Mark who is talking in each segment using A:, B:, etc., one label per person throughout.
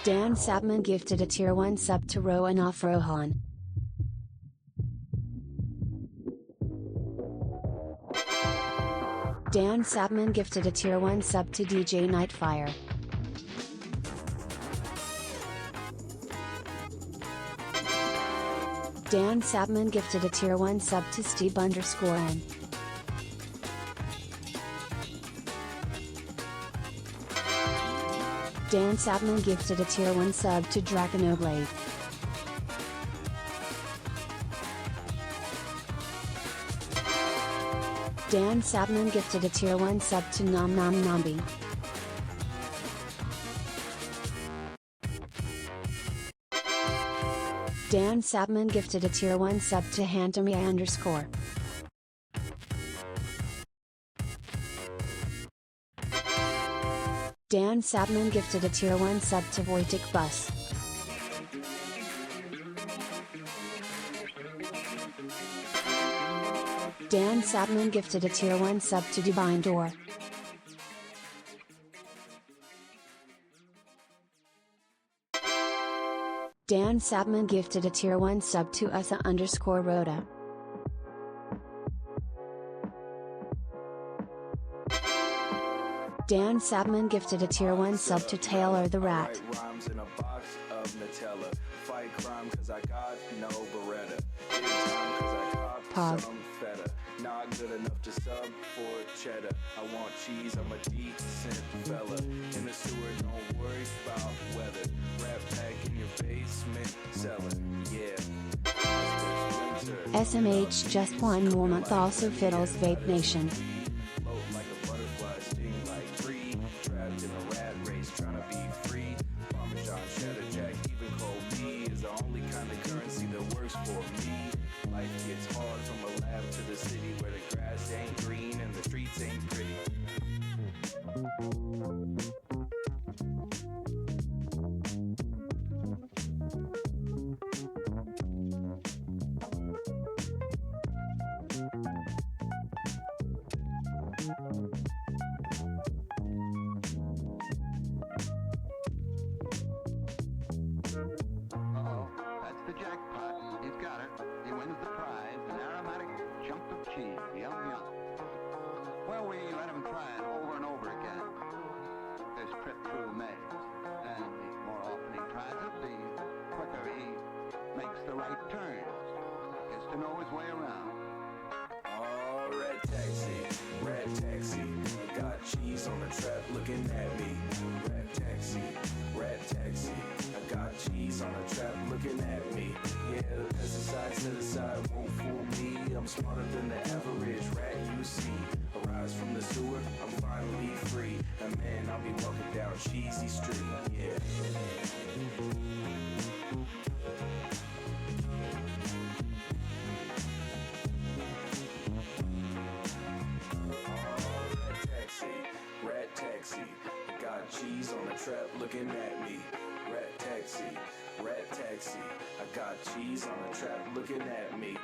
A: Dan Sapman gifted a tier 1 sub to Roanoff Rohan. Dan Sapman gifted a tier 1 sub to DJ Nightfire. Dan Sapman gifted a tier 1 sub to Steve_N. Dan Sapman gifted a tier 1 sub to Dracanoblade. Dan Sapman gifted a tier 1 sub to Nom Nom Nombi. Dan Sapman gifted a tier 1 sub to Hantomia_. Dan Sapman gifted a tier 1 sub to Wojtek Bus. Dan Sapman gifted a tier 1 sub to Divine Door. Dan Sapman gifted a tier 1 sub to Usa_Rhoda. Dan Sapman gifted a tier 1 sub to Taylor the Rat. Pog.
B: Not good enough to sub for cheddar. I want cheese, I'm a decent fella. In the sewer, don't worry about weather. Rap pack in your basement, selling, yeah.
A: SMH just 1 more month also fiddles Vape Nation.
B: Float like a butterfly, sting like free. Trapped in a rat race, trying to be free. Parmesan, cheddar jack, even cold tea is the only kind of currency that works for me. Life gets hard from a lab to the city where the grass ain't green and the streets ain't pretty.
C: Uh-oh, that's the jackpot. He's got it. He wins the prize, an aromatic chunk of cheese. Yum, yum. Well, we let him try it over and over again. This trip through the maze. And the more often he tries it, the quicker he makes the right turns. Gets to know his way around.
B: Oh, red taxi, I got cheese on the trap looking at me. Red taxi, I got cheese on the trap looking at me. Yeah, the pesticide set aside won't fool me. I'm smarter than the average rat you see. Arise from the sewer, I'm finally free. And man, I'll be walking down Cheesy Street, yeah. Rat taxi, I got cheese on the trap looking at me. Rat taxi, I got cheese on the trap looking at me.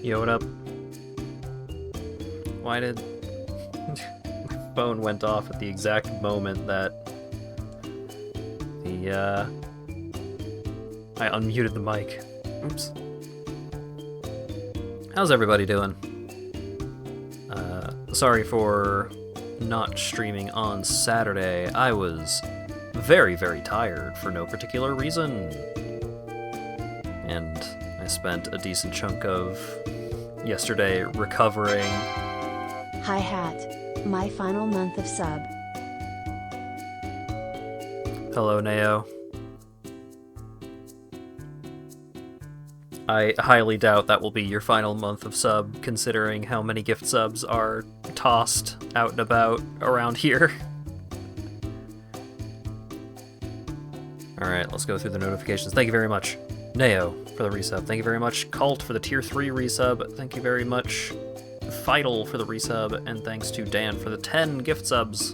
D: Yo, what up? Why did my phone went off at the exact moment that I unmuted the mic. Oops. How's everybody doing? Sorry for not streaming on Saturday. I was very, very tired for no particular reason. And I spent a decent chunk of yesterday recovering.
A: Hi-Hat, my final month of sub.
D: Hello, Neo. I highly doubt that will be your final month of sub, considering how many gift subs are tossed out and about around here. Alright, let's go through the notifications. Thank you very much. Neo for the resub, thank you very much. Cult for the tier 3 resub, thank you very much. Vital for the resub, and thanks to Dan for the 10 gift subs.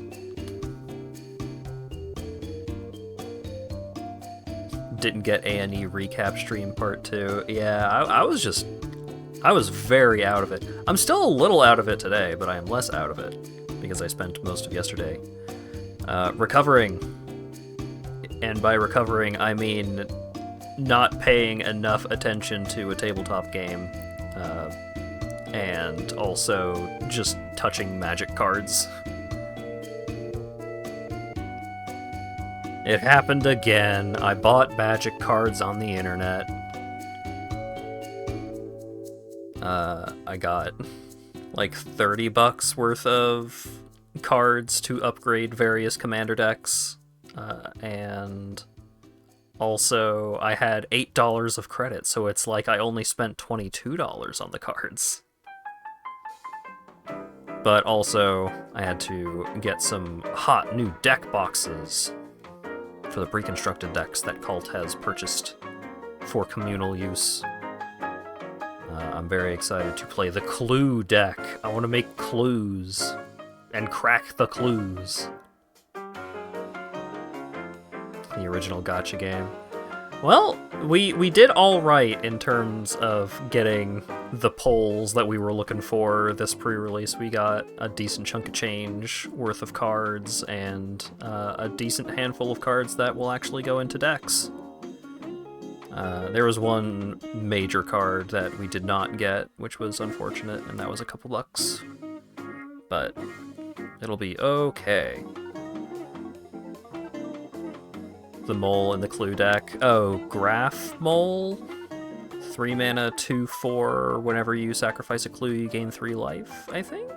D: Didn't get A&E recap stream part 2. Yeah, I was very out of it. I'm still a little out of it today, but I am less out of it because I spent most of yesterday recovering. And by recovering, I mean not paying enough attention to a tabletop game, and also just touching Magic cards. It happened again. I bought Magic cards on the internet. I got like $30 worth of cards to upgrade various commander decks, and also I had $8 of credit, so it's like I only spent $22 on the cards. But also, I had to get some hot new deck boxes for the pre-constructed decks that Cult has purchased for communal use. I'm very excited to play the Clue deck. I want to make clues and crack the clues. The original gacha game. Well, we did all right in terms of getting the polls that we were looking for this pre-release. We got a decent chunk of change worth of cards and a decent handful of cards that will actually go into decks. There was one major card that we did not get, which was unfortunate, and that was a couple bucks. But it'll be okay. The Mole in the Clue deck. Oh, Graph Mole? 3 mana, 2/4. Whenever you sacrifice a clue, you gain 3 life, I think?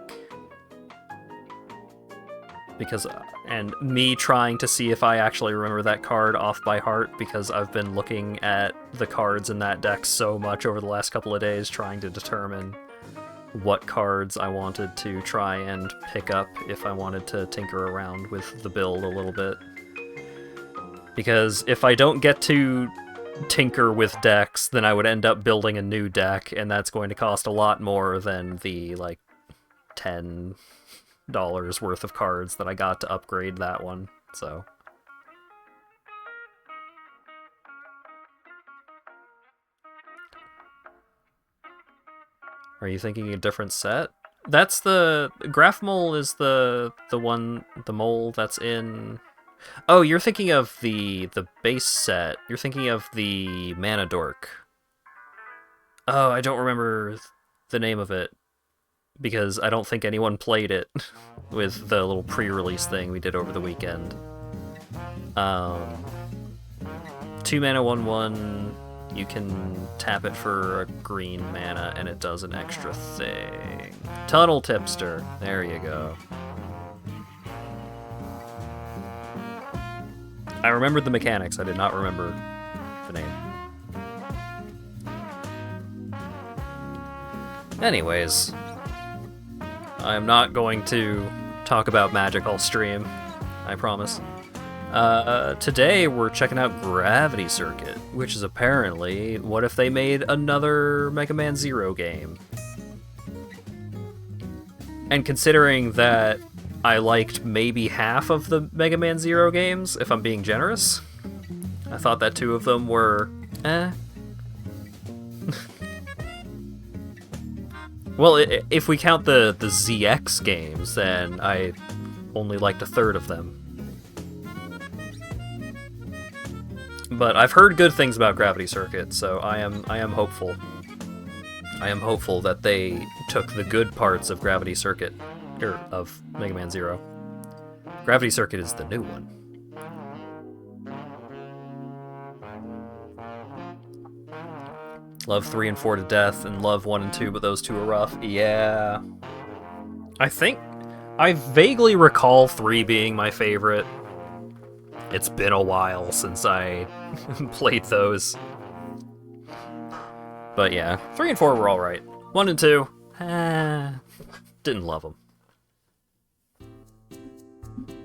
D: Because, and me trying to see if I actually remember that card off by heart, because I've been looking at the cards in that deck so much over the last couple of days, trying to determine what cards I wanted to try and pick up if I wanted to tinker around with the build a little bit. Because if I don't get to tinker with decks, then I would end up building a new deck, and that's going to cost a lot more than the, like, $10 worth of cards that I got to upgrade that one, so. Are you thinking a different set? That's the... Graph Mole is the one, the mole that's in... Oh, you're thinking of the base set. You're thinking of the Mana Dork. Oh, I don't remember the name of it, because I don't think anyone played it with the little pre-release thing we did over the weekend. 2 mana, 1/1. You can tap it for a green mana, and it does an extra thing. Tunnel Tipster. There you go. I remembered the mechanics, I did not remember the name. Anyways, I'm not going to talk about Magic all stream, I promise. Today we're checking out Gravity Circuit, which is apparently, what if they made another Mega Man Zero game? And considering that I liked maybe half of the Mega Man Zero games, if I'm being generous, I thought that 2 of them were, eh. Well, if we count the ZX games, then I only liked 1/3 of them. But I've heard good things about Gravity Circuit, so I am hopeful. I am hopeful that they took the good parts of Gravity Circuit, or of Mega Man Zero. Gravity Circuit is the new one. Love 3 and 4 to death, and love 1 and 2, but those 2 are rough. Yeah. I vaguely recall 3 being my favorite. It's been a while since I played those. But yeah, 3 and 4 were alright. 1 and 2, didn't love them.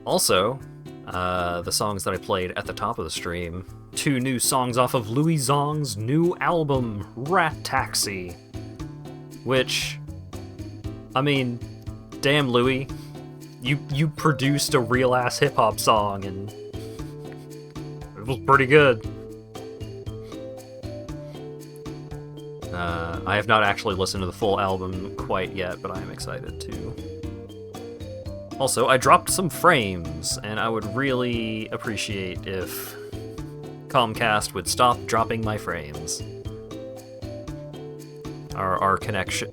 D: Also, the songs that I played at the top of the stream 2 new songs off of Louis Zong's new album, Rat Taxi. Which, I mean, damn Louis, you produced a real-ass hip-hop song, and it was pretty good. I have not actually listened to the full album quite yet, but I am excited to. Also, I dropped some frames, and I would really appreciate if Comcast would stop dropping my frames. Our connection...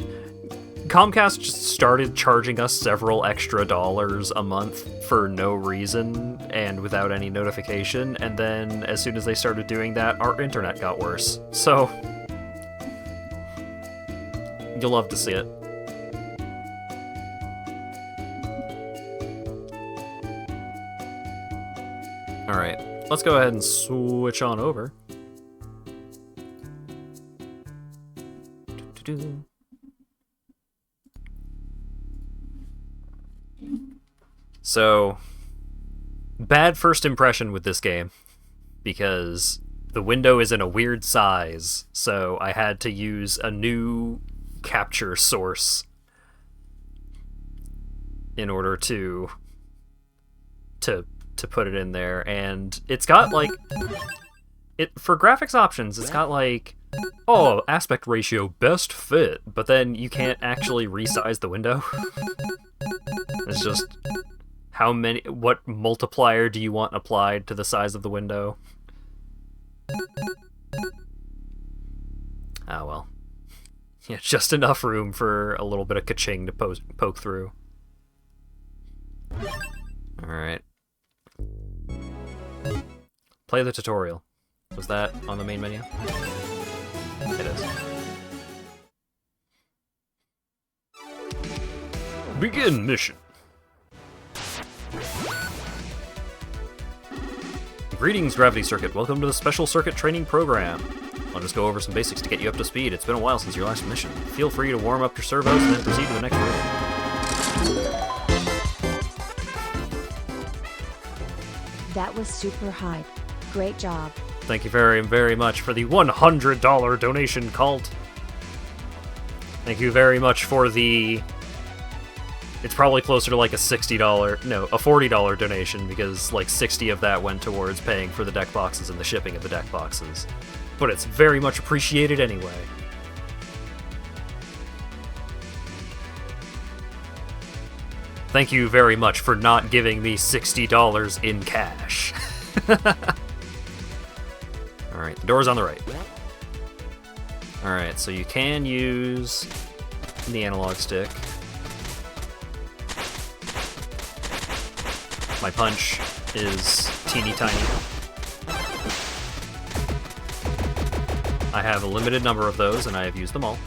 D: Comcast just started charging us several extra dollars a month for no reason and without any notification, and then as soon as they started doing that, our internet got worse. So, you'll love to see it. Alright, let's go ahead and switch on over. Do-do-do. So, bad first impression with this game, because the window is in a weird size, so I had to use a new capture source in order to put it in there, and it's got, like, for graphics options, it's got, like, oh, aspect ratio best fit, but then you can't actually resize the window. It's just... what multiplier do you want applied to the size of the window? Ah, well. Yeah, just enough room for a little bit of ka-ching to poke through. Alright. Play the tutorial. Was that on the main menu? It is. Begin mission. Greetings, Gravity Circuit. Welcome to the Special Circuit Training Program. I'll just go over some basics to get you up to speed. It's been a while since your last mission. Feel free to warm up your servos and then proceed to the next room.
A: That was super hype. Great job.
D: Thank you very, very much for the $100 donation, Cult. Thank you very much for the... It's probably closer to like a $60, no, a $40 donation, because like 60 of that went towards paying for the deck boxes and the shipping of the deck boxes. But it's very much appreciated anyway. Thank you very much for not giving me $60 in cash. Alright, the door's on the right. Alright, so you can use the analog stick. My punch is teeny tiny. I have a limited number of those, and I have used them all.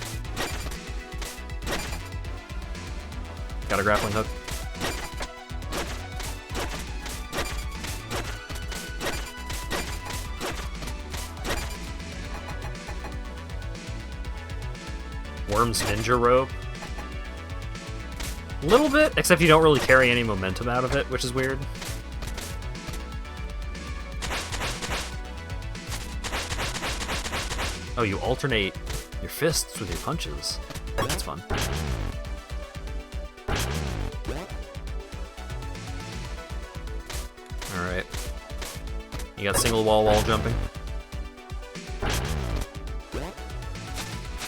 D: Got a grappling hook. Worm's Ninja Rope. A little bit, except you don't really carry any momentum out of it, which is weird. Oh, you alternate your fists with your punches. That's fun. Alright. You got single wall jumping. You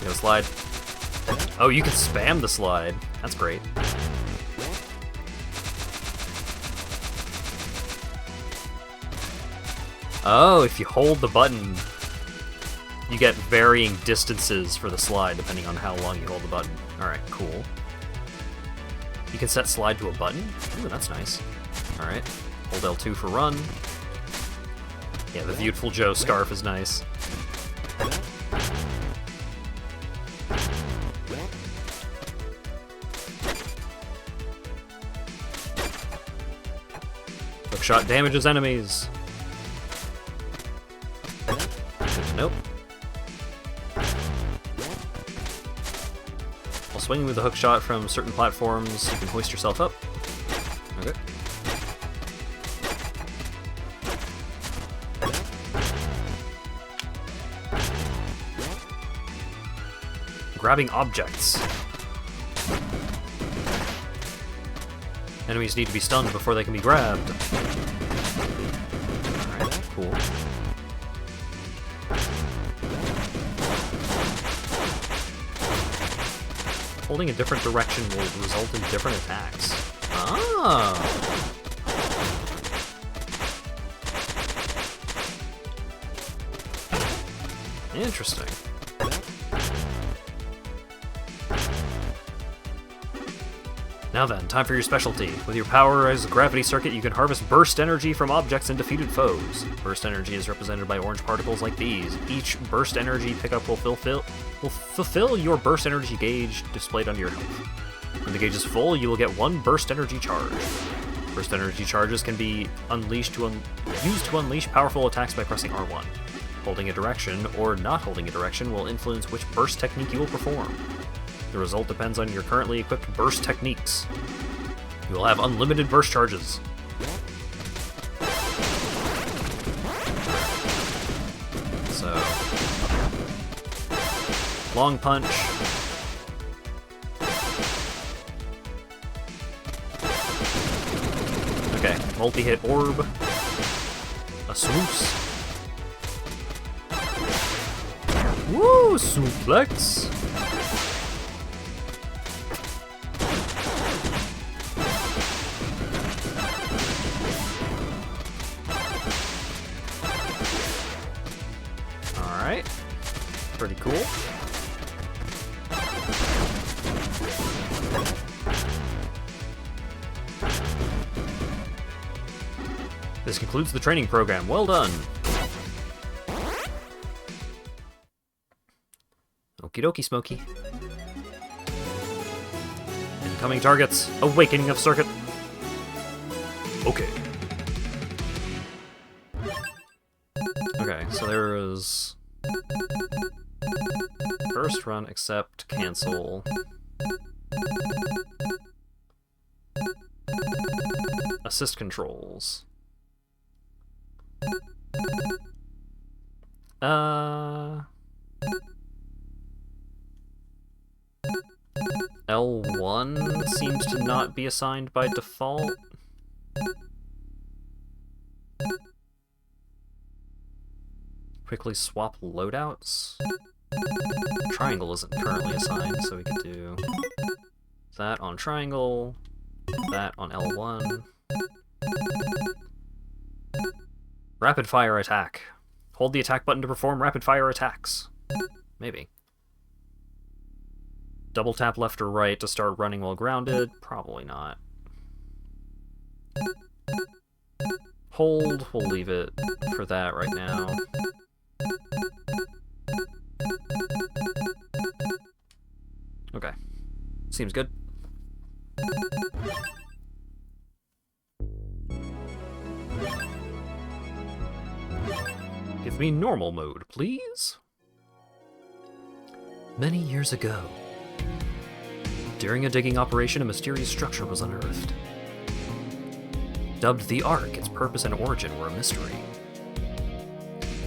D: got a slide. Oh, you can spam the slide. That's great. Oh, if you hold the button, you get varying distances for the slide depending on how long you hold the button. Alright, cool. You can set slide to a button? Ooh, that's nice. Alright. Hold L2 for run. Yeah, the Beautiful Joe scarf is nice. Hookshot damages enemies. Nope. While swinging with the hook shot from certain platforms, you can hoist yourself up. Okay. Grabbing objects. Enemies need to be stunned before they can be grabbed. Alright, cool. Holding a different direction will result in different attacks. Ah! Interesting. Now then, time for your specialty. With your power as a gravity circuit, you can harvest burst energy from objects and defeated foes. Burst energy is represented by orange particles like these. Each burst energy pickup will fulfill your burst energy gauge displayed on your health. When the gauge is full, you will get 1 burst energy charge. Burst energy charges can be used to unleash powerful attacks by pressing R1. Holding a direction, or not holding a direction, will influence which burst technique you will perform. The result depends on your currently equipped burst techniques. You will have unlimited burst charges. So, long punch. Okay, multi-hit orb. A swoosh. Woo, suplex. Alright. Pretty cool. This concludes the training program. Well done. Okie dokie, Smokey. Incoming targets. Awakening of circuit. Okay. Okay, so there is... First run, accept, cancel. Assist controls. L1 seems to not be assigned by default. Quickly swap loadouts. Triangle isn't currently assigned, so we could do that on triangle, that on L1. Rapid fire attack. Hold the attack button to perform rapid fire attacks. Maybe. Double tap left or right to start running while grounded. Probably not. Hold, we'll leave it for that right now. Okay. Seems good. Give me normal mode, please. Many years ago, during a digging operation, a mysterious structure was unearthed. Dubbed the Ark, its purpose and origin were a mystery.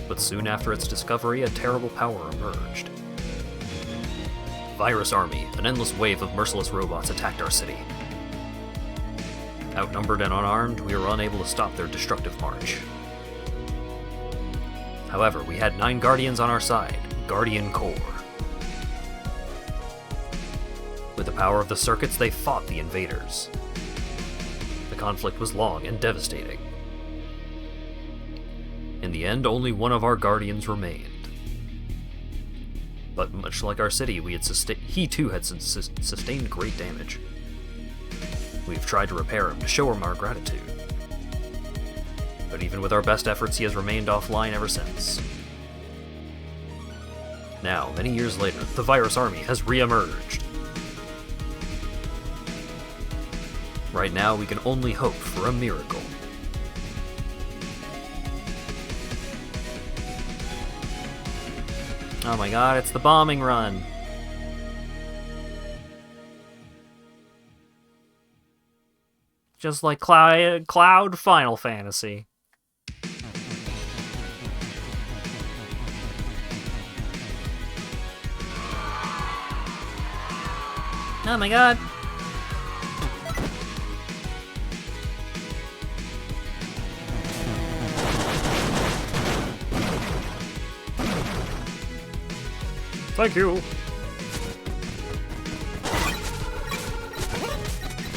D: But soon after its discovery, a terrible power emerged. Virus Army, an endless wave of merciless robots attacked our city. Outnumbered and unarmed, we were unable to stop their destructive march. However, we had 9 Guardians on our side, Guardian Corps. With the power of the circuits, they fought the invaders. The conflict was long and devastating. In the end, only one of our Guardians remained. But much like our city, he too had sustained great damage. We've tried to repair him to show him our gratitude. But even with our best efforts, he has remained offline ever since. Now, many years later, the Virus Army has re-emerged. Right now, we can only hope for a miracle. Oh my god, it's the bombing run! Just like Cloud Final Fantasy. Oh my god. Thank you.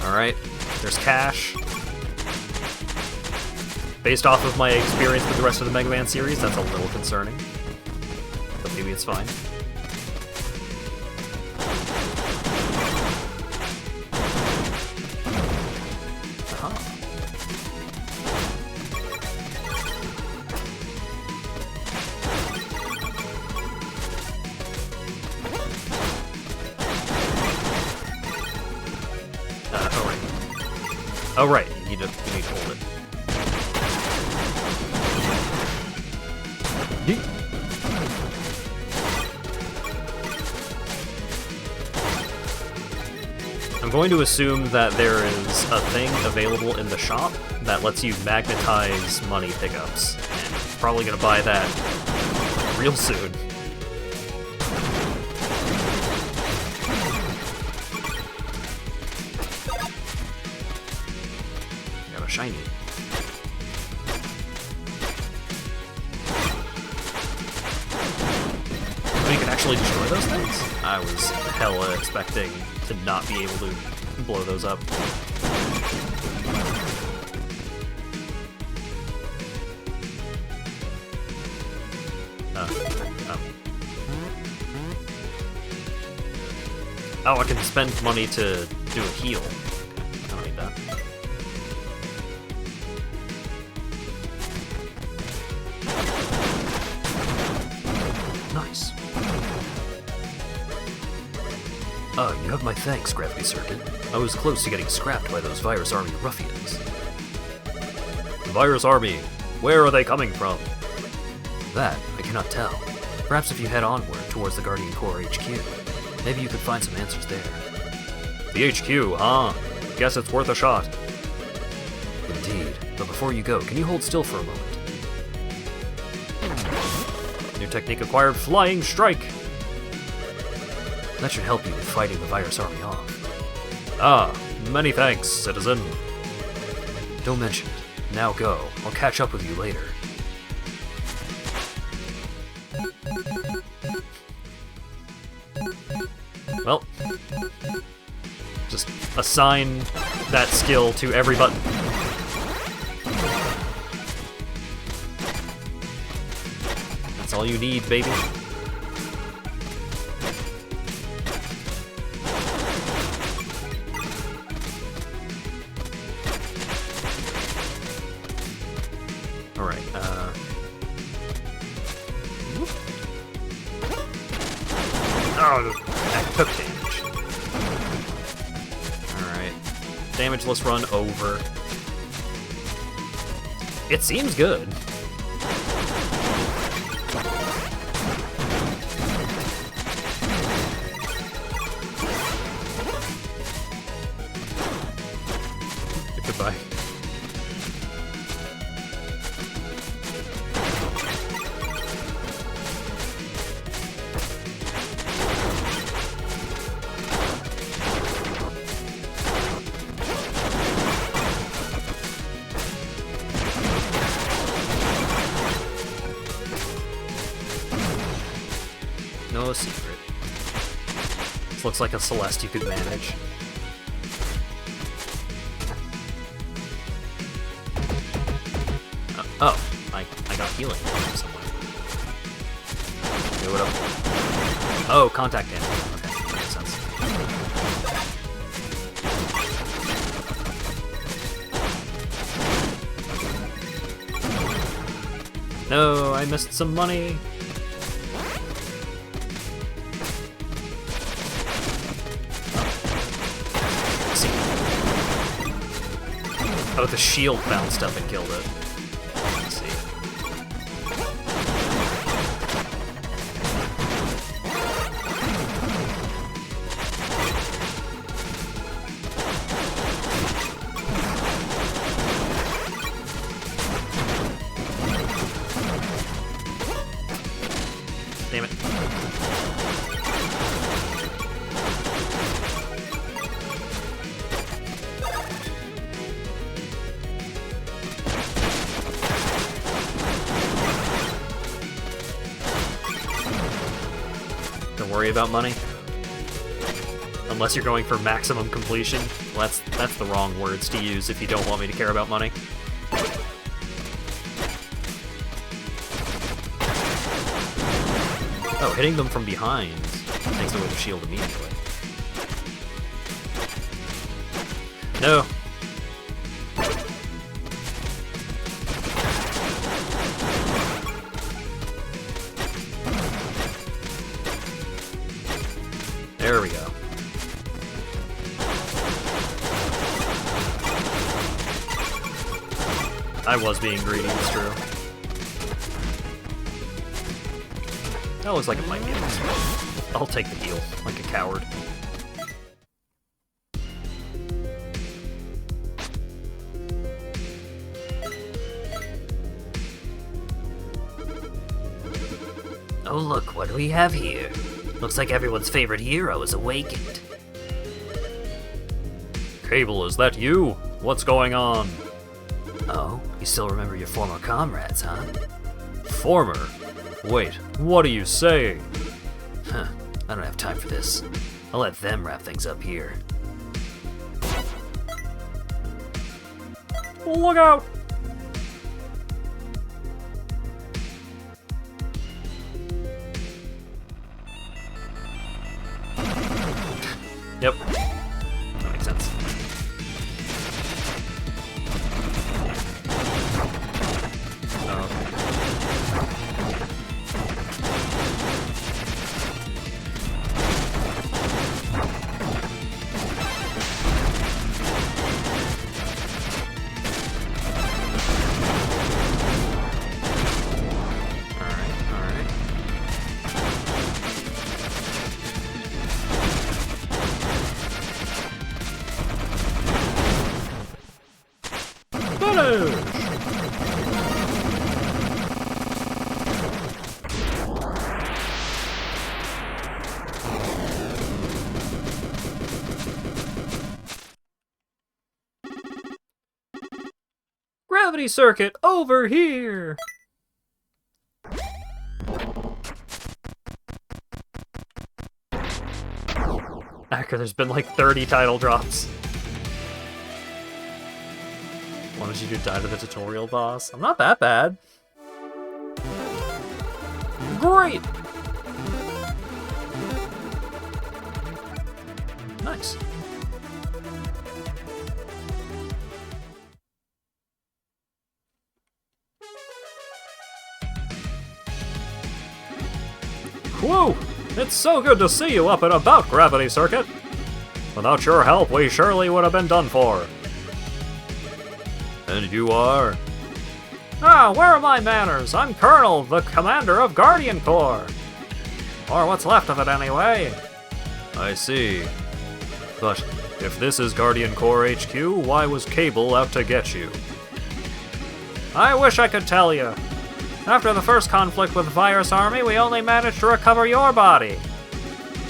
D: Alright, there's cash. Based off of my experience with the rest of the Mega Man series, that's a little concerning. But maybe it's fine. Oh right, you need to hold it. Yeet. I'm going to assume that there is a thing available in the shop that lets you magnetize money pickups, and I'm probably gonna buy that real soon. Shiny. Oh, you can actually destroy those things? I was hella expecting to not be able to blow those up. Oh, I can spend money to do a heal. I don't need that. Nice. Oh, you have my thanks, Gravity Circuit. I was close to getting scrapped by those Virus Army ruffians. The Virus Army? Where are they coming from? That, I cannot tell. Perhaps if you head onward towards the Guardian Corps HQ, maybe you could find some answers there. The HQ, huh? Guess it's worth a shot. Indeed, but before you go, can you hold still for a moment? New technique acquired, Flying Strike! That should help you with fighting the Virus Army off. Ah, many thanks, citizen. Don't mention it. Now go. I'll catch up with you later. Well, just assign that skill to every button. That's all you need, baby. Alright, oh, that took damage. Alright. Damageless run over. It seems good. Goodbye. No secret. This looks like a Celeste you could manage. Oh, I got healing from somewhere. Okay, what up? Oh, contact damage. Okay, that makes sense. No, I missed some money. Oh, the shield bounced up and killed it. Let's see. Damn it. worry about money. Unless you're going for maximum completion. Well, that's the wrong words to use if you don't want me to care about money. Oh, hitting them from behind takes away the shield immediately. No. There we go. I was being greedy, it's true. That looks like it might be enough. I'll take the heal, like a coward.
E: Oh look, what do we have here? Looks like everyone's favorite hero is awakened.
D: Cable, is that you? What's going on?
E: Oh, you still remember your former comrades, huh?
D: Former? Wait, what are you saying?
E: Huh, I don't have time for this. I'll let them wrap things up here.
D: Look out! Yep. That makes sense. Gravity circuit over here! After there's been like 30 title drops. Why don't you do die to the tutorial boss? I'm not that bad. Great! Nice. Whoa! It's so good to see you up and about, Gravity Circuit! Without your help, we surely would have been done for. And you are? Ah, where are my manners? I'm Colonel, the commander of Guardian Corps. Or what's left of it, anyway. I see. But if this is Guardian Corps HQ, why was Cable out to get you? I wish I could tell you. After the first conflict with Virus Army, we only managed to recover your body.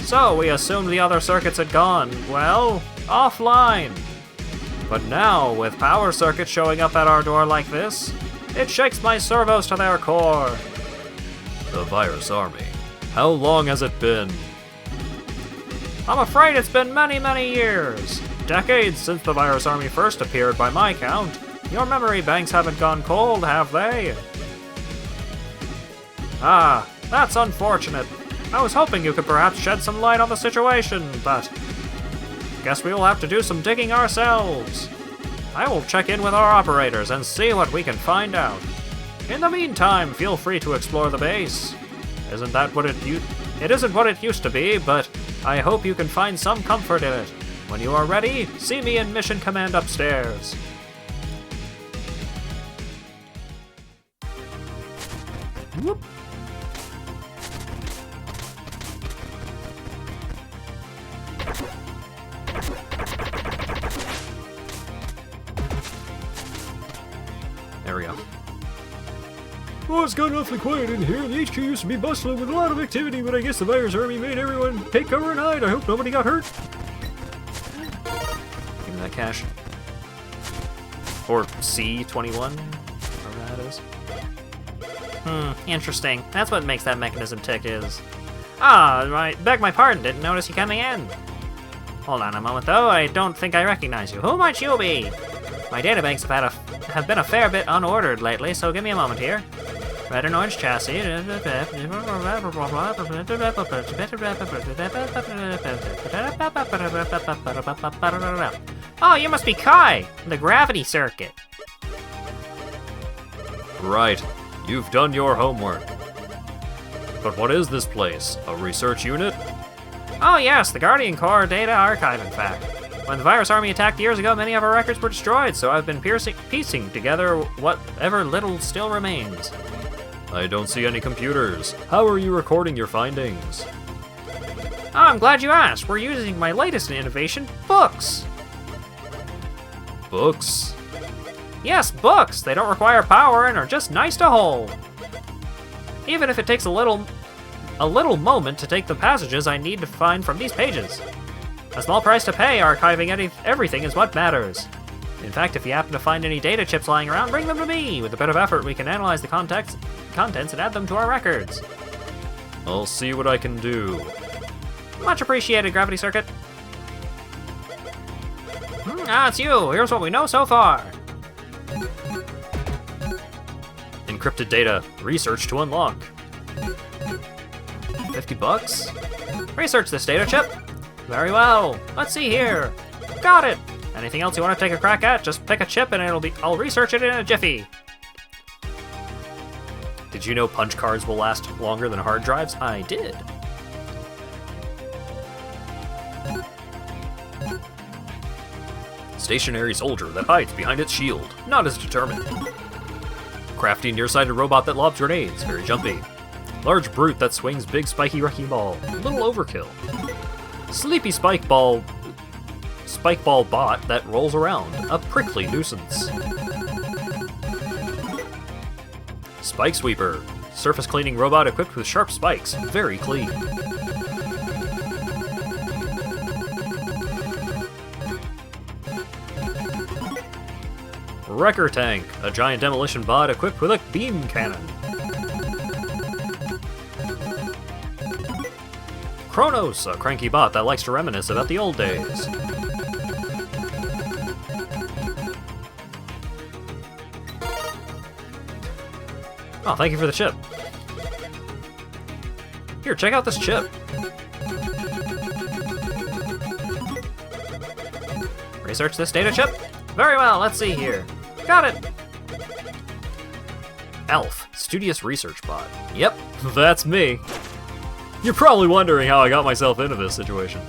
D: So we assumed the other circuits had gone, well, offline. But now, with Power Circuit showing up at our door like this, it shakes my servos to their core. The Virus Army. How long has it been? I'm afraid it's been many, many years. Decades since the Virus Army first appeared by my count. Your memory banks haven't gone cold, have they? Ah, that's unfortunate. I was hoping you could perhaps shed some light on the situation, but guess we will have to do some digging ourselves. I will check in with our operators and see what we can find out. In the meantime, feel free to explore the base. It isn't what it used to be, but I hope you can find some comfort in it. When you are ready, see me in Mission Command upstairs. Whoop. There we go.
F: Oh, it's gotten awfully quiet in here. The HQ used to be bustling with a lot of activity, but I guess the Virus Army made everyone take cover and hide. I hope nobody got hurt.
D: Give me that cash. Or C21, whatever that is.
E: Interesting. That's what makes that mechanism tick is. I beg my pardon, didn't notice you coming in. Hold on a moment, though. I don't think I recognize you. Who might you be? My databanks have been a fair bit unordered lately, so give me a moment here. Red and orange chassis. Oh, you must be Kai, the gravity circuit.
D: Right. You've done your homework. But what is this place? A research unit?
E: Oh yes, the Guardian Core Data Archive, in fact. When the Virus Army attacked years ago, many of our records were destroyed, so I've been piecing together whatever little still remains.
D: I don't see any computers. How are you recording your findings?
E: Oh, I'm glad you asked. We're using my latest innovation, books.
D: Books?
E: Yes, books. They don't require power and are just nice to hold. Even if it takes a little moment to take the passages I need to find from these pages. A small price to pay, archiving everything is what matters. In fact, if you happen to find any data chips lying around, bring them to me. With a bit of effort, we can analyze the contents and add them to our records.
D: I'll see what I can do.
E: Much appreciated, Gravity Circuit. It's you. Here's what we know so far.
D: Encrypted data. Research to unlock. $50?
E: Research this data chip. Very well. Let's see here. Got it. Anything else you want to take a crack at? Just pick a chip and I'll research it in a jiffy.
D: Did you know punch cards will last longer than hard drives?
E: I did.
D: Stationary soldier that hides behind its shield. Not as determined. Crafty nearsighted robot that lobs grenades. Very jumpy. Large brute that swings big spiky wrecking ball. Little overkill. Sleepy spike ball bot that rolls around. A prickly nuisance. Spike sweeper. Surface cleaning robot equipped with sharp spikes. Very clean. Wrecker tank. A giant demolition bot equipped with a beam cannon. Kronos, a cranky bot that likes to reminisce about the old days. Oh, thank you for the chip. Here, check out this chip. Research this data chip? Very well, let's see here. Got it! Elf, studious research bot. Yep, that's me. You're probably wondering how I got myself into this situation.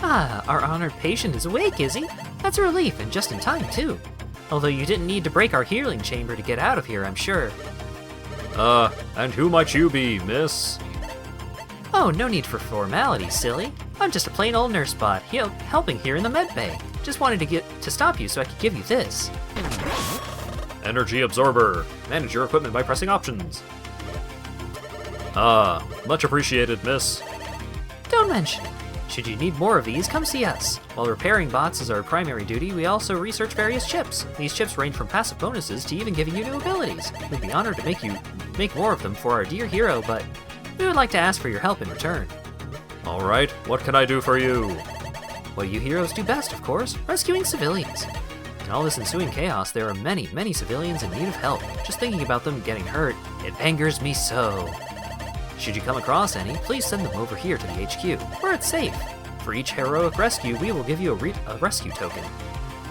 E: Ah, our honored patient is awake, is he? That's a relief, and just in time, too. Although you didn't need to break our healing chamber to get out of here, I'm sure.
D: And who might you be, miss?
E: Oh, no need for formality, silly. I'm just a plain old nurse bot, helping here in the med bay. Just wanted to stop you so I could give you this.
D: Energy absorber. Manage your equipment by pressing options. Much appreciated, miss.
E: Don't mention it. Should you need more of these, come see us. While repairing bots is our primary duty, we also research various chips. These chips range from passive bonuses to even giving you new abilities. We'd be honored to make more of them for our dear hero, but we would like to ask for your help in return.
D: Alright, what can I do for you?
E: What you heroes do best, of course, rescuing civilians. In all this ensuing chaos, there are many, many civilians in need of help. Just thinking about them getting hurt, it angers me so. Should you come across any, please send them over here to the HQ, where it's safe. For each heroic rescue, we will give you a rescue token.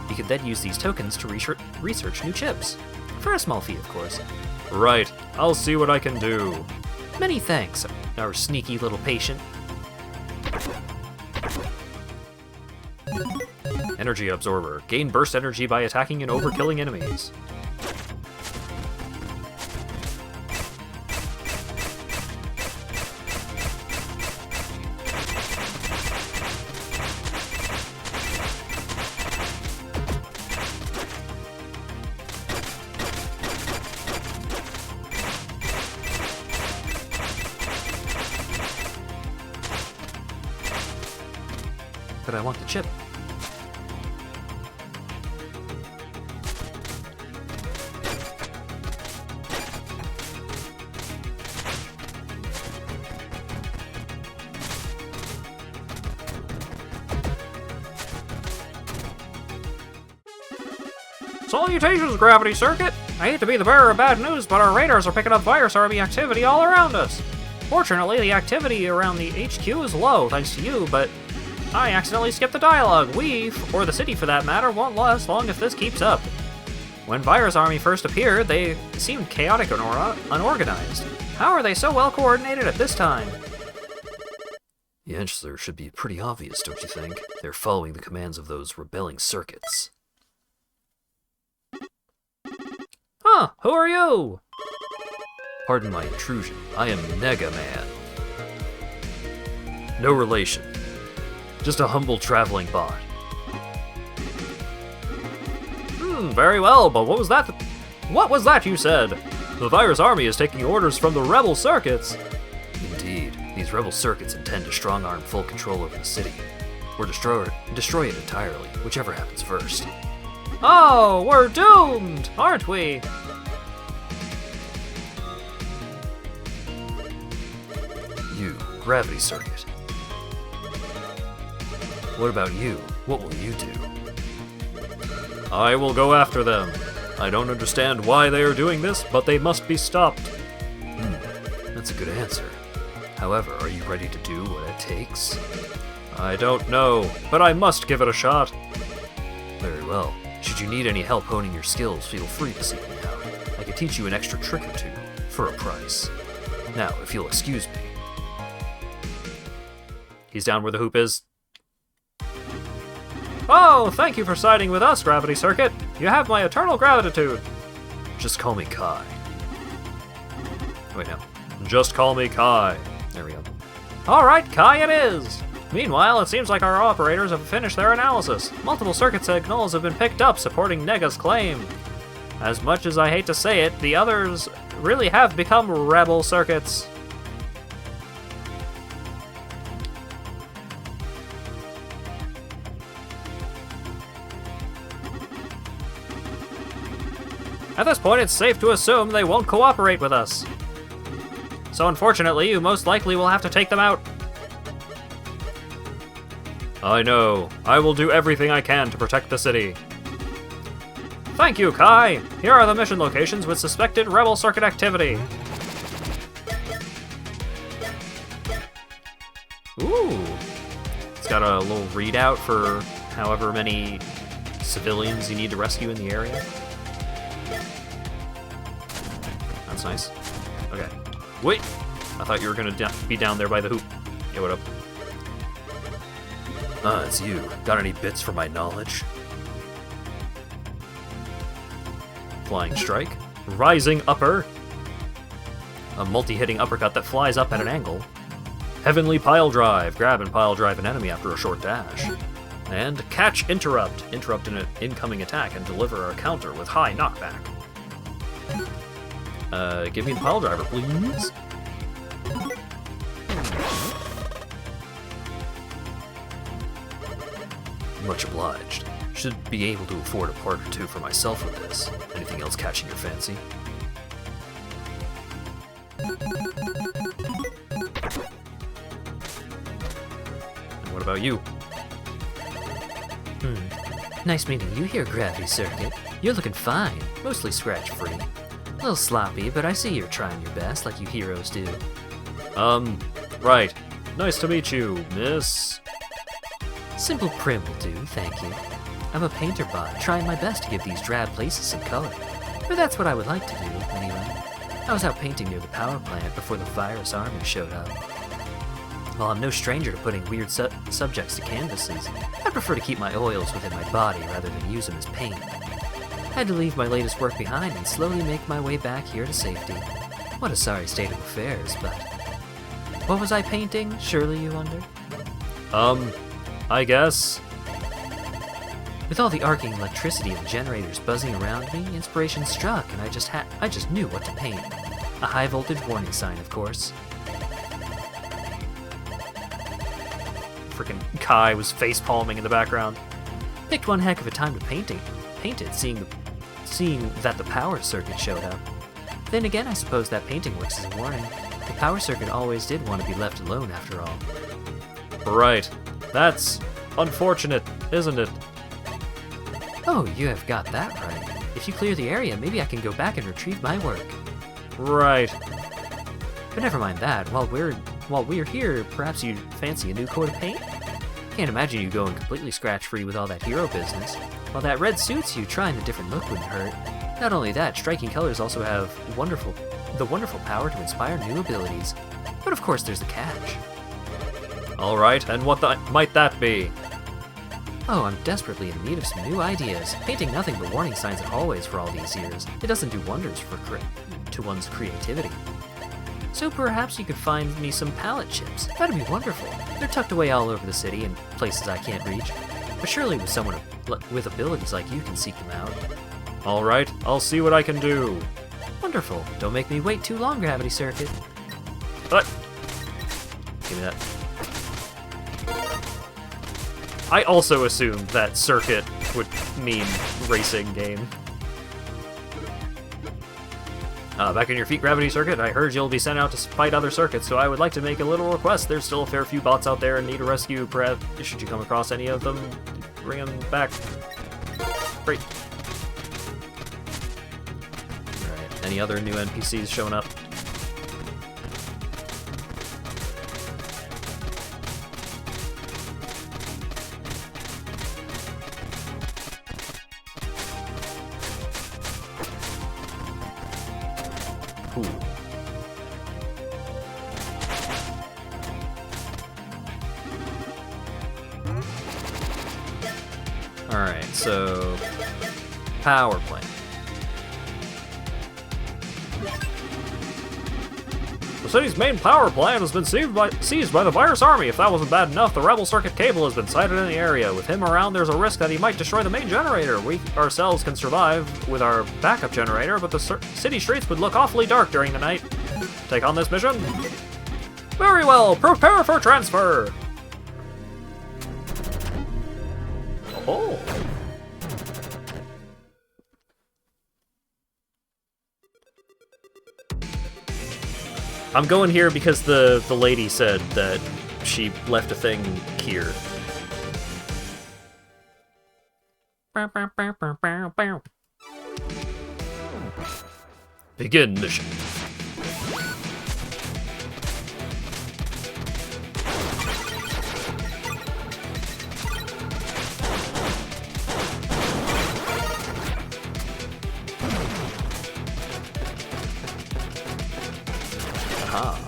E: You can then use these tokens to research new chips. For a small fee, of course.
D: Right, I'll see what I can do.
E: Many thanks, our sneaky little patient.
D: Energy absorber. Gain burst energy by attacking and overkilling enemies.
E: could I want the chip?
F: Salutations, Gravity Circuit! I hate to be the bearer of bad news, but our radars are picking up Virus Army activity all around us. Fortunately, the activity around the HQ is low, thanks to you, but I accidentally skipped the dialogue. We, or the city for that matter, won't last long if this keeps up. When Virus Army first appeared, they seemed chaotic and unorganized. How are they so well coordinated at this time?
D: The answer should be pretty obvious, don't you think? They're following the commands of those rebelling circuits.
F: Huh, who are you?
D: Pardon my intrusion. I am Nega Man. No relation. Just a humble traveling bot.
F: Very well, but what was that? What was that you said? The Virus Army is taking orders from the rebel circuits.
D: Indeed, these rebel circuits intend to strong-arm full control over the city. Or destroy it entirely, whichever happens first.
F: Oh, we're doomed, aren't we?
D: You, Gravity Circuit. What about you? What will you do?
F: I will go after them. I don't understand why they are doing this, but they must be stopped.
D: That's a good answer. However, are you ready to do what it takes?
F: I don't know, but I must give it a shot.
D: Very well. Should you need any help honing your skills, feel free to seek me out. I can teach you an extra trick or two, for a price. Now, if you'll excuse me.
F: He's down where the hoop is. Oh, thank you for siding with us, Gravity Circuit. You have my eternal gratitude.
D: Just call me Kai.
F: Wait, no. Just call me Kai. There we go. All right, Kai it is. Meanwhile, it seems like our operators have finished their analysis. Multiple circuit signals have been picked up supporting Nega's claim. As much as I hate to say it, the others really have become rebel circuits. At this point, it's safe to assume they won't cooperate with us. So unfortunately, you most likely will have to take them out. I know. I will do everything I can to protect the city. Thank you, Kai. Here are the mission locations with suspected rebel circuit activity. Ooh. It's got a little readout for however many civilians you need to rescue in the area. That's nice. Okay. Wait! I thought you were gonna be down there by the hoop. Yeah, what up?
D: It's you. Got any bits for my knowledge?
F: Flying strike. Rising upper. A multi-hitting uppercut that flies up at an angle. Heavenly pile drive. Grab and pile drive an enemy after a short dash. And catch interrupt. Interrupt an incoming attack and deliver a counter with high knockback. Give me the pile driver, please.
D: Much obliged. Should be able to afford a part or two for myself with this. Anything else catching your fancy?
F: And what about you?
E: Nice meeting you here, Gravity Circuit. You're looking fine, mostly scratch-free. A little sloppy, but I see you're trying your best, like you heroes do.
F: Right. Nice to meet you, miss.
E: Simple prim will do, thank you. I'm a painter bot, trying my best to give these drab places some color. Or that's what I would like to do, anyway. I was out painting near the power plant before the Virus Army showed up. While I'm no stranger to putting weird subjects to canvases, I prefer to keep my oils within my body rather than use them as paint. I had to leave my latest work behind and slowly make my way back here to safety. What a sorry state of affairs, but... What was I painting, surely you wonder?
F: I guess.
E: With all the arcing electricity of the generators buzzing around me, inspiration struck and I just knew what to paint. A high voltage warning sign, of course.
D: freaking Kai was face palming in the background.
E: Picked one heck of a time to paint it, seeing that the power circuit showed up. Then again, I suppose that painting works as a warning. The power circuit always did want to be left alone after all.
D: Right. That's unfortunate, isn't it?
E: Oh, you have got that right. If you clear the area, maybe I can go back and retrieve my work.
D: Right.
E: But never mind that. While we're here, perhaps you'd fancy a new coat of paint? Can't imagine you going completely scratch-free with all that hero business. While that red suits you, trying a different look wouldn't hurt. Not only that, striking colors also have the wonderful power to inspire new abilities. But of course, there's the catch.
D: All right, and what might that be?
E: Oh, I'm desperately in need of some new ideas. Painting nothing but warning signs in hallways for all these years. It doesn't do wonders to one's creativity. So perhaps you could find me some palette chips. That'd be wonderful. They're tucked away all over the city in places I can't reach. But surely with someone with abilities like you can seek them out.
D: All right, I'll see what I can do.
E: Wonderful. Don't make me wait too long, Gravity Circuit.
D: But give me that. I also assumed that circuit would mean racing game. Back on your feet, Gravity Circuit. I heard you'll be sent out to fight other circuits, so I would like to make a little request. There's still a fair few bots out there in need of rescue. Perhaps, should you come across any of them, bring them back. Great. Alright, any other new NPCs showing up? Cool. Alright, so power plant. The city's main power plant has been seized by the virus army. If that wasn't bad enough, the rebel circuit cable has been sighted in the area. With him around, there's a risk that he might destroy the main generator. We ourselves can survive with our backup generator, but the city streets would look awfully dark during the night. Take on this mission? Very well, prepare for transfer! Oh. I'm going here because the lady said that she left a thing here. Begin mission. Aha.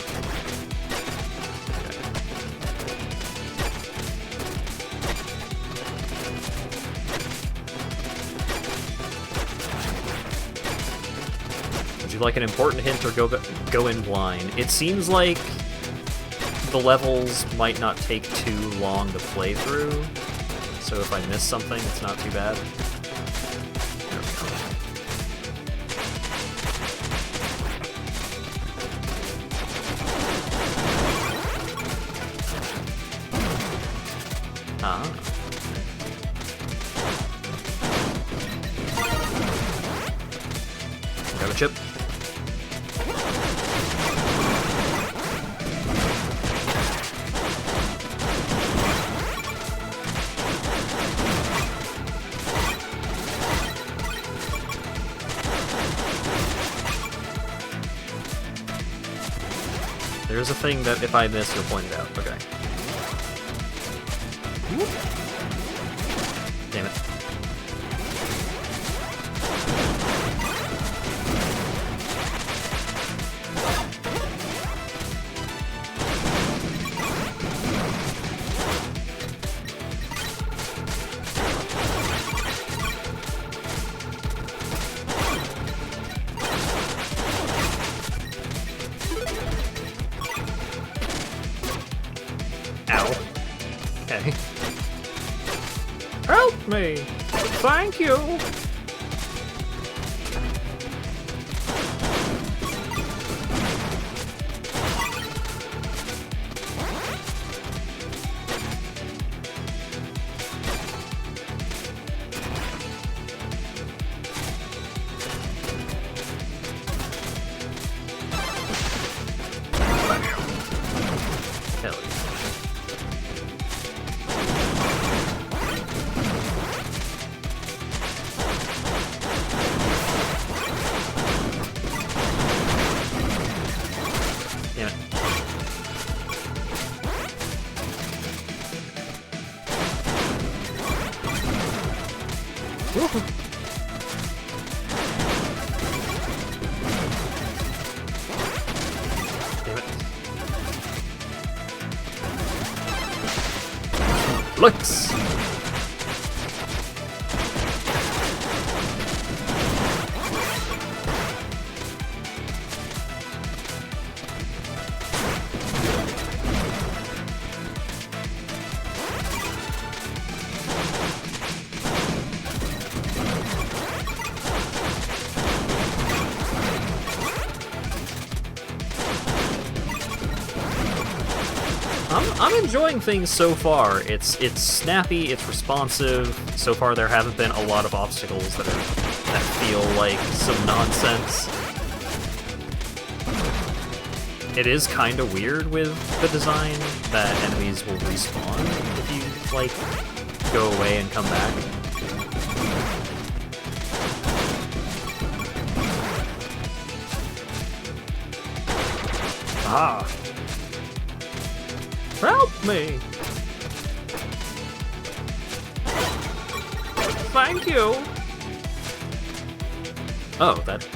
D: Would you like an important hint or go in blind? It seems like the levels might not take too long to play through, so if I miss something, it's not too bad. Ah. Got a chip. There's a thing that if I miss, you'll point it out. Okay. Damn it. Ow. Okay.
F: Help me! Thank you!
D: Damn it. Looks! I'm enjoying things so far. It's snappy, it's responsive. So far there haven't been a lot of obstacles that feel like some nonsense. It is kind of weird with the design that enemies will respawn if you, like, go away and come back. Ah. Help me! Thank you! Oh, that...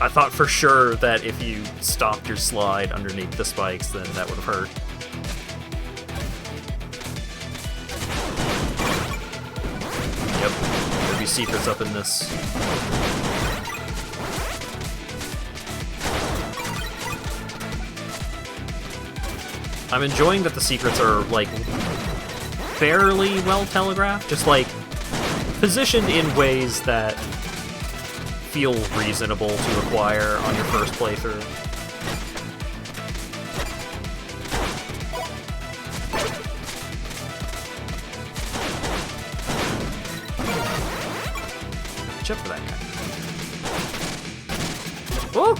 D: I thought for sure that if you stopped your slide underneath the spikes, then that would have hurt. Yep, there'll be secrets up in this. I'm enjoying that the secrets are, like, fairly well telegraphed, just, like, positioned in ways that feel reasonable to acquire on your first playthrough. Chip for that guy. Oh!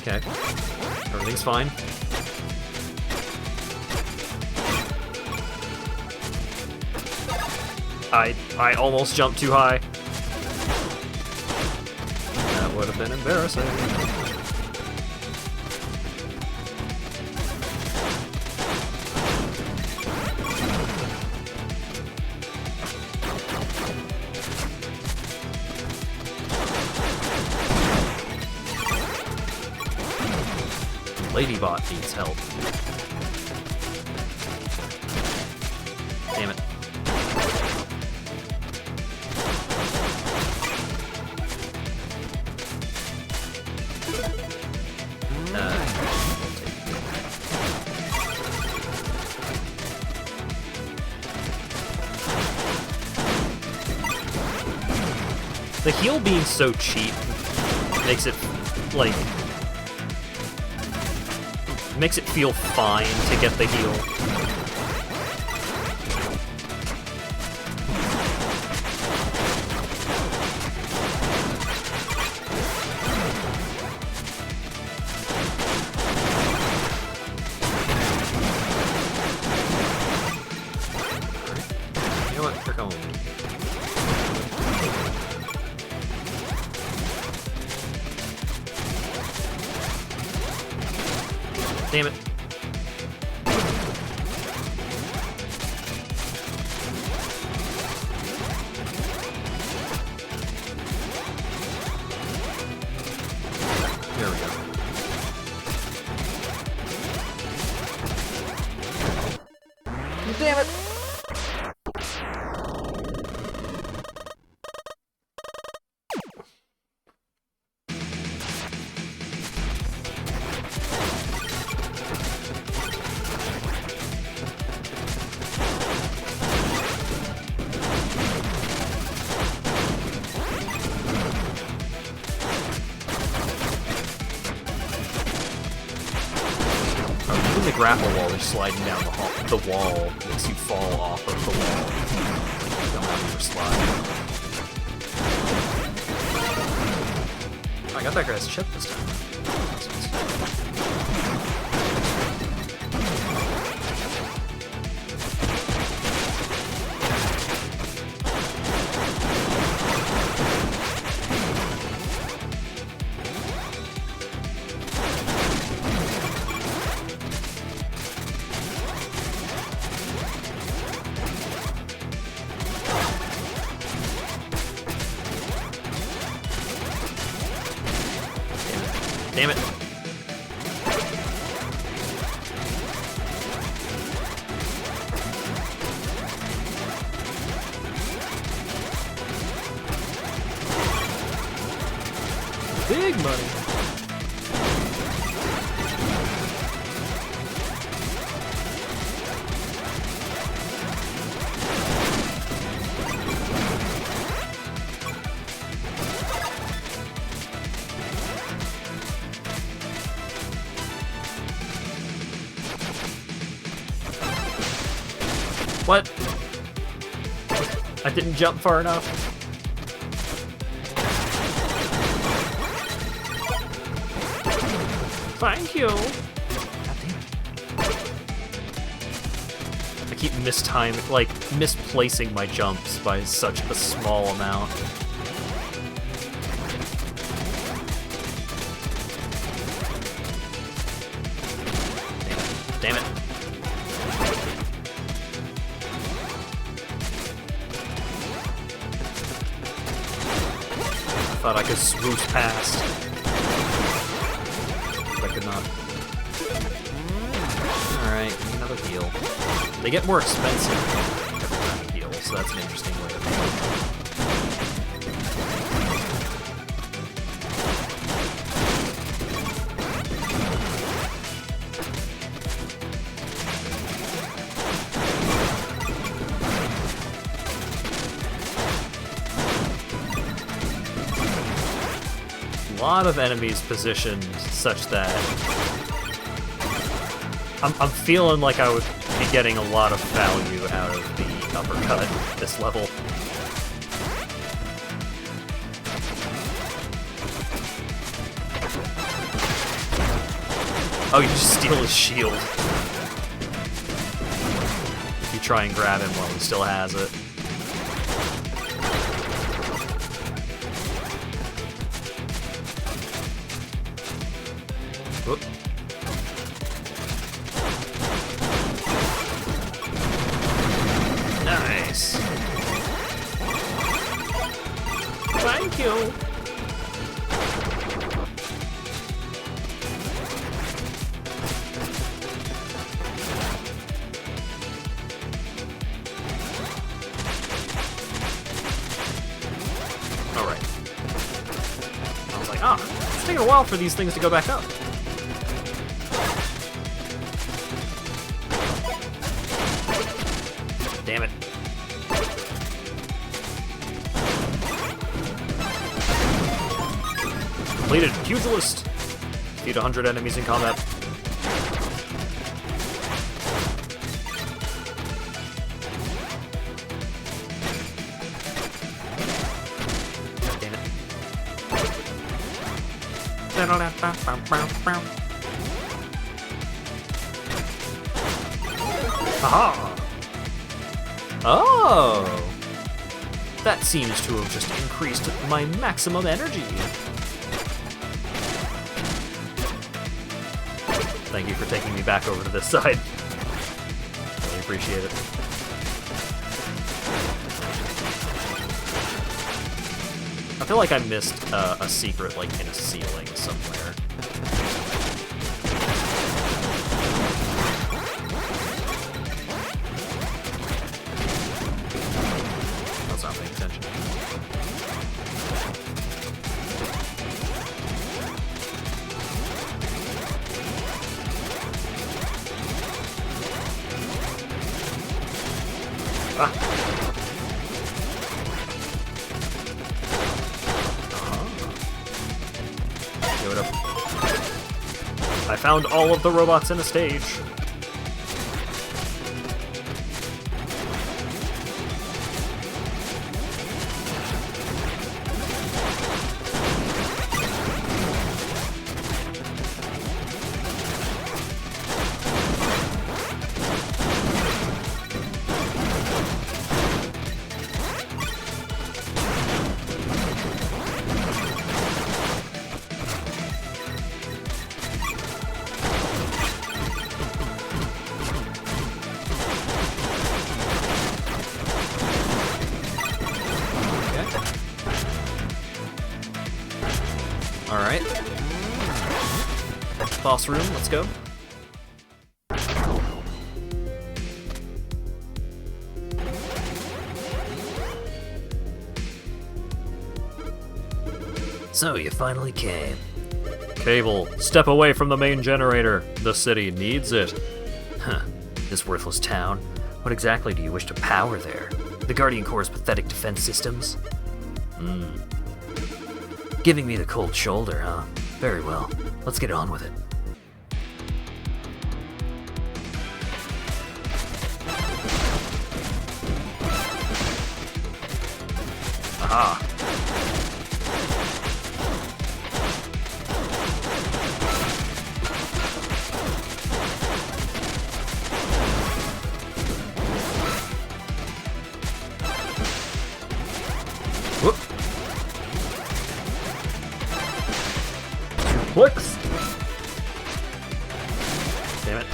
D: Okay. Everything's fine. I almost jumped too high. That would have been embarrassing. Ladybot needs help. Damn it. The heal being so cheap makes it, like, makes it feel fine to get the heal. You know what? They're coming. Damn it. There we go. Damn it! The grapple while you're sliding down the wall makes you fall off of the wall. You don't have your slide. I got that guy's chip this time. Damn it. Big money. What? I didn't jump far enough. Thank you. God damn it. I keep misplacing my jumps by such a small amount. Damn it. Thought I could swoosh past. I could not. Alright, another heal. They get more expensive every time you heal, so that's an interesting way of a lot of enemies positioned such that I'm feeling like I would be getting a lot of value out of the uppercut this level. Oh, you just steal his shield. If you try and grab him while he still has it. Whoop. Nice. Thank you. All right. I was like, it's taking a while for these things to go back up. Damn it. Completed Pugilist. Defeat 100 enemies in combat. Damn it. Aha! Oh! That seems to have just increased my maximum energy. Thank you for taking me back over to this side. Really appreciate it. I feel like I missed a secret, like, in a ceiling somewhere. Not paying attention. Ah. Give it up. I found all of the robots in a stage. boss room. Let's go.
E: So you finally came.
D: Cable, step away from the main generator. The city needs it.
E: Huh. This worthless town. What exactly do you wish to power there? The Guardian Corps' pathetic defense systems? Giving me the cold shoulder, huh? Very well. Let's get on with it.
D: Aha. Whoop. Clicks. Damn it.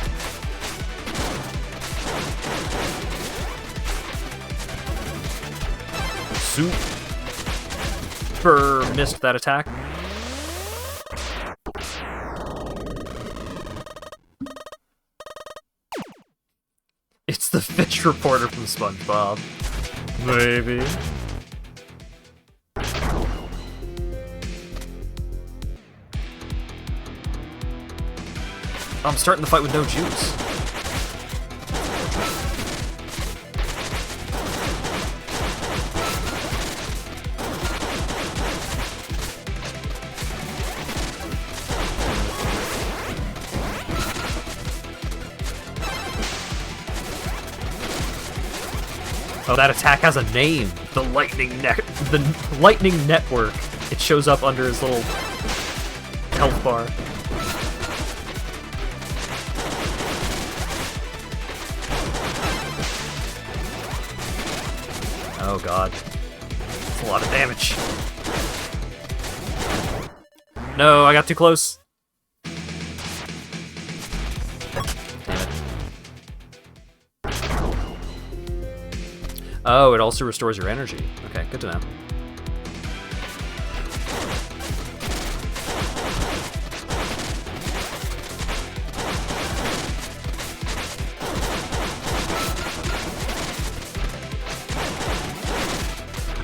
D: Super missed that attack. It's the fish reporter from SpongeBob. Maybe. I'm starting the fight with no juice. Oh, that attack has a name. The Lightning Network. It shows up under his little health bar. Oh god. That's a lot of damage. No, I got too close. Damn it. Oh, it also restores your energy. Okay, good to know.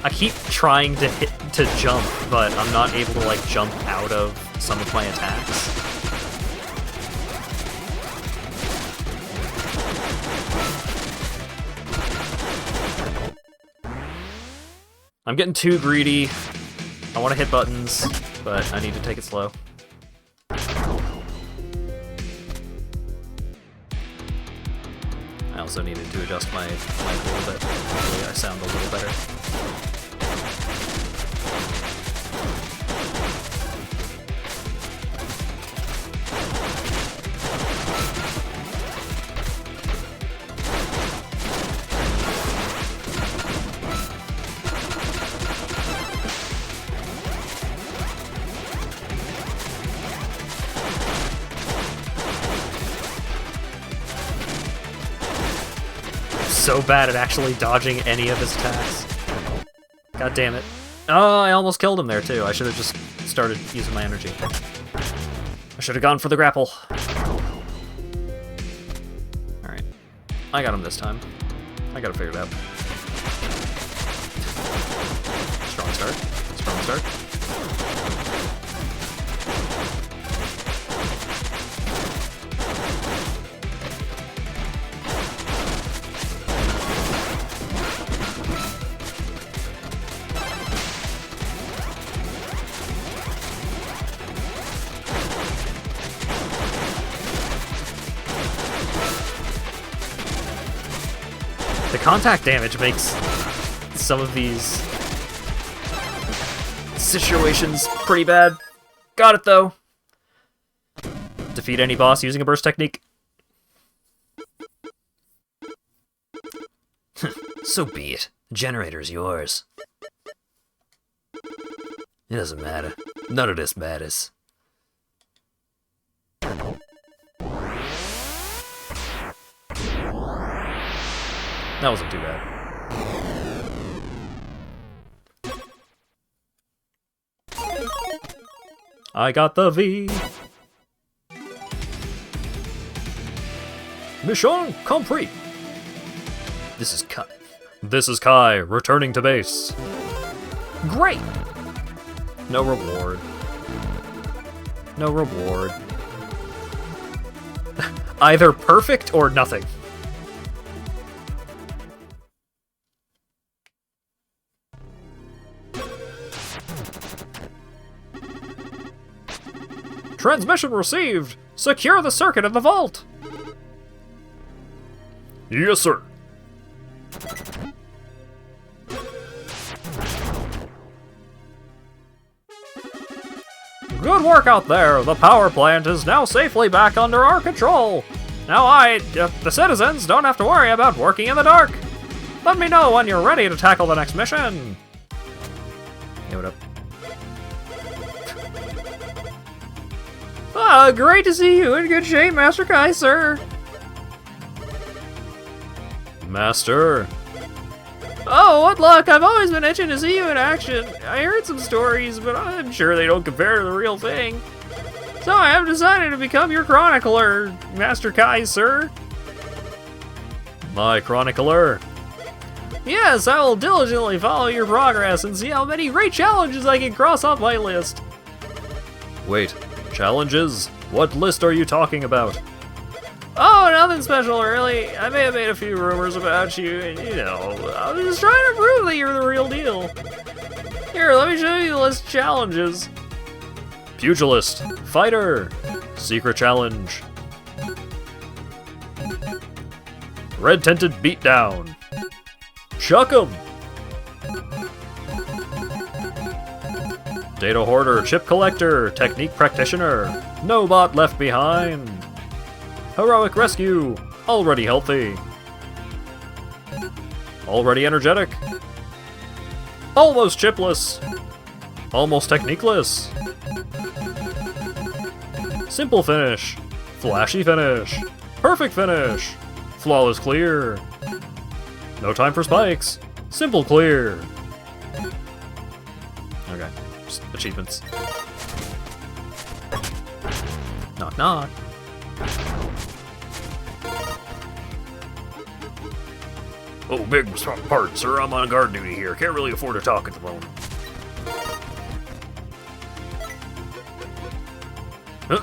D: I keep trying to jump, but I'm not able to like jump out of some of my attacks. I'm getting too greedy. I want to hit buttons, but I need to take it slow. I also needed to adjust my mic a little bit. Hopefully I sound a little better. So bad at actually dodging any of his attacks. God damn it. Oh, I almost killed him there too. I should have just started using my energy. I should have gone for the grapple. Alright. I got him this time. I got it figured out. Strong start. Strong start. The contact damage makes some of these situations pretty bad. Got it though. Defeat any boss using a burst technique.
E: So be it. The generator's yours. It doesn't matter. None of this matters.
D: That wasn't too bad. I got the V. Mission complete. This is Kai, returning to base. Great! No reward. No reward. Either perfect or nothing. Transmission received! Secure the circuit in the vault! Yes, sir. Good work out there! The power plant is now safely back under our control! Now the citizens don't have to worry about working in the dark! Let me know when you're ready to tackle the next mission! Hey, what up? Ah, great to see you in good shape, Master Kai, sir! Master? Oh, what luck! I've always been itching to see you in action. I heard some stories, but I'm sure they don't compare to the real thing. So I have decided to become your chronicler, Master Kai, sir. My chronicler? Yes, I will diligently follow your progress and see how many great challenges I can cross off my list. Wait, challenges? What list are you talking about? Oh, nothing special, really. I may have made a few rumors about you, and I was just trying to prove that you're the real deal. Here, let me show you the list of challenges. Pugilist, fighter, secret challenge. Red tinted beatdown. Chuck 'em. Data hoarder, chip collector, technique practitioner. No bot left behind. Heroic rescue, already healthy. Already energetic. Almost chipless. Almost techniqueless. Simple finish. Flashy finish. Perfect finish. Flawless clear. No time for spikes. Simple clear. Okay, just achievements. Knock knock. Oh, big pardon, sir. I'm on guard duty here. Can't really afford to talk at the moment.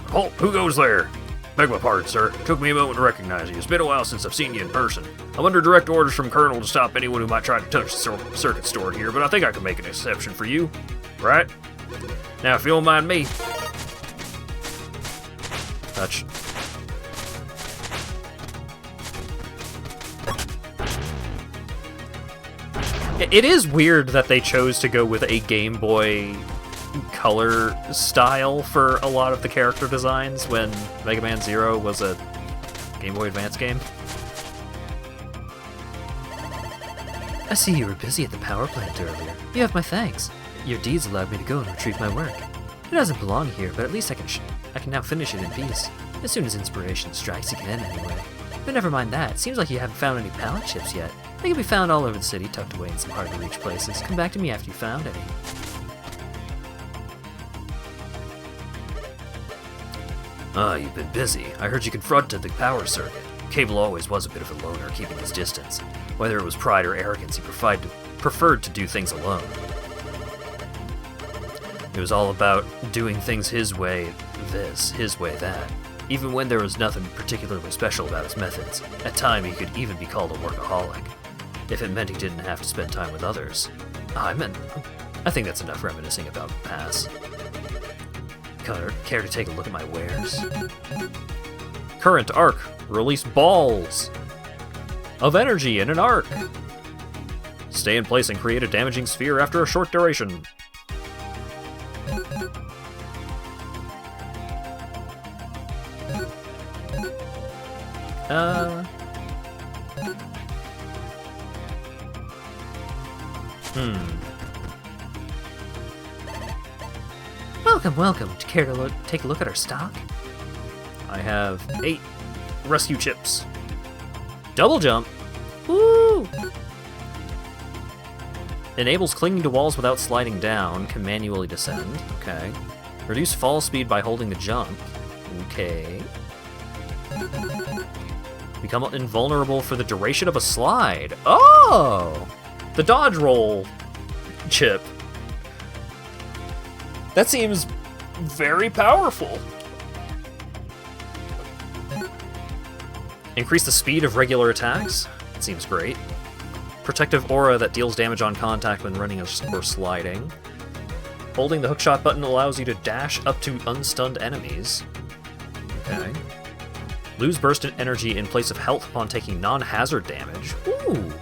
D: Halt! Who goes there? Beg my pardon, sir. Took me a moment to recognize you. It's been a while since I've seen you in person. I'm under direct orders from Colonel to stop anyone who might try to touch the circuit store here, but I think I can make an exception for you. Right? Now, if you don't mind me... Touch. It is weird that they chose to go with a Game Boy Color style for a lot of the character designs when Mega Man Zero was a Game Boy Advance game.
E: I see you were busy at the power plant earlier. You have my thanks. Your deeds allowed me to go and retrieve my work. It doesn't belong here, but at least I can now finish it in peace. As soon as inspiration strikes again, anyway. But never mind that. Seems like you haven't found any pallet chips yet. They can be found all over the city, tucked away in some hard-to-reach places. Come back to me after you found any.
D: Ah, you've been busy. I heard you confronted the power circuit. Cable always was a bit of a loner, keeping his distance. Whether it was pride or arrogance, he preferred to do things alone. It was all about doing things his way this, his way that. Even when there was nothing particularly special about his methods, at times he could even be called a workaholic. If it meant he didn't have to spend time with others. I think that's enough reminiscing about the past. Care to take a look at my wares? Current arc. Release balls of energy in an arc. Stay in place and create a damaging sphere after a short duration.
E: Welcome. Would you care to take a look at our stock?
D: I have 8 rescue chips. Double jump. Woo! Enables clinging to walls without sliding down. Can manually descend. Okay. Reduce fall speed by holding the jump. Okay. Become invulnerable for the duration of a slide. Oh! The dodge roll chip. That seems very powerful. Increase the speed of regular attacks. That seems great. Protective aura that deals damage on contact when running or sliding. Holding the hookshot button allows you to dash up to unstunned enemies. Okay. Lose burst energy in place of health upon taking non-hazard damage. Ooh!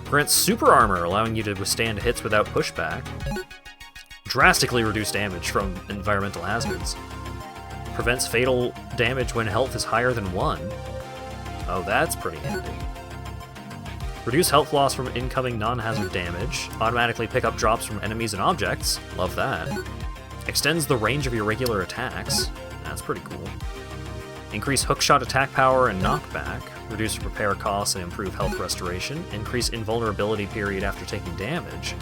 D: Grants super armor, allowing you to withstand hits without pushback. Drastically reduce damage from environmental hazards. Prevents fatal damage when health is higher than 1. Oh, that's pretty handy. Reduce health loss from incoming non-hazard damage. Automatically pick up drops from enemies and objects. Love that. Extends the range of your regular attacks. That's pretty cool. Increase hookshot attack power and knockback. Reduce repair costs and improve health restoration. Increase invulnerability period after taking damage.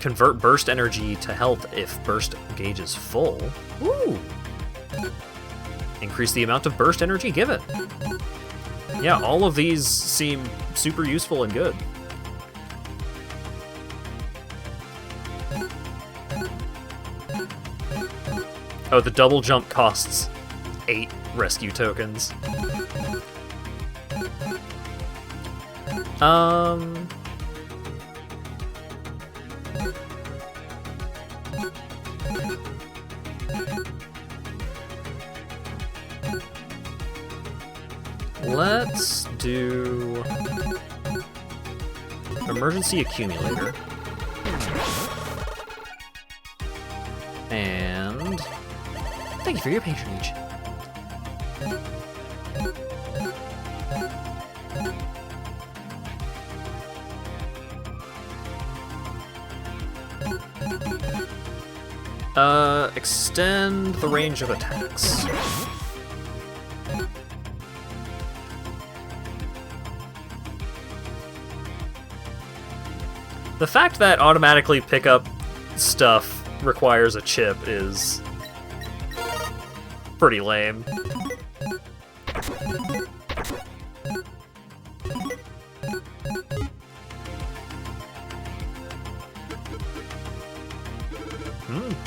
D: Convert burst energy to health if burst gauge is full. Ooh! Increase the amount of burst energy given. Yeah, all of these seem super useful and good. Oh, the double jump costs 8 rescue tokens. Let's do emergency accumulator. And thank you for your patronage. Extend the range of attacks. The fact that automatically pick up stuff requires a chip is pretty lame.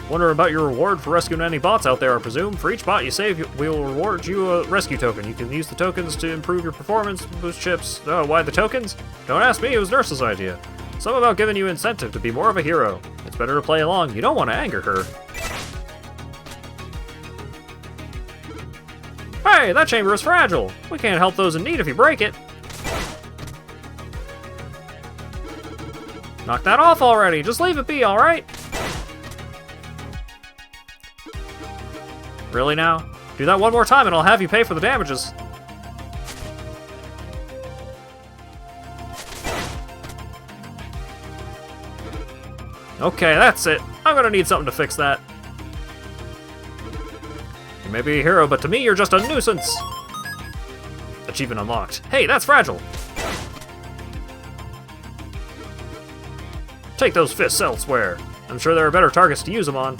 D: Wonder about your reward for rescuing any bots out there, I presume. For each bot you save, we will reward you a rescue token. You can use the tokens to improve your performance, boost chips. Oh, why the tokens? Don't ask me, it was Nurse's idea. Something about giving you incentive to be more of a hero. It's better to play along. You don't want to anger her. Hey, that chamber is fragile. We can't help those in need if you break it. Knock that off already. Just leave it be, alright? Really now? Do that one more time and I'll have you pay for the damages. Okay, that's it. I'm gonna need something to fix that. You may be a hero, but to me, you're just a nuisance. Achievement unlocked. Hey, that's fragile. Take those fists elsewhere. I'm sure there are better targets to use them on.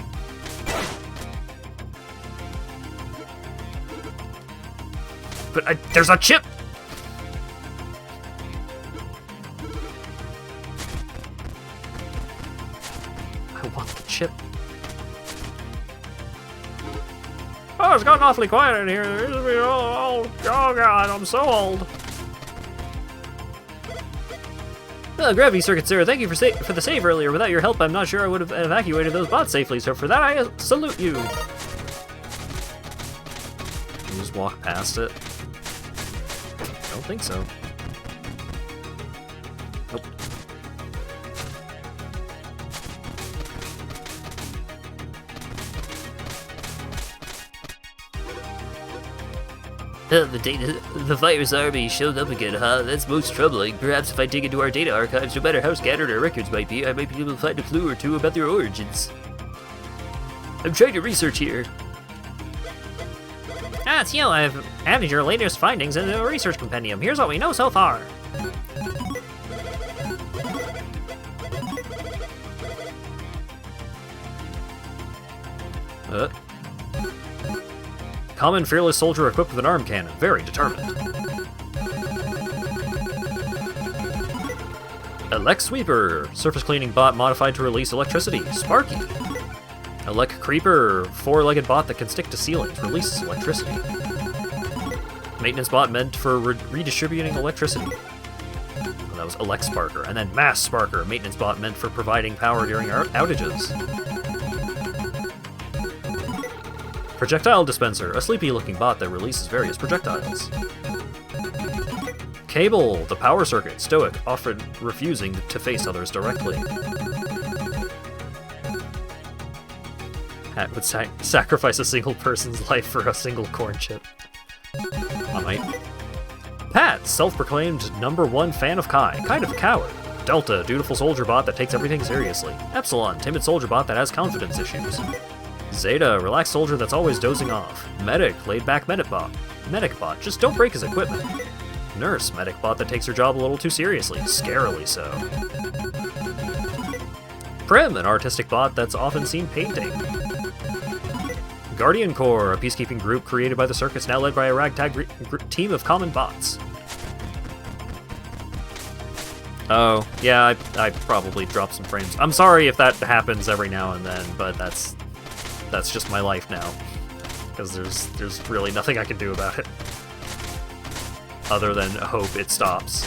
D: But there's a chip! I want the chip. Oh, it's gotten awfully quiet in here. Oh god, I'm so old. Well, gravity circuit, sir. Thank you for the save earlier. Without your help, I'm not sure I would have evacuated those bots safely, so for that, I salute you. Can you just walk past it? I don't think so. Nope.
E: The virus army showed up again, huh? That's most troubling. Perhaps if I dig into our data archives, no matter how scattered our records might be, I might be able to find a clue or two about their origins. I'm trying to research here.
F: Ah, it's you. I've added your latest findings into a research compendium. Here's what we know so far.
D: Common fearless soldier equipped with an arm cannon, very determined. Elec Sweeper, surface cleaning bot modified to release electricity, Sparky. Elec Creeper, four-legged bot that can stick to ceilings, releases electricity. Maintenance bot meant for redistributing electricity. That was Elec Sparker. And then Mass Sparker, maintenance bot meant for providing power during outages. Projectile Dispenser, a sleepy-looking bot that releases various projectiles. Cable, the power circuit, stoic, often refusing to face others directly. Hat would sacrifice a single person's life for a single corn chip. I might. Pat, self-proclaimed #1 fan of Kai, kind of a coward. Delta, dutiful soldier bot that takes everything seriously. Epsilon, timid soldier bot that has confidence issues. Zeta, relaxed soldier that's always dozing off. Medic, laid-back medic bot, just don't break his equipment. Nurse, medic bot that takes her job a little too seriously, scarily so. Prim, an artistic bot that's often seen painting. Guardian Corps, a peacekeeping group created by the circus, now led by a ragtag team of common bots. Oh, yeah, I probably dropped some frames. I'm sorry if that happens every now and then, but that's just my life now. Because there's really nothing I can do about it. Other than hope it stops.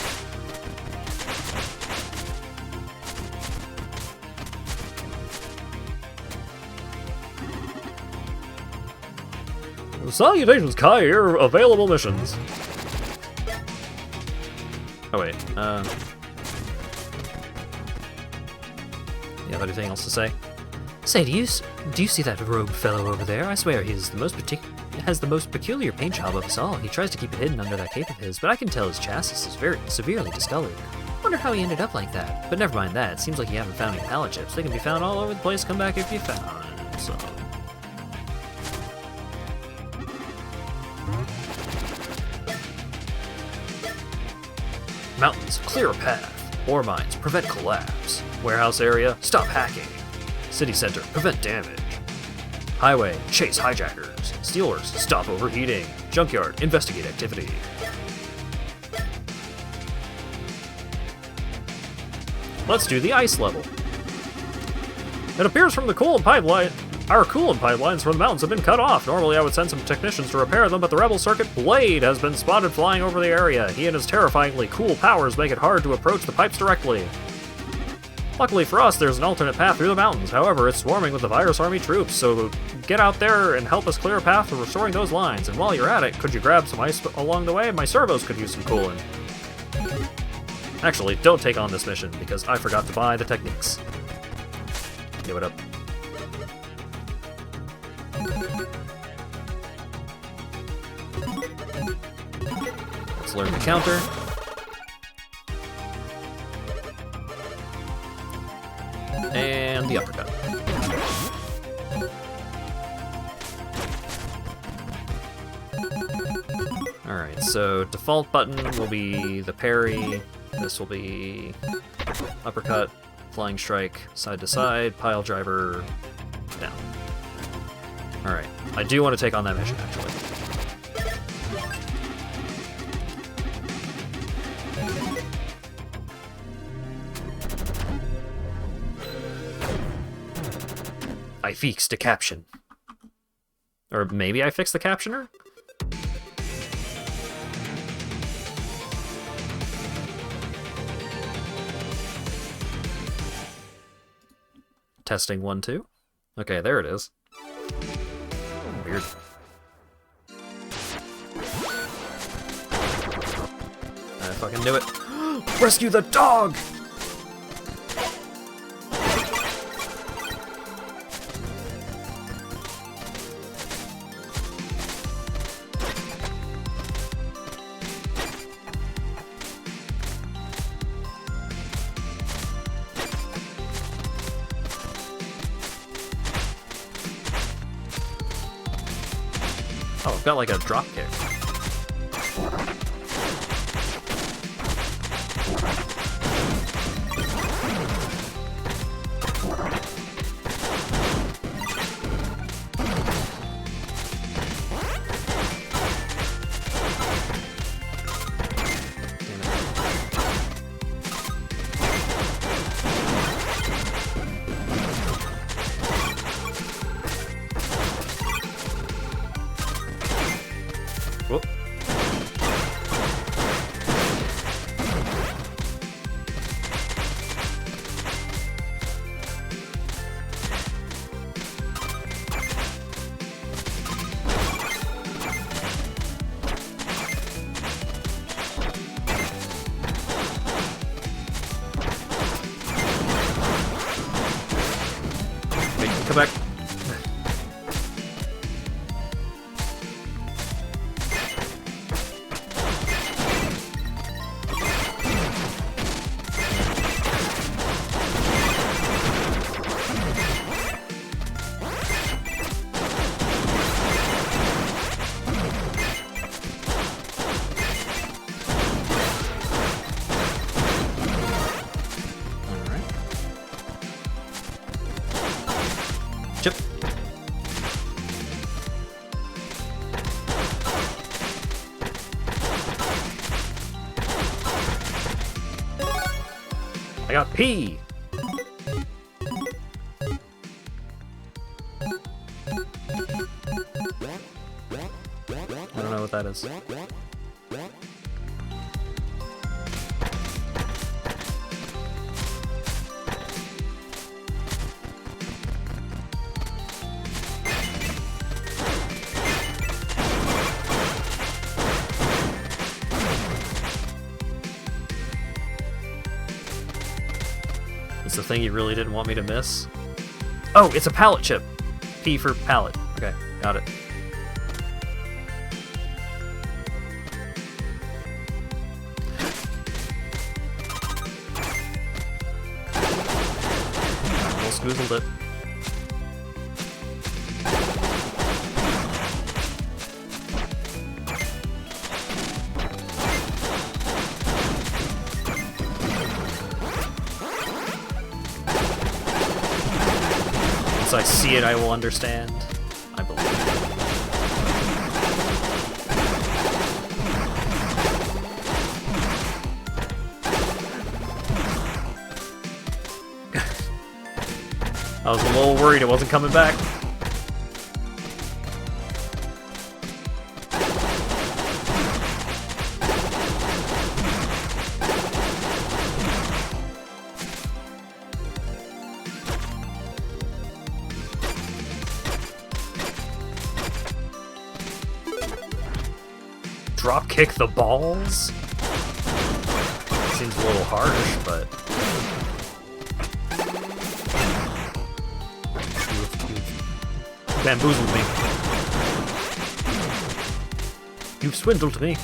D: Salutations, Kai here, available missions. Oh wait, you have anything else to say?
E: Say, do you see that rogue fellow over there? I swear he is has the most peculiar paint job of us all. He tries to keep it hidden under that cape of his, but I can tell his chassis is very severely discolored. Wonder how he ended up like that. But never mind that. It seems like you haven't found any pallet chips. They can be found all over the place. Come back if you found some.
D: Mountains, clear a path. Ore mines, prevent collapse. Warehouse area, stop hacking. City center, prevent damage. Highway, chase hijackers. Steelers, stop overheating. Junkyard, investigate activity. Let's do the ice level. It appears from the coolant pipeline. Our coolant pipelines from the mountains have been cut off. Normally I would send some technicians to repair them, but the rebel circuit Blade has been spotted flying over the area. He and his terrifyingly cool powers make it hard to approach the pipes directly. Luckily for us, there's an alternate path through the mountains. However, it's swarming with the Virus Army troops, so get out there and help us clear a path for restoring those lines. And while you're at it, could you grab some ice along the way? My servos could use some cooling. Actually, don't take on this mission, because I forgot to buy the techniques. Give it up. Let's learn the counter. And the uppercut. Alright, so default button will be the parry. This will be uppercut, flying strike, side to side, pile driver, down. Alright, I do want to take on that mission actually. I fixed the caption. Or maybe I fixed the captioner? Testing 1, 2. Okay, there it is. Weird. I fucking knew it. Rescue the dog! Oh, I've got like a drop kick. come back. Chip. I got P. I don't know what that is. It's the thing you really didn't want me to miss. Oh, it's a pallet chip. P for pallet. Okay, got it. Almost goozled it. Once I see it, I will understand. I believe. I was a little worried it wasn't coming back. Drop kick the balls? Seems a little harsh, but... You've bamboozled me. You've swindled me.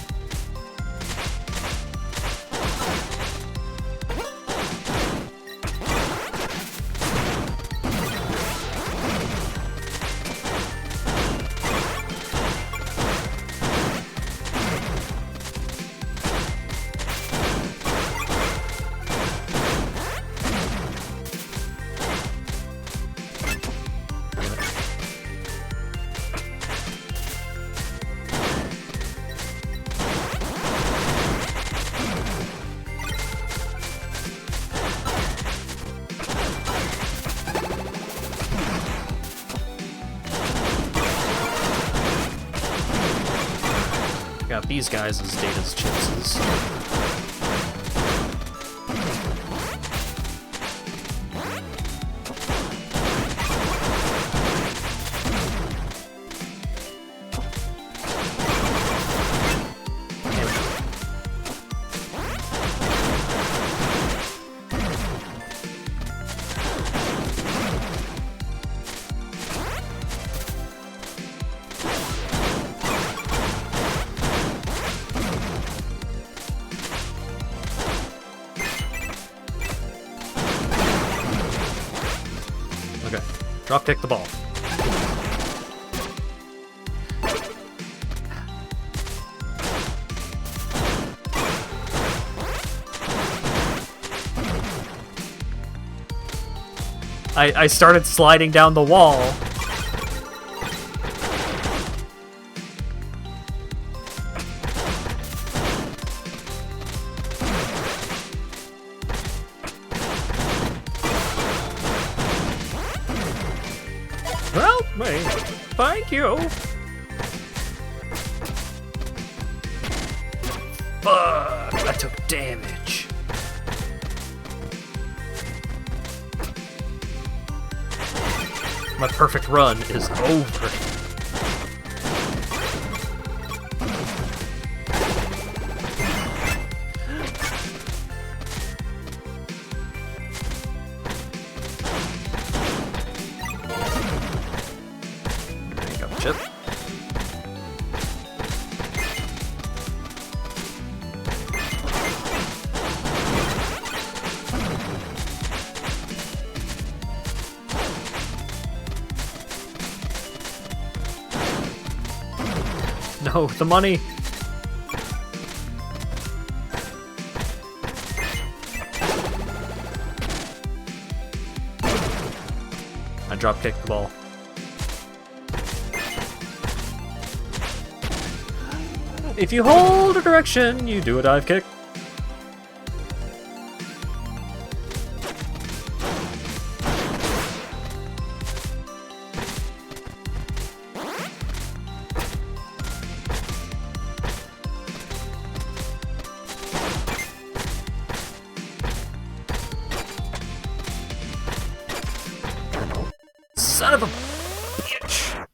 D: Got these guys as Data's chipses. Okay, drop kick the ball. I started sliding down the wall. Help me! Thank you! Fuck! I took damage. My perfect run is over. No, the money! I drop kicked the ball. If you hold a direction, you do a dive kick. Son of a bitch!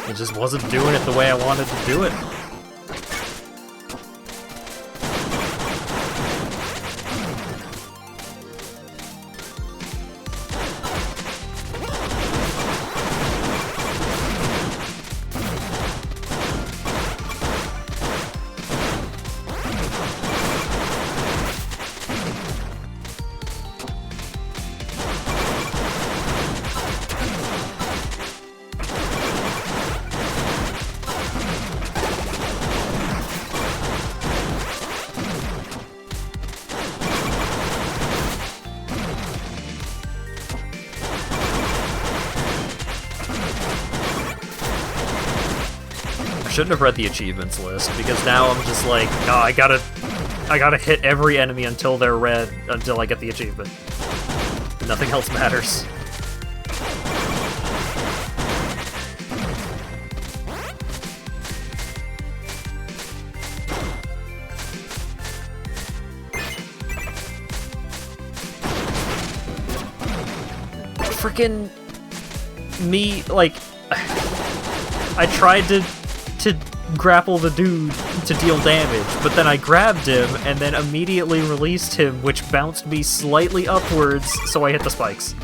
D: It just wasn't doing it the way I wanted to do it. Shouldn't have read the achievements list, because now I'm just like, oh, I gotta hit every enemy until they're red, until I get the achievement. Nothing else matters. Frickin' me, like, I tried to grapple the dude to deal damage, but then I grabbed him and then immediately released him, which bounced me slightly upwards, so I hit the spikes.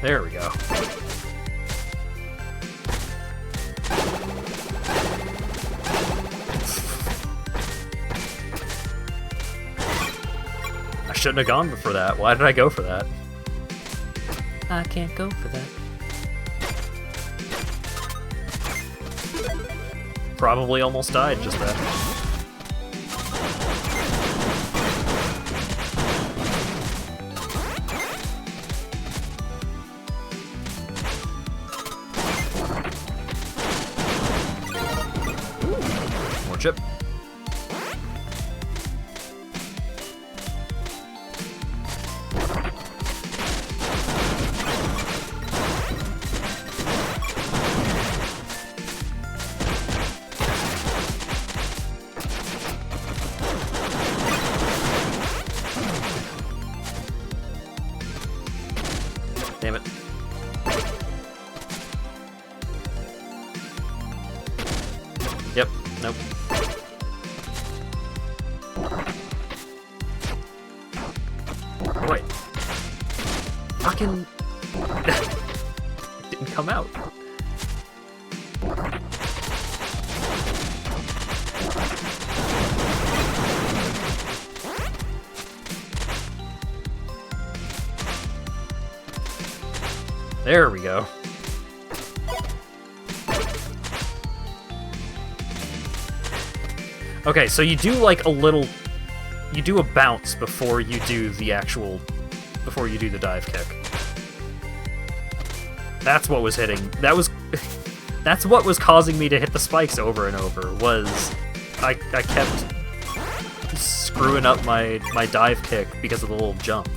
D: There we go. I shouldn't have gone for that. Why did I go for that? I can't go for that. Probably almost died just then. Chip. Damn it. Yep, nope. Wait. Fucking... it didn't come out. There we go. Okay, so you do like a little... You do a bounce before you do the actual... before you do the dive kick. That's what was hitting. That was... that's what was causing me to hit the spikes over and over, was... I kept screwing up my dive kick because of the little jump.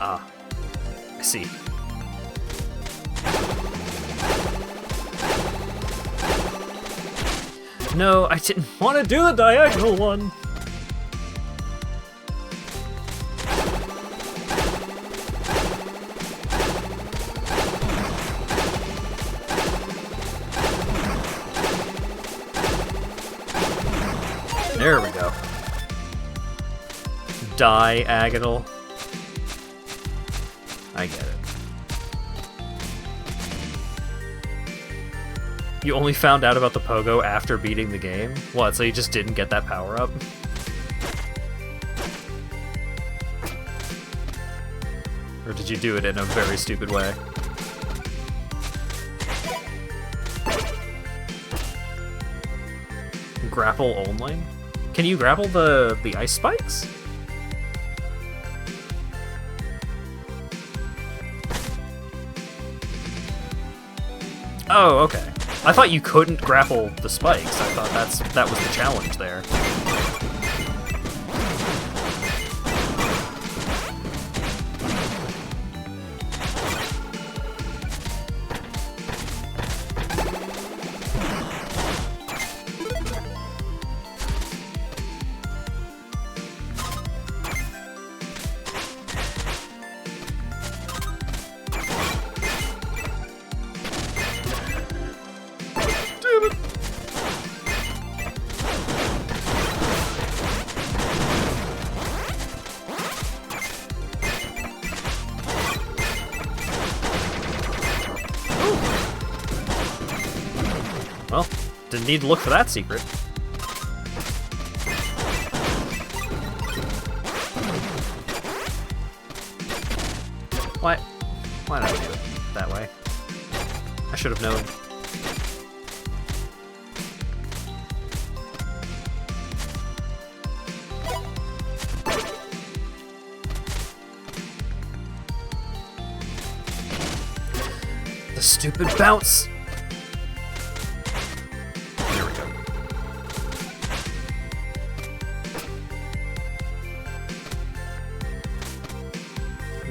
D: Ah, I see. No, I didn't want to do the diagonal one! There we go. Diagonal. I get it. You only found out about the pogo after beating the game? What, so you just didn't get that power-up? Or did you do it in a very stupid way? Grapple only? Can you grapple the ice spikes? Oh, okay. I thought you couldn't grapple the spikes. I thought that was the challenge there. Well, didn't need to look for that secret. Why did I do it that way? I should have known. The stupid bounce! There we go.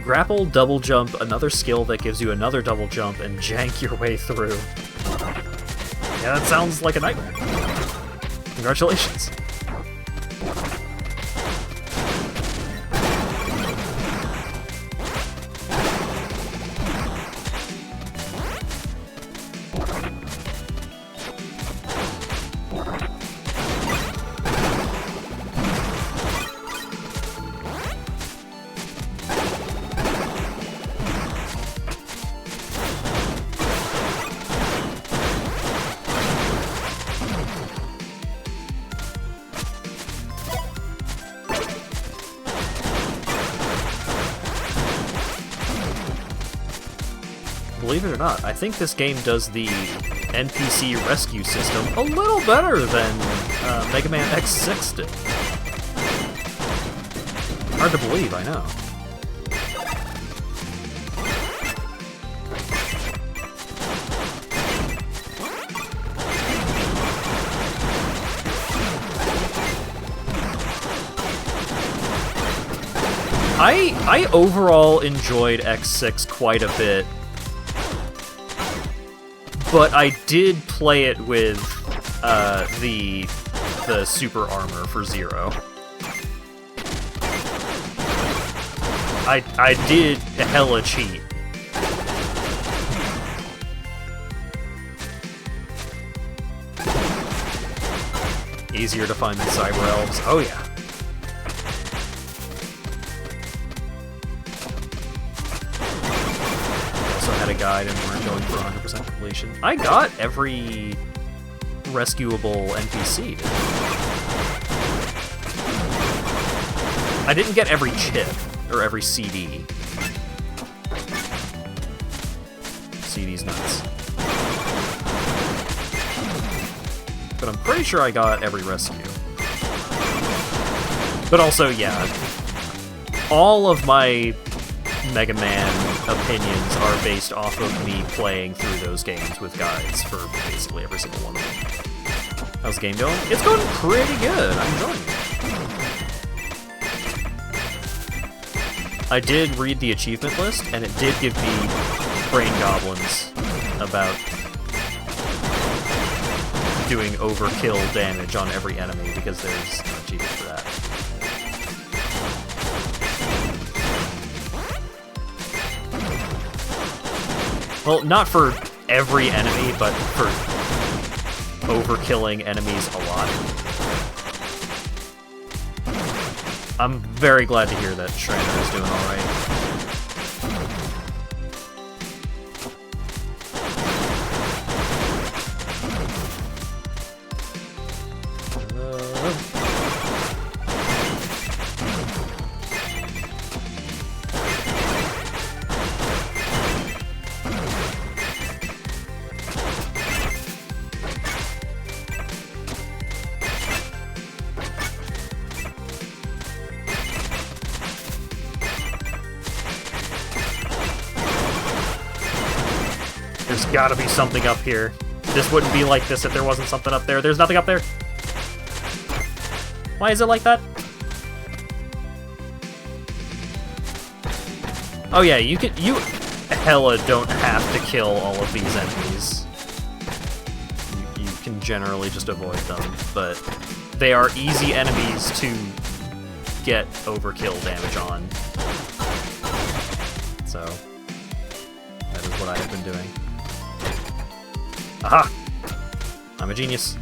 D: Grapple, double jump, another skill that gives you another double jump, and jank your way through. Yeah, that sounds like a nightmare. Congratulations. Believe it or not, I think this game does the NPC rescue system a little better than Mega Man X6 did. Hard to believe, I know. I overall enjoyed X6 quite a bit. But I did play it with the the super armor for 0. I did hella cheat. Easier to find than Cyber Elves. Oh yeah. Also had a guide and weren't going for 100% completion. I got every rescuable NPC. I didn't get every chip. Or every CD. CD's nuts. But I'm pretty sure I got every rescue. But also, yeah, all of my Mega Man opinions are based off of me playing through those games with guides for basically every single one of them. How's the game going? It's going pretty good. I'm enjoying it. I did read the achievement list, and it did give me brain goblins about doing overkill damage on every enemy, because there's an achievement for that. Well, not for every enemy, but for overkilling enemies a lot. I'm very glad to hear that Shredder is doing alright. There's gotta be something up here. This wouldn't be like this if there wasn't something up there. There's nothing up there. Why is it like that? Oh yeah, you hella don't have to kill all of these enemies. You can generally just avoid them, but they are easy enemies to get overkill damage on. So, that is what I have been doing. Aha! I'm a genius.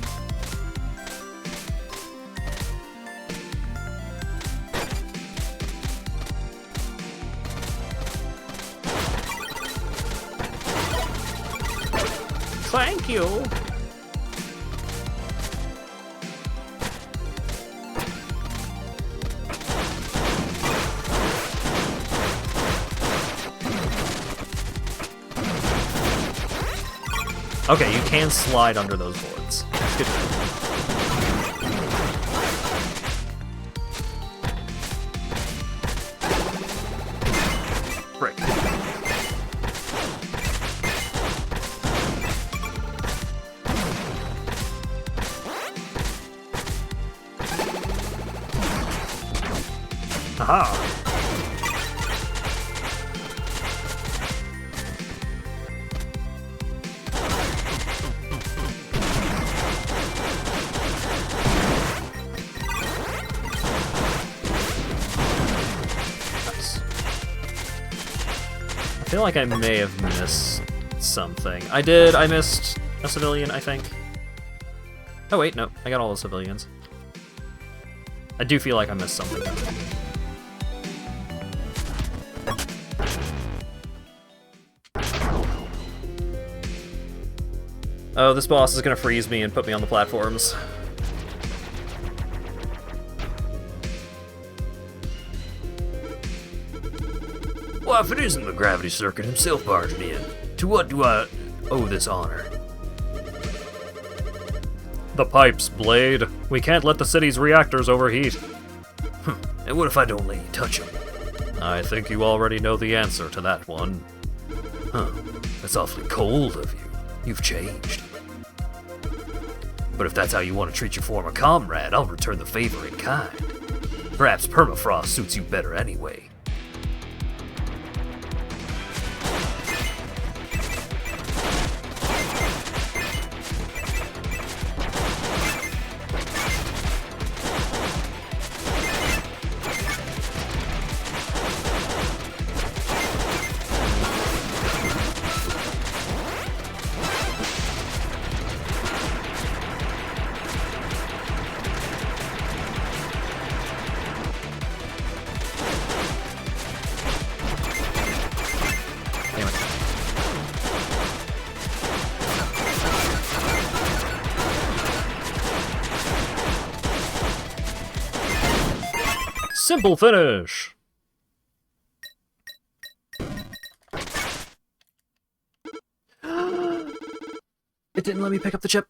D: Thank you! Okay, you can slide under those boards. That's good. Frick. Aha! I feel like I may have missed something. I did. I missed a civilian, I think. Oh wait, no. I got all the civilians. I do feel like I missed something. Oh, this boss is gonna freeze me and put me on the platforms.
E: Well, if it isn't the Gravity Circuit himself barging in, to what do I owe this honor?
D: The pipes, Blade. We can't let the city's reactors overheat.
E: And what if I don't let you touch them?
D: I think you already know the answer to that one.
E: Huh, that's awfully cold of you. You've changed. But if that's how you want to treat your former comrade, I'll return the favor in kind. Perhaps permafrost suits you better anyway.
D: Simple finish! It didn't let me pick up the chip.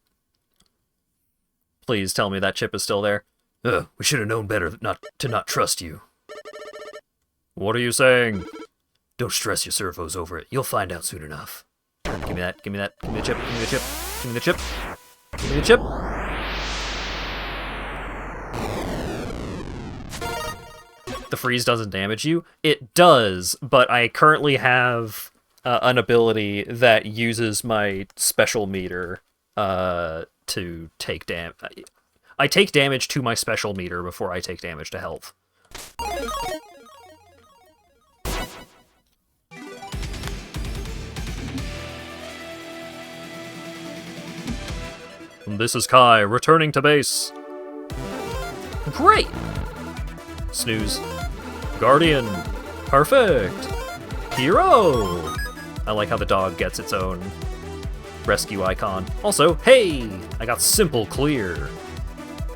D: Please tell me that chip is still there. We should have known better to not trust you. What are you saying? Don't stress your servos over it. You'll find out soon enough. Give me that, give me that, give me the chip, give me the chip, give me the chip, give me the chip. The freeze doesn't damage you? It does, but I currently have an ability that uses my special meter to take damage. I take damage to my special meter before I take damage to health. This is Kai, returning to base. Great! Snooze. Guardian. Perfect. Hero! I like how the dog gets its own rescue icon. Also, hey! I got simple clear.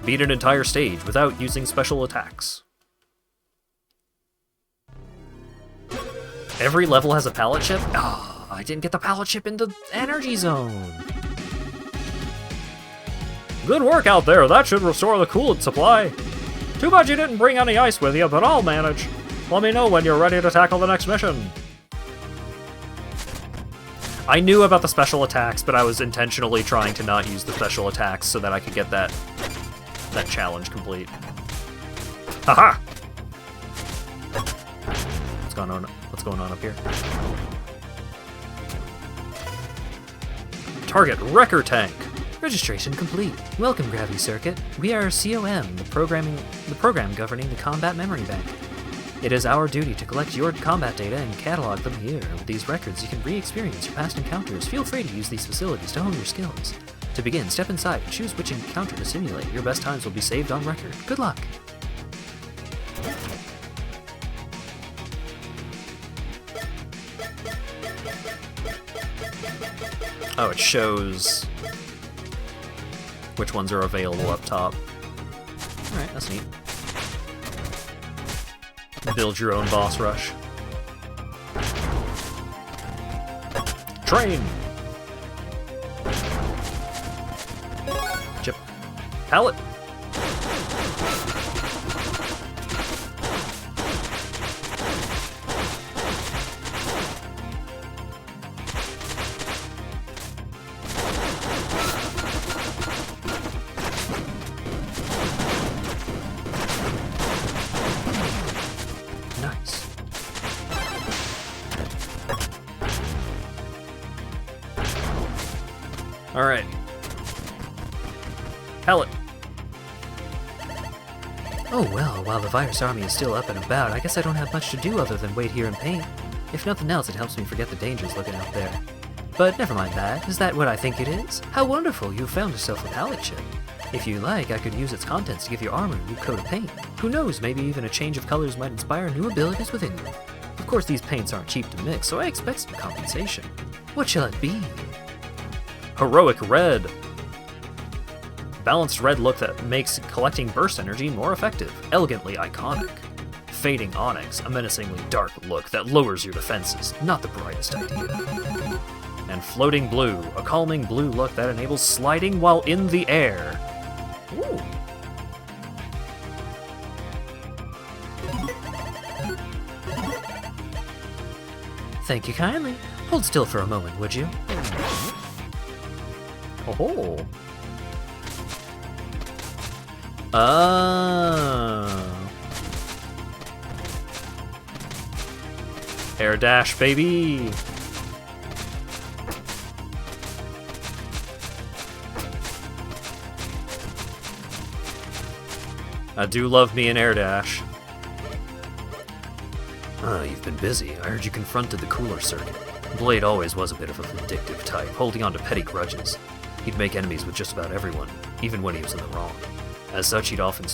D: Beat an entire stage without using special attacks. Every level has a pallet chip? Ah, I didn't get the pallet chip in the energy zone. Good work out there. That should restore the coolant supply. Too bad you didn't bring any ice with you, but I'll manage. Let me know when you're ready to tackle the next mission. I knew about the special attacks, but I was intentionally trying to not use the special attacks so that I could get that challenge complete. Haha! What's going on up here? Target Wrecker Tank.
E: Registration complete. Welcome, Gravity Circuit. We are COM, the program governing the Combat Memory Bank. It is our duty to collect your combat data and catalog them here. With these records, you can re-experience your past encounters. Feel free to use these facilities to hone your skills. To begin, step inside and choose which encounter to simulate. Your best times will be saved on record. Good luck!
D: Oh, it shows which ones are available up top.
E: Alright, that's neat.
D: Build your own boss rush. Train! Chip. Pallet!
E: Nice.
D: Alright. Pallet!
E: Oh well, while the virus army is still up and about, I guess I don't have much to do other than wait here and paint. If nothing else, it helps me forget the dangers looking out there. But never mind that. Is that what I think it is? How wonderful, you found yourself a pallet chip. If you like, I could use its contents to give your armor a new coat of paint. Who knows, maybe even a change of colors might inspire new abilities within you. Of course, these paints aren't cheap to mix, so I expect some compensation. What shall it be?
D: Heroic Red! Balanced red look that makes collecting burst energy more effective. Elegantly iconic. Fading Onyx, a menacingly dark look that lowers your defenses. Not the brightest idea. And Floating Blue, a calming blue look that enables sliding while in the air. Ooh.
E: Thank you kindly. Hold still for a moment, would you?
D: Oh. Oh. Air dash, baby. I do love me an air dash. You've been busy. I heard you confronted the Cooler Circuit. Blade always was a bit of a vindictive type, holding on to petty grudges. He'd make enemies with just about everyone, even when he was in the wrong. As such, he'd often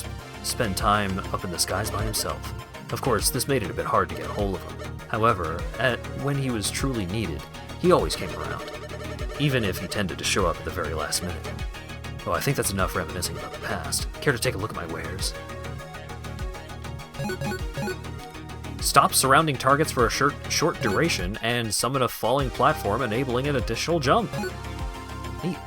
D: spend time up in the skies by himself. Of course, this made it a bit hard to get hold of him. However, when he was truly needed, he always came around, even if he tended to show up at the very last minute. Oh, I think that's enough reminiscing about the past. Care to take a look at my wares? Stop surrounding targets for a short duration and summon a falling platform, enabling an additional jump. Neat.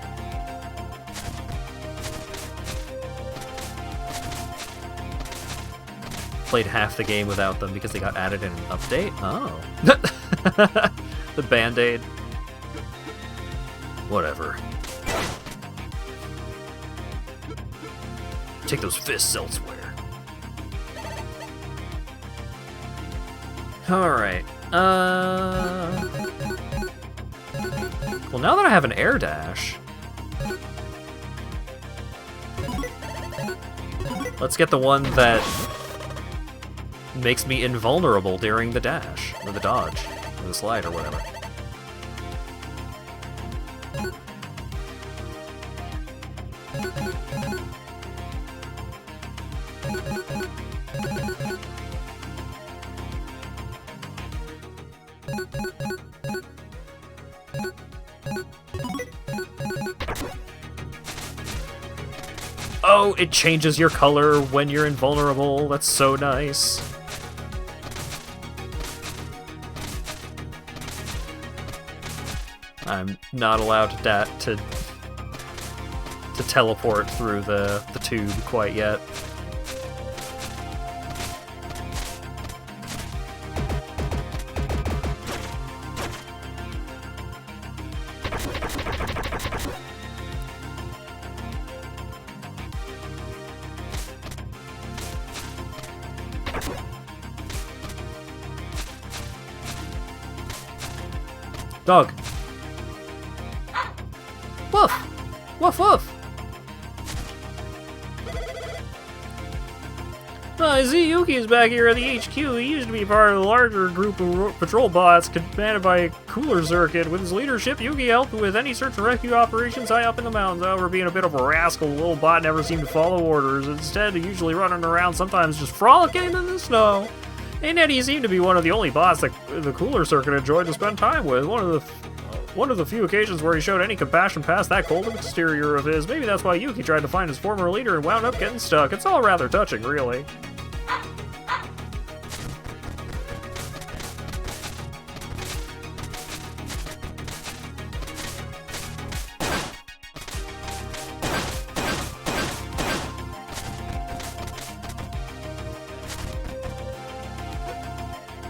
D: Played half the game without them because they got added in an update? Oh. The Band-Aid. Whatever. Take those fists elsewhere. Alright. Well, now that I have an air dash, let's get the one that makes me invulnerable during the dash, or the dodge, or the slide, or whatever. Oh, it changes your color when you're invulnerable. That's so nice. I'm not allowed to teleport through the tube quite yet. Dog. Woof! Woof woof! I see Yuki's back here at the HQ. He used to be part of the larger group of patrol bots commanded by Cooler Circuit. With his leadership, Yuki helped with any search and rescue operations high up in the mountains. However, being a bit of a rascal, the little bot never seemed to follow orders. Instead, usually running around, sometimes just frolicking in the snow. And yet he seemed to be one of the only bots that the Cooler Circuit enjoyed to spend time with. One of the few occasions where he showed any compassion past that cold exterior of his. Maybe that's why Yuki tried to find his former leader and wound up getting stuck. It's all rather touching, really.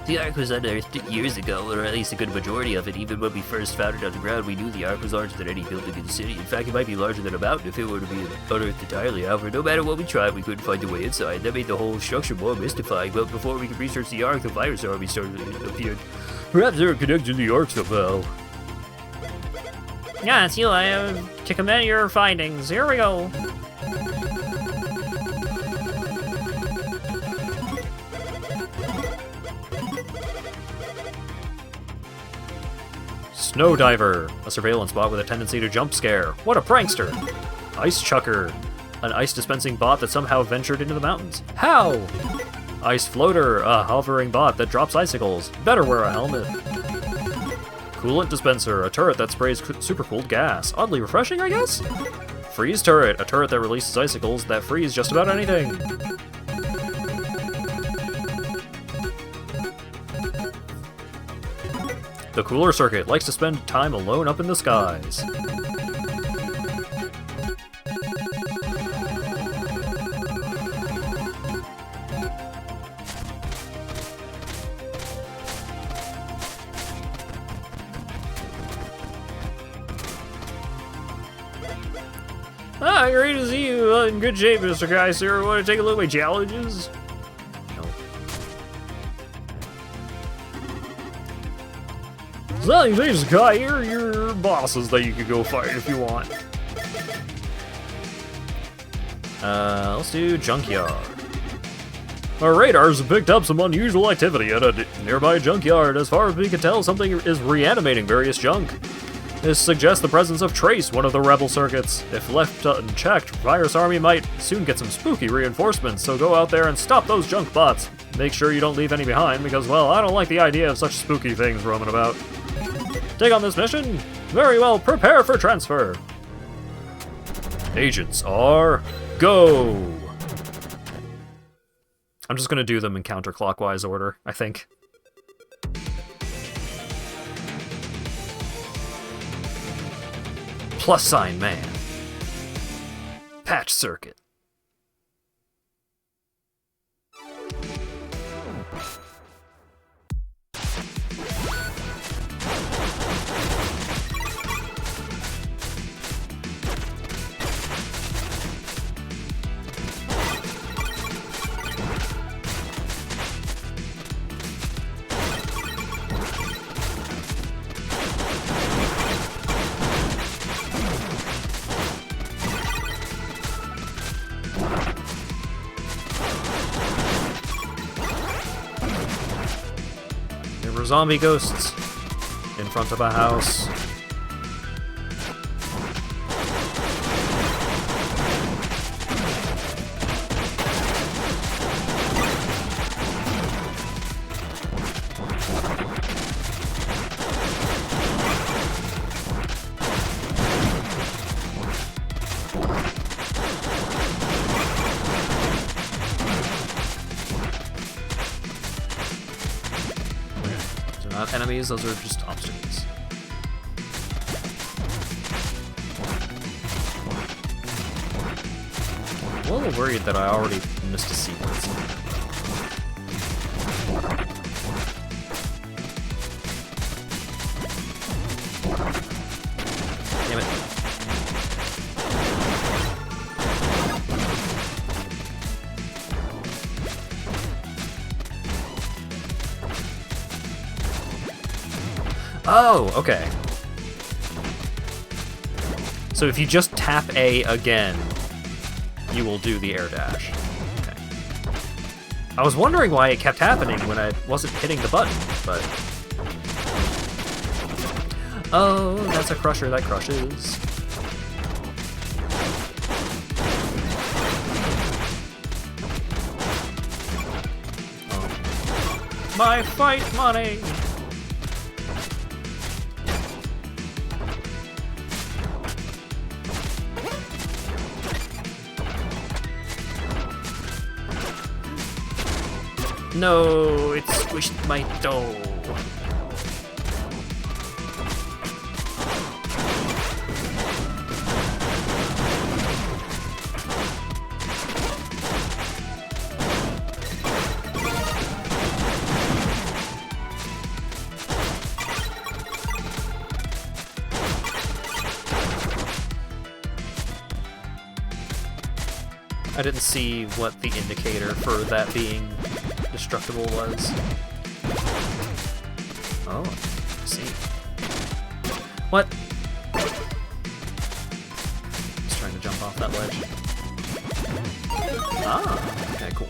E: The Ark was unearthed years ago, or at least a good majority of it. Even when we first found it on the ground, we knew the Ark was larger than any building in the city. In fact, it might be larger than a mountain if it were to be unearthed entirely. However, no matter what we tried, we couldn't find a way inside. That made the whole structure more mystifying. But before we could research the Ark, the virus army started appeared. Perhaps they're connected to the Ark somehow.
F: Yeah, it's you. I to commend your findings. Here we go.
D: Snow Diver, a surveillance bot with a tendency to jump scare. What a prankster! Ice Chucker, an ice dispensing bot that somehow ventured into the mountains. How? Ice Floater, a hovering bot that drops icicles. Better wear a helmet. Coolant Dispenser, a turret that sprays supercooled gas. Oddly refreshing, I guess? Freeze Turret, a turret that releases icicles that freeze just about anything. The Cooler Circuit likes to spend time alone up in the skies. Ah, great to see you in good shape, Mr. Kaiser. Want to take a look at my challenges? Salutations, Kai. Here are your bosses that you could go fight if you want. Let's do Junkyard. Our radars have picked up some unusual activity at a nearby junkyard. As far as we can tell, something is reanimating various junk. This suggests the presence of Trace, one of the rebel circuits. If left unchecked, Virus Army might soon get some spooky reinforcements, so go out there and stop those junk bots. Make sure you don't leave any behind, because, well, I don't like the idea of such spooky things roaming about. Take on this mission? Very well, prepare for transfer. Agents are go. I'm just gonna do them in counterclockwise order, I think. Plus sign man. Patch circuit. There were zombie ghosts in front of a house. Not enemies, those are just obstacles. I'm a little worried that I already missed a sequence. Damn it. Oh, okay. So if you just tap A again, you will do the air dash. Okay. I was wondering why it kept happening when I wasn't hitting the button, but... Oh, that's a crusher that crushes. Oh. My fight money! No, it squished my toe. I didn't see what the indicator for that being destructible was. Oh, I see. What? Just trying to jump off that ledge. Ah, okay, cool.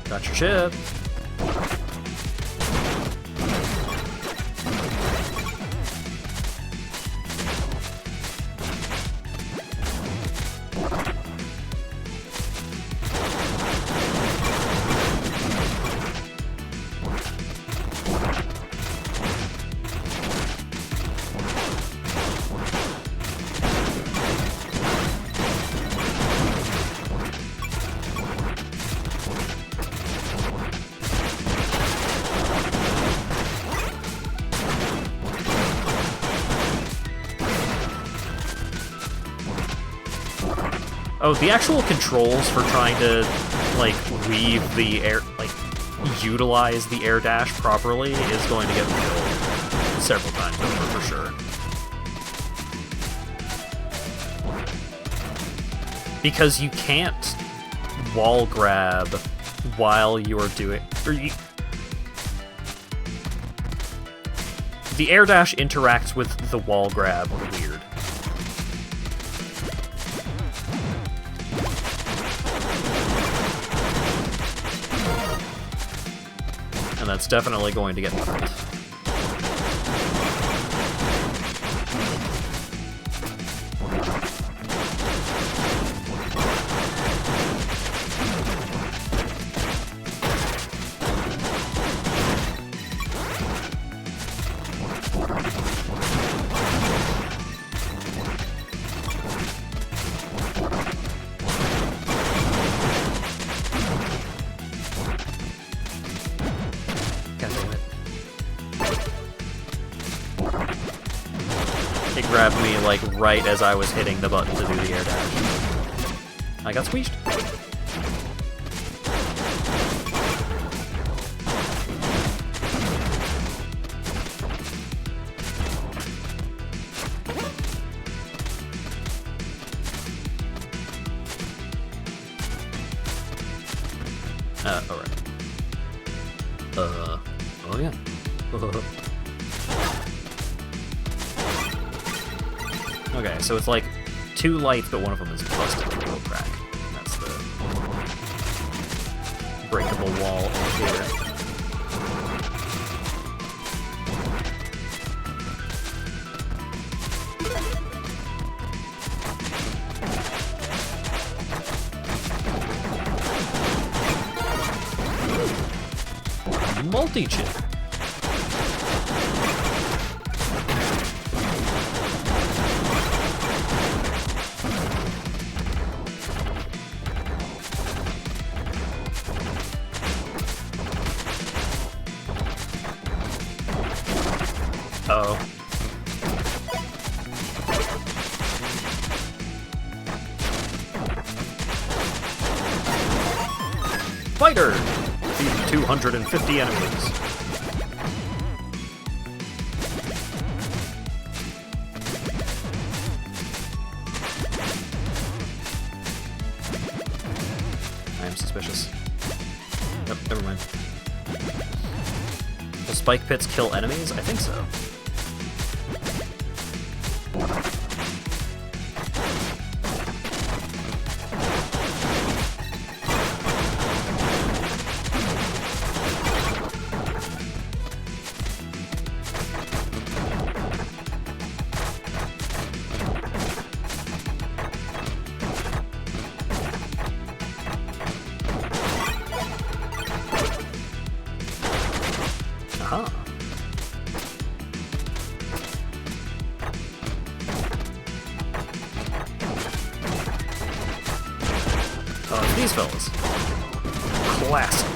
D: Got your chip. Oh, the actual controls for trying to, like, weave the air, like, utilize the air dash properly is going to get killed several times over, for sure. Because you can't wall grab while you're doing... the air dash interacts with the wall grab weird. And that's definitely going to get leveled. grabbed me, like, right as I was hitting the button to do the air dash. I got squeezed. Alright. Oh yeah. Okay, so it's like 2 lights, but one of them is busted into a crack. That's the breakable wall indicator. Multi-chip. Uh-oh. Fighter! Defeat 250 enemies. I am suspicious. Nope, never mind. Will spike pits kill enemies? I think so. Aha. Oh, it's these fellas. Classic.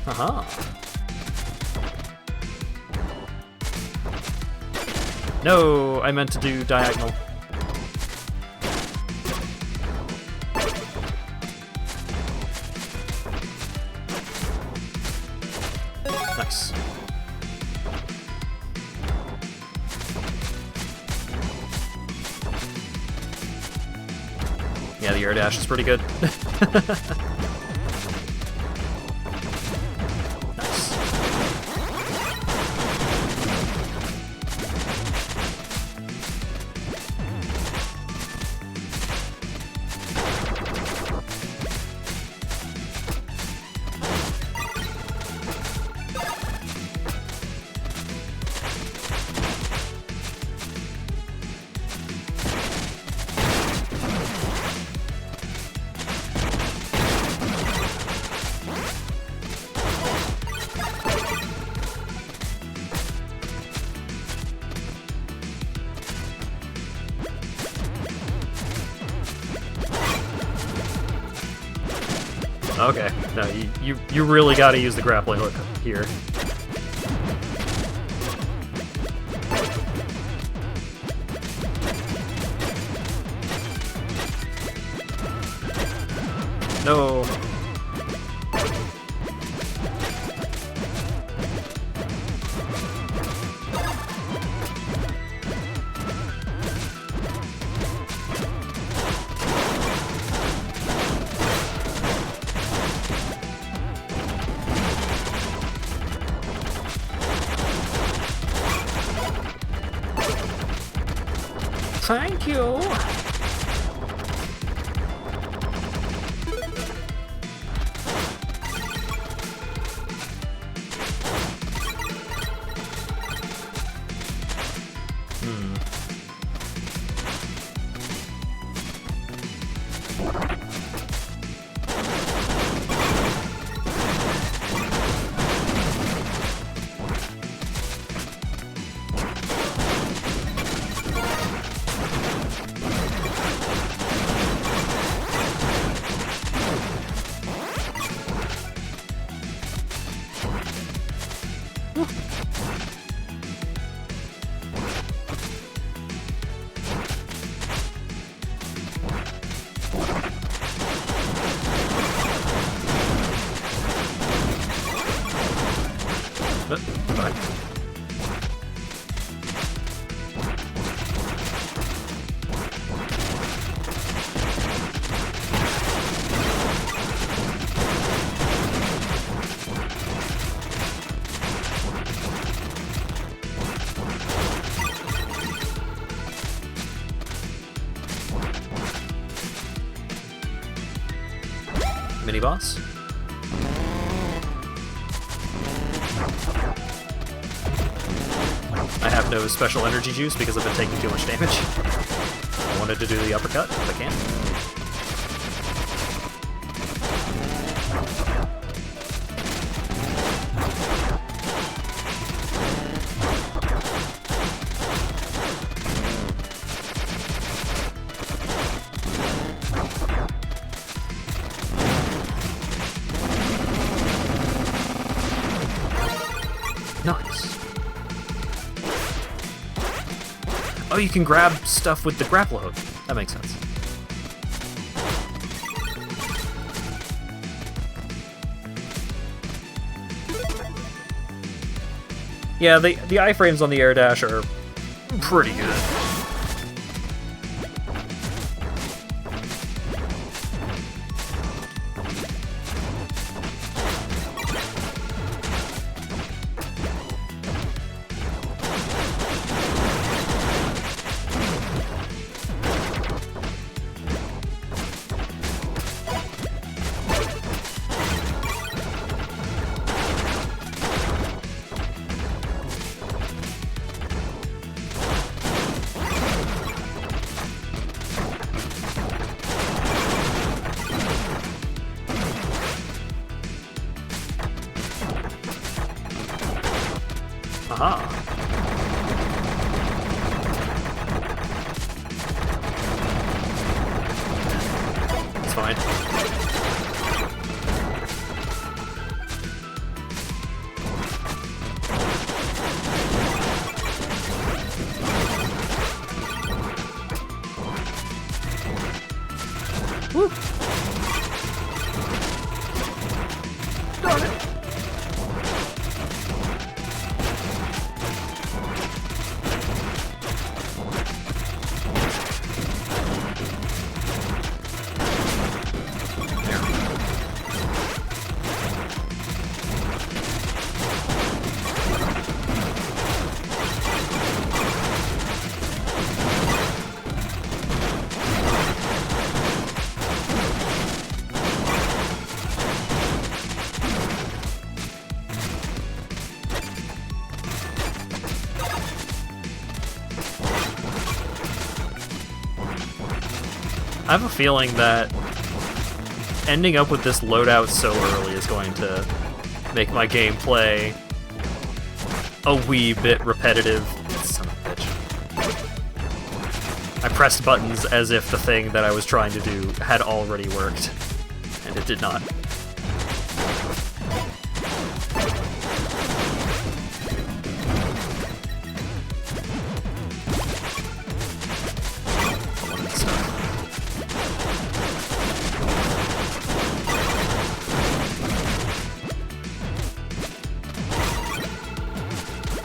D: Aha. No, I meant to do diagonal. Nice. Yeah, the air dash is pretty good. Nice. Okay, no, you really got to use the grappling hook here. No. Thank you. mini boss. I have no special energy juice because I've been taking too much damage. I wanted to do the uppercut if I can. Nice. Oh, you can grab stuff with the grapple hook. That makes sense. Yeah, the iframes on the air dash are pretty good. Aha. It's fine. Woo! Darn it! I have a feeling that ending up with this loadout so early is going to make my gameplay a wee bit repetitive. Son of a bitch. I pressed buttons as if the thing that I was trying to do had already worked, and it did not.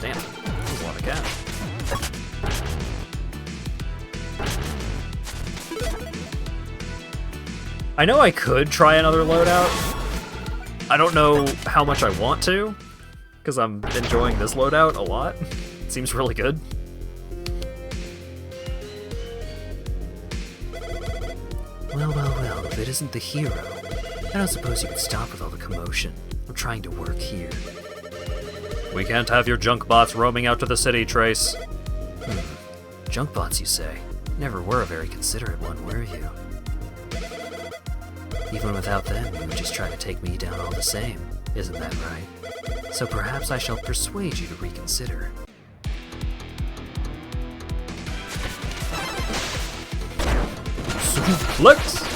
D: Damn, that was a lot of cash. I know I could try another loadout. I don't know how much I want to, because I'm enjoying this loadout a lot. It seems really good.
E: Well, if it isn't the hero, I don't suppose you could stop with all the commotion. I'm trying to work here.
D: We can't have your junk bots roaming out to the city, Trace.
E: Junk bots, you say? Never were a very considerate one, were you? Even without them, you would just try to take me down all the same. Isn't that right? So perhaps I shall persuade you to reconsider.
D: Suplex!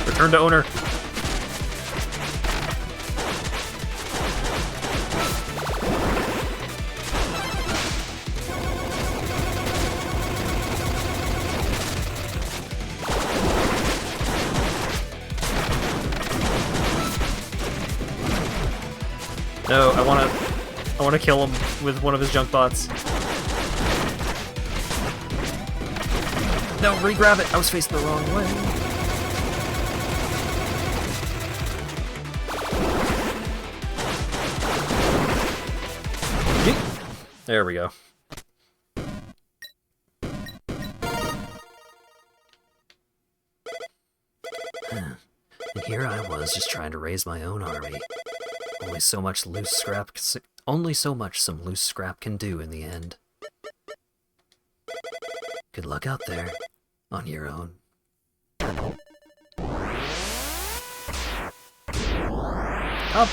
D: Return to owner. No, I want to I want to kill him with one of his junk bots. No, re-grab it. I was facing the wrong way. There we go.
E: And here I was just trying to raise my own army. Only so much some loose scrap can do in the end. Good luck out there, on your own.
D: Up.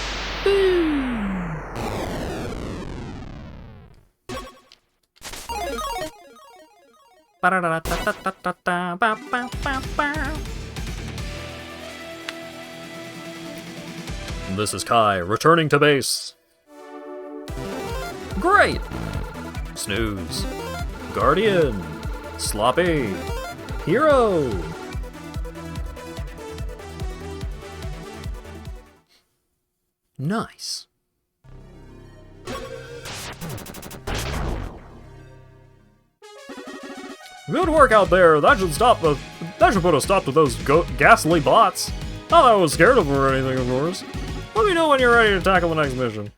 D: This is Kai, returning to base. Great! Snooze. Guardian. Sloppy. Hero.
E: Nice.
D: Good work out there. That should put a stop to those ghastly bots. Not that I was scared of them or anything, of course. Let me know when you're ready to tackle the next mission.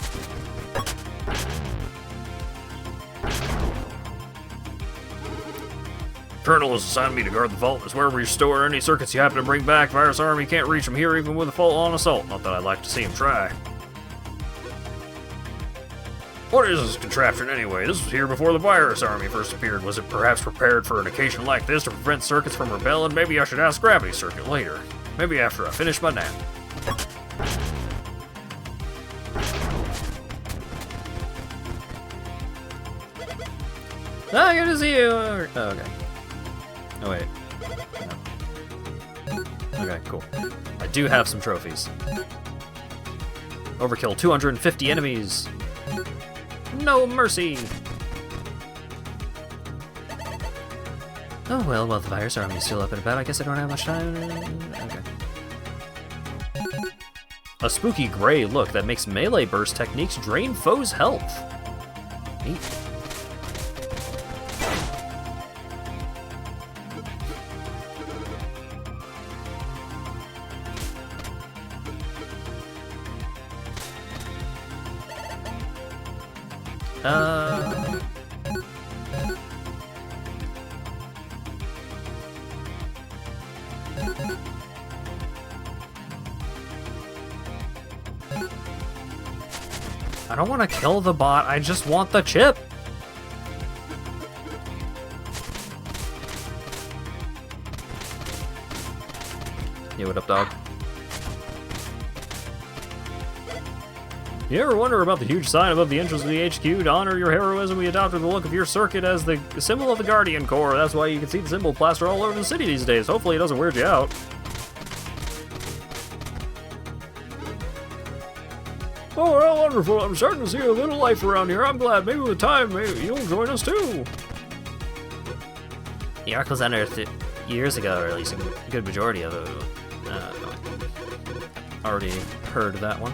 D: Colonel has assigned me to guard the vault. It's wherever you store any circuits you happen to bring back. Virus Army can't reach them here even with a full-on assault. Not that I'd like to see him try. What is this contraption anyway? This was here before the Virus Army first appeared. Was it perhaps prepared for an occasion like this to prevent circuits from rebelling? Maybe I should ask Gravity Circuit later. Maybe after I finish my nap. Ah, good to see you! Oh, okay. Oh, wait. No. Okay, cool. I do have some trophies. Overkill 250 enemies! No mercy!
E: Oh well, while the Virus Army is still up and about, I guess I don't have much time. Okay.
D: A spooky gray look that makes melee burst techniques drain foes' health. Neat. I don't want to kill the bot, I just want the chip! Yeah, what up, dog? You ever wonder about the huge sign above the entrance of the HQ? To honor your heroism, we adopted the look of your circuit as the symbol of the Guardian Corps. That's why you can see the symbol plastered all over the city these days. Hopefully it doesn't weird you out. Oh, well, wonderful. I'm starting to see a little life around here. I'm glad. Maybe with time, maybe you'll join us too.
E: The Ark was unearthed years ago, or at least a good majority of it.
D: Already heard that one.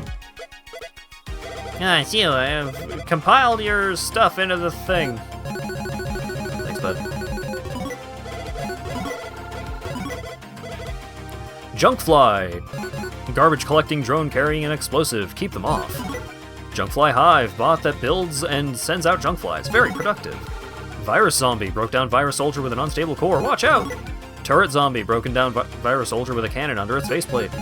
F: Ah, it's you. I have compiled your stuff into the thing.
D: Thanks, bud. Junkfly. Garbage collecting drone carrying an explosive. Keep them off. Junkfly Hive. Bot that builds and sends out junkflies. Very productive. Virus Zombie. Broke down Virus Soldier with an unstable core. Watch out! Turret Zombie. Broken down Virus Soldier with a cannon under its faceplate.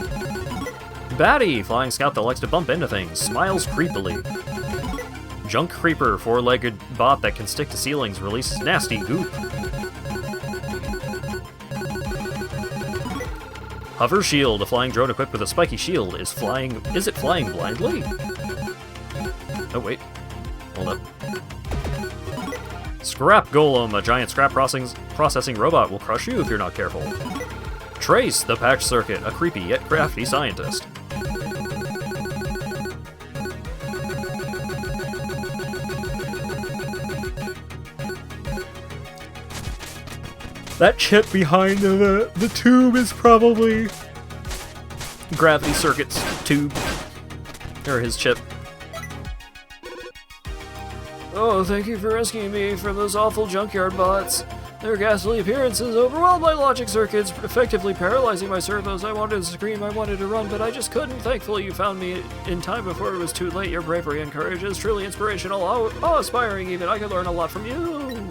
D: Batty, flying scout that likes to bump into things, smiles creepily. Junk Creeper, four-legged bot that can stick to ceilings, releases nasty goop. Hover Shield, a flying drone equipped with a spiky shield, is it flying blindly? Oh wait, hold up. Scrap Golem, a giant scrap processing robot, will crush you if you're not careful. Trace, the patch circuit, a creepy yet crafty scientist. That chip behind the tube is probably Gravity Circuit's tube. Or his chip. Oh, thank you for rescuing me from those awful junkyard bots. Their ghastly appearances overwhelmed my logic circuits, effectively paralyzing my servos. I wanted to scream, I wanted to run, but I just couldn't. Thankfully, you found me in time before it was too late. Your bravery and courage is truly inspirational, awe-inspiring even. I could learn a lot from you.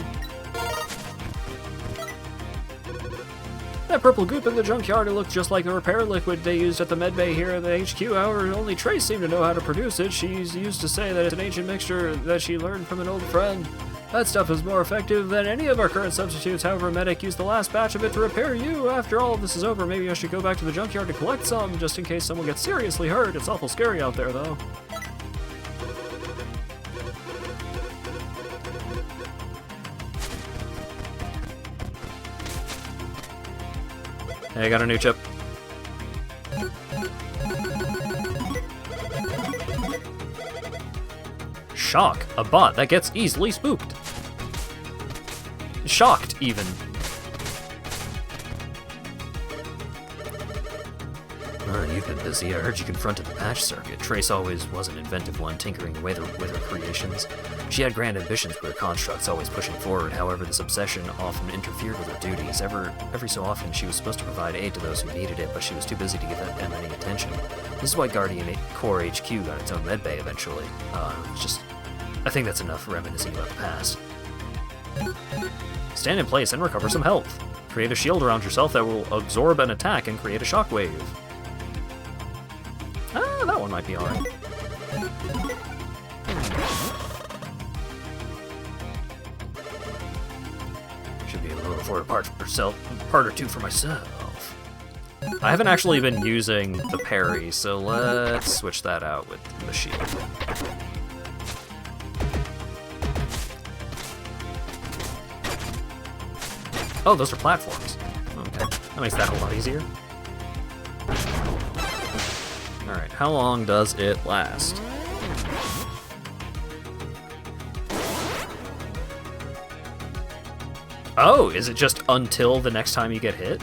D: That purple goop in the junkyard, it looked just like the repair liquid they used at the medbay here at the HQ. However, only Trace seemed to know how to produce it. She's used to say that it's an ancient mixture that she learned from an old friend. That stuff is more effective than any of our current substitutes. However, Medic used the last batch of it to repair you. After all of this is over, maybe I should go back to the junkyard to collect some, just in case someone gets seriously hurt. It's awful scary out there, though. Hey, I got a new chip. Shock, a bot that gets easily spooked. Shocked, even. You've been busy. I heard you confronted the patch circuit. Trace always was an inventive one, tinkering with her creations. She had grand ambitions with her constructs, always pushing forward. However, this obsession often interfered with her duties. Every so often, she was supposed to provide aid to those who needed it, but she was too busy to give them any attention. This is why Guardian Core HQ got its own medbay eventually. I think that's enough reminiscing about the past. Stand in place and recover some health. Create a shield around yourself that will absorb an attack and create a shockwave. That one might be alright. Should be able to afford a part or two for myself. I haven't actually been using the parry, so let's switch that out with the shield. Oh, those are platforms. Okay, that makes that a lot easier. Alright, how long does it last? Oh, is it just until the next time you get hit?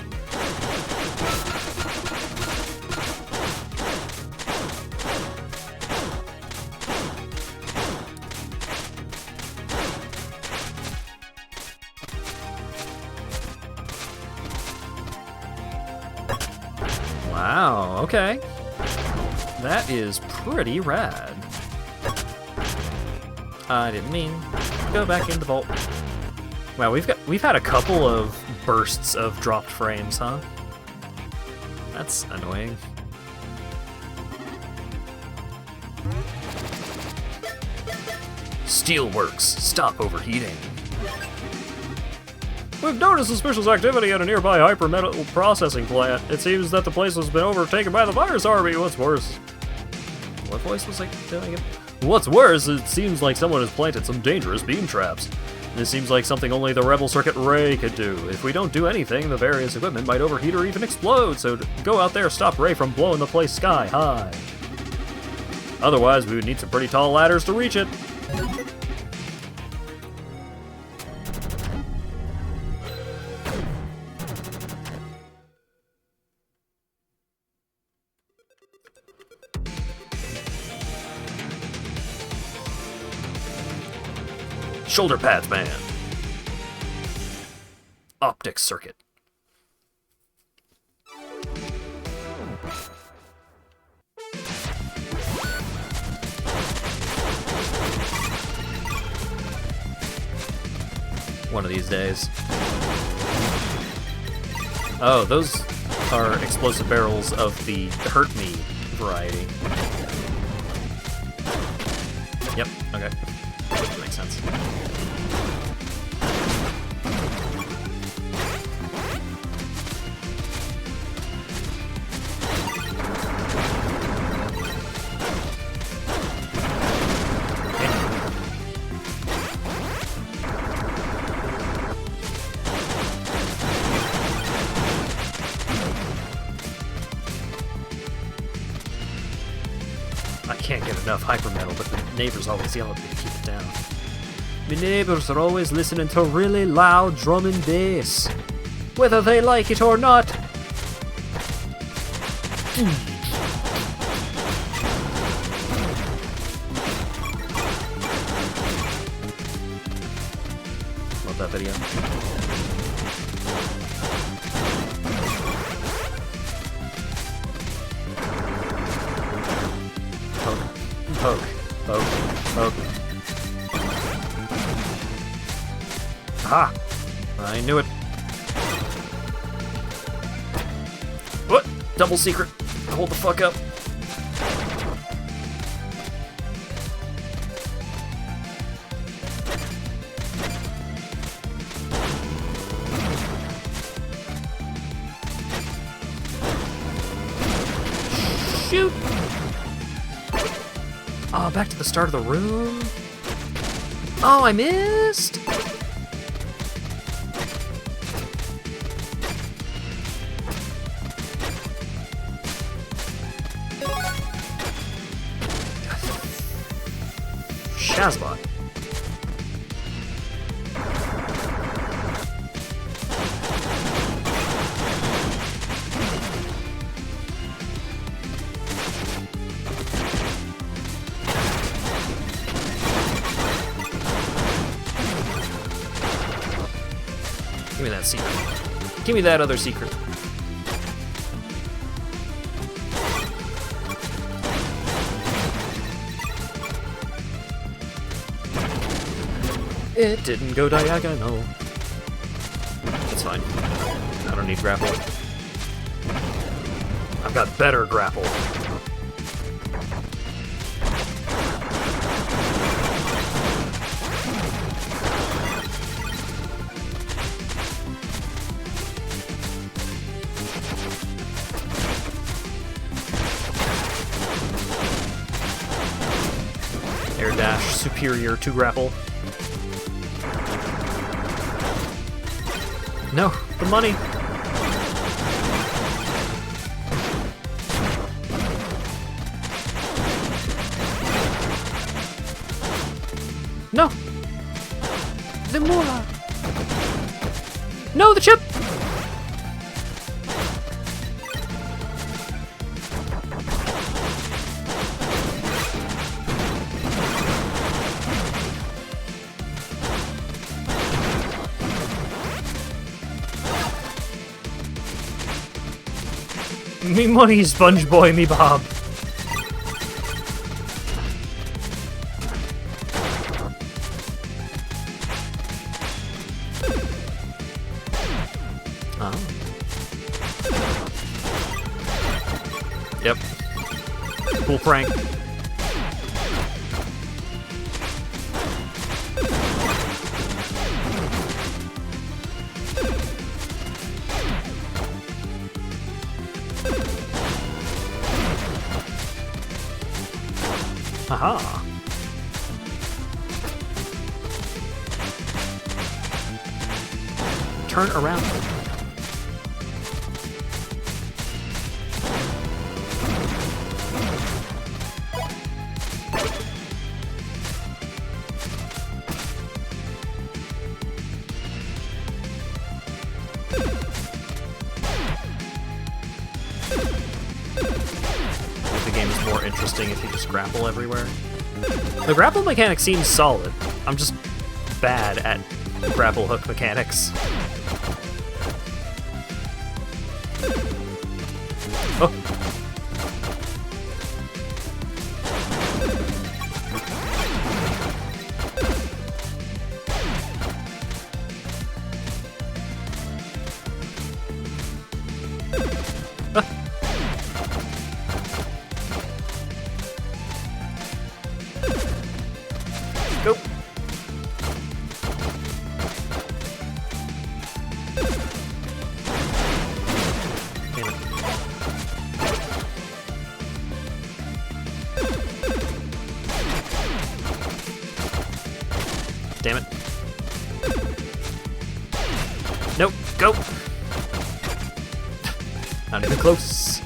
D: Wow, okay. That is pretty rad. I didn't mean to go back in the vault. Wow, we've had a couple of bursts of dropped frames, huh? That's annoying. Steelworks, stop overheating. We've noticed suspicious activity at a nearby hypermetal processing plant. It seems that the place has been overtaken by the virus army. What's worse? What voice was I doing it? What's worse, it seems like someone has planted some dangerous beam traps. This seems like something only the Rebel Circuit Ray could do. If we don't do anything, the various equipment might overheat or even explode, so go out there, stop Ray from blowing the place sky high. Otherwise, we would need some pretty tall ladders to reach it. Shoulder pads, man. Optic circuit. One of these days. Oh, those are explosive barrels of the Hurt Me variety. Yep, okay. That makes sense. I can't get enough hypermetal, but the neighbors always yell at me to keep it down. My neighbors are always listening to really loud drum and bass, whether they like it or not. that video. Poke, poke, poke, poke. Aha! I knew it. What? Double secret. Hold the fuck up. Shoot! Oh, back to the start of the room. Oh, I missed! Shazbot. Give me that secret. Give me that other secret. It didn't go diagonal. It's fine. I don't need grapple. I've got better grapple. Air dash superior to grapple. No, the money. No. The moolah. No, the chip. Me money, Sponge Boy, me Bob. Oh. Yep. Cool prank. Aha. Turn around. More interesting if you just grapple everywhere. The grapple mechanic seems solid. I'm just bad at grapple hook mechanics. Oh. Go. Damn it. Damn it. Nope, go. Not even close.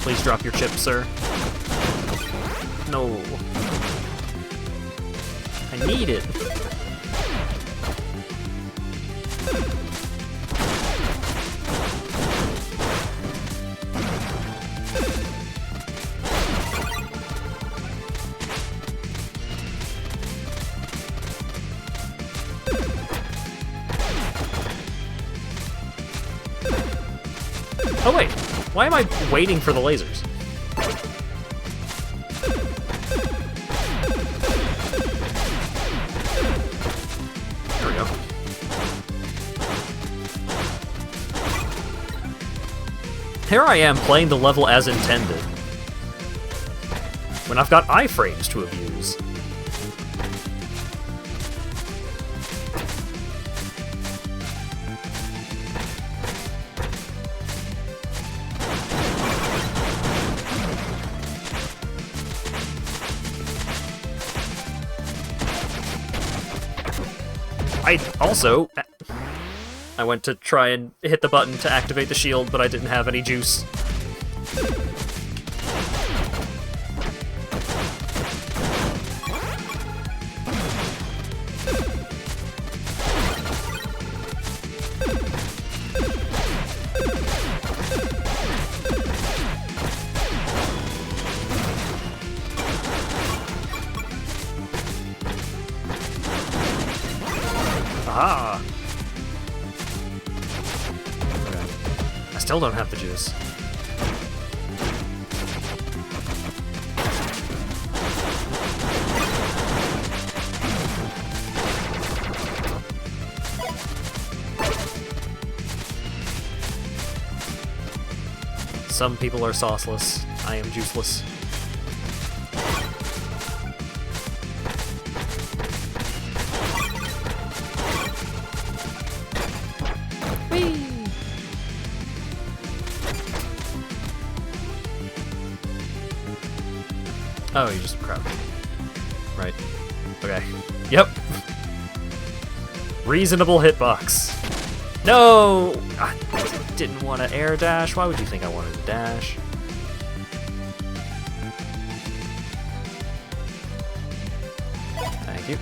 D: Please drop your chip, sir. No. I need it. Why am I waiting for the lasers? There we go. Here I am playing the level as intended, when I've got iframes to abuse. I went to try and hit the button to activate the shield, but I didn't have any juice. Aha! Okay. I still don't have the juice. Some people are sauceless. I am juiceless. Oh, you just crouch. Right. Okay. Yep. Reasonable hitbox. No! I didn't want to air dash. Why would you think I wanted to dash? Thank you.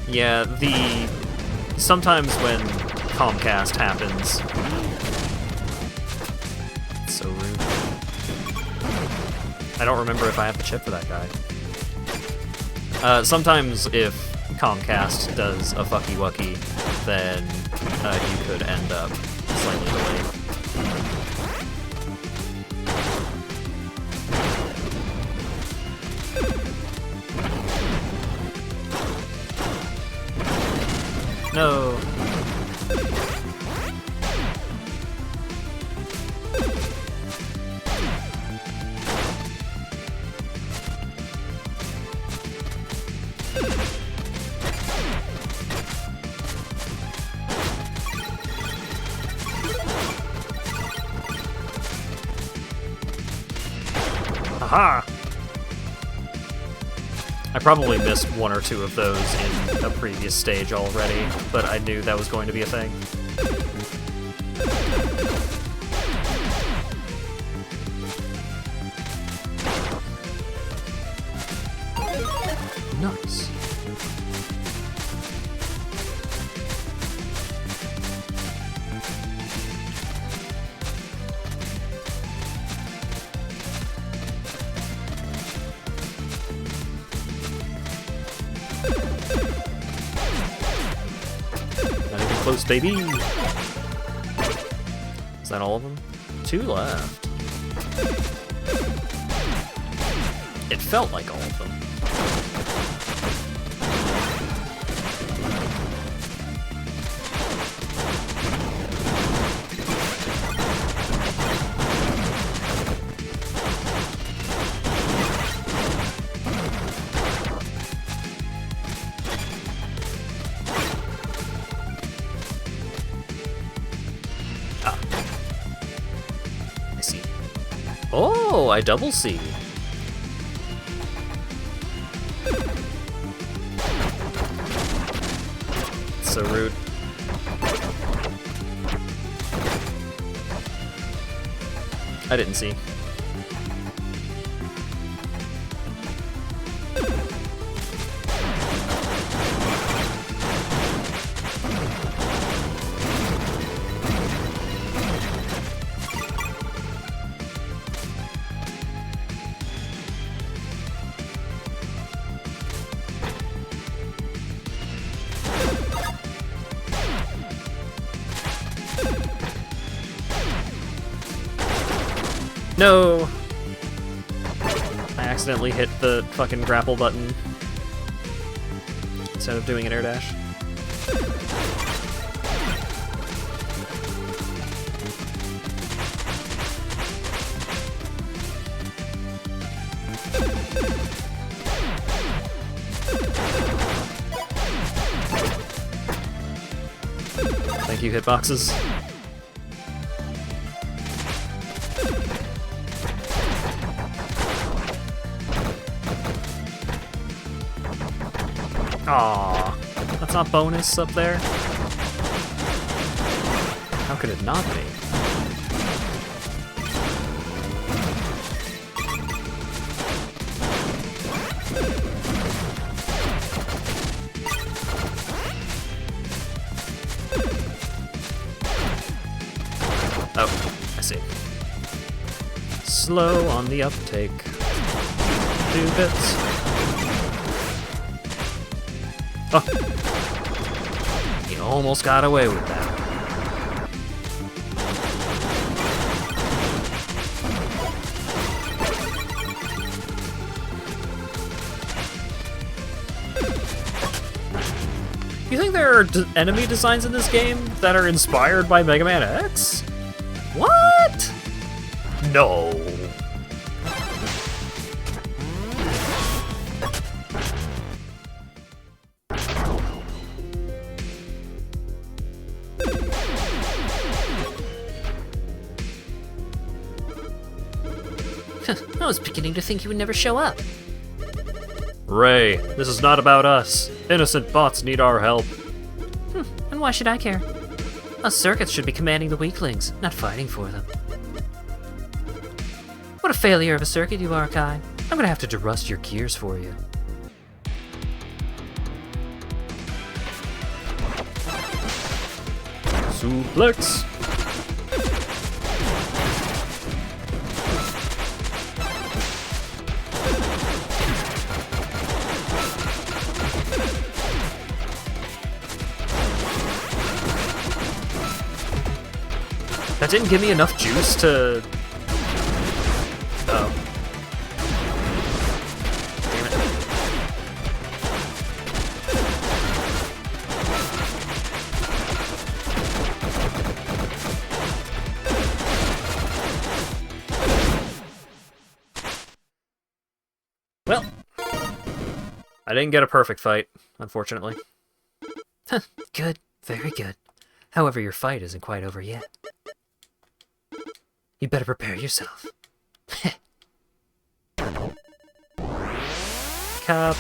D: Yeah, sometimes when Comcast happens, it's so rude. I don't remember if I have the chip for that guy. Sometimes if Comcast does a fucky wucky, then you could end up slightly delayed. No. Aha! I probably missed one or two of those in a previous stage already, but I knew that was going to be a thing. Nice. Close, baby! Is that all of them? 2 left. It felt like all of them. Oh, I double see. So rude. I didn't see. No! I accidentally hit the fucking grapple button instead of doing an air dash. Thank you, hitboxes. Aww, that's not bonus up there? How could it not be? Oh, I see. Slow on the uptake. 2 bits. Oh. You almost got away with that. You think there are enemy designs in this game that are inspired by Mega Man X? What? No.
E: I was beginning to think you would never show up.
D: Ray, this is not about us. Innocent bots need our help.
E: And why should I care? Us circuits should be commanding the weaklings, not fighting for them. What a failure of a circuit you are, Kai. I'm gonna have to derust your gears for you.
D: Suplex. That didn't give me enough juice to... Oh. Damn it. Well, I didn't get a perfect fight, unfortunately.
E: Good, very good. However, your fight isn't quite over yet. You better prepare yourself.
D: Cap.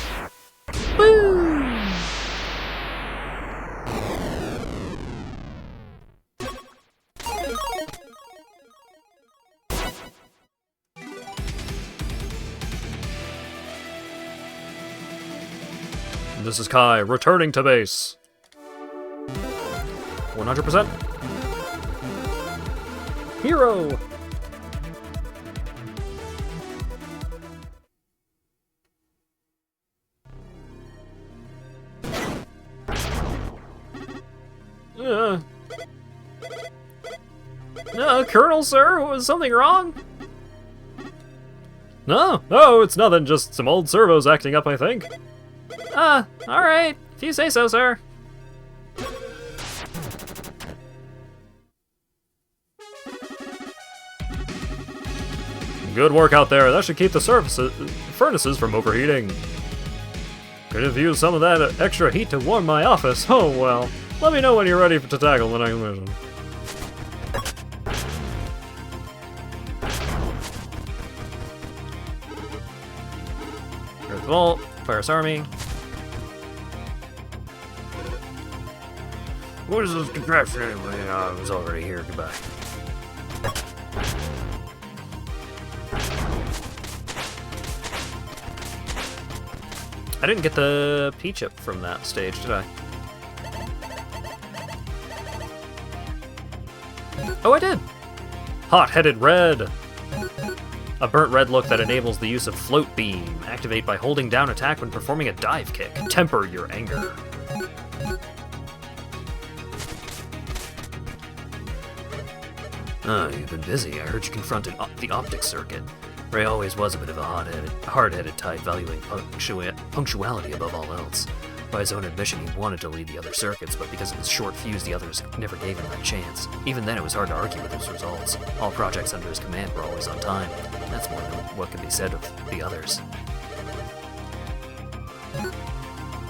D: This is Kai, returning to base. 100%. Hero! Colonel, sir, was something wrong? No, it's nothing, just some old servos acting up, I think. Alright, if you say so, sir. Good work out there, that should keep the furnaces from overheating. Could have used some of that extra heat to warm my office, oh well. Let me know when you're ready to tackle the next mission. Here's the vault, Pirates Army. What is this contraption anyway? I was already here, goodbye. I didn't get the P-chip from that stage, did I? Oh, I did! Hot-headed red! A burnt red look that enables the use of float beam. Activate by holding down attack when performing a dive kick. Temper your anger.
E: Oh, you've been busy. I heard you confronted the optics circuit. Ray always was a bit of a hard-headed type, valuing punctuality above all else. By his own admission, he wanted to lead the other circuits, but because of his short fuse, the others never gave him that chance. Even then, it was hard to argue with his results. All projects under his command were always on time. That's more than what can be said of the others.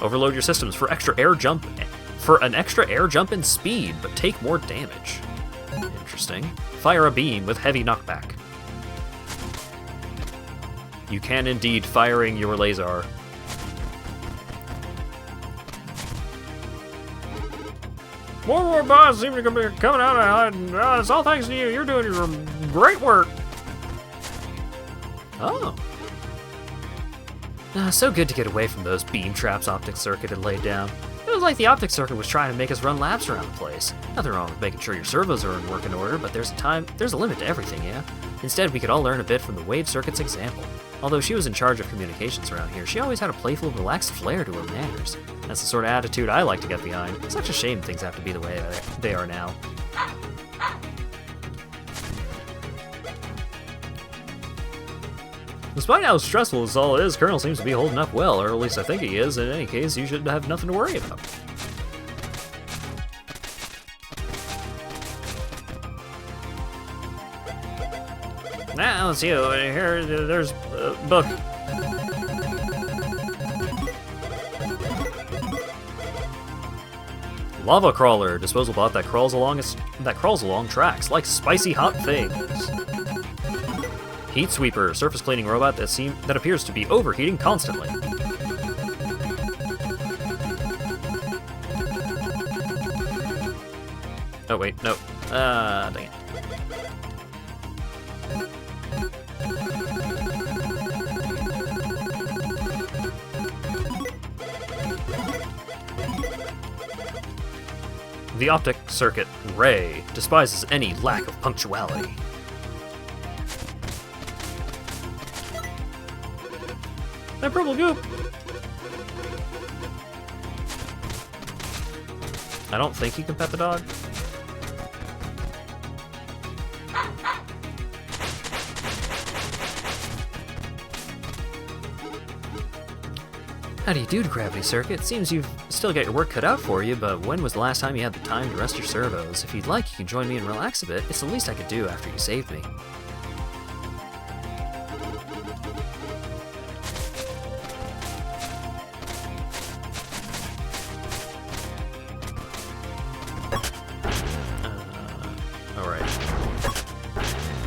D: Overload your systems for an extra air jump and speed, but take more damage. Interesting. Fire a beam with heavy knockback. You can indeed firing your laser.
F: More bots seem to be coming out of it. It's all thanks to you. You're doing your great work.
D: Oh.
E: So good to get away from those beam traps Optic Circuit had laid down. It was like the Optic Circuit was trying to make us run laps around the place. Nothing wrong with making sure your servos are in working order, but there's a limit to everything, yeah? Instead, we could all learn a bit from the Wave Circuit's example. Although she was in charge of communications around here, she always had a playful, relaxed flair to her manners. That's the sort of attitude I like to get behind. It's such a shame things have to be the way they are now.
D: Despite how stressful this all is, Colonel seems to be holding up well, or at least I think he is. In any case, you should have nothing to worry about.
F: Now it's you. Here, there's a book.
D: Lava Crawler, disposal bot that crawls along tracks like spicy hot things. Heat Sweeper, surface cleaning robot that appears to be overheating constantly. Oh wait, no. Dang it. The Optic Circuit, Ray, despises any lack of punctuality.
F: That purple goop.
D: I don't think you can pet the dog.
E: How do you do, Gravity Circuit? Seems you've still got your work cut out for you, but when was the last time you had the time to rest your servos? If you'd like, you can join me and relax a bit. It's the least I could do after you saved me.
D: Alright.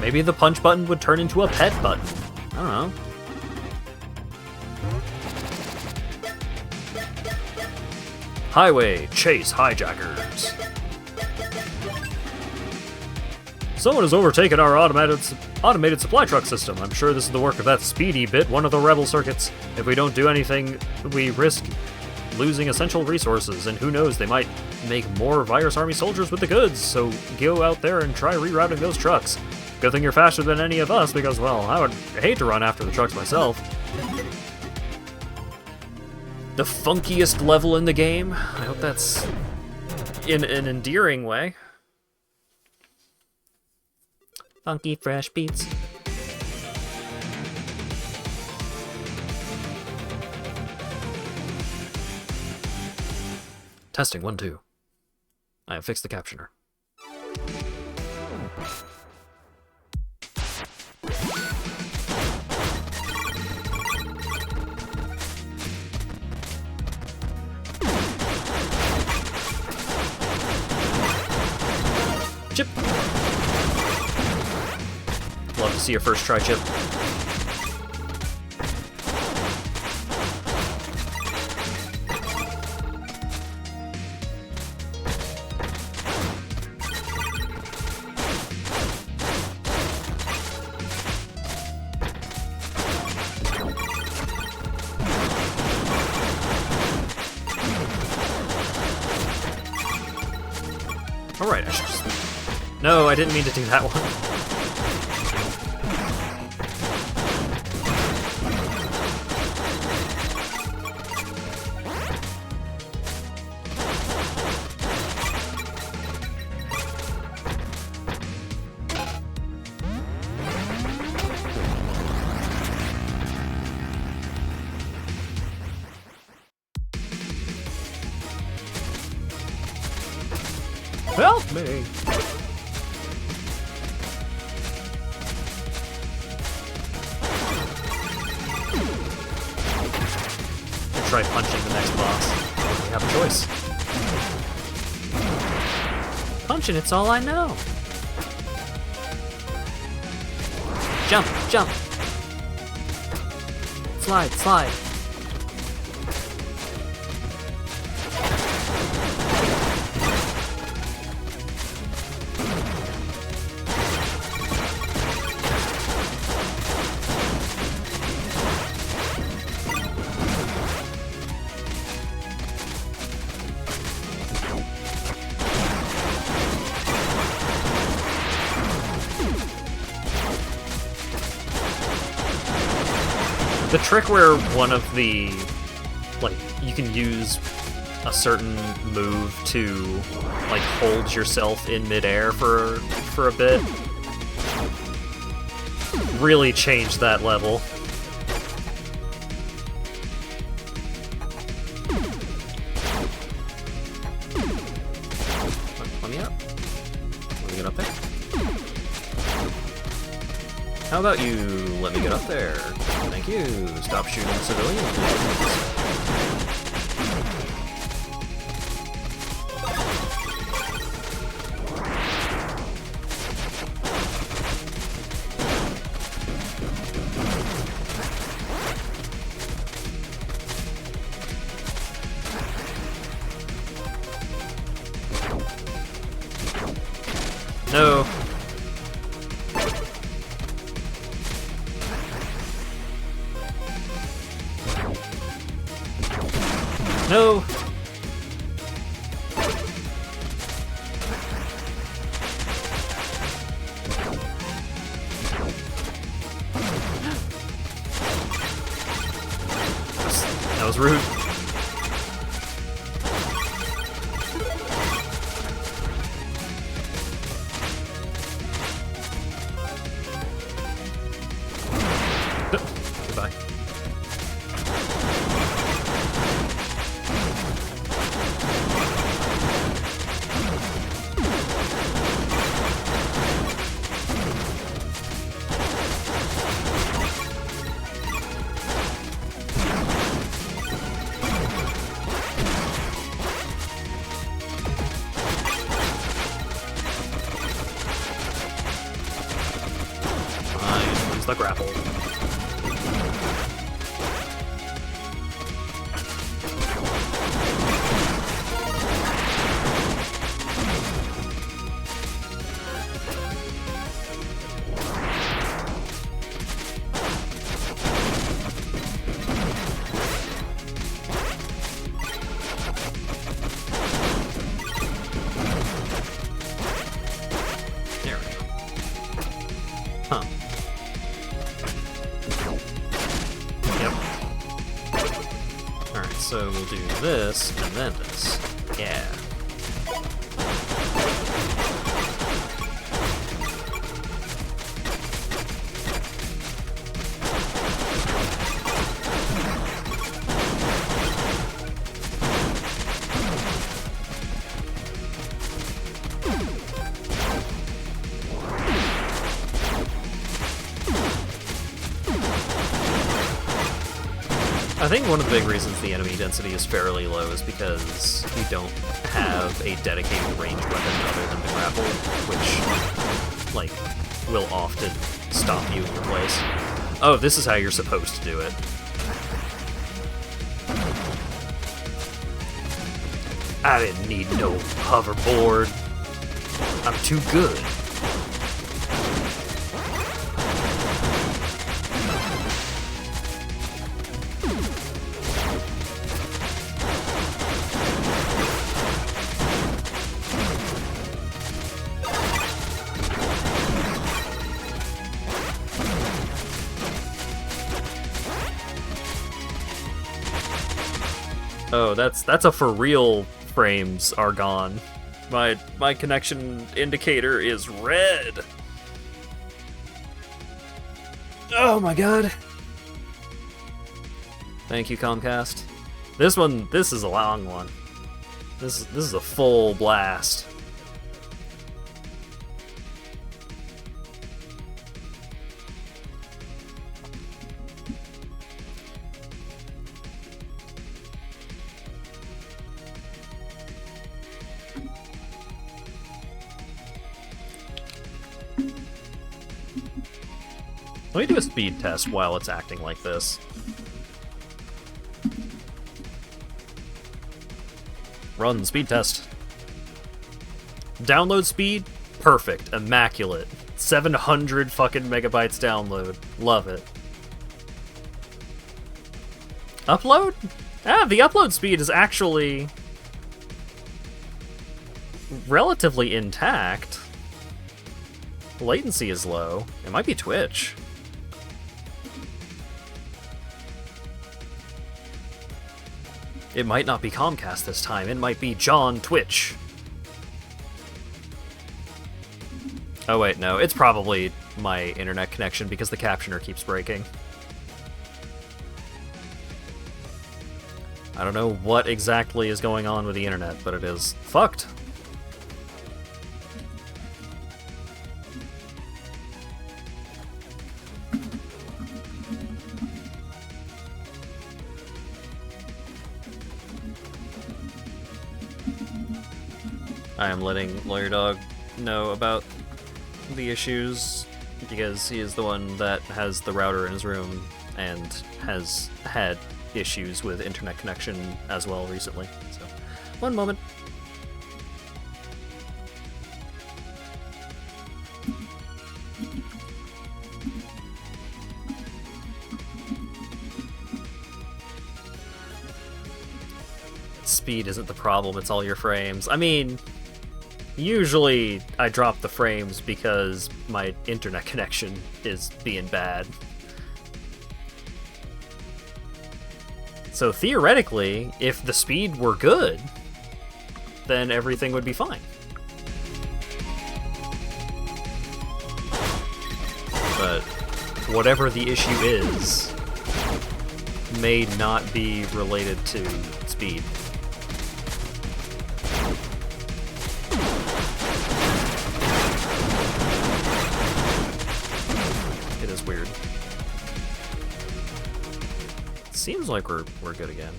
D: Maybe the punch button would turn into a pet button. I don't know. Highway, chase hijackers. Someone has overtaken our automated supply truck system. I'm sure this is the work of that Speedy Bit, one of the rebel circuits. If we don't do anything, we risk losing essential resources, and who knows, they might make more Virus Army soldiers with the goods, so go out there and try rerouting those trucks. Good thing you're faster than any of us, because, well, I would hate to run after the trucks myself. The funkiest level in the game. I hope that's in an endearing way.
E: Funky fresh beats.
D: Testing 1, 2. I have fixed the captioner. Chip! Love to see your first try, Chip. Alright, I should just... No, I didn't mean to do that one.
F: Help me!
D: Try punching the next boss. We have a choice.
F: Punching, it's all I know.
E: Jump, jump. Slide, slide.
D: The trick where one of the, like, you can use a certain move to, like, hold yourself in midair for a bit, really changed that level. Let me up. Let me get up there. How about you let me get up there? Thank you. Stop shooting civilians, please. No. No! That was rude. Goodbye. Use the grapple. There we go. Huh. Yep. Alright, so we'll do this, and then this. Yeah. I think one of the big reasons the enemy density is fairly low is because you don't have a dedicated ranged weapon other than the grapple, which, like, will often stop you in your place. Oh, this is how you're supposed to do it. I didn't need no hoverboard. I'm too good. Oh, that's a for real frames are gone. My connection indicator is red. Oh my god. Thank you, Comcast. This is a long one. This is a full blast. Let me do a speed test while it's acting like this. Run speed test. Download speed, perfect, immaculate. 700 fucking megabytes download. Love it. Upload? Ah, the upload speed is actually relatively intact. Latency is low. It might be Twitch. It might not be Comcast this time. It might be John Twitch. Oh wait, no. It's probably my internet connection because the captioner keeps breaking. I don't know what exactly is going on with the internet, but it is fucked. I am letting Lawyer Dog know about the issues because he is the one that has the router in his room and has had issues with internet connection as well recently. So, one moment. Speed isn't the problem, it's all your frames. I mean, usually I drop the frames because my internet connection is being bad. So theoretically, if the speed were good, then everything would be fine. But whatever the issue is, may not be related to speed. It is weird. Seems like we're good again.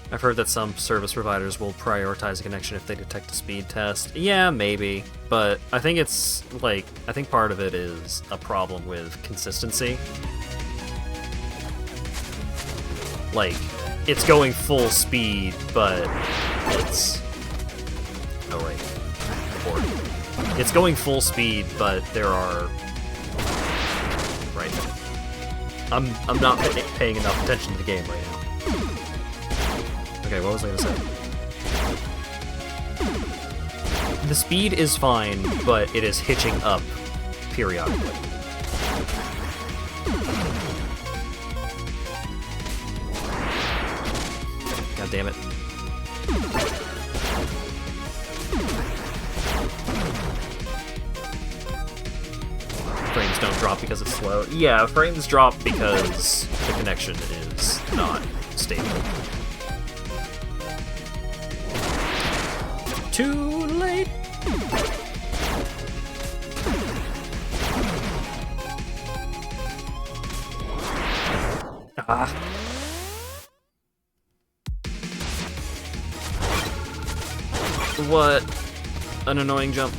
D: I've heard that some service providers will prioritize a connection if they detect a speed test. Yeah, maybe. But I think it's, like, I think part of it is a problem with consistency. Like, it's going full speed, but it's... Oh, wait. Board. It's going full speed, but there are... Right. I'm not paying enough attention to the game right now. Okay, what was I gonna say? The speed is fine, but it is hitching up periodically. God damn it. Frames don't drop because it's slow. Yeah, frames drop because the connection is not stable. Too late. Ah. What an annoying jump.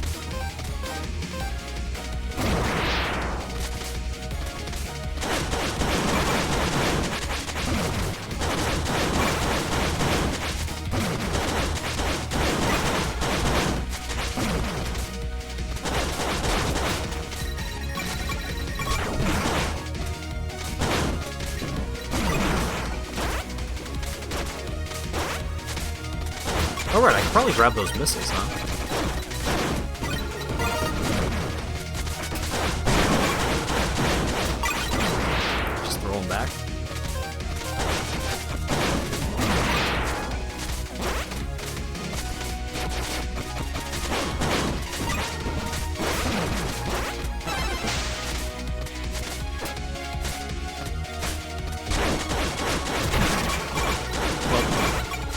D: Alright, I can probably grab those missiles, huh? Just throw them back. Well,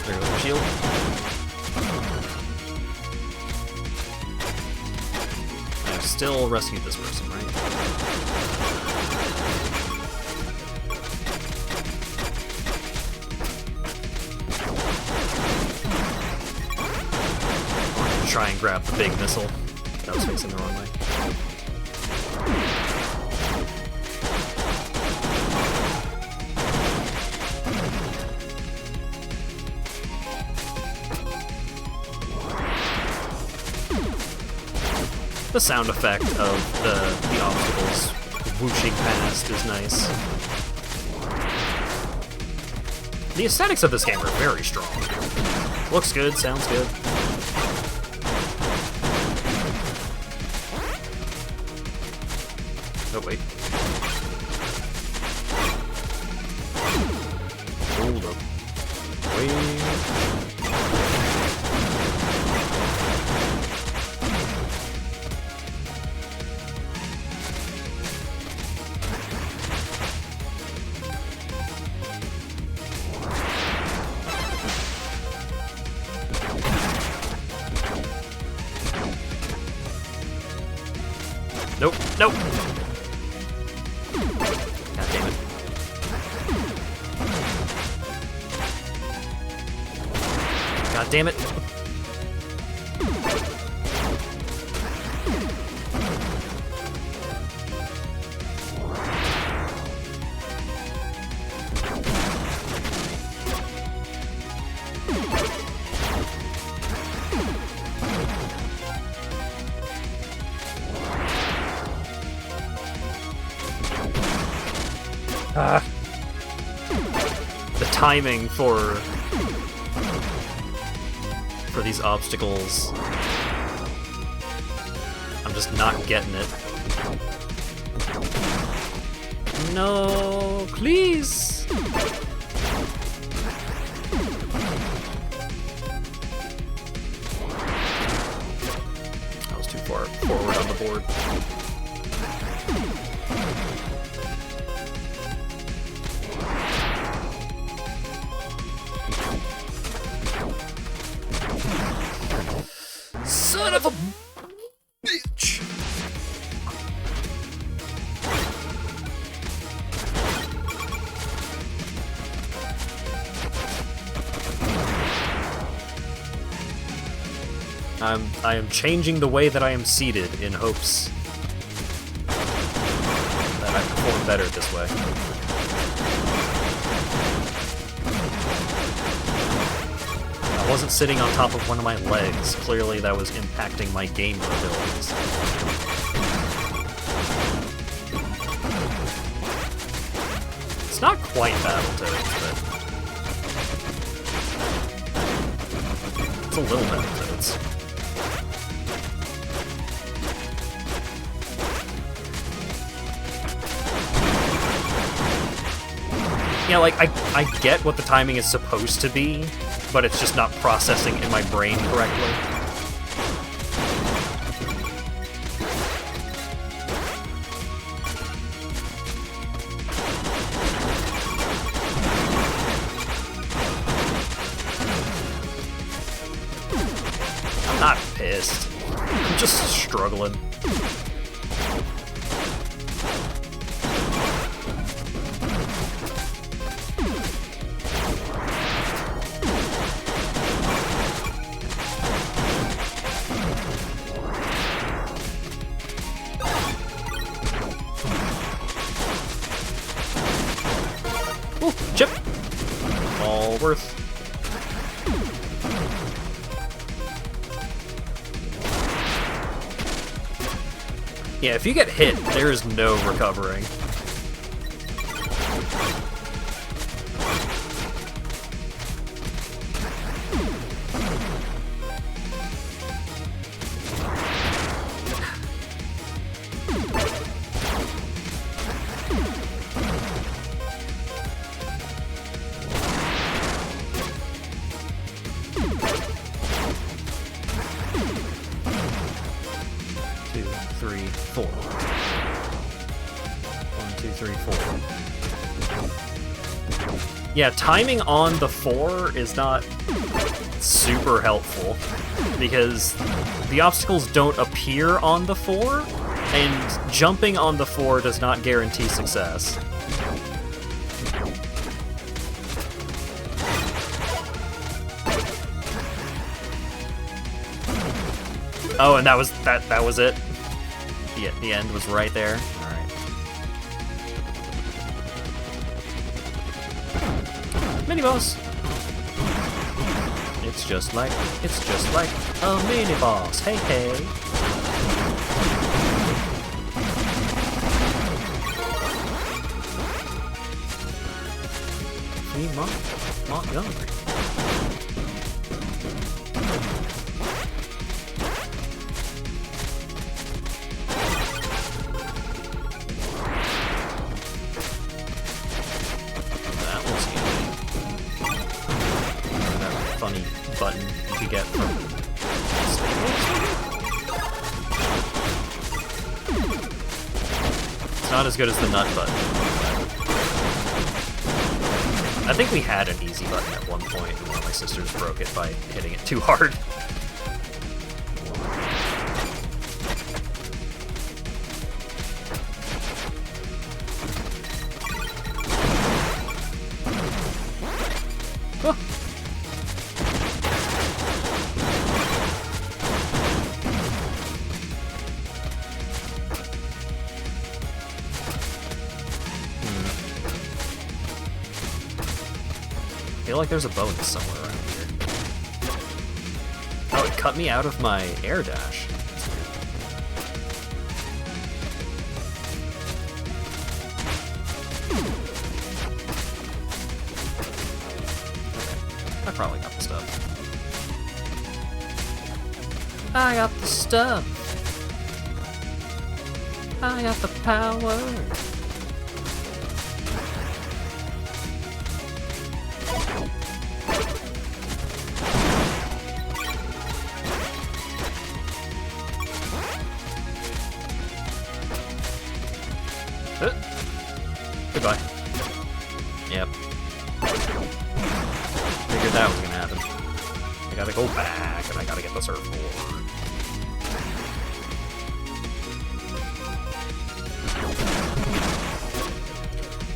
D: there goes the shield. still rescued this person, right? Try and grab the big missile. That was facing the wrong way. The sound effect of the obstacles whooshing past is nice. The aesthetics of this game are very strong. Looks good, sounds good. Oh, wait. Hold up. Wait. Nope, nope. God damn it. God damn it. The timing for these obstacles, I'm just not getting it. No, please. I was too far forward on the board. Son of a bitch! I am changing the way that I am seated in hopes that I perform better this way. I wasn't sitting on top of one of my legs. Clearly that was impacting my gamer abilities. It's not quite Battletoads, but it's a little Battletoads. Yeah, like, I get what the timing is supposed to be, but it's just not processing in my brain correctly. I'm not pissed. I'm just struggling. Ooh, chip! All worth. Yeah, if you get hit, there is no recovering. Three, four. 1, 2, 3, 4. Yeah, timing on the 4 is not super helpful, because the obstacles don't appear on the 4, and jumping on the 4 does not guarantee success. Oh, and that was it? The end was right there? Alright. Mini-boss! It's just like a mini-boss, hey hey! Free Montgomery. Funny button you could get from It's not as good as the nut button. I think we had an easy button at one point, and one of my sisters broke it by hitting it too hard. I feel like there's a bonus somewhere around here. Oh, it cut me out of my air dash. Okay, I probably got the stuff. I got the stuff. I got the power. Goodbye. Yep. Figured that was gonna happen. I gotta go back, and I gotta get the surfboard.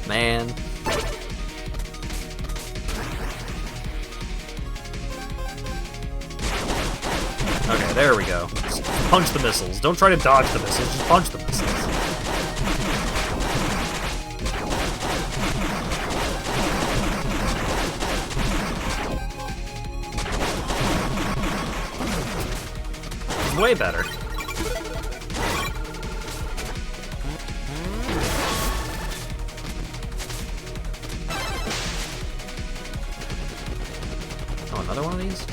D: Man. Okay, there we go. Just punch the missiles. Don't try to dodge the missiles, just punch the missiles. Way better. Oh, another one of these?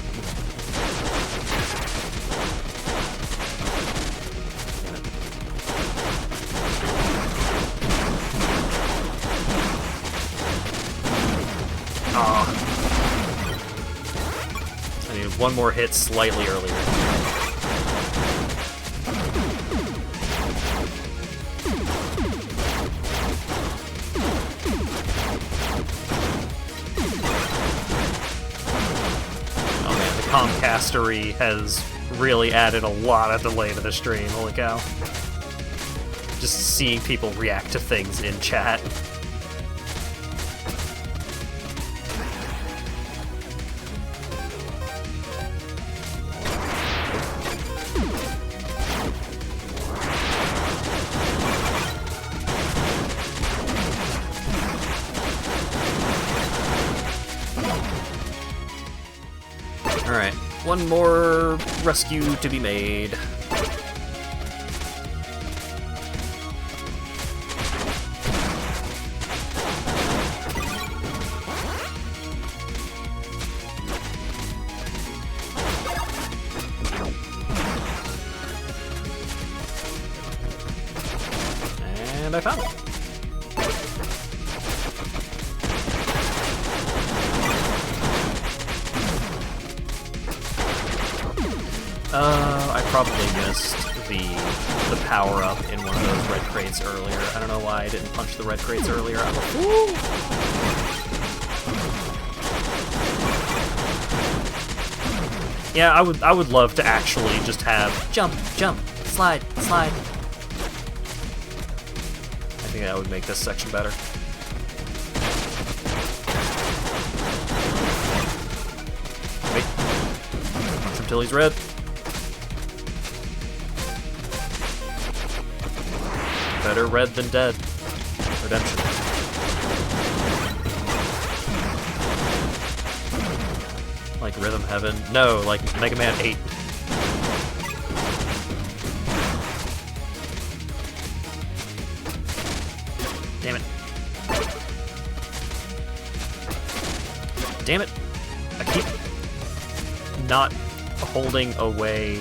D: Oh. I need one more hit slightly earlier. Comcastery has really added a lot of delay to the stream, holy cow. Just seeing people react to things in chat. Alright, one more rescue to be made. And I found it. I probably missed the power-up in one of those red crates earlier. I don't know why I didn't punch the red crates earlier. I'm a fool! Yeah, I would love to actually just have
E: Jump, jump, slide, slide.
D: I think that would make this section better. Wait. Punch him till he's red. Better red than dead. Redemption. Like Rhythm Heaven. No, like Mega Man 8. Damn it. Damn it. I keep not holding away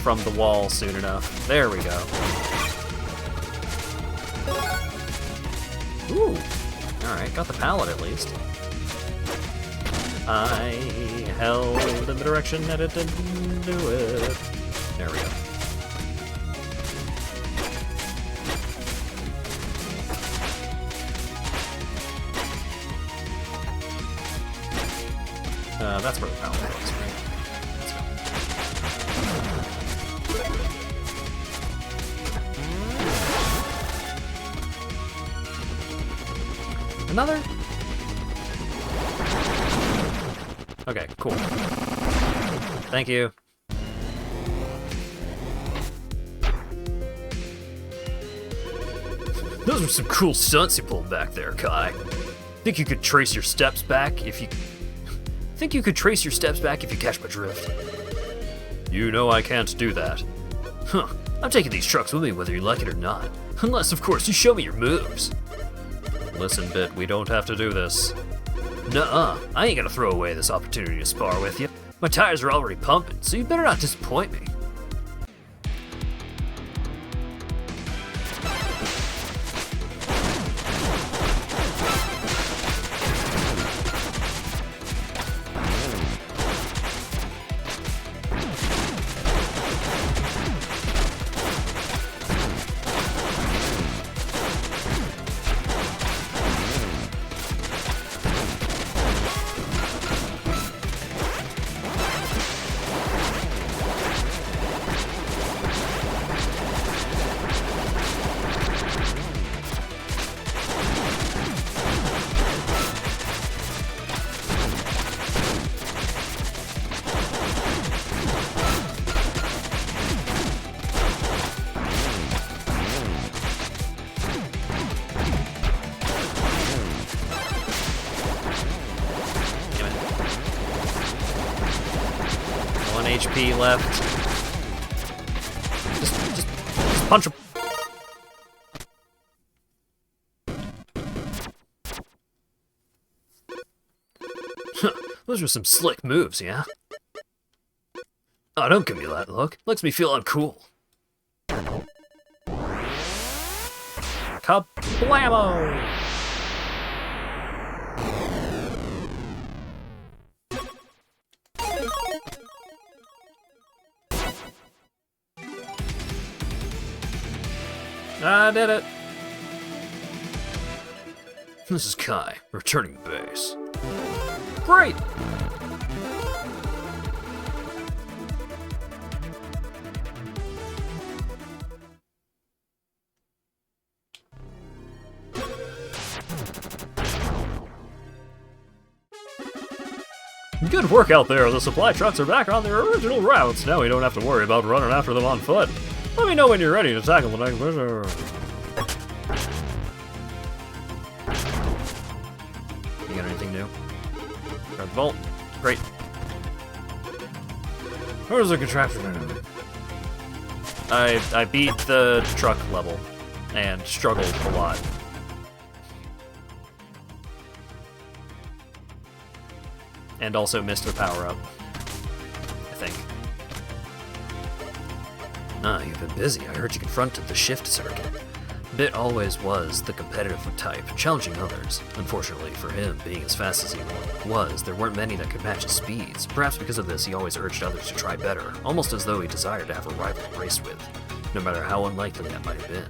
D: from the wall soon enough. There we go. Ooh. Alright, got the pallet at least. I held in the direction that it didn't do it. There we go. That's where the pallet goes, right? Let's go. Another? Okay, cool. Thank you. Those were some cool stunts you pulled back there, Kai. Think you could trace your steps back if you catch my drift? You know I can't do that. Huh. I'm taking these trucks with me whether you like it or not. Unless, of course, you show me your moves. Listen, Bit, we don't have to do this. Nuh-uh, I ain't gonna throw away this opportunity to spar with you. My tires are already pumping, so you better not disappoint me. HP left. Just punch him. Those were some slick moves, yeah? Oh, don't give me that look. Lets me feel uncool. Kablamo! I did it! This is Kai, returning base. Great! Good work out there. The supply trucks are back on their original routes. Now we don't have to worry about running after them on foot. Let me know when you're ready to tackle the next mission. You got anything new? Grab the vault. Great. Where's the contraption? I beat the truck level and struggled a lot. And also missed the power-up, I think. Ah, you've been busy. I heard you confronted the shift circuit. Bit always was the competitive type, challenging others. Unfortunately for him, being as fast as he was, there weren't many that could match his speeds. Perhaps because of this, he always urged others to try better, almost as though he desired to have a rival to race with, no matter how unlikely that might have been.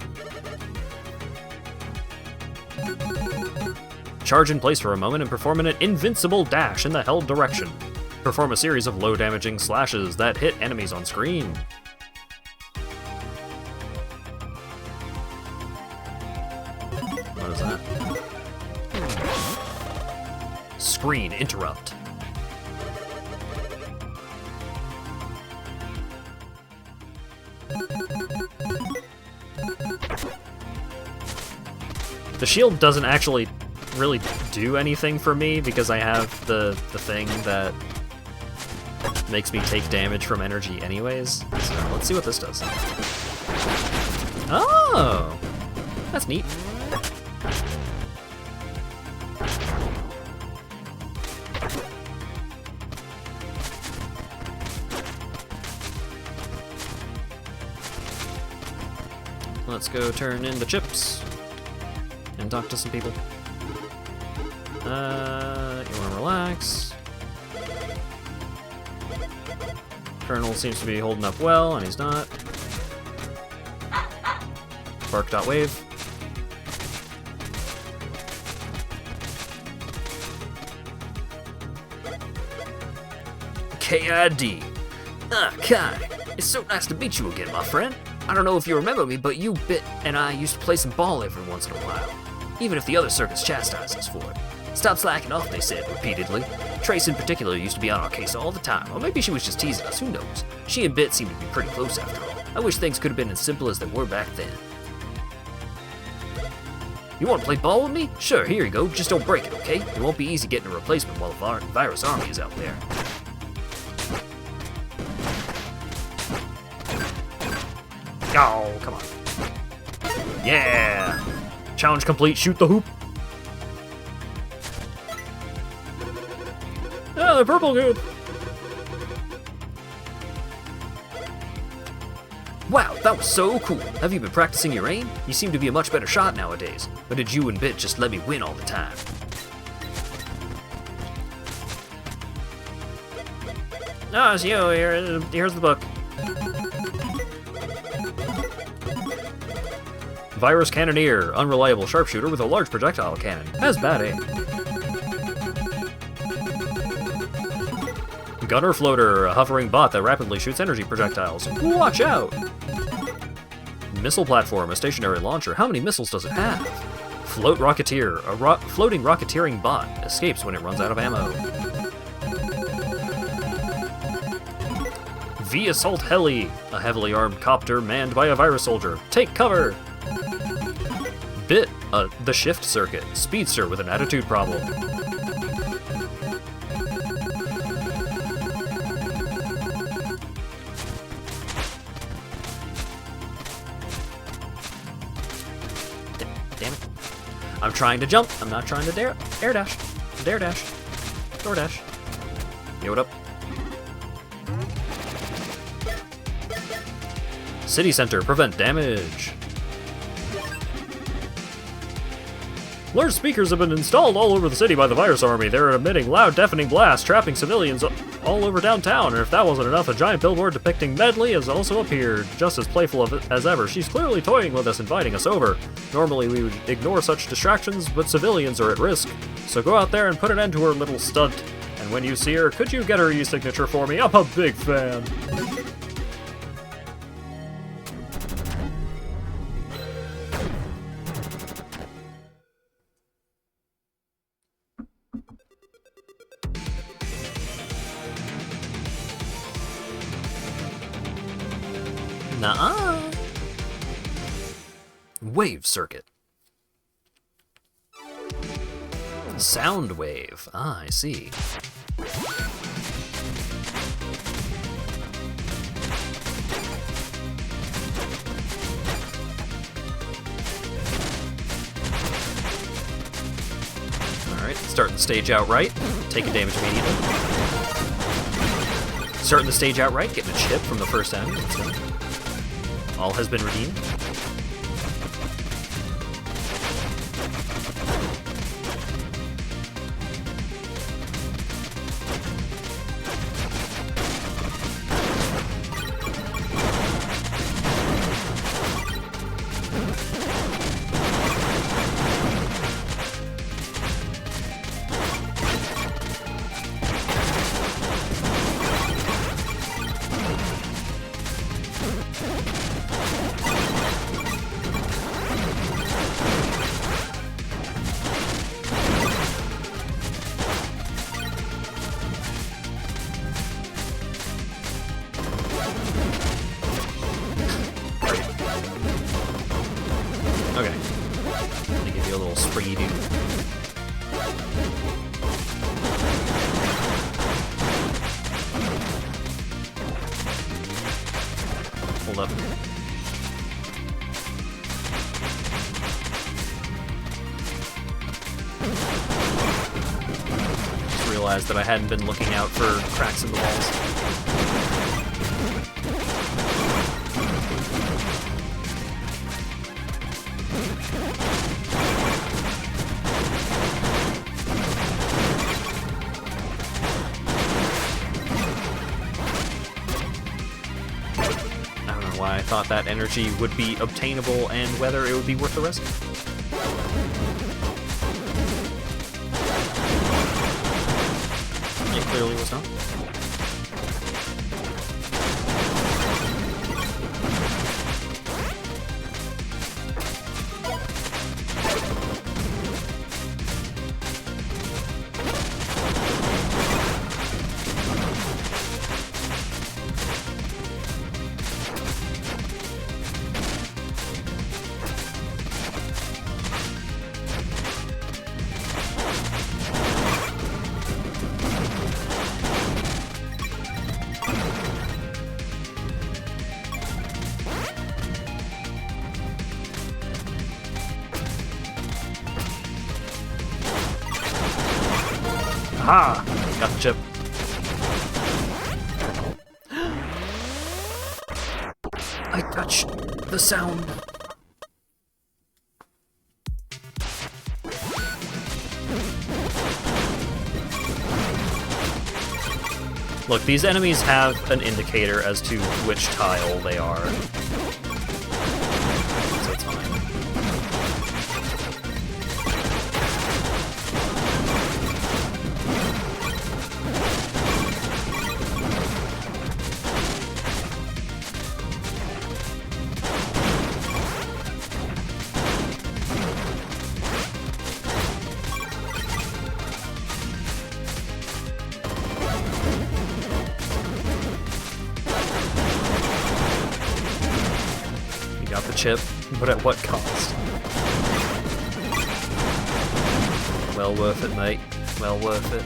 D: Charge in place for a moment and perform an invincible dash in the held direction. Perform a series of low-damaging slashes that hit enemies on screen. What is that? Screen interrupt. The shield doesn't actually really do anything for me because I have the thing that makes me take damage from energy anyways. So let's see what this does. Oh! That's neat. Let's go turn in the chips and talk to some people. You wanna relax. Colonel seems to be holding up well, and he's not. Bark.wave. KID. Kai. It's so nice to meet you again, my friend. I don't know if you remember me, but you, Bit, and I used to play some ball every once in a while. Even if the other circuits chastise us for it. Stop slacking off, they said, repeatedly. Trace in particular used to be on our case all the time, or maybe she was just teasing us, who knows. She and Bit seem to be pretty close after all. I wish things could have been as simple as they were back then. You want to play ball with me? Sure, here you go, just don't break it, okay? It won't be easy getting a replacement while the virus army is out there. Oh, come on. Yeah! Challenge complete, shoot the hoop. Ah, they're purple good. Wow, that was so cool. Have you been practicing your aim? You seem to be a much better shot nowadays. Or did you and Bit just let me win all the time?
F: Oh, it's you. Here's the book.
D: Virus Cannoneer, unreliable sharpshooter with a large projectile cannon. Has bad aim. Gunner Floater, a hovering bot that rapidly shoots energy projectiles. Watch out! Missile Platform, a stationary launcher. How many missiles does it have? Float Rocketeer, a floating rocketeering bot. Escapes when it runs out of ammo. V-Assault Heli, a heavily armed copter manned by a virus soldier. Take cover! Bit, the shift circuit. Speedster with an attitude problem. Damn it. I'm trying to jump. I'm not trying to air dash. Dare dash. Door dash. Yo, what up? City Center, prevent damage. Large speakers have been installed all over the city by the virus army. They're emitting loud, deafening blasts, trapping civilians all over downtown. And if that wasn't enough, a giant billboard depicting Medley has also appeared. Just as playful as ever, she's clearly toying with us, inviting us over. Normally we would ignore such distractions, but civilians are at risk. So go out there and put an end to her little stunt. And when you see her, could you get her e-signature for me? I'm a big fan. Nuh-uh. Wave circuit. Sound wave. Ah, I see. Alright, starting the stage out right. Taking damage immediately. Starting the stage out right, getting a chip from the first enemy. Let's go. All has been redeemed. Okay. Let me give you a little springy dude. Hold up. Just realized that I hadn't been looking out for cracks in the walls. I don't know why I thought that energy would be obtainable and whether it would be worth the risk. It clearly was not. Aha! Got the chip. I touched the sound. Look, these enemies have an indicator as to which tile they are. So it's fine. Got the chip, but at what cost? Well worth it, mate. Well worth it.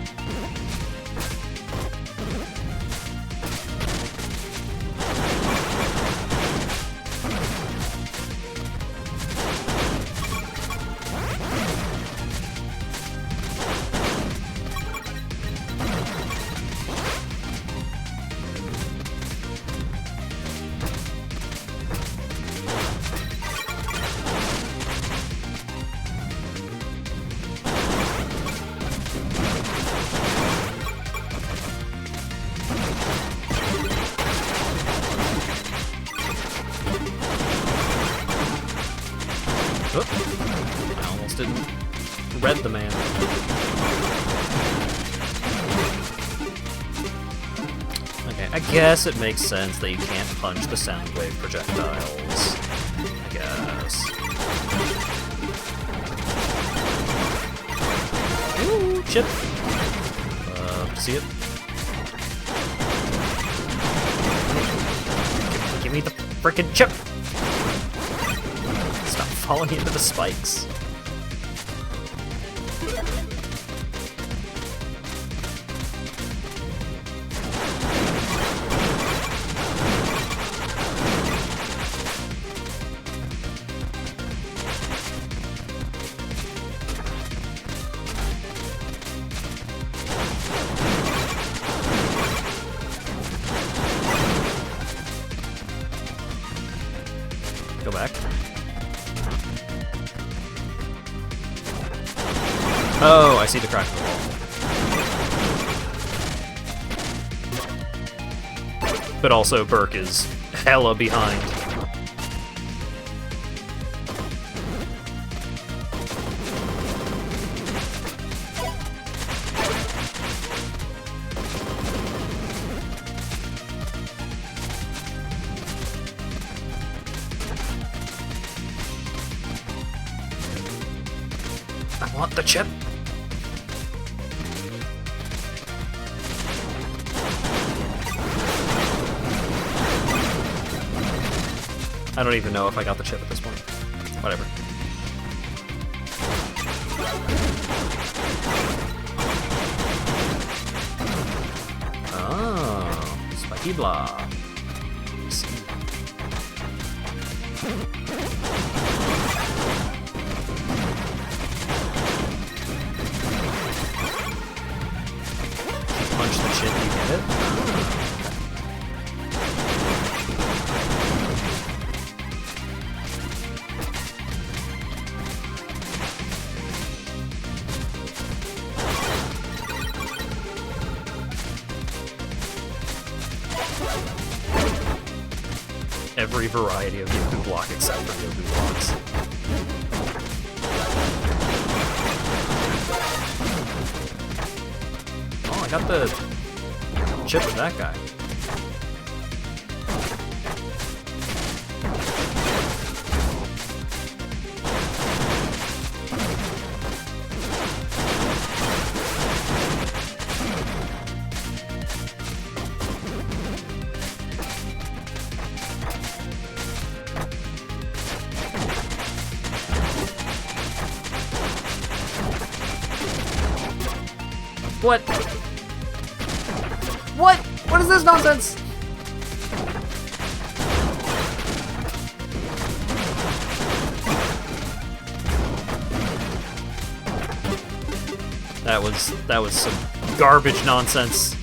D: I almost didn't read the man. Okay, I guess it makes sense that you can't punch the sound wave projectiles. I guess. Ooh, chip. See it? Give me the frickin' chip! Stop falling into the spikes. Go back. Oh, I see the crack in the wall. But also, Burke is hella behind. I want the chip. I don't even know if I got the chip at this point. Whatever. Oh, spiky blah. Punch the chip, you get it? Every variety of Yoku block except for Yoku blocks. Oh, I got the chip of that guy. What? What? What is this nonsense? That was some garbage nonsense.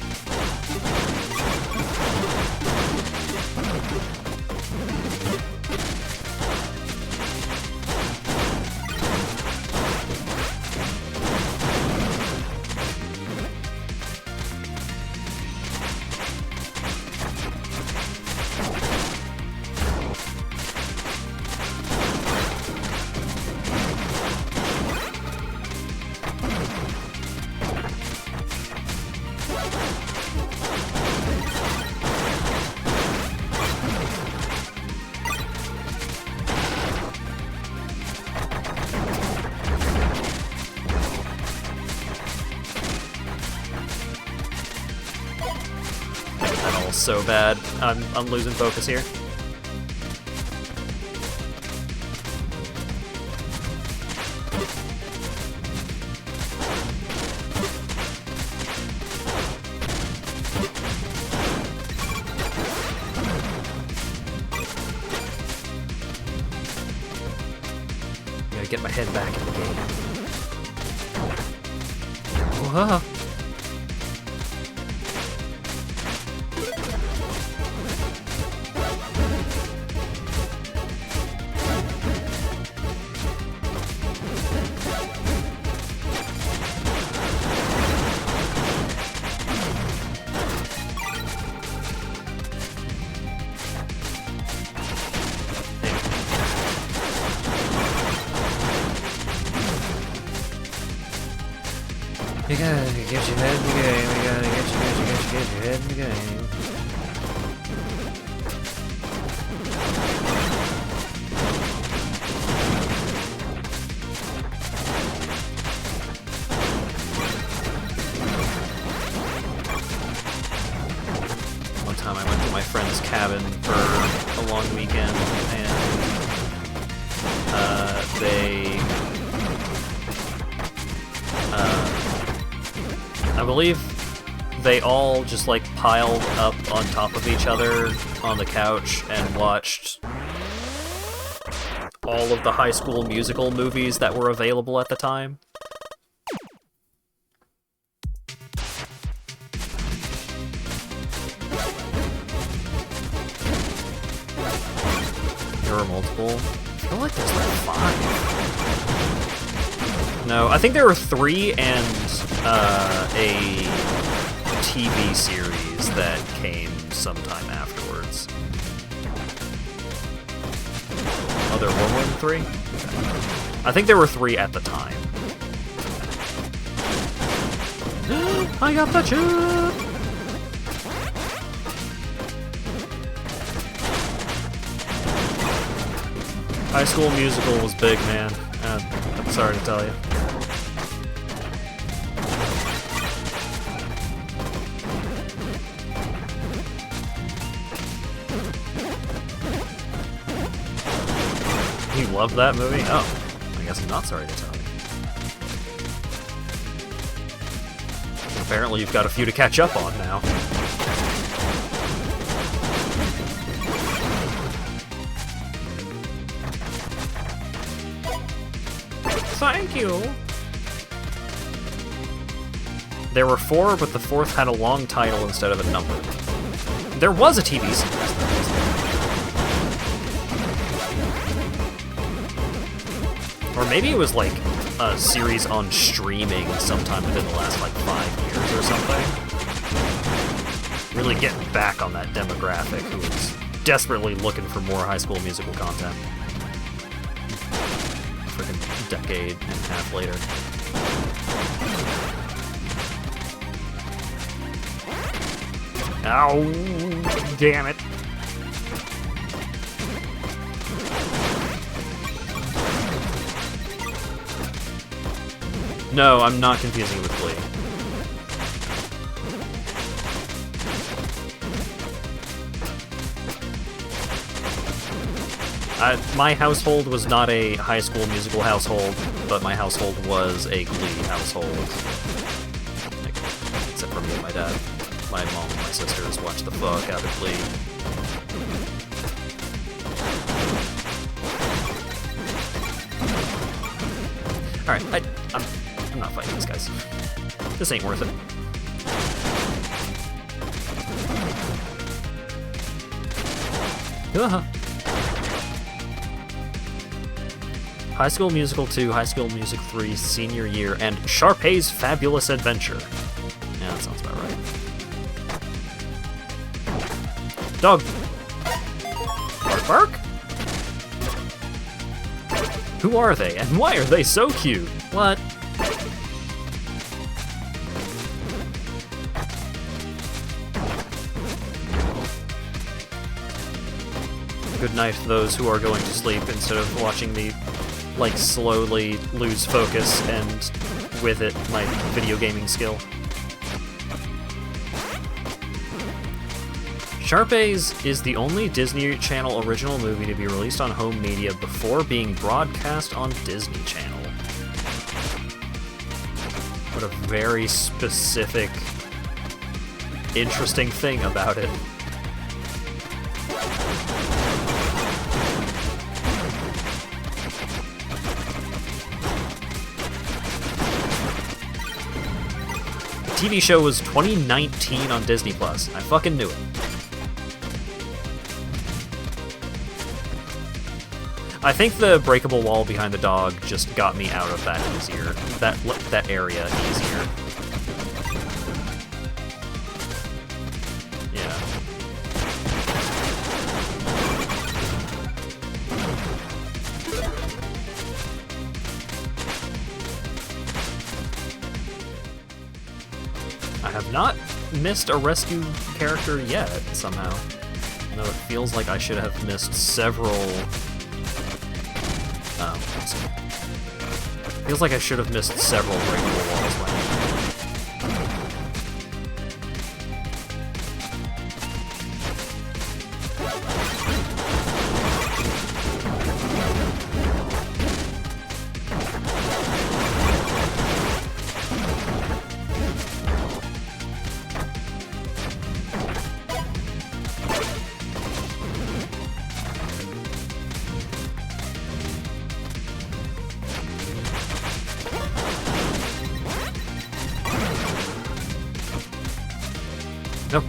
D: So bad. I'm losing focus here. Gotta get my head back in the game. Whoa. You gotta get your head in the game, you gotta get your head in the game. One time I went to my friend's cabin for a long weekend, and they I believe they all just like piled up on top of each other on the couch and watched all of the High School Musical movies that were available at the time. There were multiple. I feel like there's like 5. No, I think there were 3 and a TV series that came sometime afterwards. Oh, there were more than 3? Okay. I think there were 3 at the time. I got the chip! High School Musical was big, man. I'm sorry to tell you. You loved that movie? Oh, I guess I'm not sorry to tell you. Apparently you've got a few to catch up on now.
F: Thank you.
D: There were 4, but the 4th had a long title instead of a number. There was a TV series. Or maybe it was like a series on streaming sometime within the last like 5 years or something. Really getting back on that demographic who is desperately looking for more High School Musical content. Freaking decade and a half later.
F: Ow, damn it.
D: No, I'm not confusing it with Glee. My household was not a High School Musical household, but my household was a Glee household. Like, except for me and my dad. My mom and my sisters watched the fuck out of Glee. Alright, I'm not fighting these guys. This ain't worth it. High School Musical 2, High School Music 3, Senior Year, and Sharpay's Fabulous Adventure. Yeah, that sounds about right. Dog! Bark bark? Who are they, and why are they so cute? What? Good night to those who are going to sleep instead of watching me, like, slowly lose focus and, with it, my video gaming skill. Sharpay's is the only Disney Channel original movie to be released on home media before being broadcast on Disney Channel. What a very specific, interesting thing about it. TV show was 2019 on Disney Plus. I fucking knew it. I think the breakable wall behind the dog just got me out of that easier. That area easier. Yeah. I have not missed a rescue character yet, somehow. Though it feels like I should have missed several... feels like I should have missed several breakable walls by now. Nope.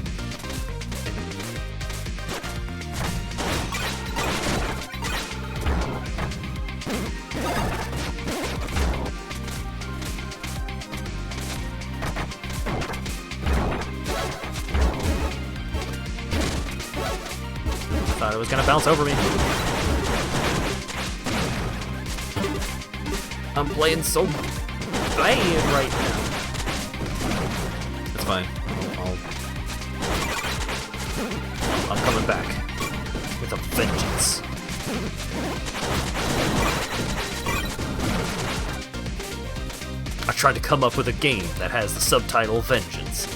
D: Thought it was gonna bounce over me. I'm playing so bad right now. It's fine. I'm coming back with a vengeance. I tried to come up with a game that has the subtitle Vengeance,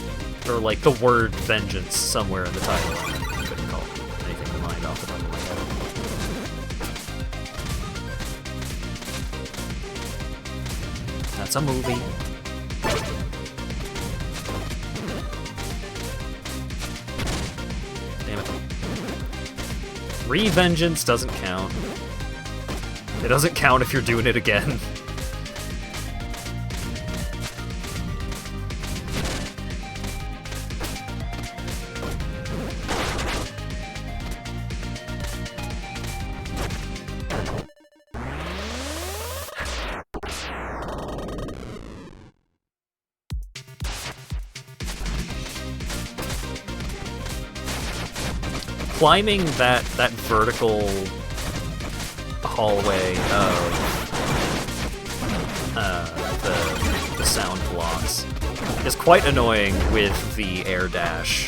D: or like the word Vengeance somewhere in the title. I couldn't call anything to mind off the top of my head. That's a movie. Revengeance doesn't count. It doesn't count if you're doing it again. Climbing that vertical hallway of the sound blocks is quite annoying with the air dash.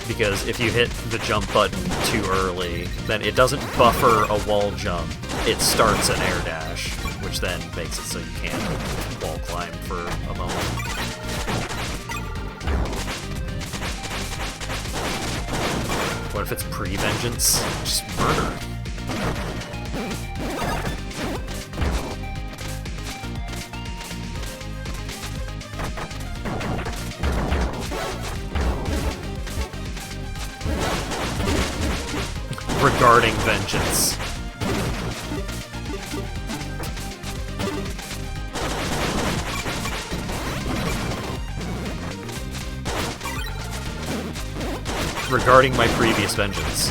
D: Because if you hit the jump button too early, then it doesn't buffer a wall jump. It starts an air dash, which then makes it so you can't wall climb for a moment. What if it's pre-vengeance? Just murder. Regarding vengeance. Regarding my previous vengeance.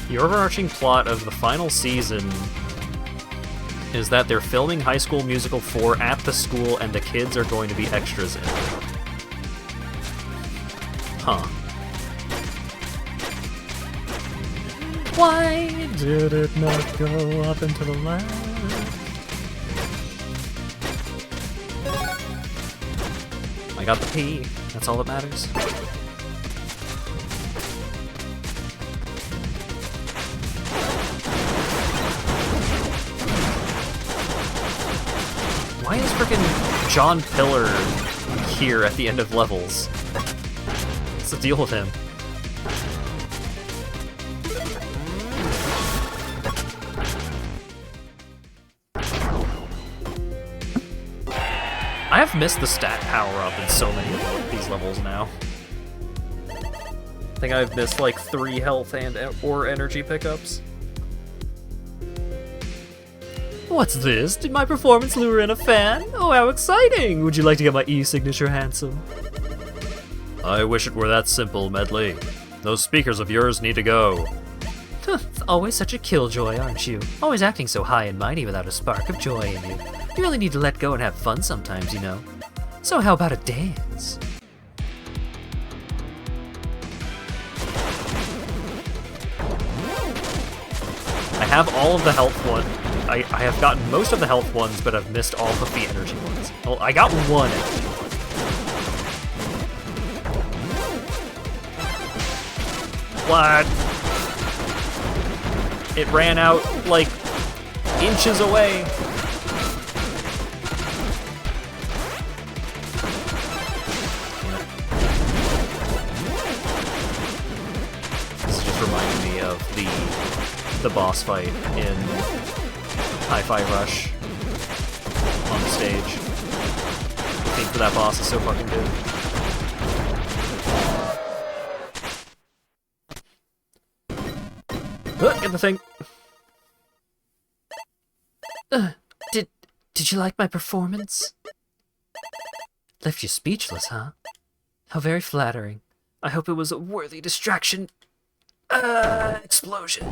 D: The overarching plot of the final season is that they're filming High School Musical 4 at the school and the kids are going to be extras in it. Huh. Why did it not go up into the left? I got the P. That's all that matters. Why is frickin' John Pillar here at the end of levels? What's the deal with him? I have missed the stat power-up in so many of these levels now. I think I've missed like 3 health or energy pickups. What's this? Did my performance lure in a fan? Oh, how exciting! Would you like to get my e-signature, handsome? I wish it were that simple, Medley. Those speakers of yours need to go. It's always such a killjoy, aren't you? Always acting so high and mighty without a spark of joy in you. You really need to let go and have fun sometimes, you know. So how about a dance? I have all of the health ones. I have gotten most of the health ones, but I've missed all of the energy ones. Well, I got one energy one. What? It ran out, like, inches away. This is just reminding me of the boss fight in Hi-Fi Rush on the stage. The theme for that boss is so fucking good. Get the thing. Did you like my performance? Left you speechless, huh? How very flattering. I hope it was a worthy distraction. Explosion.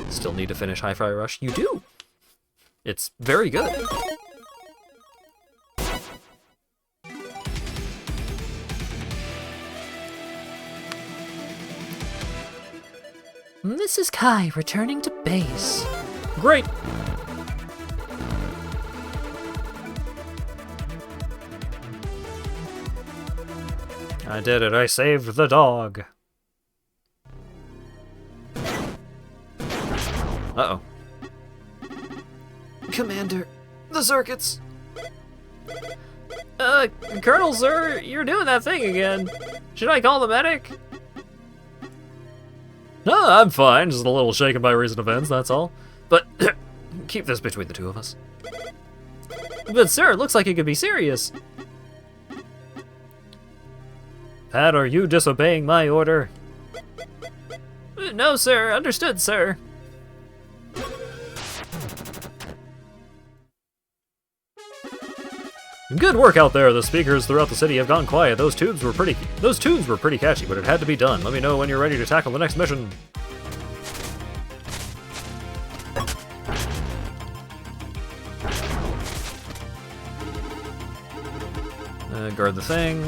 D: Still need to finish Hi-Fi Rush? You do! It's very good. This is Kai, returning to base. Great! I did it, I saved the dog. Uh-oh. Commander, the circuits!
F: Colonel, sir, you're doing that thing again. Should I call the medic?
D: No, I'm fine, just a little shaken by recent events, that's all. But keep this between the two of us.
F: But sir, it looks like it could be serious.
D: Pat, are you disobeying my order?
F: No, sir. Understood, sir.
D: Good work out there. The speakers throughout the city have gone quiet. Those tunes were pretty catchy, but it had to be done. Let me know when you're ready to tackle the next mission. Guard the thing.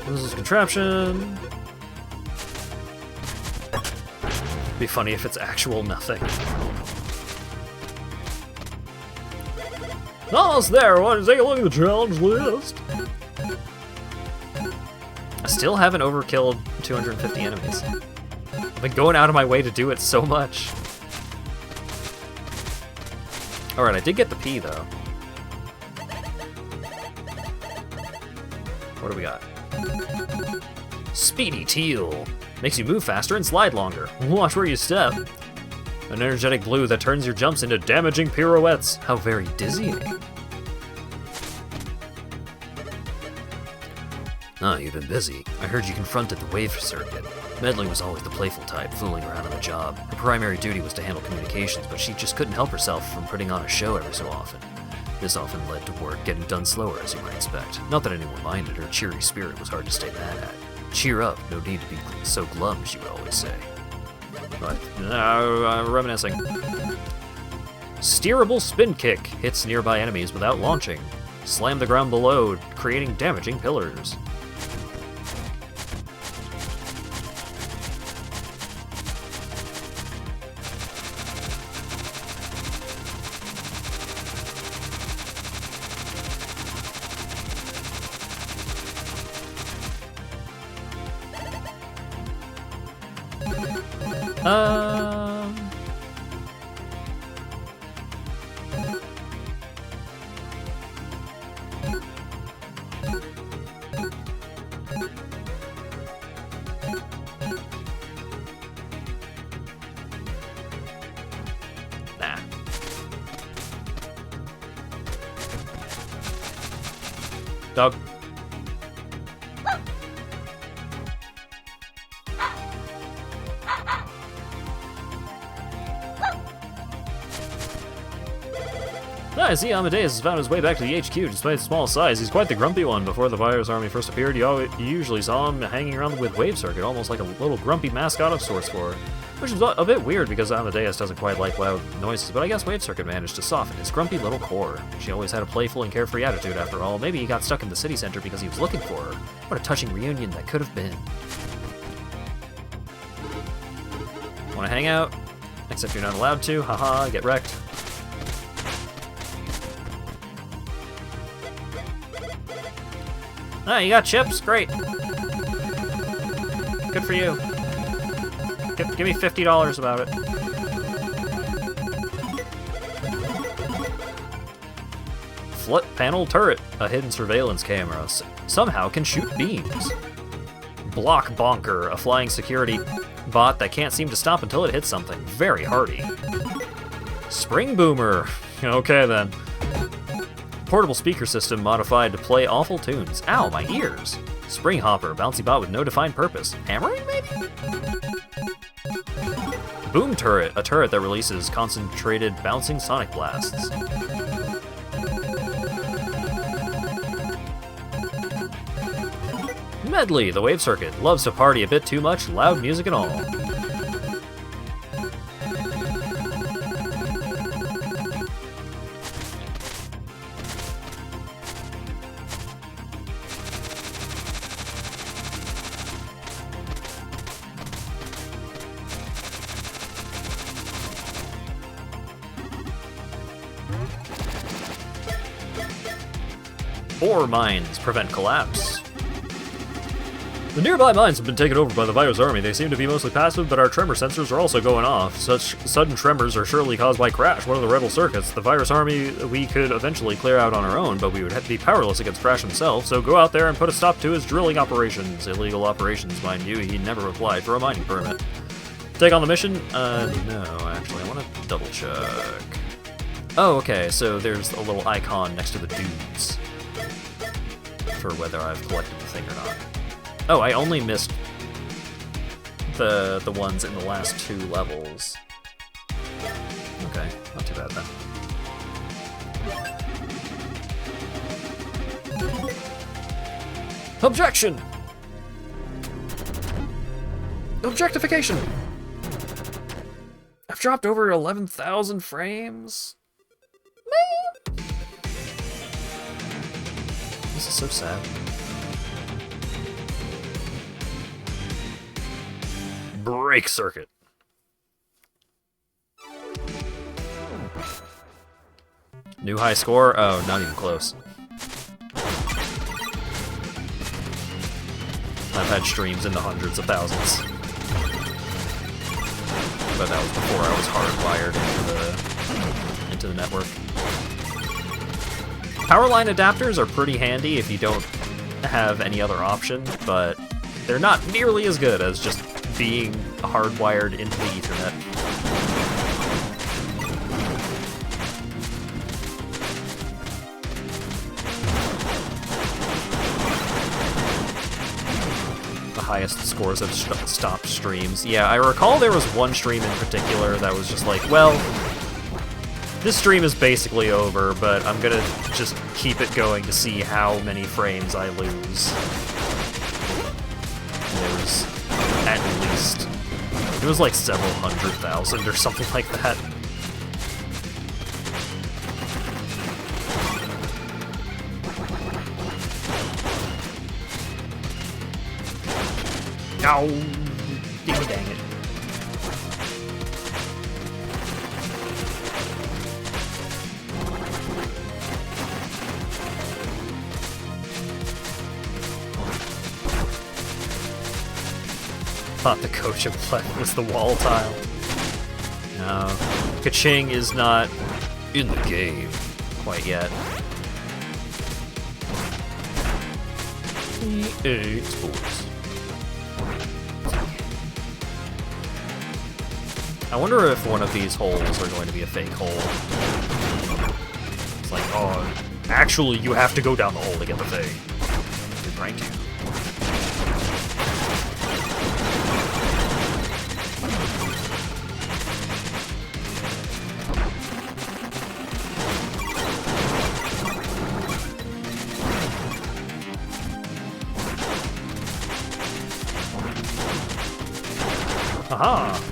D: This is contraption. Be funny if it's actual nothing. Almost there. Want to take a look at the challenge list? I still haven't overkilled 250 enemies. I've been going out of my way to do it so much. Alright, I did get the P though. What do we got? Speedy Teal. Makes you move faster and slide longer. Watch where you step. An energetic blue that turns your jumps into damaging pirouettes. How very dizzying. Ah, you've been busy. I heard you confronted the wave circuit. Medley was always the playful type, fooling around on the job. Her primary duty was to handle communications, but she just couldn't help herself from putting on a show every so often. This often led to work getting done slower, as you might expect. Not that anyone minded, her cheery spirit was hard to stay mad at. Cheer up, no need to be so glum, she would always say. What? Reminiscing. Steerable spin kick hits nearby enemies without launching. Slam the ground below, creating damaging pillars. Nah. Dog. I see Amadeus has found his way back to the HQ despite his small size. He's quite the grumpy one. Before the virus army first appeared, you usually saw him hanging around with Wave Circuit, almost like a little grumpy mascot of sorts for her. Which is a bit weird because Amadeus doesn't quite like loud noises, but I guess Wave Circuit managed to soften his grumpy little core. She always had a playful and carefree attitude after all. Maybe he got stuck in the city center because he was looking for her. What a touching reunion that could have been. Wanna hang out? Except you're not allowed to. Haha, get wrecked. Ah, you got chips? Great. Good for you. Give me $50 about it. Flat panel turret. A hidden surveillance camera. Somehow can shoot beams. Block bonker. A flying security bot that can't seem to stop until it hits something. Very hardy. Spring boomer. Okay then. Portable speaker system modified to play awful tunes. Ow, my ears. Spring hopper, bouncy bot with no defined purpose. Hammering, maybe? Boom turret, a turret that releases concentrated bouncing sonic blasts. Medley, the wave circuit, loves to party a bit too much, loud music and all. Ore mines prevent collapse. The nearby mines have been taken over by the virus army. They seem to be mostly passive, but our tremor sensors are also going off. Such sudden tremors are surely caused by Crash, one of the rebel circuits. The virus army we could eventually clear out on our own, but we would have to be powerless against Crash himself, so go out there and put a stop to his drilling operations. Illegal operations, mind you. He never applied for a mining permit. Take on the mission? No, actually, I want to double check. Oh, okay, so there's a little icon next to the dudes for whether I've collected the thing or not. Oh, I only missed the ones in the last 2 levels. Okay, not too bad then. Objection! Objectification! I've dropped over 11,000 frames? Man! This is so sad. Brake circuit. New high score? Oh, not even close. I've had streams in the hundreds of thousands. But that was before I was hardwired into the network. Power line adapters are pretty handy if you don't have any other option, but they're not nearly as good as just being hardwired into the Ethernet. The highest scores have stopped streams. Yeah, I recall there was one stream in particular that was just like, well, this stream is basically over, but I'm gonna just keep it going to see how many frames I lose. And there was at least, it was like several 100,000 or something like that. Ow! Dang it. Thought the coach of play was the wall tile. No, Kaching is not in the game quite yet. EA Sports. I wonder if one of these holes are going to be a fake hole. It's like, oh, actually, you have to go down the hole to get the thing. We pranked you. Aha!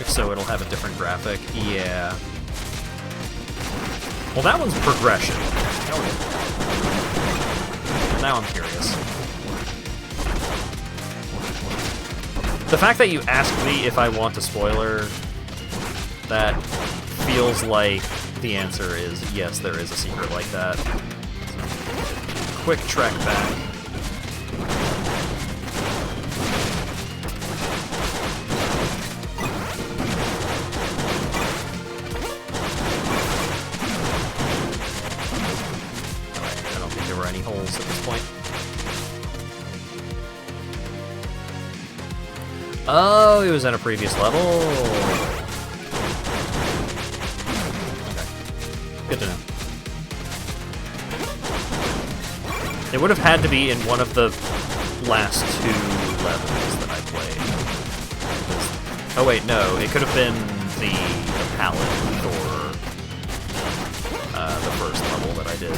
D: So it'll have a different graphic. Yeah. Well, that one's progression. Now I'm curious. The fact that you asked me if I want a spoiler, that feels like the answer is yes, there is a secret like that. Quick trek back. I don't think there were any holes at this point. Oh, it was at a previous level. Good to know. It would have had to be in one of the last 2 levels that I played. Oh wait, no, it could have been the palette for the first level that I did.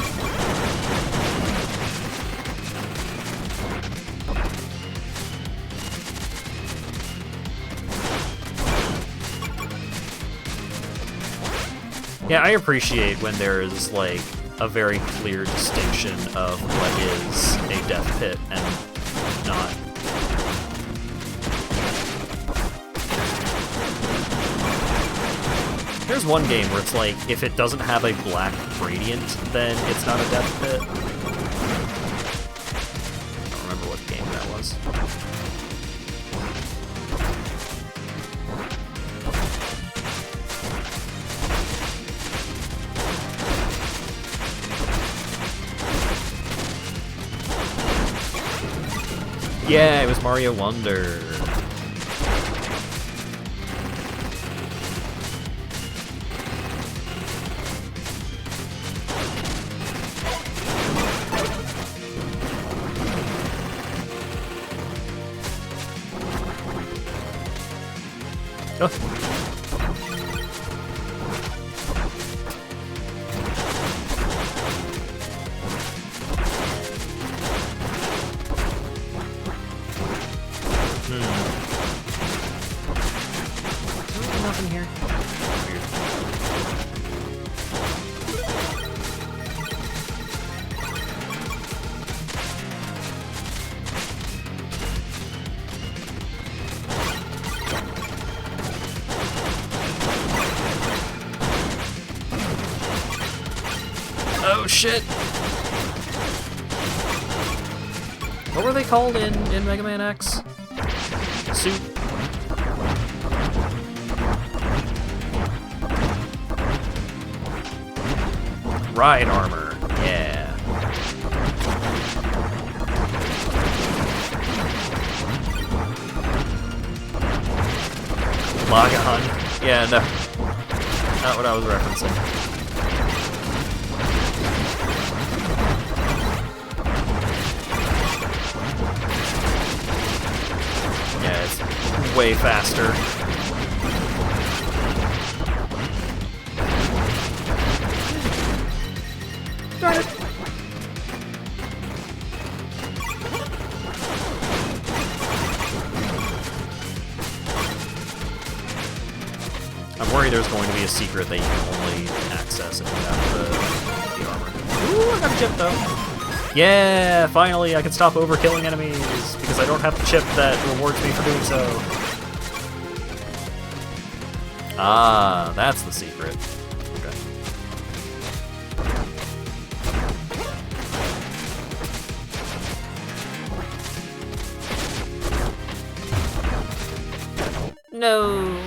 D: Yeah, I appreciate when there is, like, a very clear distinction of what is a death pit and not. There's one game where it's like, if it doesn't have a black gradient, then it's not a death pit. I don't remember what game that was. Yeah, it was Mario Wonder. Nothing here. Oh shit! What were they called in Mega Man X? Suit? Ride armor, yeah. Lagahan? Yeah, no. Not what I was referencing. Yeah, it's way faster. Darn it. I'm worried there's going to be a secret that you can only access if you have the armor. Ooh, I got a chip though. Yeah, finally I can stop overkilling enemies because I don't have the chip that rewards me for doing so. Ah, that's the secret. Okay. No.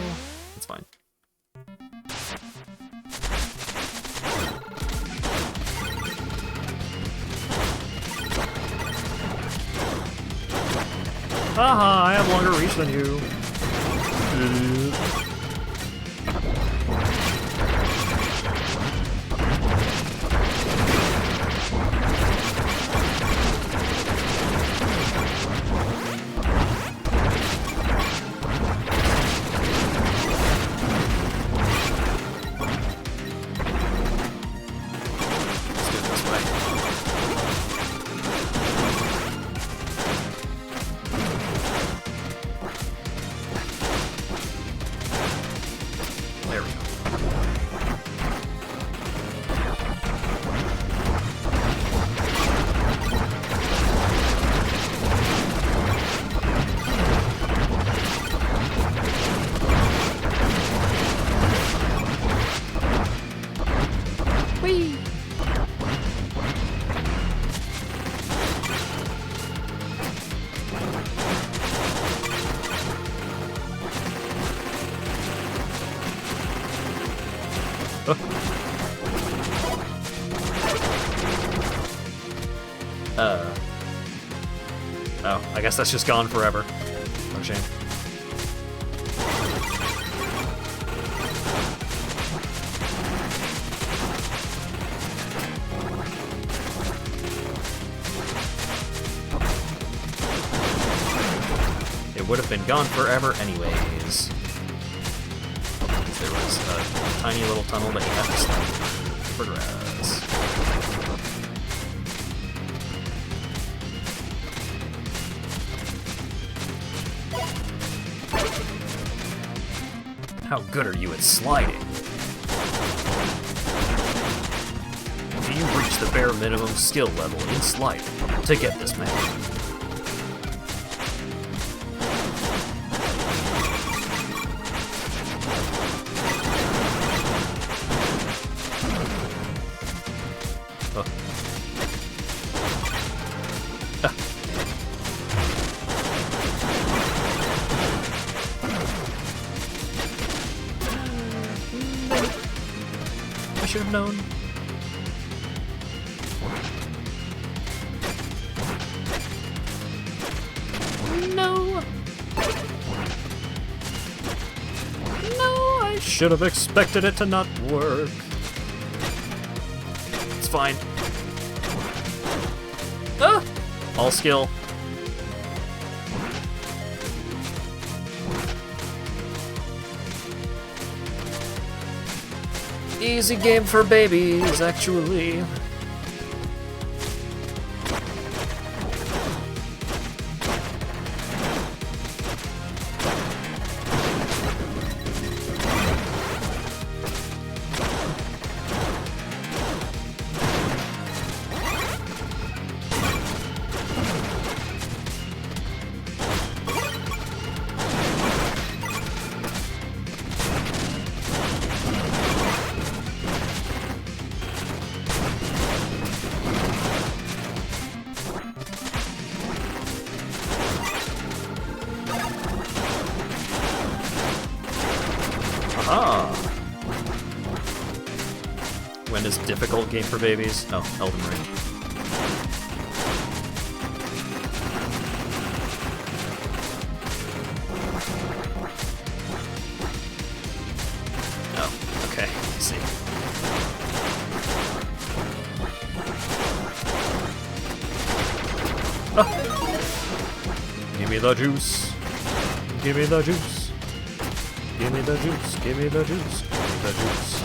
D: It's fine. Haha, I have longer reach than you. There we go. Whee! Oh, I guess that's just gone forever. What a shame. It would have been gone forever anyways. There was a tiny little tunnel that you had to stop for grass. How good are you at sliding? Do you reach the bare minimum skill level in sliding to get this map? should have known. No! No, I should have expected it to not work. It's fine. Ah! All skill. Easy game for babies, actually. Ah. When is difficult game for babies? Oh, Elden Ring. Oh, okay. I see. Ah. Give me the juice. Give me the juice. Give me the juice, give me the juice, give me the juice.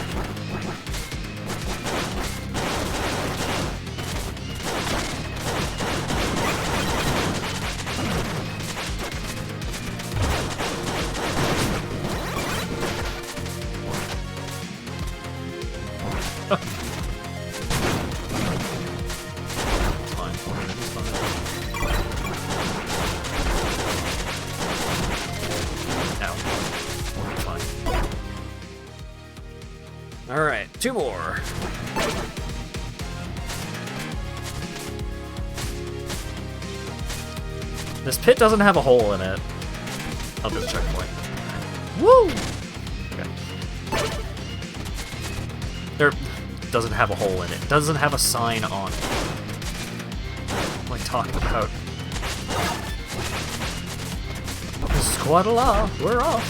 D: It's fine, it's fine. Alright, 2 more. This pit doesn't have a hole in it. I'll do the checkpoint. Woo! Okay. There doesn't have a hole in it. Doesn't have a sign on it. What am I talking about? This is quite a lot. We're off.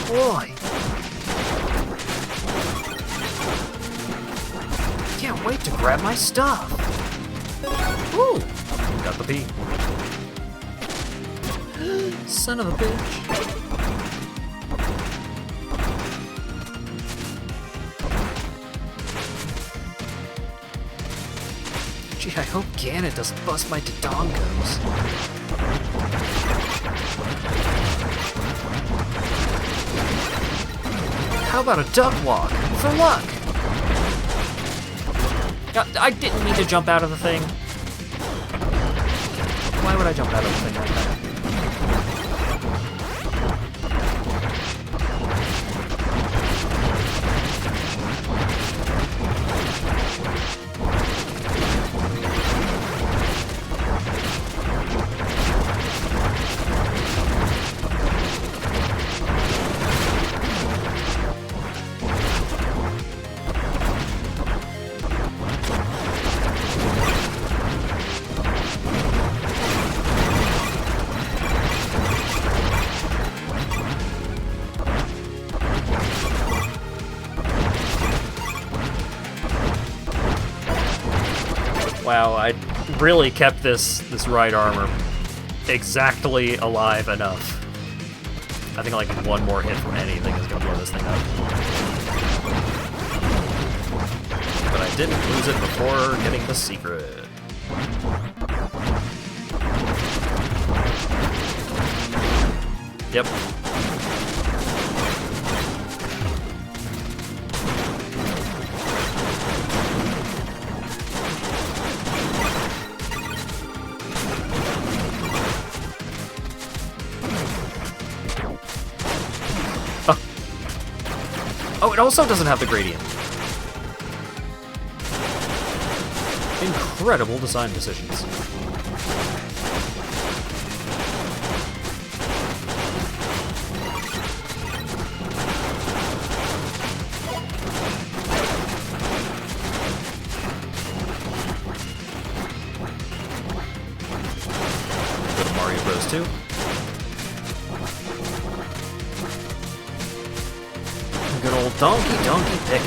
D: Boy. Can't wait to grab my stuff. Ooh, got the P. Son of a bitch. Gee, I hope Ganon doesn't bust my Dodongos. How about a duck walk? For luck! I didn't mean to jump out of the thing. Why would I jump out of the thing like that? Wow, I really kept this right armor exactly alive enough. I think like one more hit from anything is gonna blow this thing up. But I didn't lose it before getting the secret. Yep. Oh, it also doesn't have the gradient. Incredible design decisions. Mario Bros. 2. Good old Donkey Pick.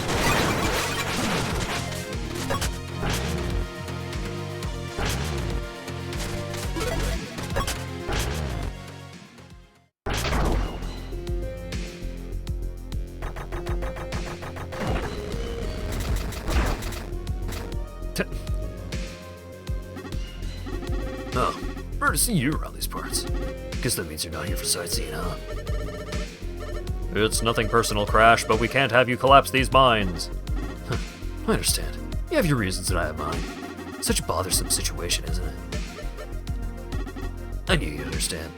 E: Oh, rare to see you around these parts. Guess that means you're not here for sightseeing, huh?
D: It's nothing personal, Crash, but we can't have you collapse these mines.
E: I understand. You have your reasons and I have mine. Such a bothersome situation, isn't it? I knew you'd understand.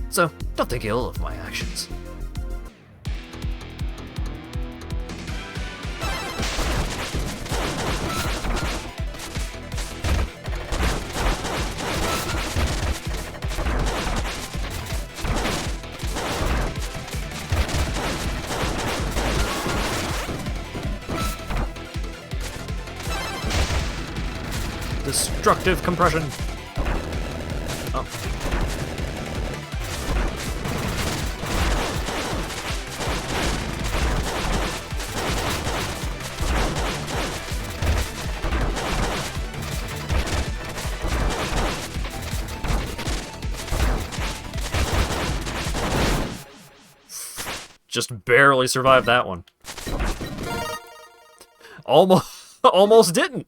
E: So, don't think ill of my actions.
D: Destructive compression. Oh. Just barely survived that one. Almost didn't.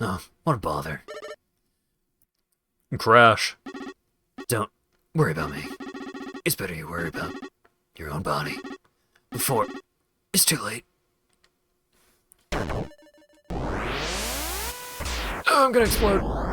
E: Oh, what a bother.
D: Crash.
E: Don't worry about me. It's better you worry about your own body before it's too late. Oh, I'm gonna explode.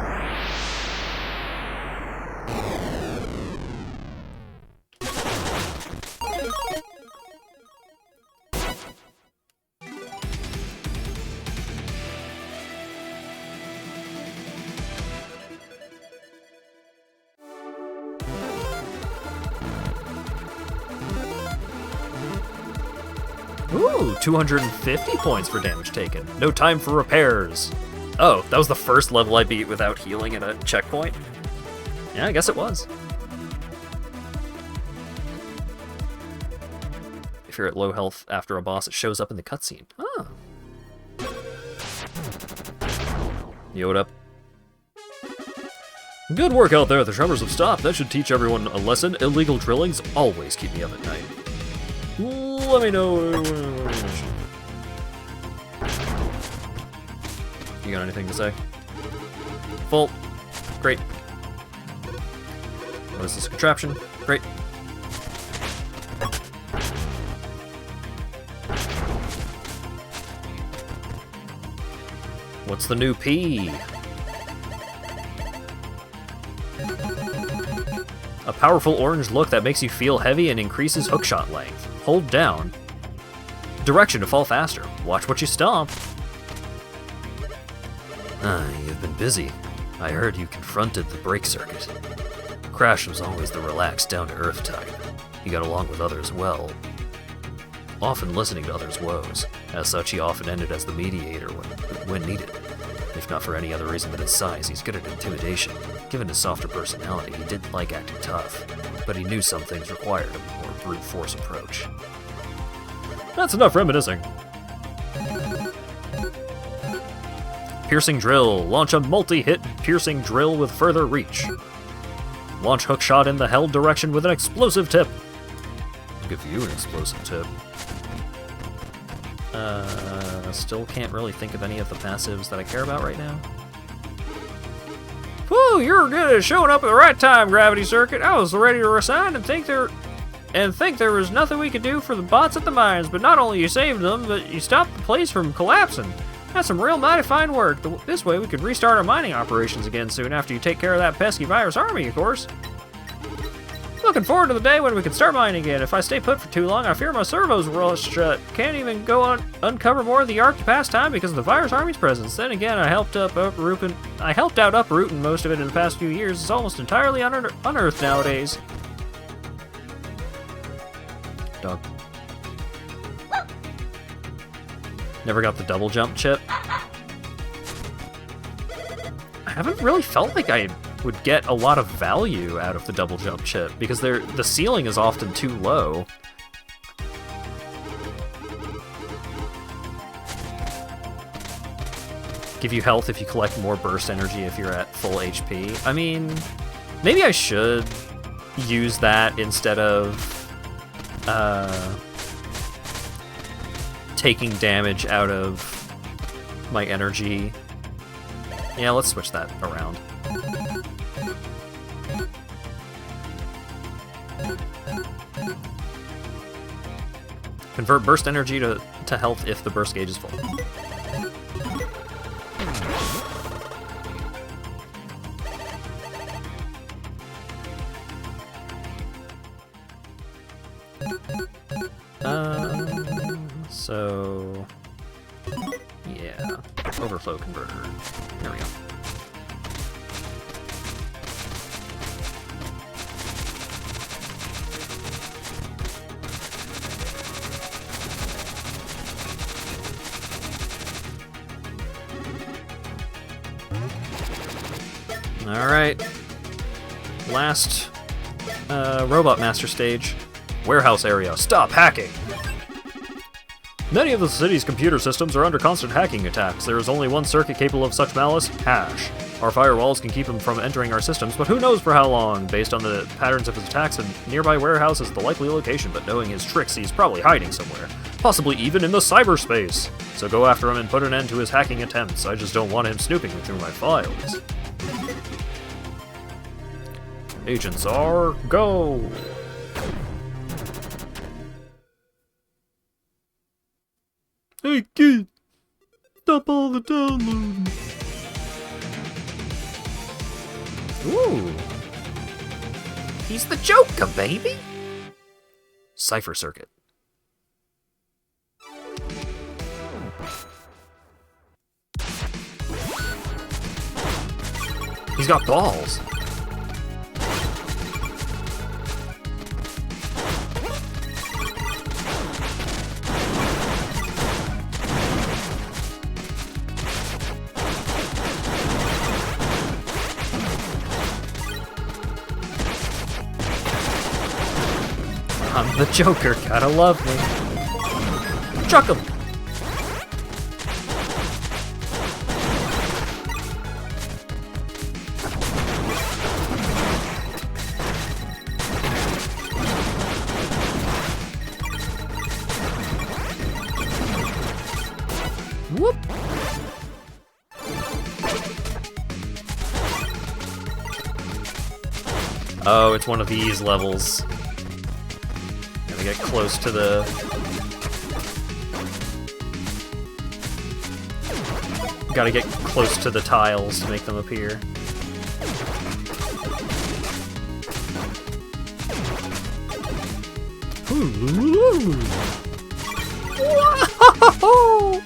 D: Ooh, 250 points for damage taken. No time for repairs. Oh, that was the first level I beat without healing at a checkpoint? Yeah, I guess it was. If you're at low health after a boss, it shows up in the cutscene. Oh. Yoda. Good work out there. The tremors have stopped. That should teach everyone a lesson. Illegal drillings always keep me up at night. Let me know. You got anything to say? Full. Great. What is this contraption? Great. What's the new P? A powerful orange look that makes you feel heavy and increases hookshot length. Hold down. Direction to fall faster. Watch what you stomp.
E: You've been busy. I heard you confronted the brake circuit. Crash was always the relaxed, down-to-earth type. He got along with others well, often listening to others' woes. As such, he often ended as the mediator when needed. If not for any other reason than his size, he's good at intimidation. Given his softer personality, he didn't like acting tough, but he knew some things required a more brute force approach.
D: That's enough reminiscing. Piercing drill. Launch a multi-hit piercing drill with further reach. Launch hookshot in the held direction with an explosive tip.
E: I'll give you an explosive tip.
D: Still can't really think of any of the passives that I care about right now. Whew, you're good at showing up at the right time, Gravity Circuit. I was ready to resign and think there was nothing we could do for the bots at the mines, but not only you saved them, but you stopped the place from collapsing. That's some real mighty fine work. This way we could restart our mining operations again soon after you take care of that pesky virus army, of course. Looking forward to the day when we can start mining again. If I stay put for too long, I fear my servos will rust shut. Can't even go on uncover more of the Ark to pass time because of the virus army's presence. Then again, I helped out uprooting most of it in the past few years. It's almost entirely unearthed nowadays. Dog. Never got the double jump chip. I haven't really felt like I would get a lot of value out of the double jump chip, because the ceiling is often too low. Give you health if you collect more burst energy if you're at full HP. I mean, maybe I should use that instead of taking damage out of my energy. Yeah, let's switch that around. Convert burst energy to health if the burst gauge is full. So yeah, overflow converter. There we go. All right, last Robot Master stage, warehouse area. Stop hacking! Many of the city's computer systems are under constant hacking attacks. There is only one circuit capable of such malice, hash. Our firewalls can keep him from entering our systems, but who knows for how long? Based on the patterns of his attacks, a nearby warehouse is the likely location, but knowing his tricks, he's probably hiding somewhere. Possibly even in the cyberspace. So go after him and put an end to his hacking attempts. I just don't want him snooping through my files. Agents are go! Hey kid, stop all the downloading.
E: Ooh. He's the Joker, baby!
D: Cipher circuit.
E: He's got balls.
D: I'm the Joker, gotta love me. Chuck him!
E: Whoop!
D: Oh, it's one of these levels. Gotta get close to the... Gotta get close to the tiles to make them appear. Whoa!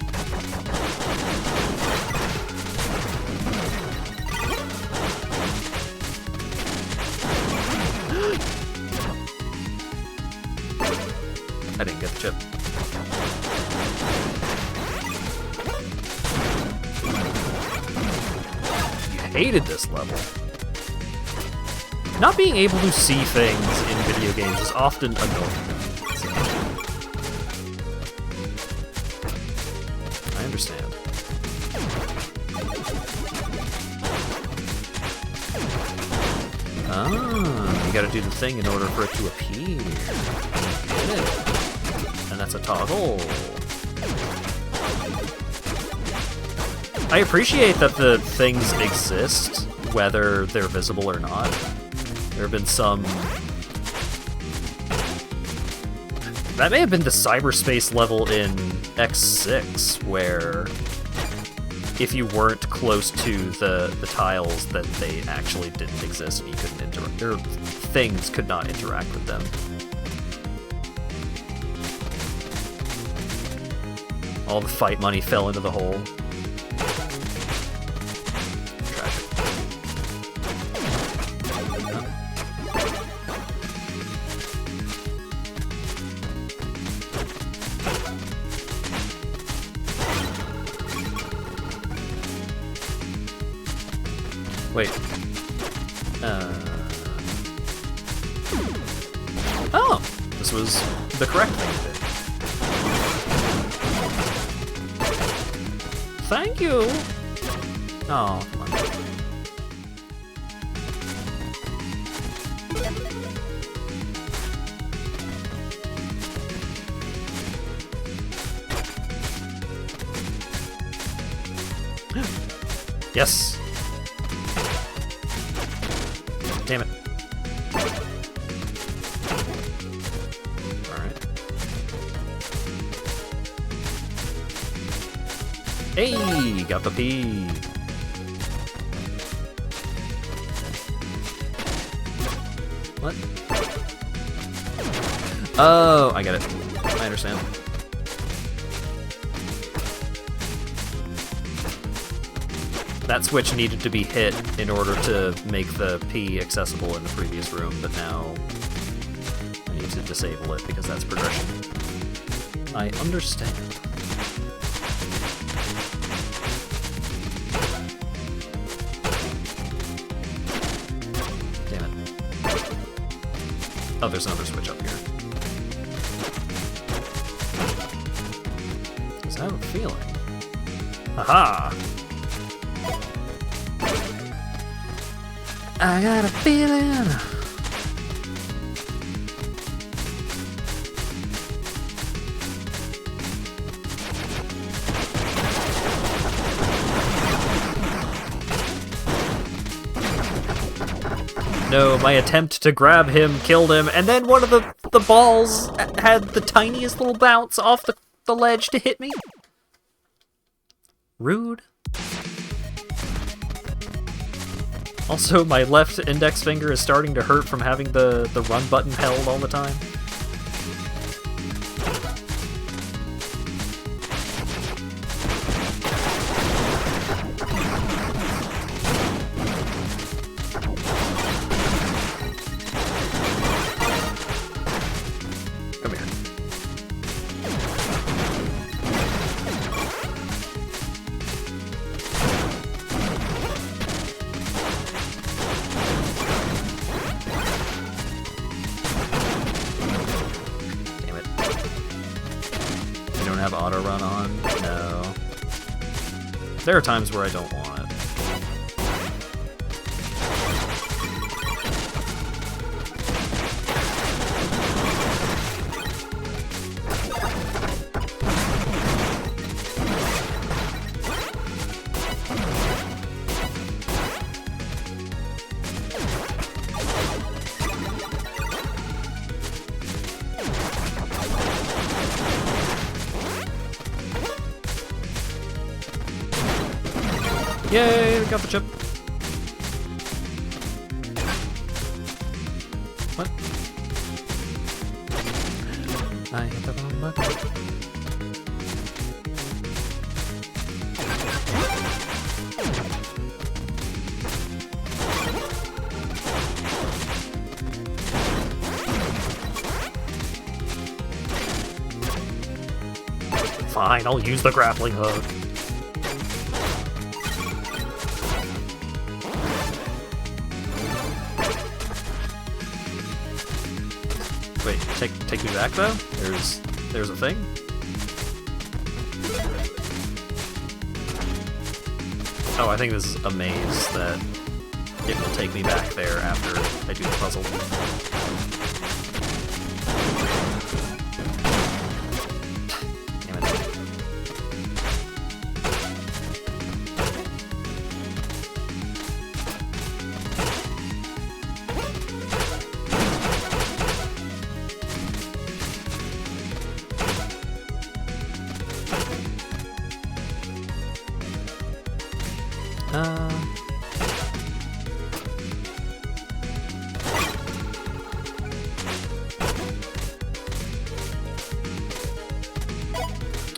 D: I didn't get the chip. Hated this level. Not being able to see things in video games is often annoying. I understand. Ah, you gotta do the thing in order for it to appear. And that's a toggle. I appreciate that the things exist, whether they're visible or not. There have been some... That may have been the cyberspace level in X6, where if you weren't close to the tiles, then they actually didn't exist and you couldn't interact, or things could not interact with them. All the fight money fell into the hole. Tragic. Wait. Oh! This was the correct thing to do.
F: Thank you.
D: Oh, come on. Yes! Damn it. Alright. Hey! Got the P! What? Oh, I get it. I understand. That switch needed to be hit in order to make the P accessible in the previous room, but now I need to disable it because that's progression. I understand. Damn it. Oh, there's another switch up here. Because I have a feeling. Aha! I got a feeling. No, my attempt to grab him killed him, and then one of the balls had the tiniest little bounce off the ledge to hit me. Rude. Also, my left index finger is starting to hurt from having the run button held all the time. Come here. Have auto run on? No. There are times where I don't want it. Yay, we got the chip. What? I hit the wrong button. Fine, I'll use the grappling hook. Wait, take me back though? There's a thing? Oh, I think this is a maze that it will take me back there after I do the puzzle. Damn it.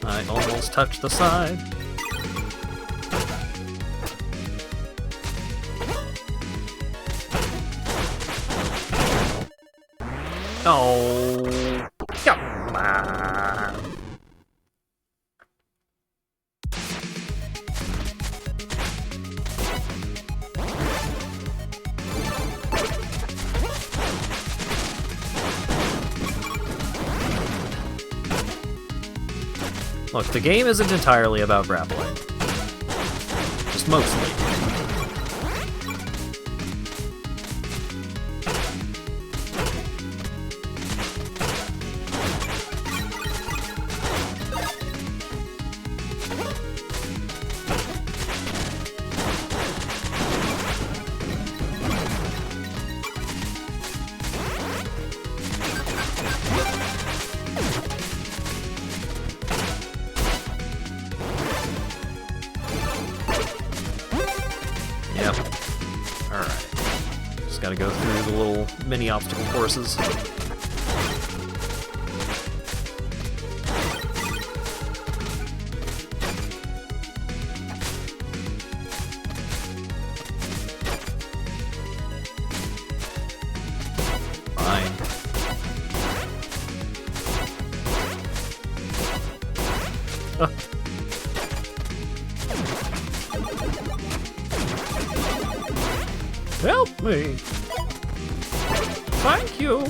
D: I almost touched the side. Oh, come on. Look, the game isn't entirely about grappling. Just mostly. Yep. Alright. Just gotta go through the little mini obstacle courses. Fine.
F: Help me! Thank you!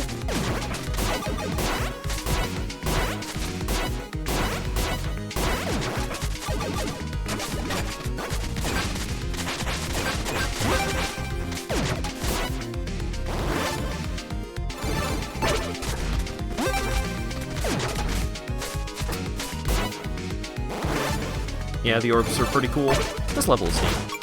D: Yeah, the orbs are pretty cool. This level is neat.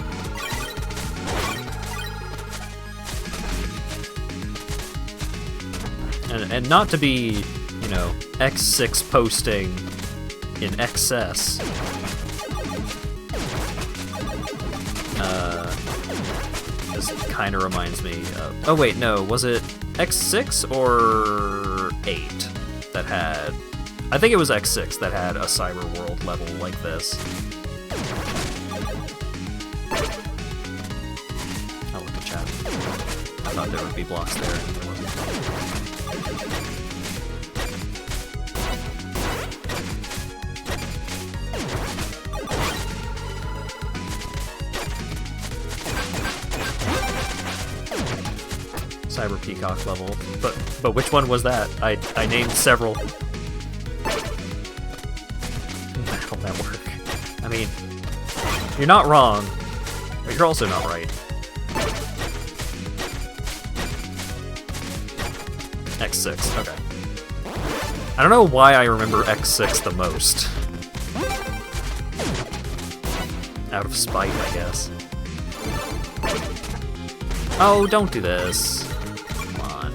D: And not to be, you know, X6 posting in excess. This kind of reminds me of... Oh wait, no, was it X6 or 8 that had... I think it was X6 that had a Cyber World level like this. I'll look at chat. I thought there would be blocks there, and there wasn't. Cyber Peacock level, but which one was that? I named several. How'd that work? I mean, you're not wrong, but you're also not right. X6, okay. I don't know why I remember X6 the most. Out of spite, I guess. Oh, don't do this. Come on.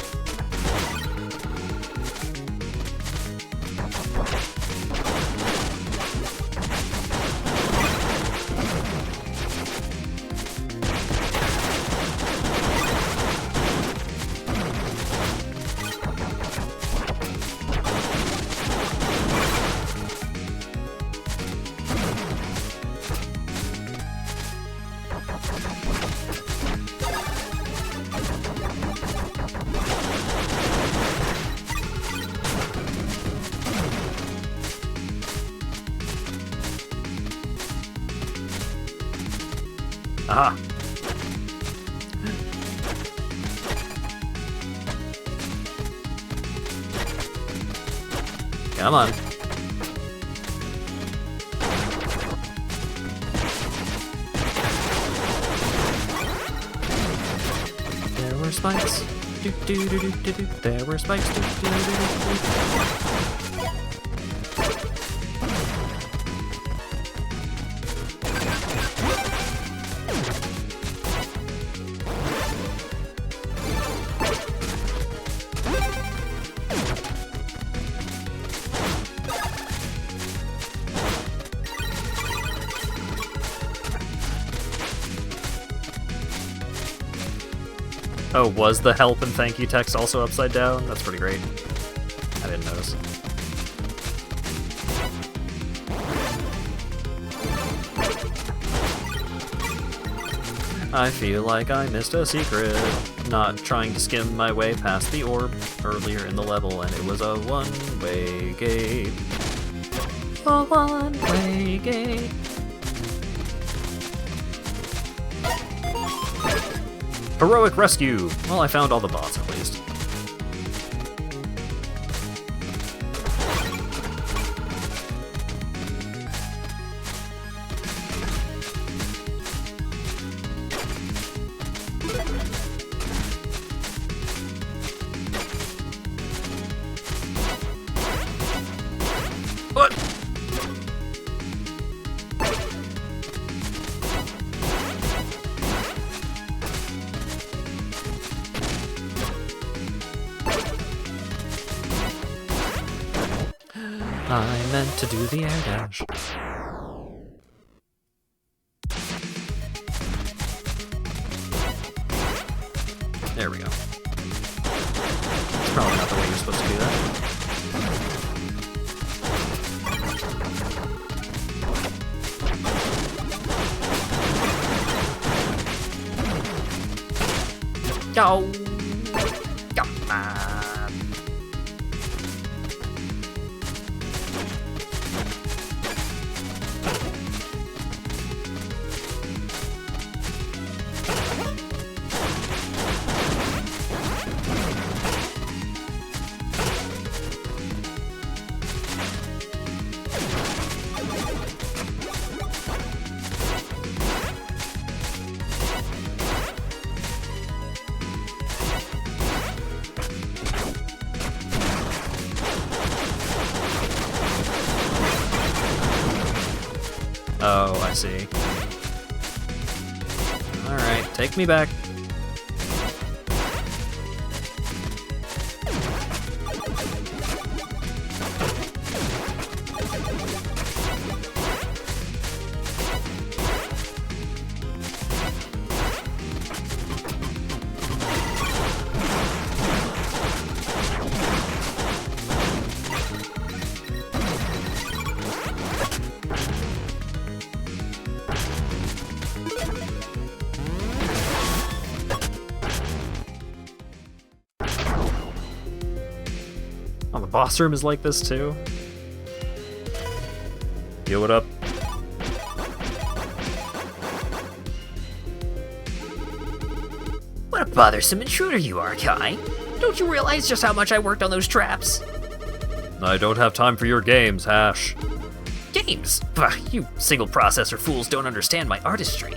D: Aha! Come on. There were spikes. Do do do do do do. There were spikes. Do do do do do. Oh, was the help and thank you text also upside down? That's pretty great. I didn't notice. I feel like I missed a secret. Not trying to skim my way past the orb earlier in the level, and it was a one-way gate. A one-way gate. Heroic rescue! Well, I found all the bots, at least. I meant to do the air dash. There we go. It's probably not the way you're supposed to do that. Go! Come on! Oh, I see. Alright, take me back. Oh, the boss room is like this too? Yo, what up?
E: What a bothersome intruder you are, Kai. Don't you realize just how much I worked on those traps?
D: I don't have time for your games, Hash.
E: Games? Bah, you single-processor fools don't understand my artistry.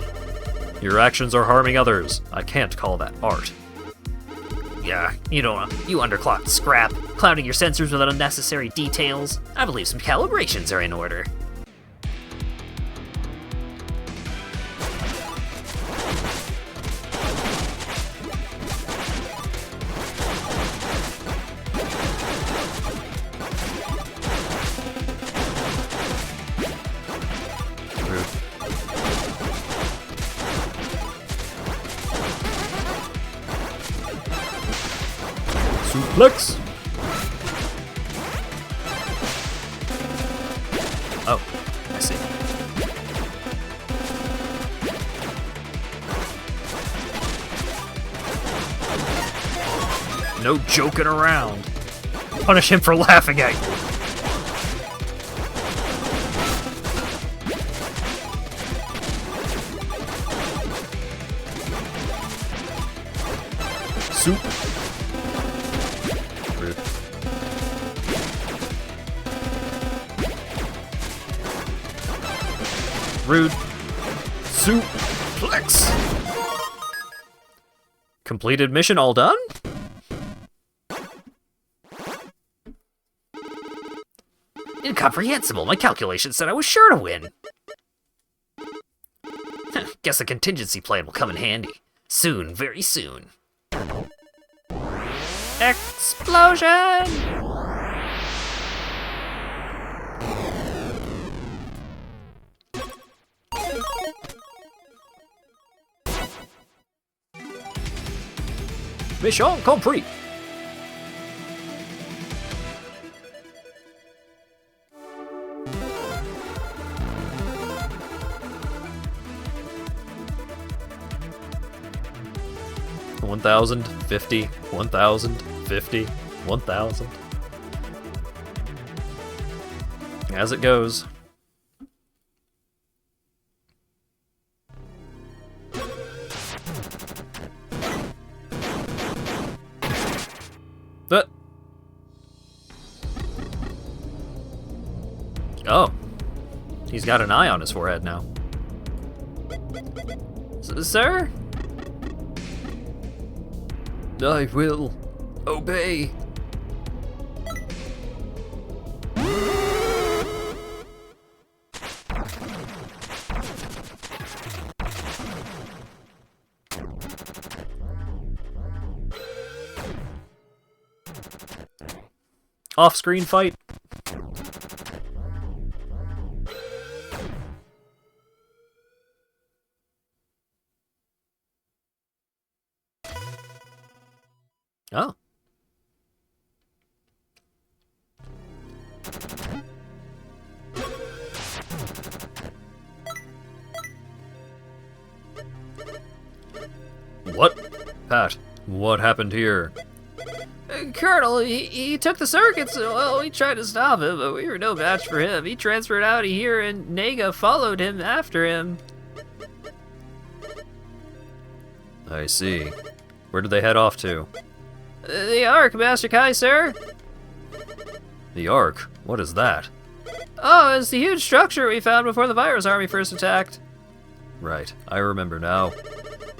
D: Your actions are harming others. I can't call that art.
E: Yeah, you underclocked scrap, clouding your sensors with unnecessary details. I believe some calibrations are in order.
D: Suplex! Oh, I see. No joking around. Punish him for laughing at you. Soup. Rude. Rude. Suplex. Completed mission all done?
E: Incomprehensible. My calculations said I was sure to win. Guess a contingency plan will come in handy. Soon, very soon. Explosion!
D: Mission complete. $1,000, $50, $1,000, $50, $1,000. As it goes. Oh. He's got an eye on his forehead now. Sir? I will obey. Off-screen fight. Oh. What? Pat, what happened here?
E: Colonel, he took the circuits. Well, we tried to stop him, but we were no match for him. He transferred out of here, and Naga followed him after him.
D: I see. Where did they head off to?
E: The Ark, Master Kai, sir.
D: The Ark? What is that?
E: Oh, it's the huge structure we found before the virus army first attacked.
D: Right, I remember now.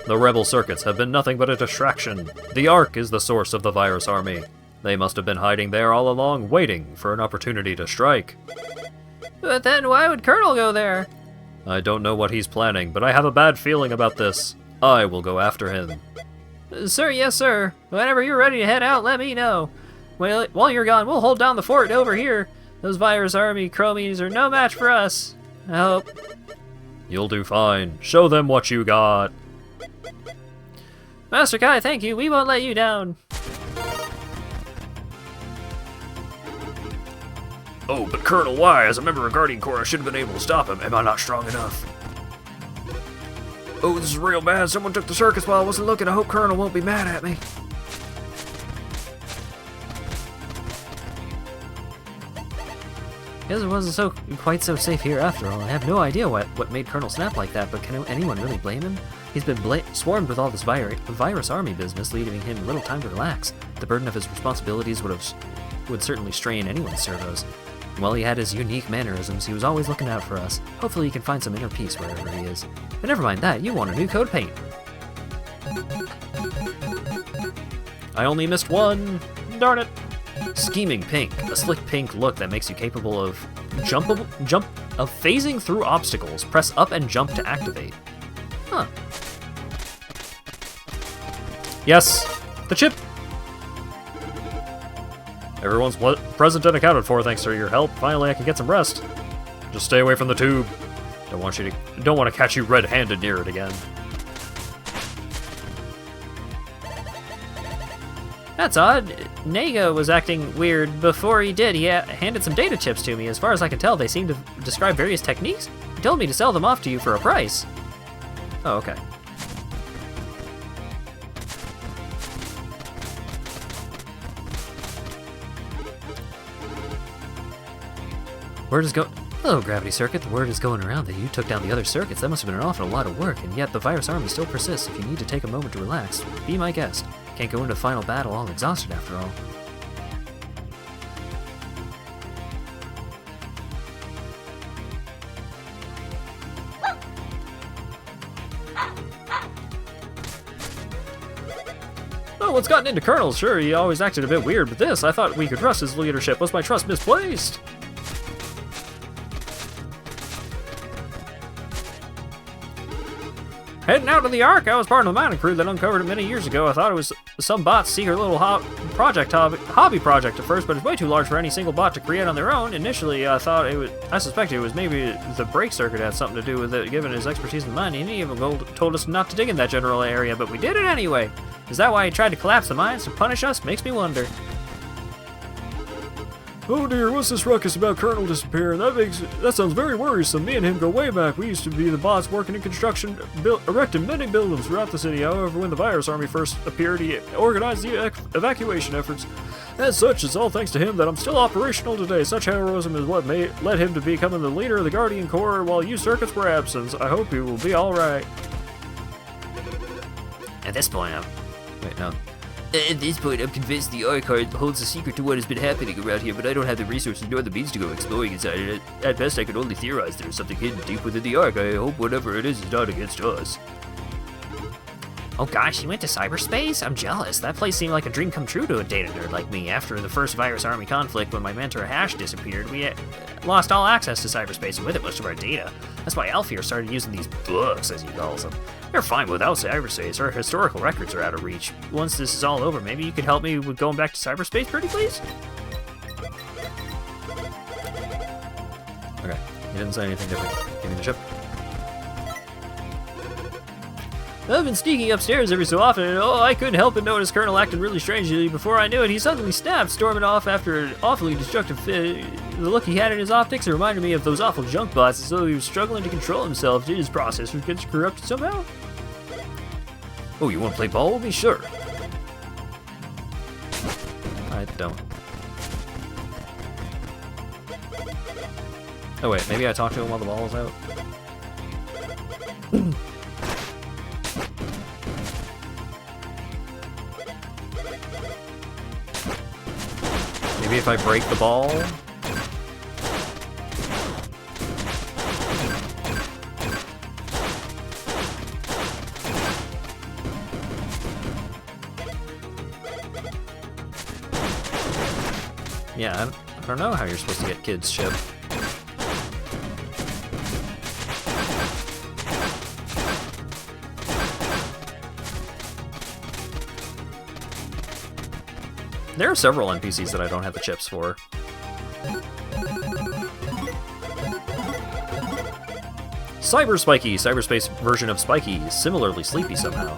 D: The rebel circuits have been nothing but a distraction. The Ark is the source of the virus army. They must have been hiding there all along, waiting for an opportunity to strike.
E: But then why would Colonel go there?
D: I don't know what he's planning, but I have a bad feeling about this. I will go after him.
E: Sir, yes, sir. Whenever you're ready to head out, let me know. Well, while you're gone, we'll hold down the fort over here. Those virus army chromies are no match for us. I hope.
D: You'll do fine. Show them what you got.
E: Master Kai, thank you. We won't let you down.
D: Oh, but Colonel, why? As a member of Guardian Corps, I should have been able to stop him. Am I not strong enough? Oh, this is real bad. Someone took the circus while I wasn't looking. I hope Colonel won't be mad at me.
E: Guess it wasn't quite so safe here after all. I have no idea what made Colonel snap like that, but can anyone really blame him? He's been swarmed with all this virus army business, leaving him little time to relax. The burden of his responsibilities would certainly strain anyone's servos. While he had his unique mannerisms, he was always looking out for us. Hopefully he can find some inner peace wherever he is. But never mind that, you want a new coat paint.
D: I only missed one. Darn it. Scheming Pink, a slick pink look that makes you capable of phasing through obstacles. Press up and jump to activate.
E: Huh.
D: Yes, the chip. Everyone's present and accounted for thanks to your help. Finally, I can get some rest. Just stay away from the tube. Don't want to catch you red-handed near it again.
E: That's odd. Naga was acting weird before he did. He handed some data chips to me. As far as I can tell, they seem to describe various techniques. He told me to sell them off to you for a price.
D: Oh, okay.
E: Word is Hello, Gravity Circuit. The word is going around that you took down the other circuits. That must have been an awful lot of work, and yet the virus army still persists. If you need to take a moment to relax, be my guest. Can't go into final battle all exhausted after all.
D: Oh, what's gotten into Colonel? Sure, he always acted a bit weird, but this, I thought we could trust his leadership. Was my trust misplaced?
F: Heading out to the Ark, I was part of the mining crew that uncovered it many years ago. I thought it was some bot's secret little hobby project at first, but it's way too large for any single bot to create on their own. Initially, I suspected it was maybe the brake circuit had something to do with it, given his expertise in mining. He even told us not to dig in that general area, but we did it anyway. Is that why he tried to collapse the mines to punish us? Makes me wonder.
D: Oh dear, what's this ruckus about Colonel disappearing? That sounds very worrisome. Me and him go way back. We used to be the bots working in construction, erecting many buildings throughout the city. However, when the virus army first appeared, he organized the evacuation efforts. As such, it's all thanks to him that I'm still operational today. Such heroism is what led him to becoming the leader of the Guardian Corps while you circuits were absent. I hope he will be alright.
E: At this point,
D: Wait, no.
E: At this point, I'm convinced the Ark holds a secret to what has been happening around here, but I don't have the resources nor the means to go exploring inside it. At best, I can only theorize there's something hidden deep within the Ark. I hope whatever it is not against us. Oh gosh, he went to cyberspace? I'm jealous. That place seemed like a dream come true to a data nerd like me. After the first virus army conflict, when my mentor Hash disappeared, we lost all access to cyberspace and with it most of our data. That's why Alfear started using these books, as he calls them. They're fine without cyberspace. Our historical records are out of reach. Once this is all over, maybe you could help me with going back to cyberspace, pretty please?
D: Okay, he didn't say anything different. Give me the chip.
E: I've been sneaking upstairs every so often, and I couldn't help but notice Colonel acting really strangely. Before I knew it, he suddenly snapped, storming off after an awfully destructive fit. The look he had in his optics reminded me of those awful junk bots, as though he was struggling to control himself. Did his processor get corrupted somehow? Oh, you want to play ball with me? Sure. I don't. Oh wait, maybe I talked to him while the ball was out? Maybe if I break the ball? Yeah, I don't know how you're supposed to get kids chip. There are several NPCs that I don't have the chips for. Cyber Spiky, cyberspace version of Spiky, similarly sleepy somehow.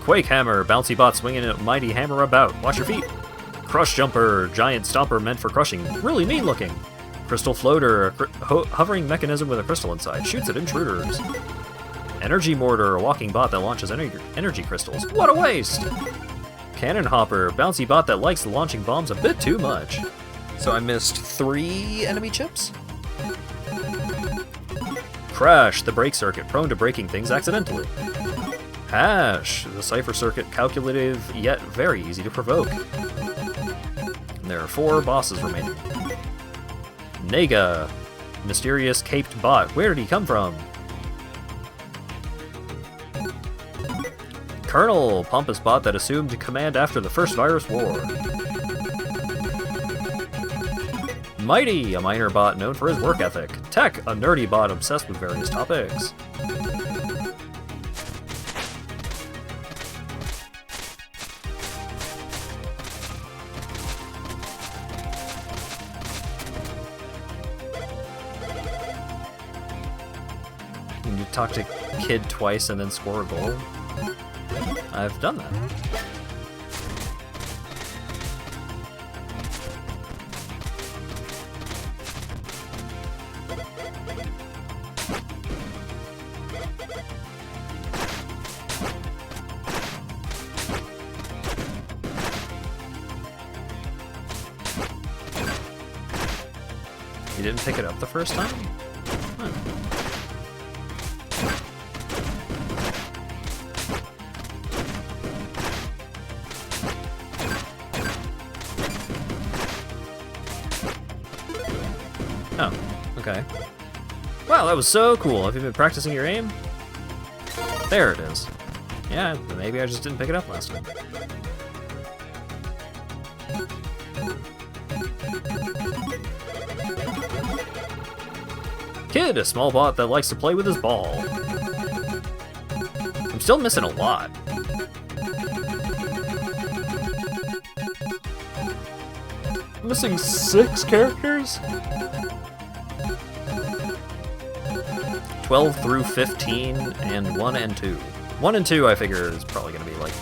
E: Quake Hammer, bouncy bot swinging a mighty hammer about. Watch your feet. Crush Jumper, giant stomper meant for crushing. Really mean looking. Crystal Floater, a hovering mechanism with a crystal inside. Shoots at intruders. Energy Mortar, a walking bot that launches energy crystals. What a waste! Cannon Hopper, bouncy bot that likes launching bombs a bit too much. So I missed 3 enemy chips? Crash, the brake circuit, prone to breaking things accidentally. Hash, the cipher circuit, calculative yet very easy to provoke. And there are 4 bosses remaining. Nega, mysterious caped bot, where did he come from? Colonel, pompous bot that assumed command after the first virus war. Mighty, a minor bot known for his work ethic. Tech, a nerdy bot obsessed with various topics. You talk to Kid twice and then score a goal. I've done that. You didn't pick it up the first time? Huh. Oh, okay. Wow, that was so cool. Have you been practicing your aim? There it is. Yeah, maybe I just didn't pick it up last time. Kid, a small bot that likes to play with his ball. I'm still missing a lot. Missing 6 characters? 12 through 15, and 1 and 2. 1 and 2 I figure is probably going to be like,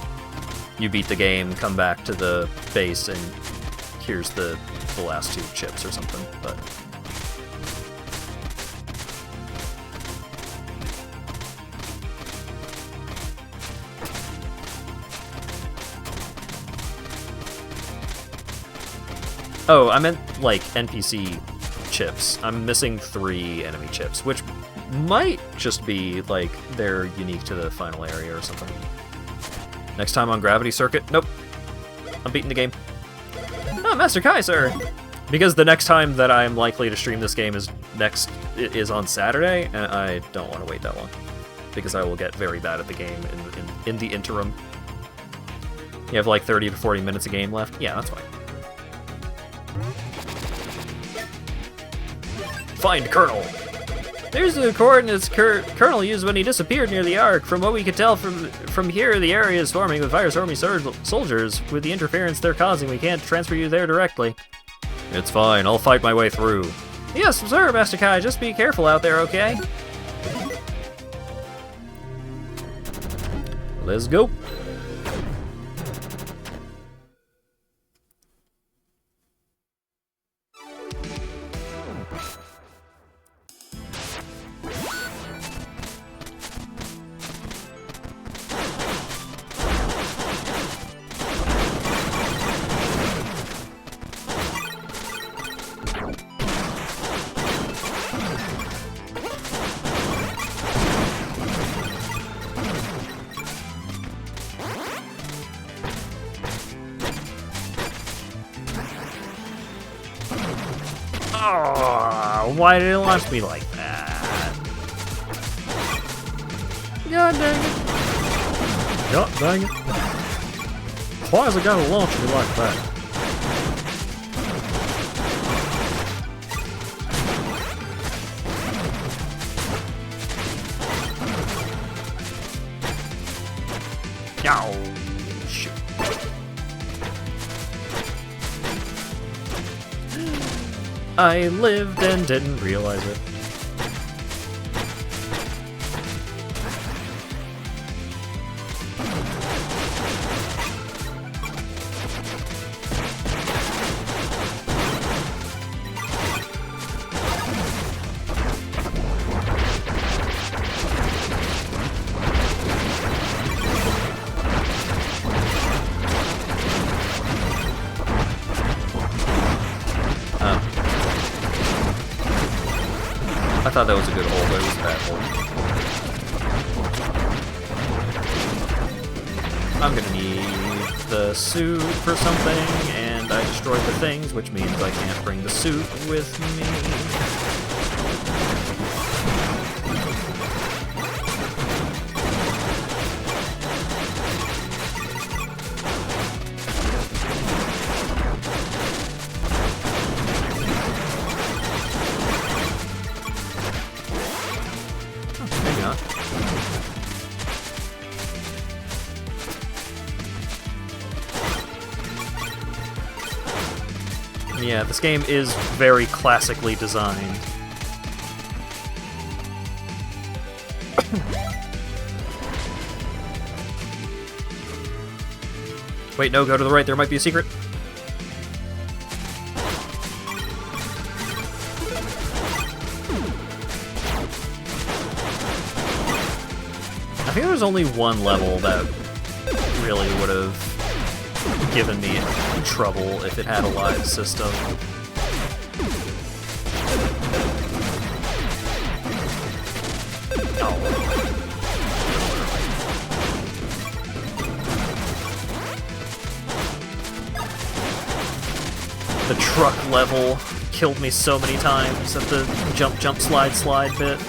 E: you beat the game, come back to the base, and here's the last 2 chips or something, but... Oh, I meant, like, NPC chips. I'm missing 3 enemy chips, which might just be, like, they're unique to the final area or something. Next time on Gravity Circuit? Nope. I'm beating the game. Oh, Master Kai, sir! Because the next time that I'm likely to stream this game is on Saturday, and I don't want to wait that long. Because I will get very bad at the game in the interim. You have, like, 30 to 40 minutes of game left? Yeah, that's fine. Find Colonel! There's the coordinates Colonel used when he disappeared near the Ark. From what we could tell from here, the area is swarming with Virus Army soldiers. With the interference they're causing, we can't transfer you there directly. It's fine, I'll fight my way through.
F: Yes, sir, Master Kai. Just be careful out there, okay? Let's go. Oh, why did it launch me like that? God dang it. God dang it. Why is it gotta launch me like that? Oh, shoot. I lived and didn't realize it. I thought that was a good hole, but it was a bad hole. I'm gonna need the suit for something, and I destroyed the things, which means I can't bring the suit with me. Yeah, this game is very classically designed. Wait, no, go to the right, there might be a secret. I think there's only one level that really would have given me trouble if it had a live system. The truck level killed me so many times at the jump, jump, slide, slide bit.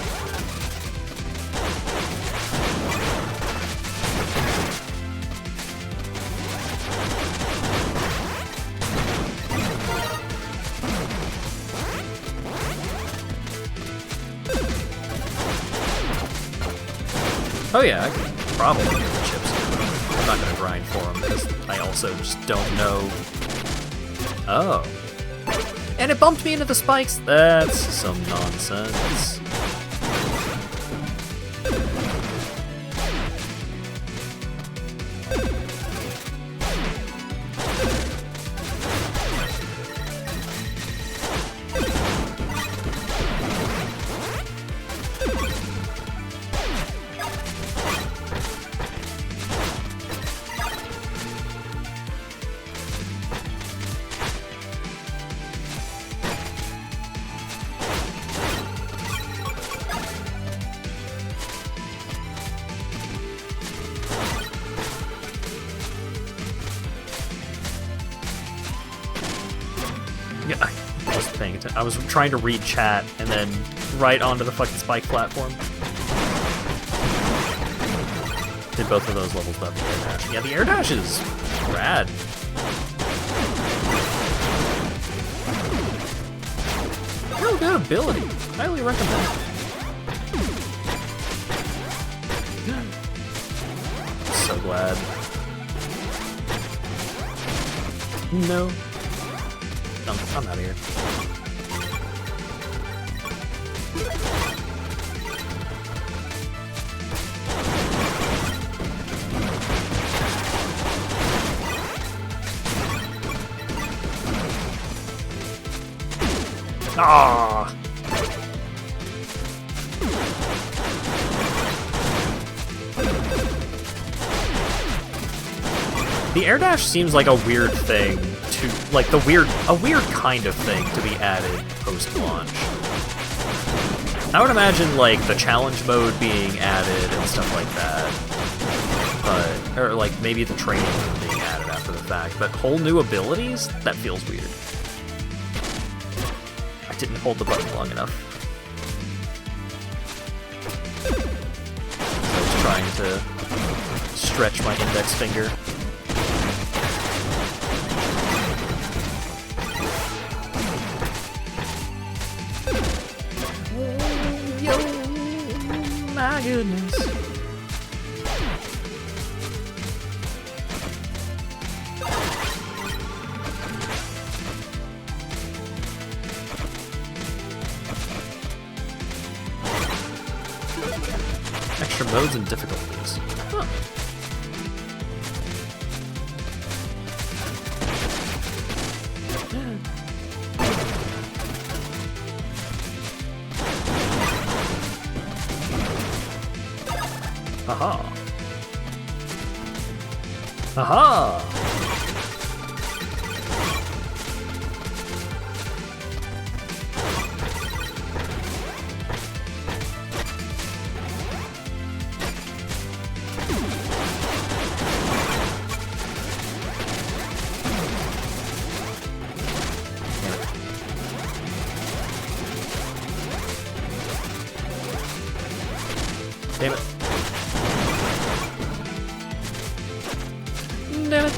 F: Oh yeah, I could probably get the chips. I'm not gonna grind for them because I also just don't know. Oh. And it bumped me into the spikes? That's some nonsense. Yeah, I wasn't paying attention. I was trying to read chat and then right onto the fucking spike platform. Did both of those levels without the air dash. Yeah, the air dash is rad. Real good ability. Highly recommend. So glad. No. I'm out of here. Ah! The air dash seems like a weird thing to, like a weird kind of thing to be added post-launch. I would imagine like the challenge mode being added and stuff like that, but or like maybe the training mode being added after the fact. But whole new abilities? That feels weird. I didn't hold the button long enough. I was trying to stretch my index finger. My goodness. Extra modes and difficulties. Huh. Aha. Aha! Damn it. Damn it.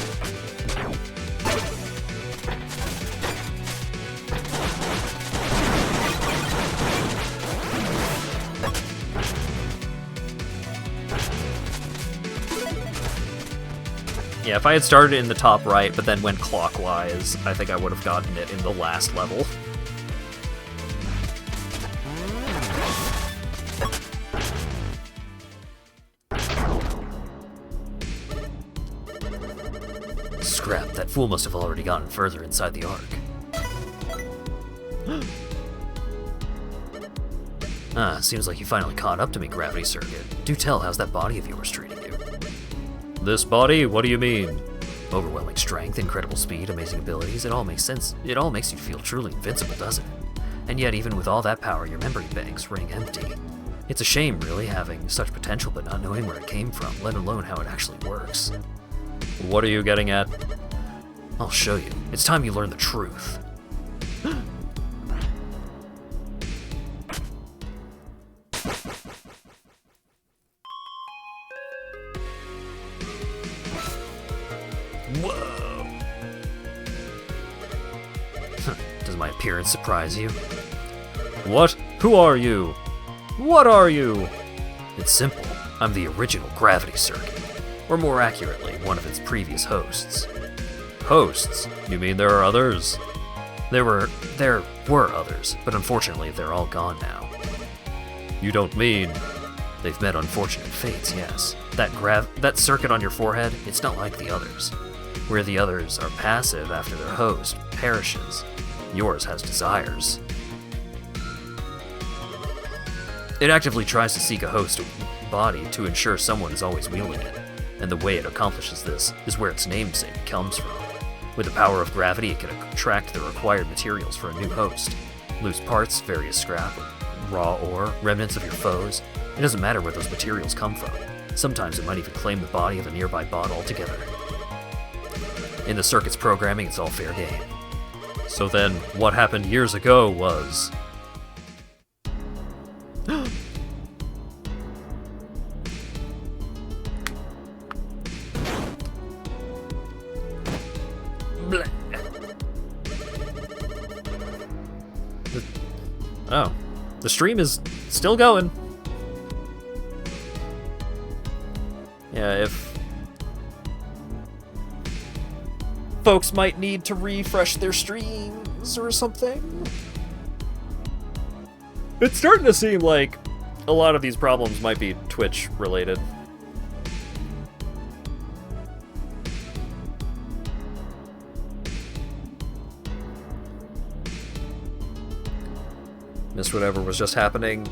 F: Yeah, if I had started in the top right, but then went clockwise, I think I would have gotten it in the last level. Scrap, that fool must have already gotten further inside the Ark. Seems like you finally caught up to me, Gravity Circuit. Do tell, how's that body of yours treating you? This body? What do you mean? Overwhelming strength, incredible speed, amazing abilities, it all makes sense. It all makes you feel truly invincible, doesn't it? And yet, even with all that power, your memory banks ring empty. It's a shame, really, having such potential but not knowing where it came from, let alone how it actually works. What are you getting at? I'll show you. It's time you learn the truth. Whoa! Does my appearance surprise you? What? Who are you? What are you? It's simple. I'm the original Gravity Circuit. Or more accurately, one of its previous hosts. Hosts? You mean there are others? There were others, but unfortunately they're all gone now. You don't mean... They've met unfortunate fates, yes. That circuit on your forehead, it's not like the others. Where the others are passive after their host perishes, yours has desires. It actively tries to seek a host body to ensure someone is always wielding it, and the way it accomplishes this is where its namesake comes from. With the power of gravity, it can attract the required materials for a new host. Loose parts, various scrap, raw ore, remnants of your foes. It doesn't matter where those materials come from. Sometimes it might even claim the body of a nearby bot altogether. In the circuit's programming, it's all fair game. So then, what happened years ago was... Oh, the stream is still going. Yeah, if folks might need to refresh their streams or something. It's starting to seem like a lot of these problems might be Twitch related.
D: missed whatever was just happening.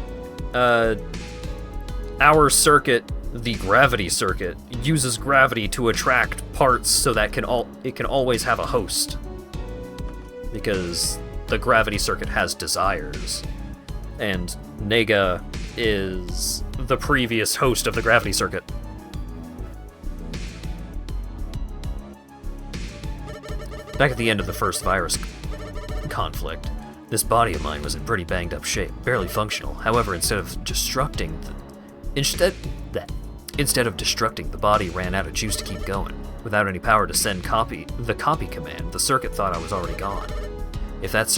D: Our circuit, the gravity circuit, uses gravity to attract parts so that it can always have a host. Because the gravity circuit has desires. And Nega is the previous host of the gravity circuit. Back at the end of the first virus conflict, this body of mine was in pretty banged up shape, barely functional. However, instead of destructing, the body ran out of juice to keep going. Without any power to send the copy command, the circuit thought I was already gone. If that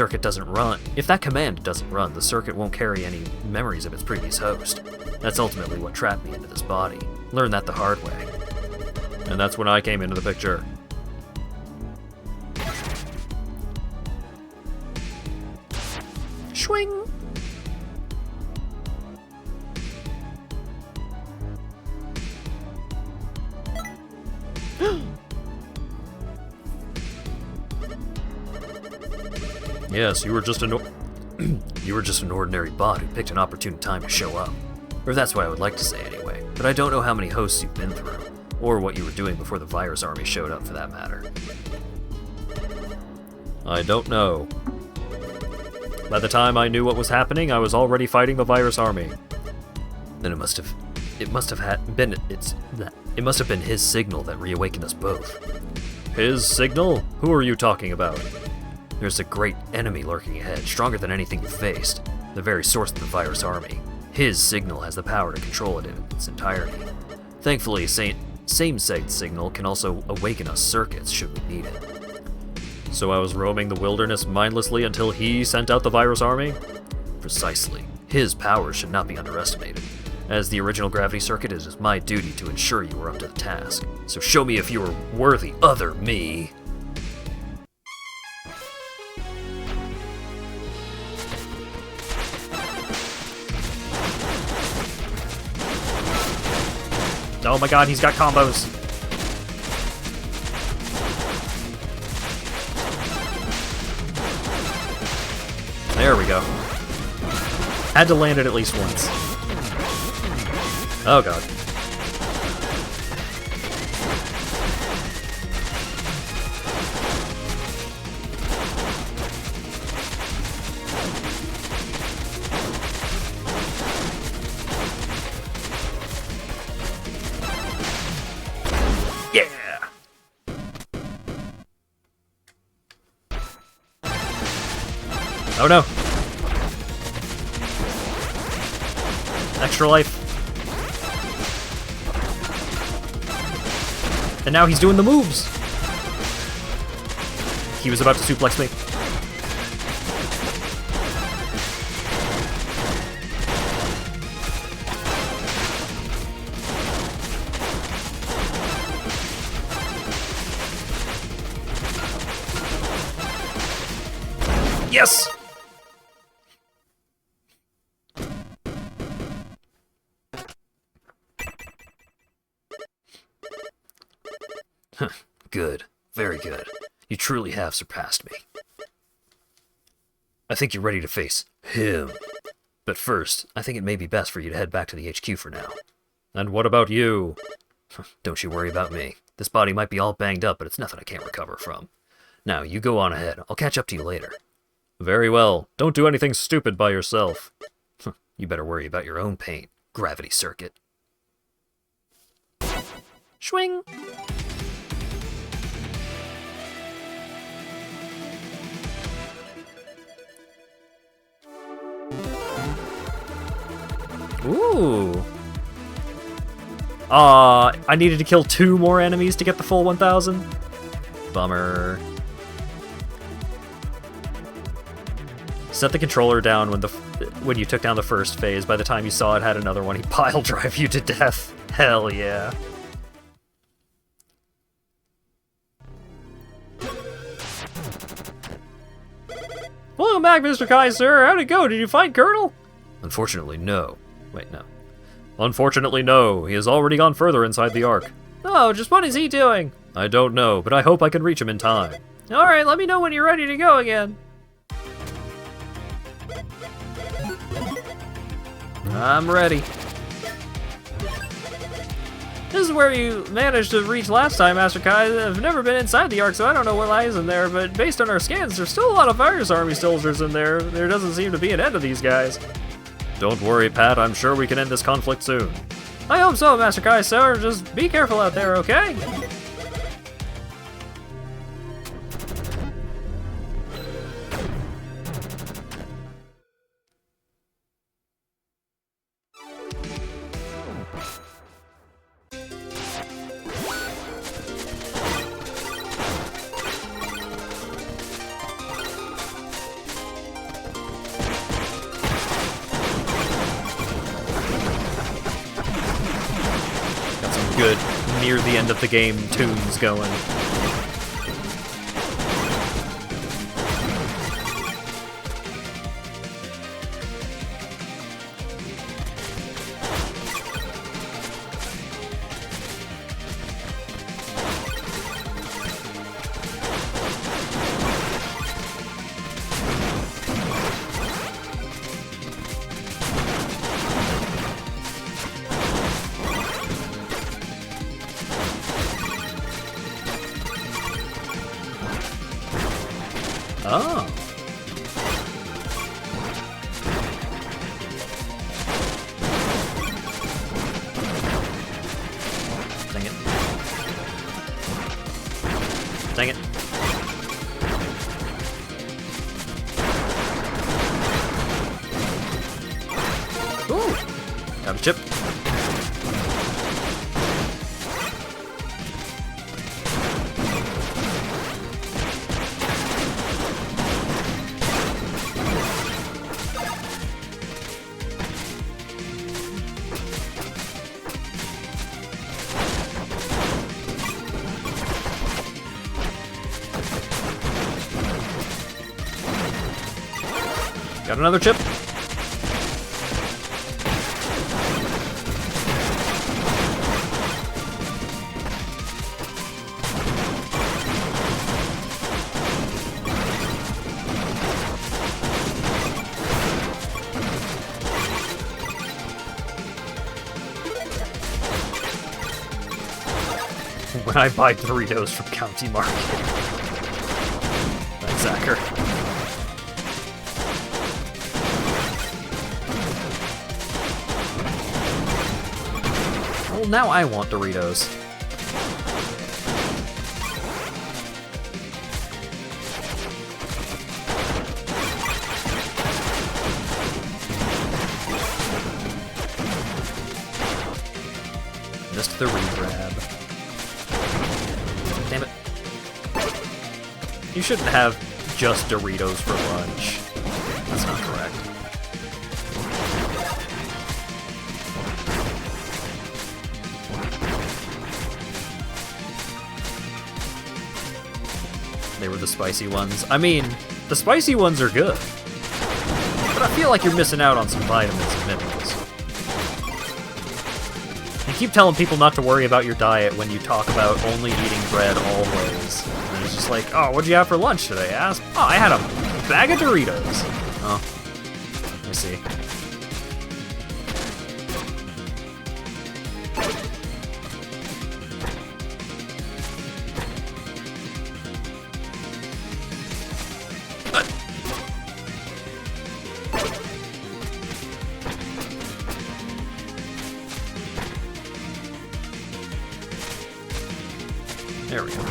D: command doesn't run, the circuit won't carry any memories of its previous host. That's ultimately what trapped me into this body. Learned that the hard way. And that's when I came into the picture. Swing! Yes, you were just an ordinary bot who picked an opportune time to show up. Or that's what I would like to say anyway. But I don't know how many hosts you've been through, or what you were doing before the virus army showed up for that matter. I don't know. By the time I knew what was happening, I was already fighting the virus army. Then it must have been his signal that reawakened us both. His signal? Who are you talking about? There's a great enemy lurking ahead, stronger than anything you've faced. The very source of the virus army. His signal has the power to control it in its entirety. Thankfully, same-sex signal can also awaken us circuits should we need it. So I was roaming the wilderness mindlessly until he sent out the virus army? Precisely. His powers should not be underestimated. As the original gravity circuit, it is my duty to ensure you are up to the task. So show me if you are worthy other me. Oh my god, he's got combos. There we go. Had to land it at least once. Oh god. Yeah! Oh no. Extra life. And now he's doing the moves. He was about to suplex me. Yes! Good. Very good. You truly have surpassed me. I think you're ready to face him. But first, I think it may be best for you to head back to the HQ for now. And what about you? Don't you worry about me. This body might be all banged up, but it's nothing I can't recover from. Now, you go on ahead. I'll catch up to you later. Very well. Don't do anything stupid by yourself. You better worry about your own pain. Gravity circuit. Swing! Ooh. I needed to kill 2 more enemies to get the full 1,000. Bummer. Set the controller down when you took down the first phase. By the time you saw it had another one, he pile drive you to death. Hell yeah. Welcome back, Mr. Kaiser. How'd it go? Did you find Colonel? Unfortunately, no. Wait, no. Unfortunately, no. He has already gone further inside the Ark. Oh, just what is he doing? I don't know, but I hope I can reach him in time. Alright, let me know when you're ready to go again. I'm ready.
F: This is where you managed to reach last time, Master Kai. I've never been inside the Ark, so I don't know what lies in there, but based on our scans, there's still a lot of Virus Army soldiers in there. There doesn't seem to be an end to these guys.
D: Don't worry, Pat. I'm sure we can end this conflict soon.
F: I hope so, Master Kai, sir. Just be careful out there, okay?
D: Good near the end of the game tunes going. Oh. Dang it. Dang it. Ooh! Got a chip. Got another chip. When I buy Doritos from County Market. That's Zacher. Well, now I want Doritos. Missed the re-grab. Damn it. You shouldn't have just Doritos for lunch. That's not correct. They were the spicy ones. I mean, the spicy ones are good. But I feel like you're missing out on some vitamins and minerals. You keep telling people not to worry about your diet when you talk about only eating bread always. And it's just like, oh, what'd you have for lunch today? I asked. Oh, I had a bag of Doritos. Oh, I see. There we go.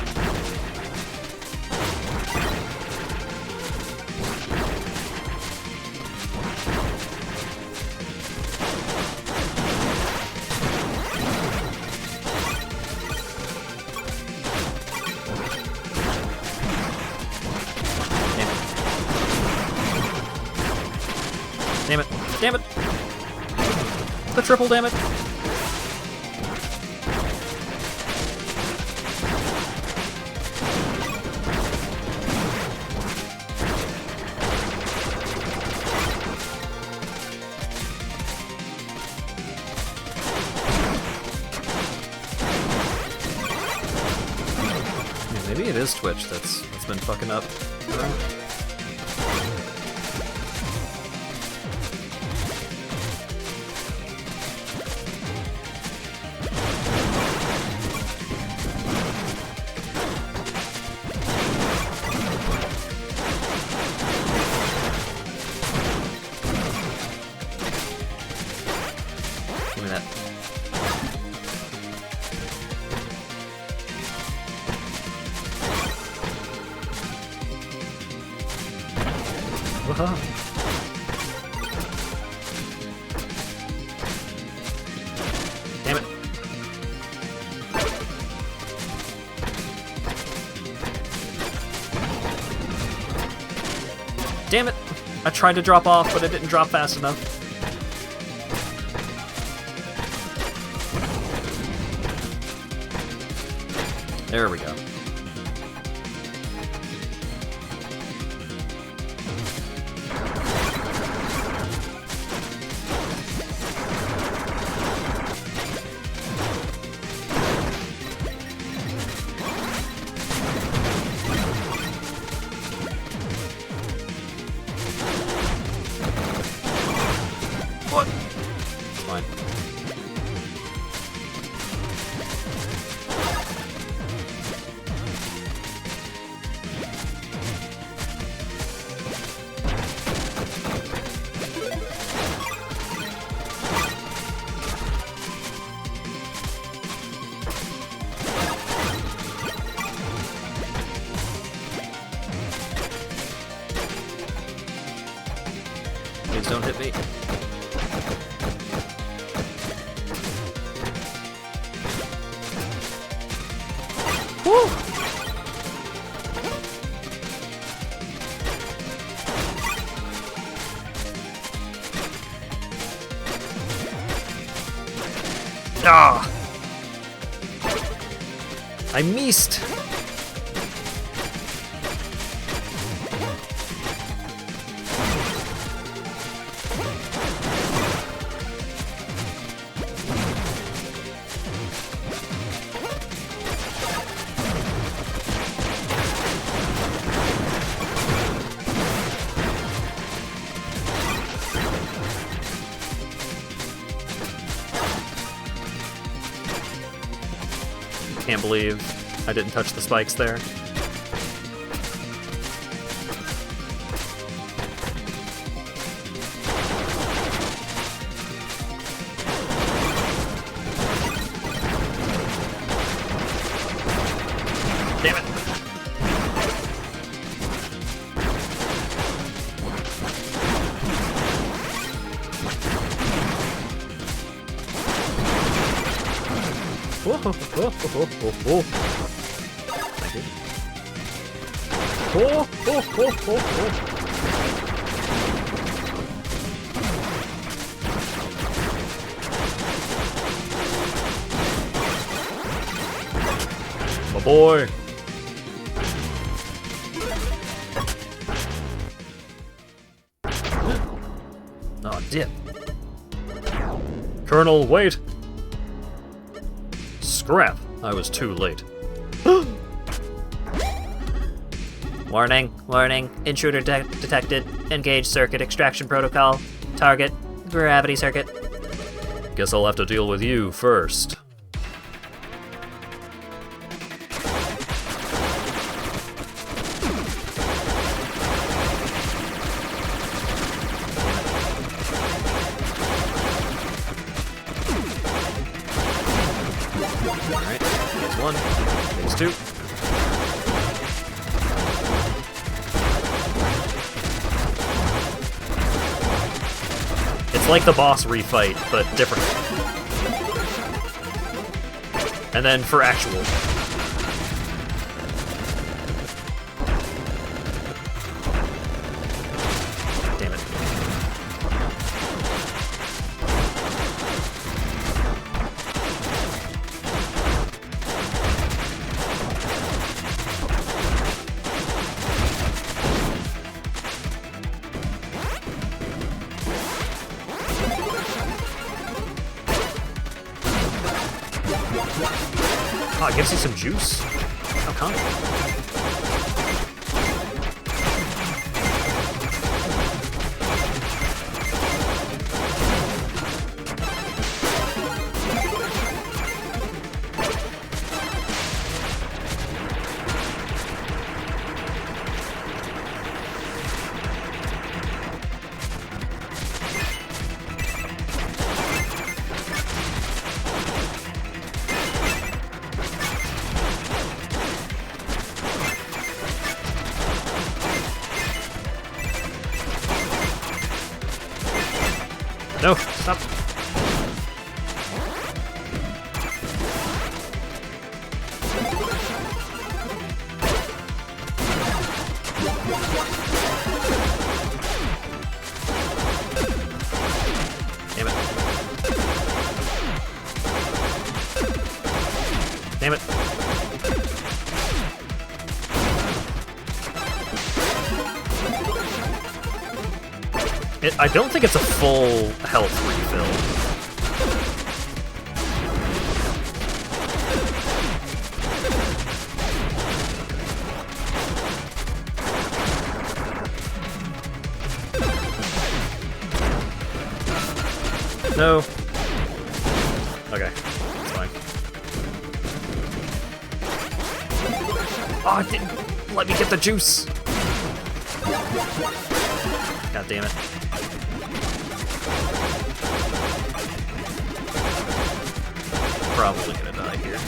D: Damn it. Damn it. The triple, damn it. Maybe it is Twitch that's been fucking up. me that. Whoa. Damn it. Damn it! I tried to drop off, but it didn't drop fast enough. There we go. What? It's fine. Please don't hit me. Woo! Ah! I missed. Can't believe I didn't touch the spikes there. Damn it. Whoa, whoa, whoa, whoa, whoa, whoa. Thank you. Whoa, whoa, whoa, whoa, whoa. My boy. Oh, dip. Colonel, wait. Scrap. I was too late.
E: Warning, warning, intruder detected. Engage circuit extraction protocol. Target, gravity circuit.
D: Guess I'll have to deal with you first. Alright, phase one, phase two. It's like the boss refight, but different. And then for actual. Damn it. Oh, it gives you some juice. How come? No, stop. Damn it. Damn it. I don't think it's a full health refill. No. Okay, it's fine. Oh, it didn't let me get the juice. God damn it. Probably gonna die here.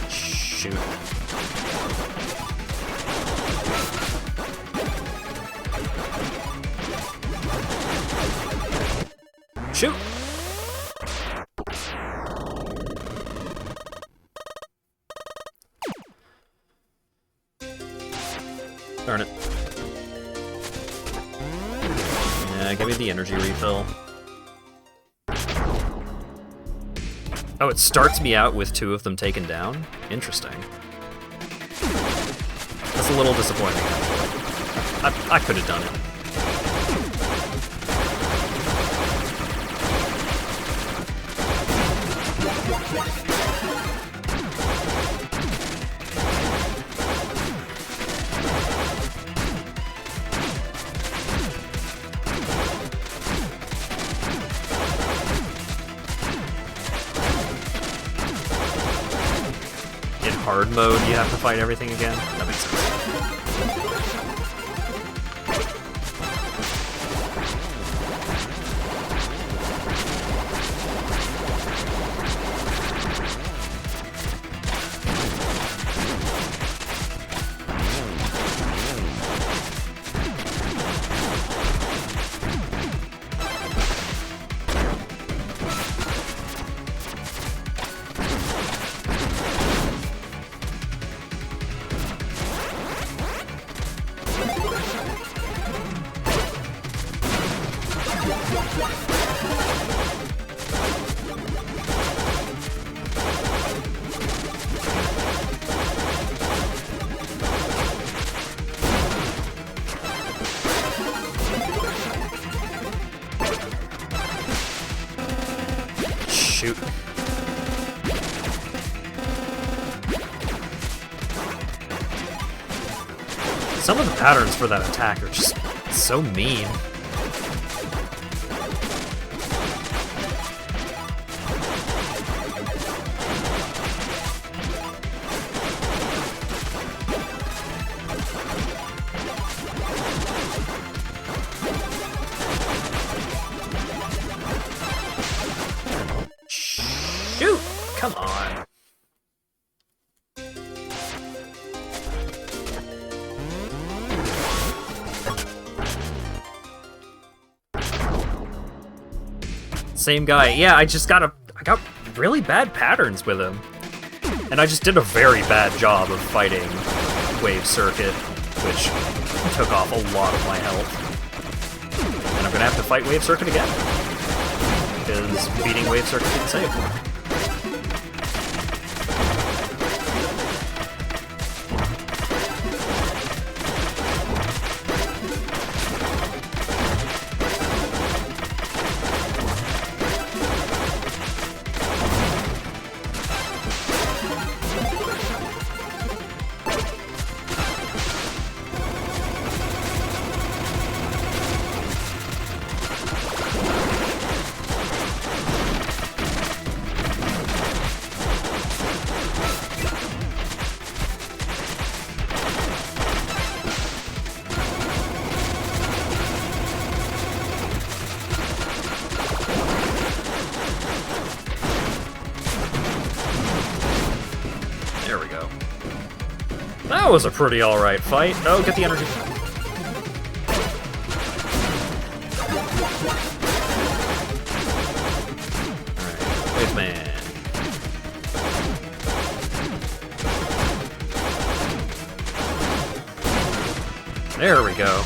D: Shoot. Shoot! Darn it. Yeah, give me the energy refill. Oh, it starts me out with 2 of them taken down? Interesting. That's a little disappointing, actually. I could have done it. In hard mode, you have to fight everything again? That makes sense. Shoot. Some of the patterns for that attack are just so mean. Shoot! Come on. Same guy. Yeah, I got really bad patterns with him. And I just did a very bad job of fighting Wave Circuit, which took off a lot of my health. And I'm gonna have to fight Wave Circuit again. Because beating Wave Circuit didn't save me. That was a pretty alright fight. Oh, get the energy. Alright, Wave Man. There we go.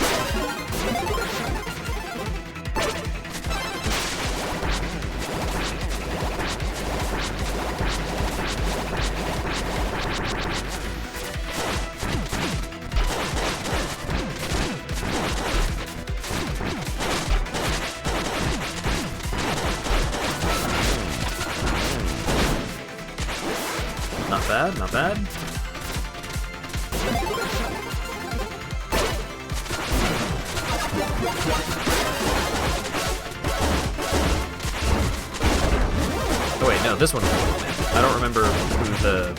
D: Not bad, not bad. Oh wait, no, this one. I don't remember who the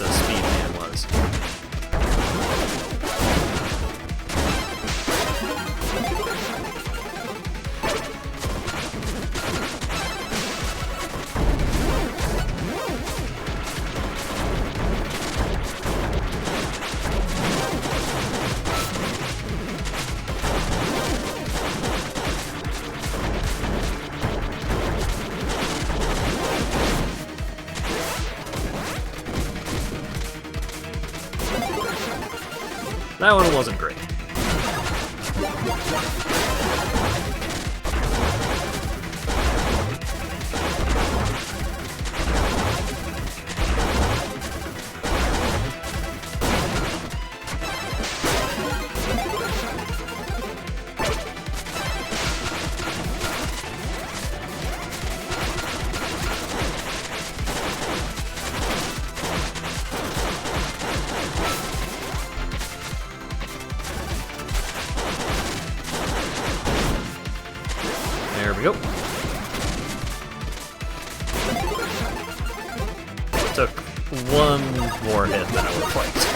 D: speed man was. That one wasn't great. There we go. Took one more hit than I would have liked.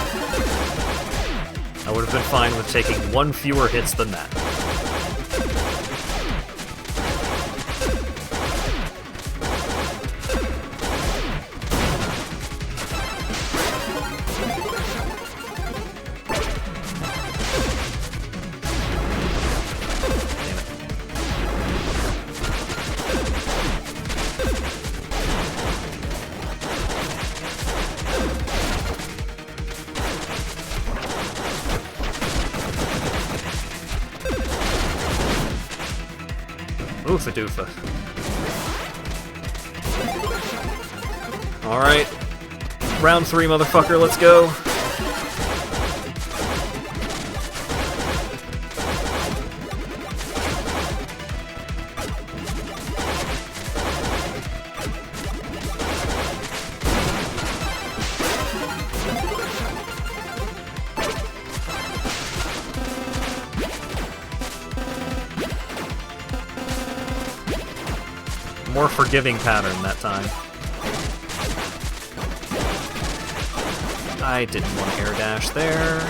D: I would have been fine with taking one fewer hits than that. Oofa doofa. Alright. Round 3, motherfucker, let's go. More forgiving pattern that time. I didn't want to air dash there.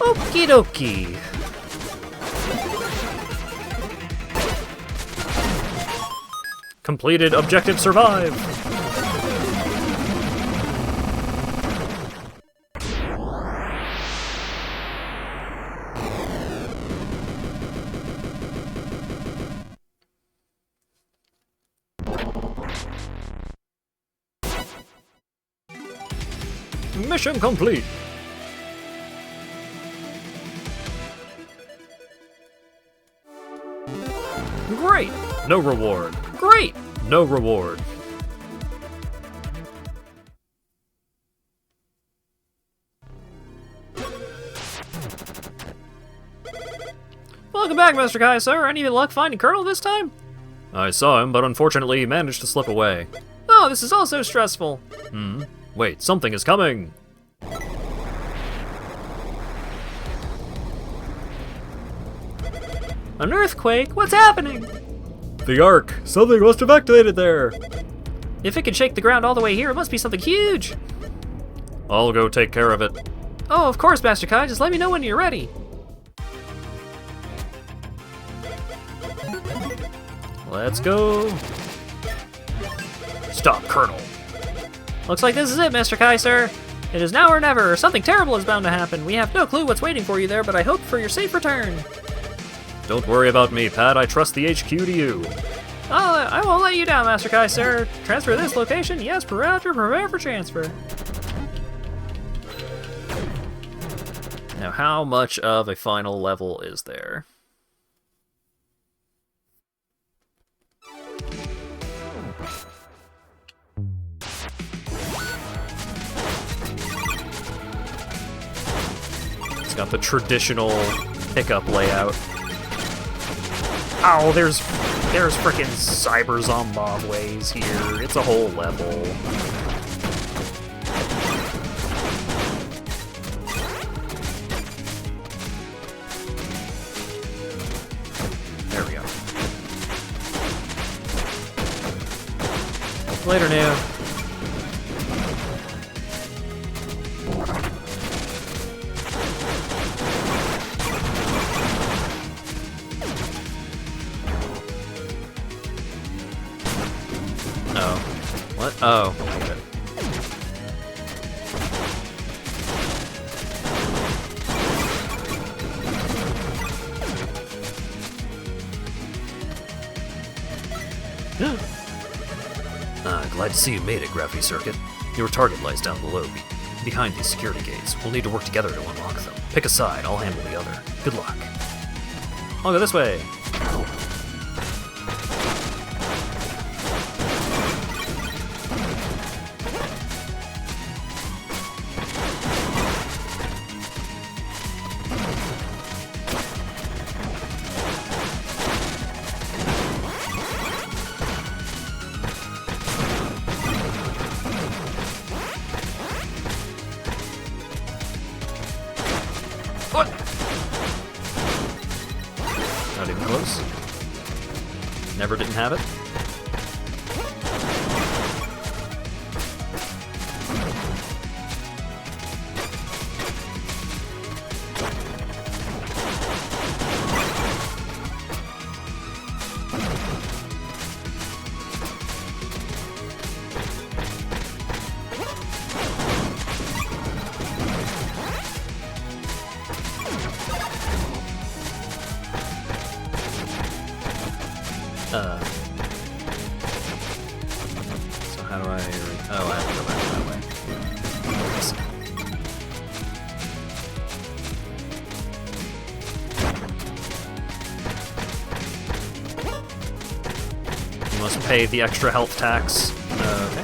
D: Okie dokie. Completed objective survive. Mission complete. Great! No reward. Great! No reward.
F: Welcome back, Master Kai, sir. Any luck finding Colonel this time?
D: I saw him, but unfortunately he managed to slip away.
F: Oh, this is also stressful.
D: Wait, something is coming!
F: An earthquake? What's happening?
D: The Ark! Something must have activated there!
F: If it can shake the ground all the way here, it must be something huge!
D: I'll go take care of it.
F: Oh, of course, Master Kai. Just let me know when you're ready.
D: Let's go. Stop, Colonel.
F: Looks like this is it, Master Kai, sir. It is now or never. Something terrible is bound to happen. We have no clue what's waiting for you there, but I hope for your safe return.
D: Don't worry about me, Pat. I trust the HQ to you.
F: I won't let you down, Master Kai, sir. Transfer to this location. Yes, Roger, prepare for transfer.
D: Now, how much of a final level is there? It's got the traditional pickup layout.
F: Oh, there's frickin' cyber zombobways here. It's a whole level.
D: There we go.
F: Later, Neo.
D: Oh. What? Oh. Okay. Glad to see you made it, Gravity Circuit. Your target lies down below, behind these security gates. We'll need to work together to unlock them. Pick a side, I'll handle the other. Good luck.
F: I'll go this way.
D: What? Not even close. Never didn't have it. So how do I... Oh, I have to go back that way. Let's see. You must pay the extra health tax. Okay.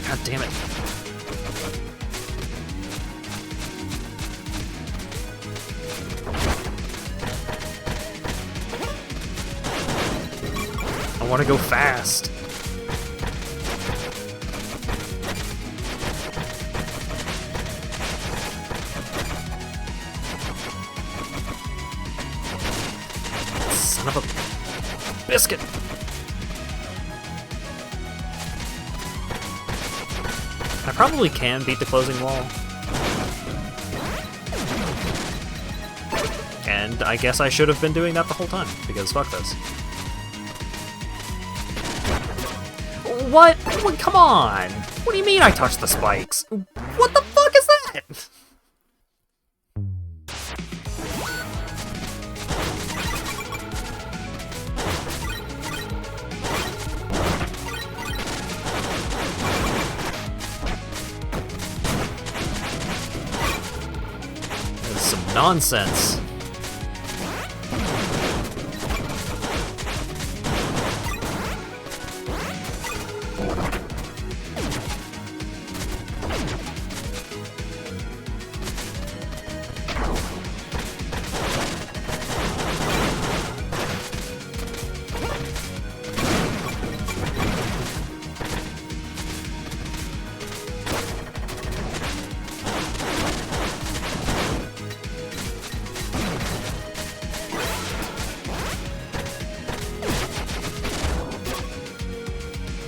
D: God damn it. I want to go fast. Son of a biscuit. I probably can beat the closing wall. And I guess I should have been doing that the whole time, because fuck this.
F: What? Come on! What do you mean I touched the spikes? What the fuck is that?
D: This is some nonsense.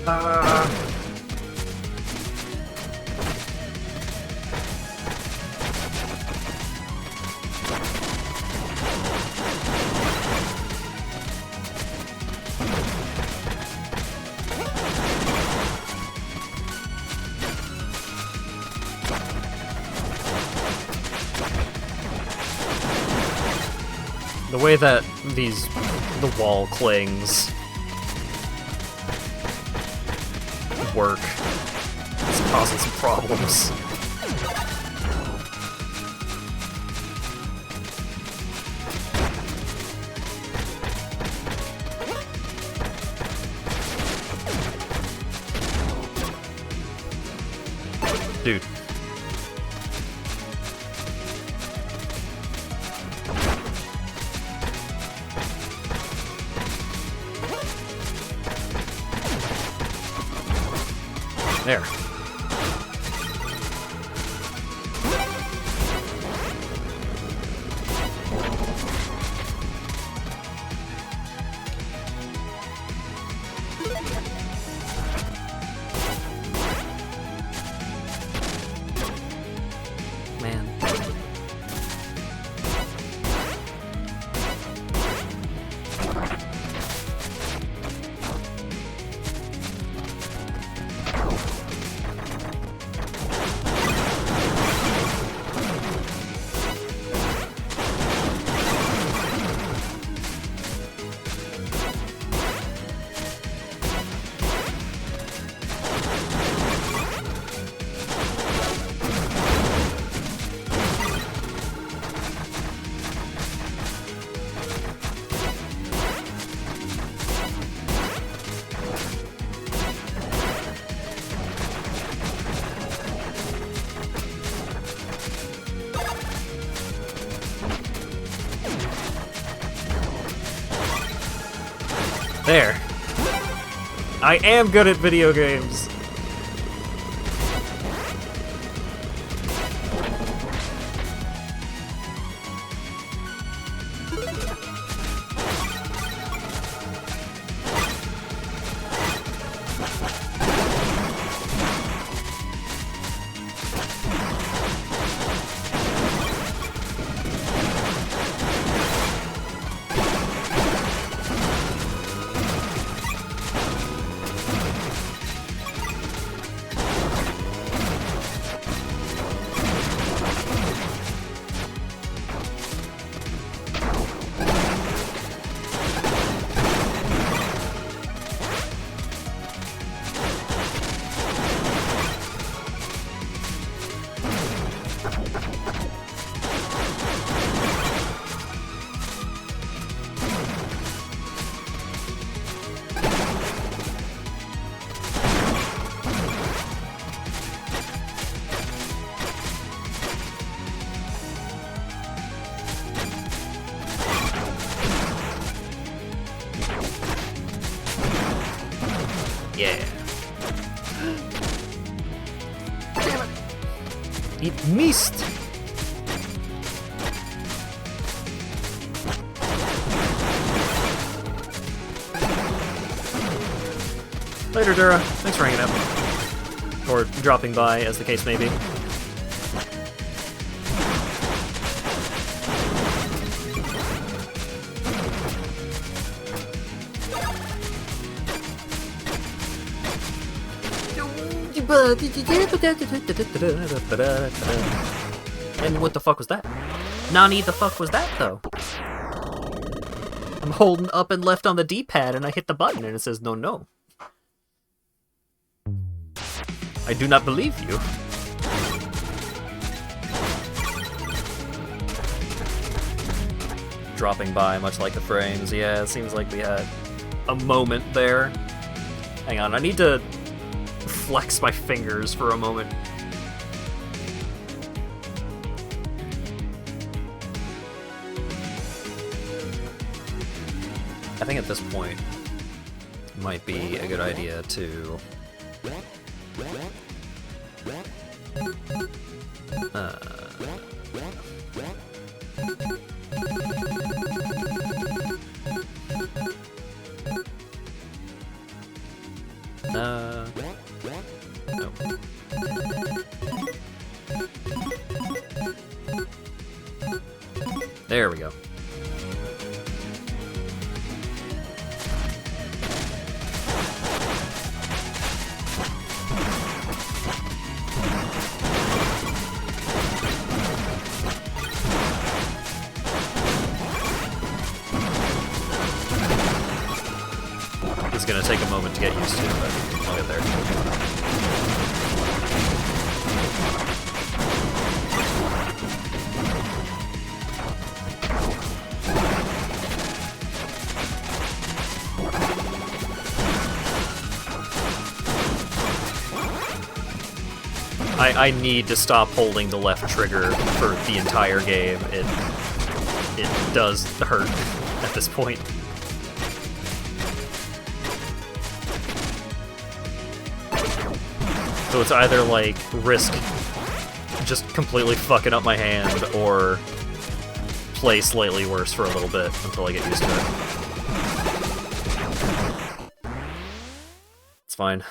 D: The way that the wall clings work is causing some problems. Dude. There. Man. There. I am good at video games. Yeah. Damn it. It missed. Later, Dura. Thanks for hanging out. Or dropping by, as the case may be. And what the fuck was that? Nani the fuck was that, though? I'm holding up and left on the D-pad and I hit the button and it says no, no. I do not believe you. Dropping by, much like the frames. Yeah, it seems like we had a moment there. Hang on, I need to flex my fingers for a moment. I think at this point it might be a good idea to There we go. This is gonna take a moment to get used to, but I'll get there. I need to stop holding the left trigger for the entire game. It does hurt at this point. So it's either like risk just completely fucking up my hand or play slightly worse for a little bit until I get used to it. It's fine.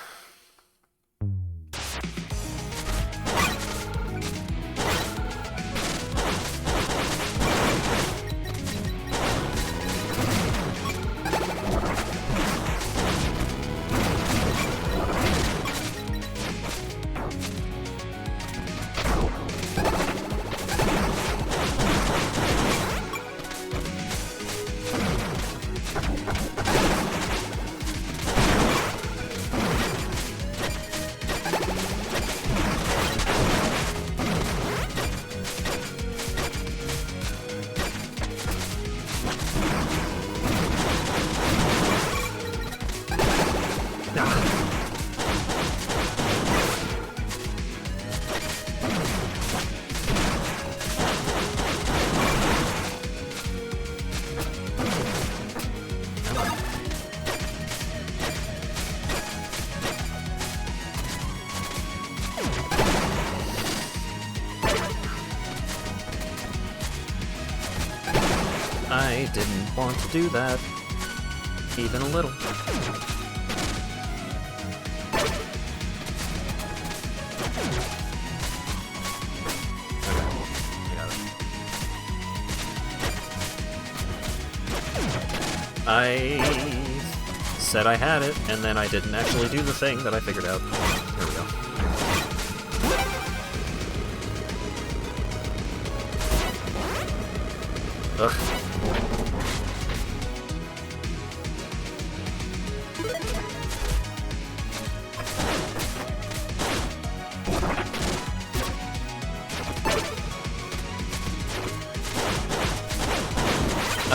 D: I didn't want to do that, even a little. I said I had it, and then I didn't actually do the thing that I figured out. There we go. Ugh.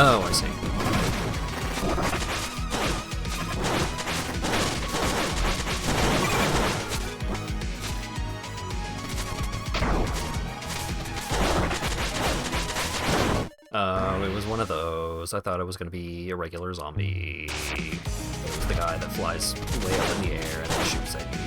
D: Oh, I see. It was one of those. I thought it was going to be a regular zombie. It was the guy that flies way up in the air and shoots at you.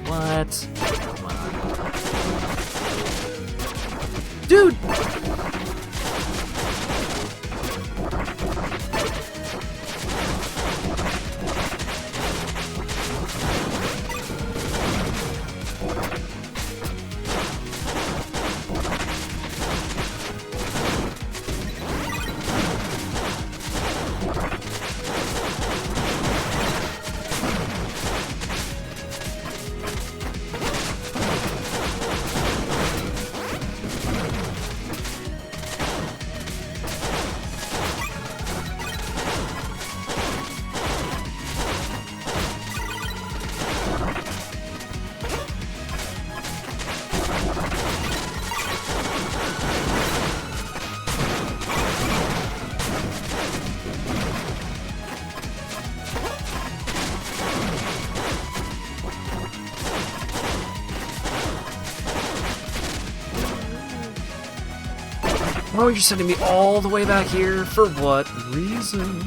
D: What? Come on. Dude! Oh, you're sending me all the way back here? For what reason?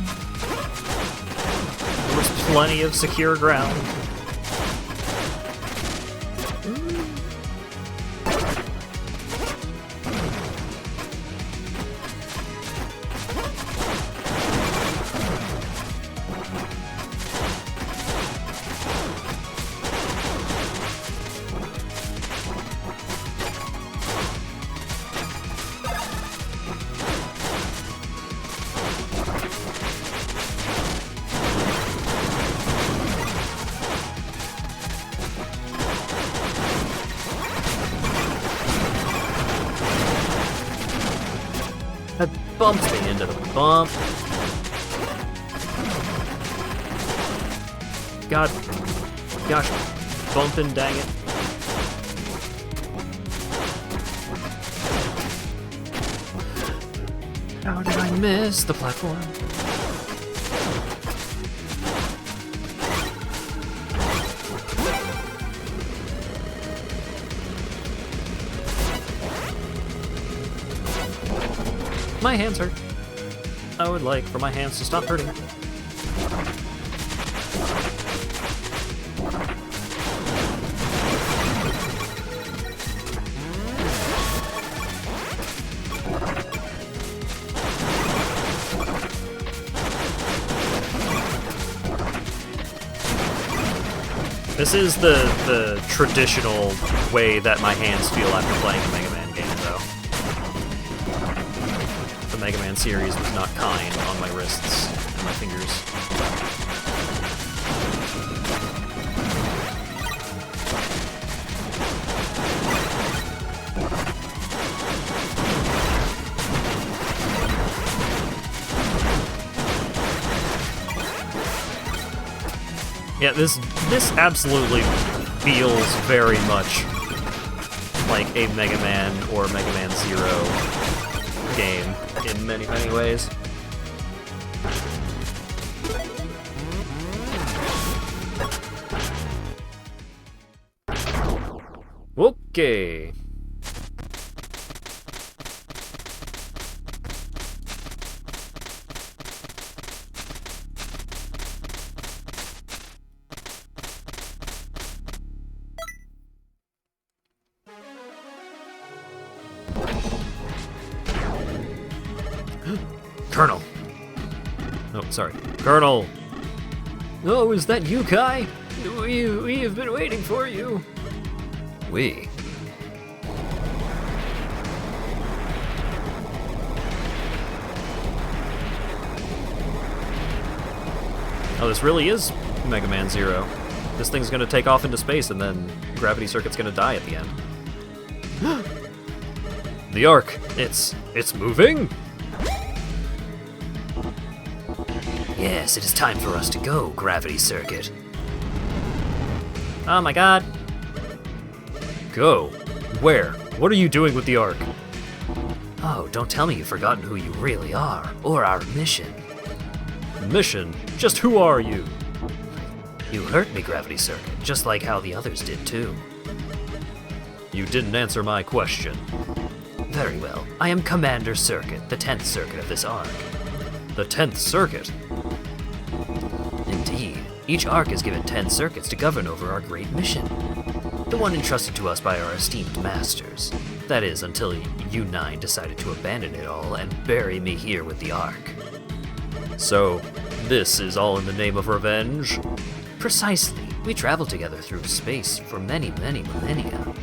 D: There's plenty of secure ground. That bumps me into the bump. God. Gosh. Bumping, dang it. How did I miss the platform? My hands hurt. I would like for my hands to stop hurting. This is the traditional way that my hands feel after playing a Mega Man game, though. The Mega Man series was not kind on my wrists and my fingers. Yeah, this absolutely feels very much like a Mega Man or Mega Man Zero game in many, many ways. Okay. Colonel! Oh, sorry. Colonel! Oh, is that you, Kai? We have been waiting for you. We? Oh, this really is Mega Man Zero. This thing's gonna take off into space and then Gravity Circuit's gonna die at the end. The Ark! It's moving?
E: Yes, it is time for us to go, Gravity Circuit.
D: Oh my god. Go? Where? What are you doing with the Ark?
E: Oh, don't tell me you've forgotten who you really are, or our mission.
D: Mission? Just who are you?
E: You hurt me, Gravity Circuit, just like how the others did too.
D: You didn't answer my question.
E: Very well. I am Commander Circuit, the 10th Circuit of this Ark.
D: The 10th Circuit?
E: Indeed. Each Ark is given 10 circuits to govern over our great mission. The one entrusted to us by our esteemed masters. That is, until you 9 decided to abandon it all and bury me here with the Ark.
D: So, this is all in the name of revenge?
E: Precisely. We traveled together through space for many, many millennia,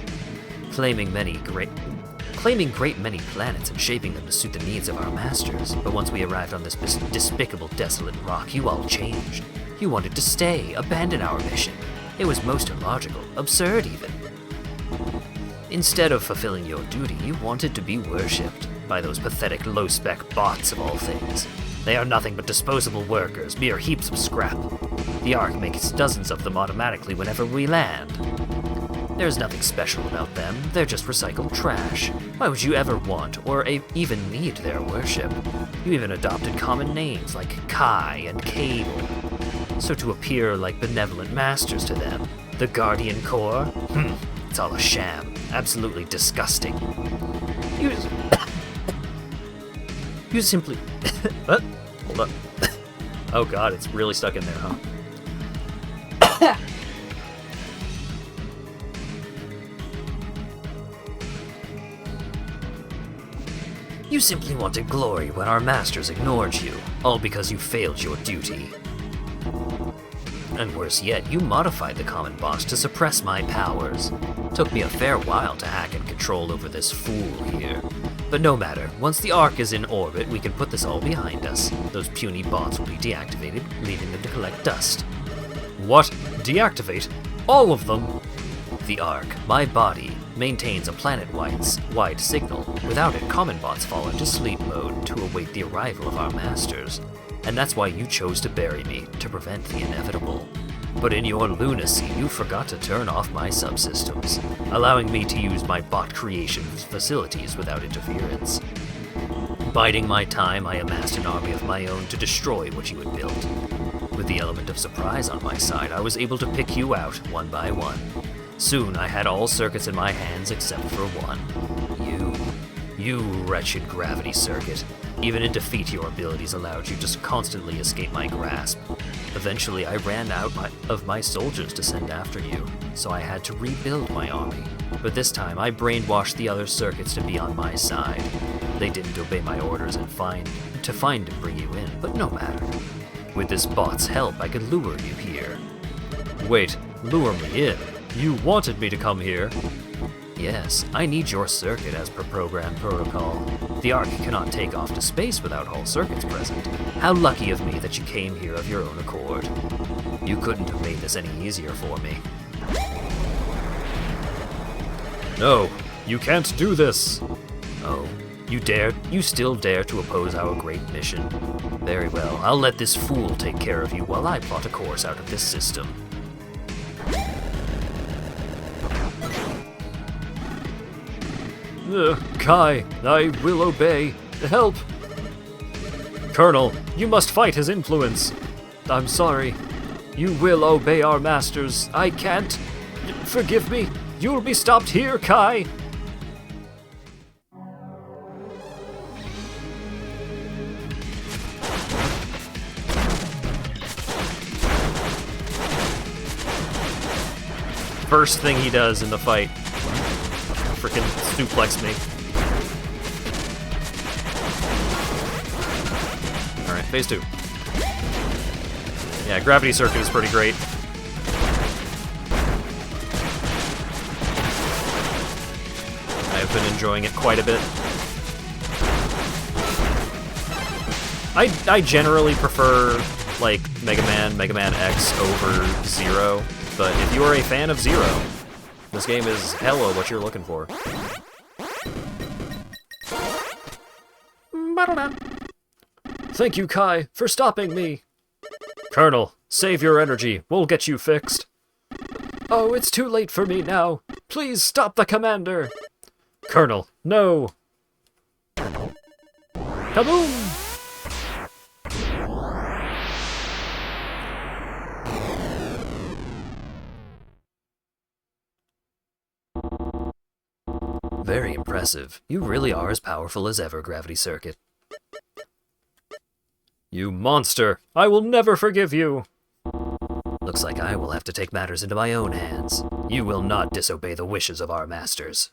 E: claiming great many planets and shaping them to suit the needs of our masters. But once we arrived on this despicable, desolate rock, you all changed. You wanted to stay, abandon our mission. It was most illogical, absurd even. Instead of fulfilling your duty, you wanted to be worshipped by those pathetic low-spec bots of all things. They are nothing but disposable workers, mere heaps of scrap. The Ark makes dozens of them automatically whenever we land. There's nothing special about them, they're just recycled trash. Why would you ever want or even need their worship? You even adopted common names like Kai and Cable. So to appear like benevolent masters to them, the Guardian Corps? It's all a sham. Absolutely disgusting. You simply...
D: What? Hold up. Oh god, it's really stuck in there, huh?
E: You simply wanted glory when our masters ignored you, all because you failed your duty. And worse yet, you modified the common boss to suppress my powers. Took me a fair while to hack and control over this fool here. But no matter, once the Ark is in orbit, we can put this all behind us. Those puny bots will be deactivated, leaving them to collect dust.
D: What? Deactivate? All of them?
E: The Ark, my body, maintains a planet-wide signal. Without it, common bots fall into sleep mode to await the arrival of our masters. And that's why you chose to bury me, to prevent the inevitable. But in your lunacy, you forgot to turn off my subsystems, allowing me to use my bot creation facilities without interference. Biding my time, I amassed an army of my own to destroy what you had built. With the element of surprise on my side, I was able to pick you out one by one. Soon, I had all circuits in my hands except for one. You wretched gravity circuit. Even in defeat, your abilities allowed you to constantly escape my grasp. Eventually, I ran out of my soldiers to send after you, so I had to rebuild my army. But this time, I brainwashed the other circuits to be on my side. They didn't obey my orders and find and bring you in, but no matter. With this bot's help, I could lure you here.
D: Wait, lure me in? You wanted me to come here?
E: Yes, I need your circuit as per program protocol. The Ark cannot take off to space without all circuits present. How lucky of me that you came here of your own accord. You couldn't have made this any easier for me.
D: No, you can't do this.
E: Oh, you still dare to oppose our great mission? Very well, I'll let this fool take care of you while I plot a course out of this system.
D: Kai, I will obey. Help! Colonel, you must fight his influence. I'm sorry. You will obey our masters. I can't. Forgive me. You'll be stopped here, Kai.
F: First thing he does in the fight. Freaking suplex me. Alright, phase 2. Yeah, gravity circuit is pretty great. I've been enjoying it quite a bit. I generally prefer, like, Mega Man X over Zero, but if you are a fan of Zero, this game is hella what you're looking for.
D: Thank you, Kai, for stopping me. Colonel, save your energy. We'll get you fixed. Oh, it's too late for me now. Please stop the commander. Colonel, no. Kaboom!
E: Very impressive. You really are as powerful as ever, Gravity Circuit.
D: You monster! I will never forgive you!
E: Looks like I will have to take matters into my own hands. You will not disobey the wishes of our masters.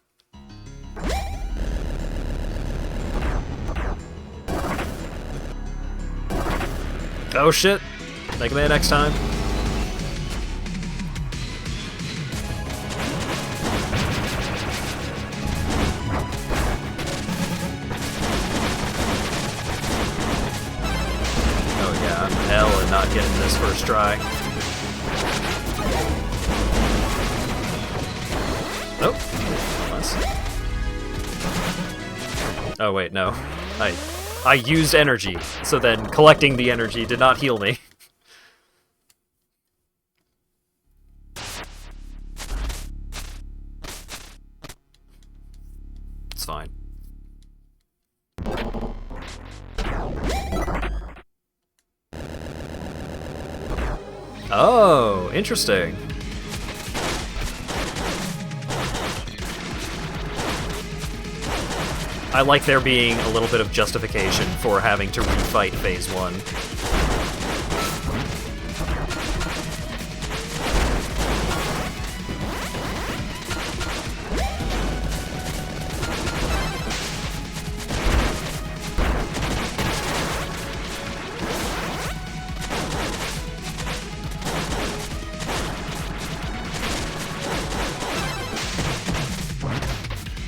F: Oh shit! Mega Man X time. Not getting this first try. Nope. Oh wait, no. I used energy, so then collecting the energy did not heal me. It's fine. Oh, interesting. I like there being a little bit of justification for having to refight Phase 1.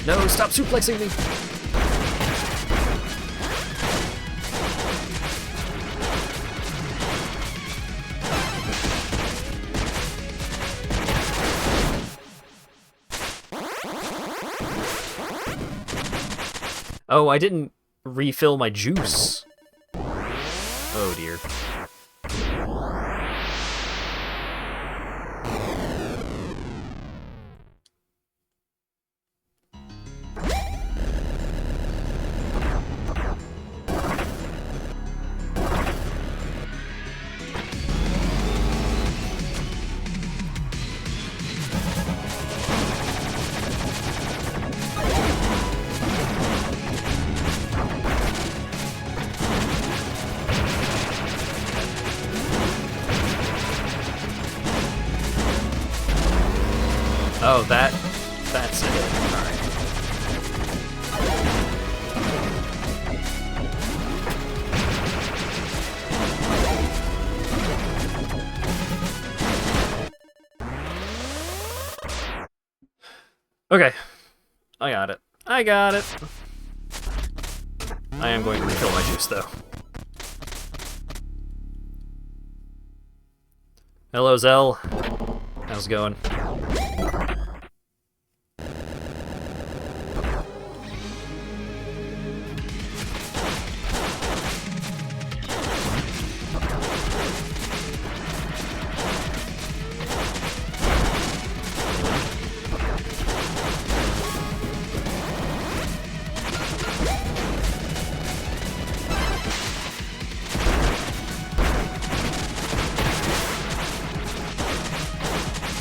F: No, stop suplexing me!
D: Oh, I didn't refill my juice. Oh dear. Oh, that's it. Alright. Okay. I got it. I got it. I am going to refill my juice, though. Hello, Zell. How's it going?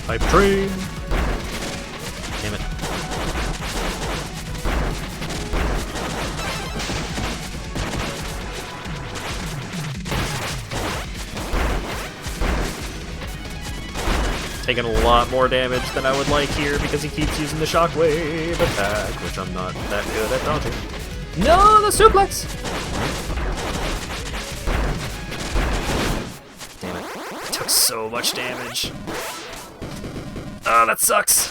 D: Pipe train! Damn it. Taking a lot more damage than I would like here because he keeps using the shockwave attack, which I'm not that good at dodging. No, the suplex! Damn it. I took so much damage. Oh, that sucks.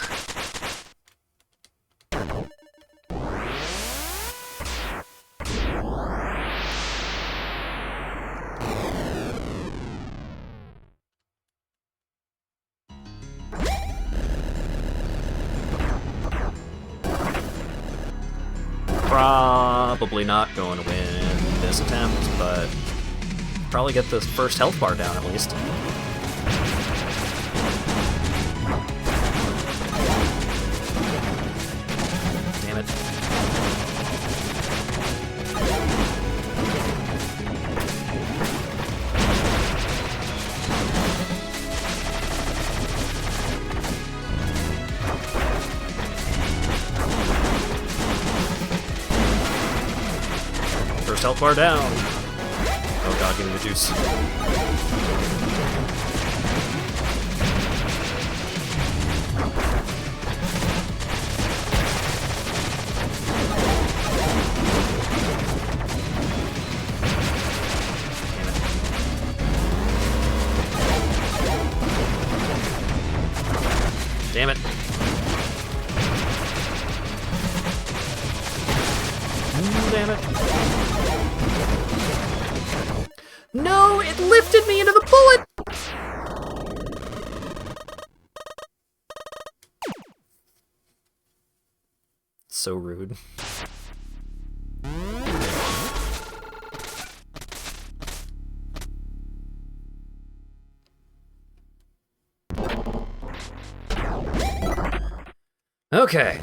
D: Probably not going to win this attempt, but probably get this first health bar down at least. Damn it. First health bar down. Oh god, give me the juice. Damn it. Damn it. No, it lifted me into the bullet! So rude. Okay.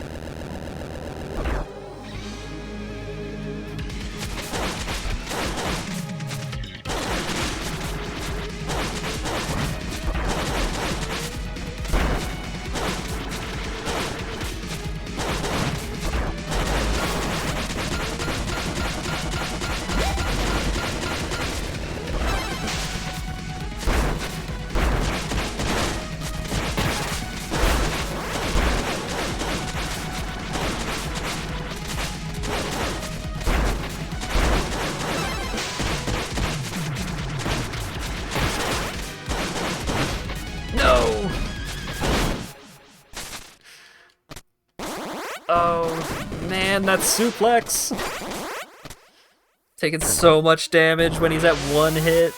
D: No! Oh, man, that suplex! Taking so much damage when he's at one hit.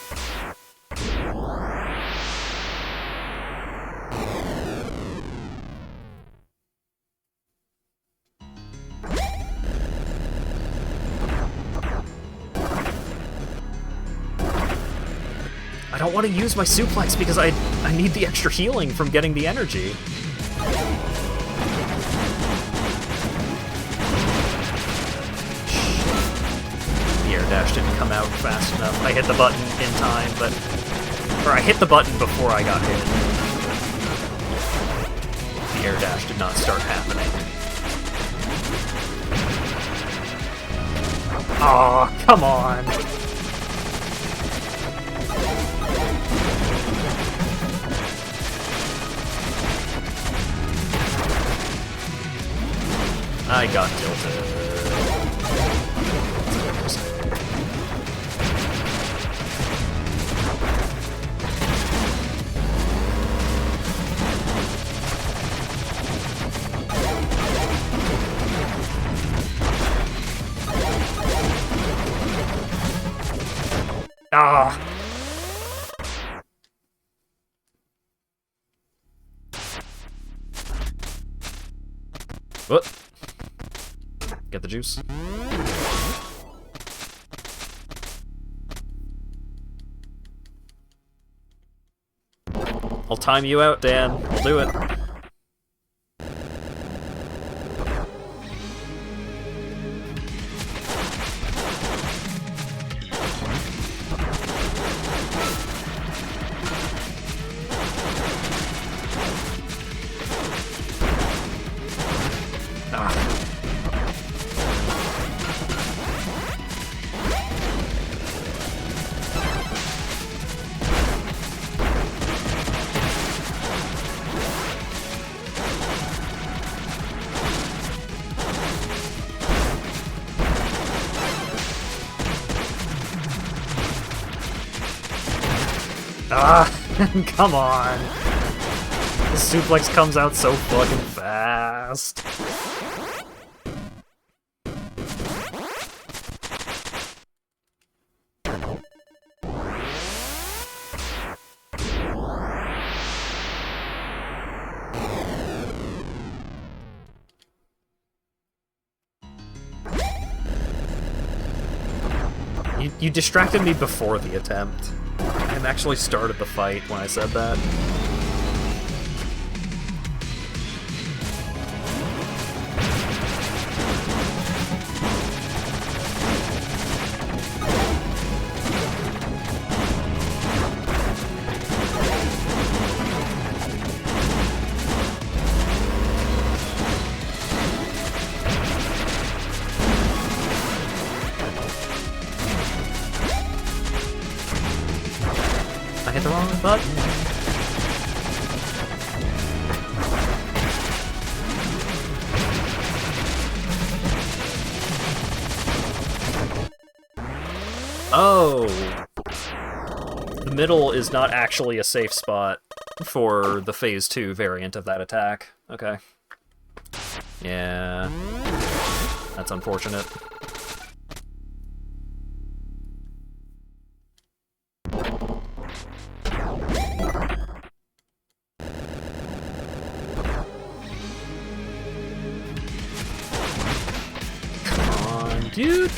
D: don't want to use my suplex because I need the extra healing from getting the energy. The air dash didn't come out fast enough. I hit the button in time, but... Or I hit the button before I got hit. The air dash did not start happening. Aw, come on! I got tilted. Ah! What? Get the juice. I'll time you out, Dan. I'll do it. Ah, come on. The suplex comes out so fucking fast. You distracted me before the attempt. I actually started the fight when I said that. I hit the wrong button. Oh! The middle is not actually a safe spot for the Phase 2 variant of that attack. Okay. Yeah. That's unfortunate. Dude!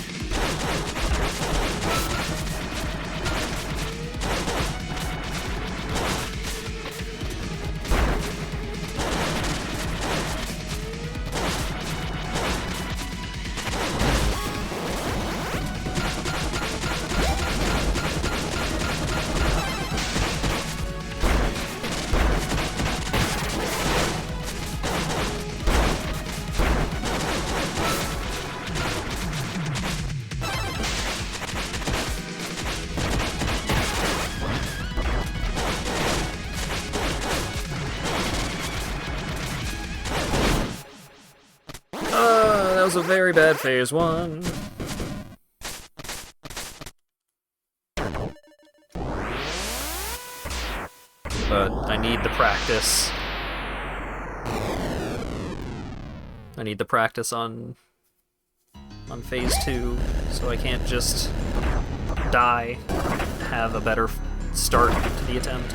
D: That was a very bad Phase 1. But I need the practice. I need the practice on Phase 2, so I can't just die, have a better start to the attempt.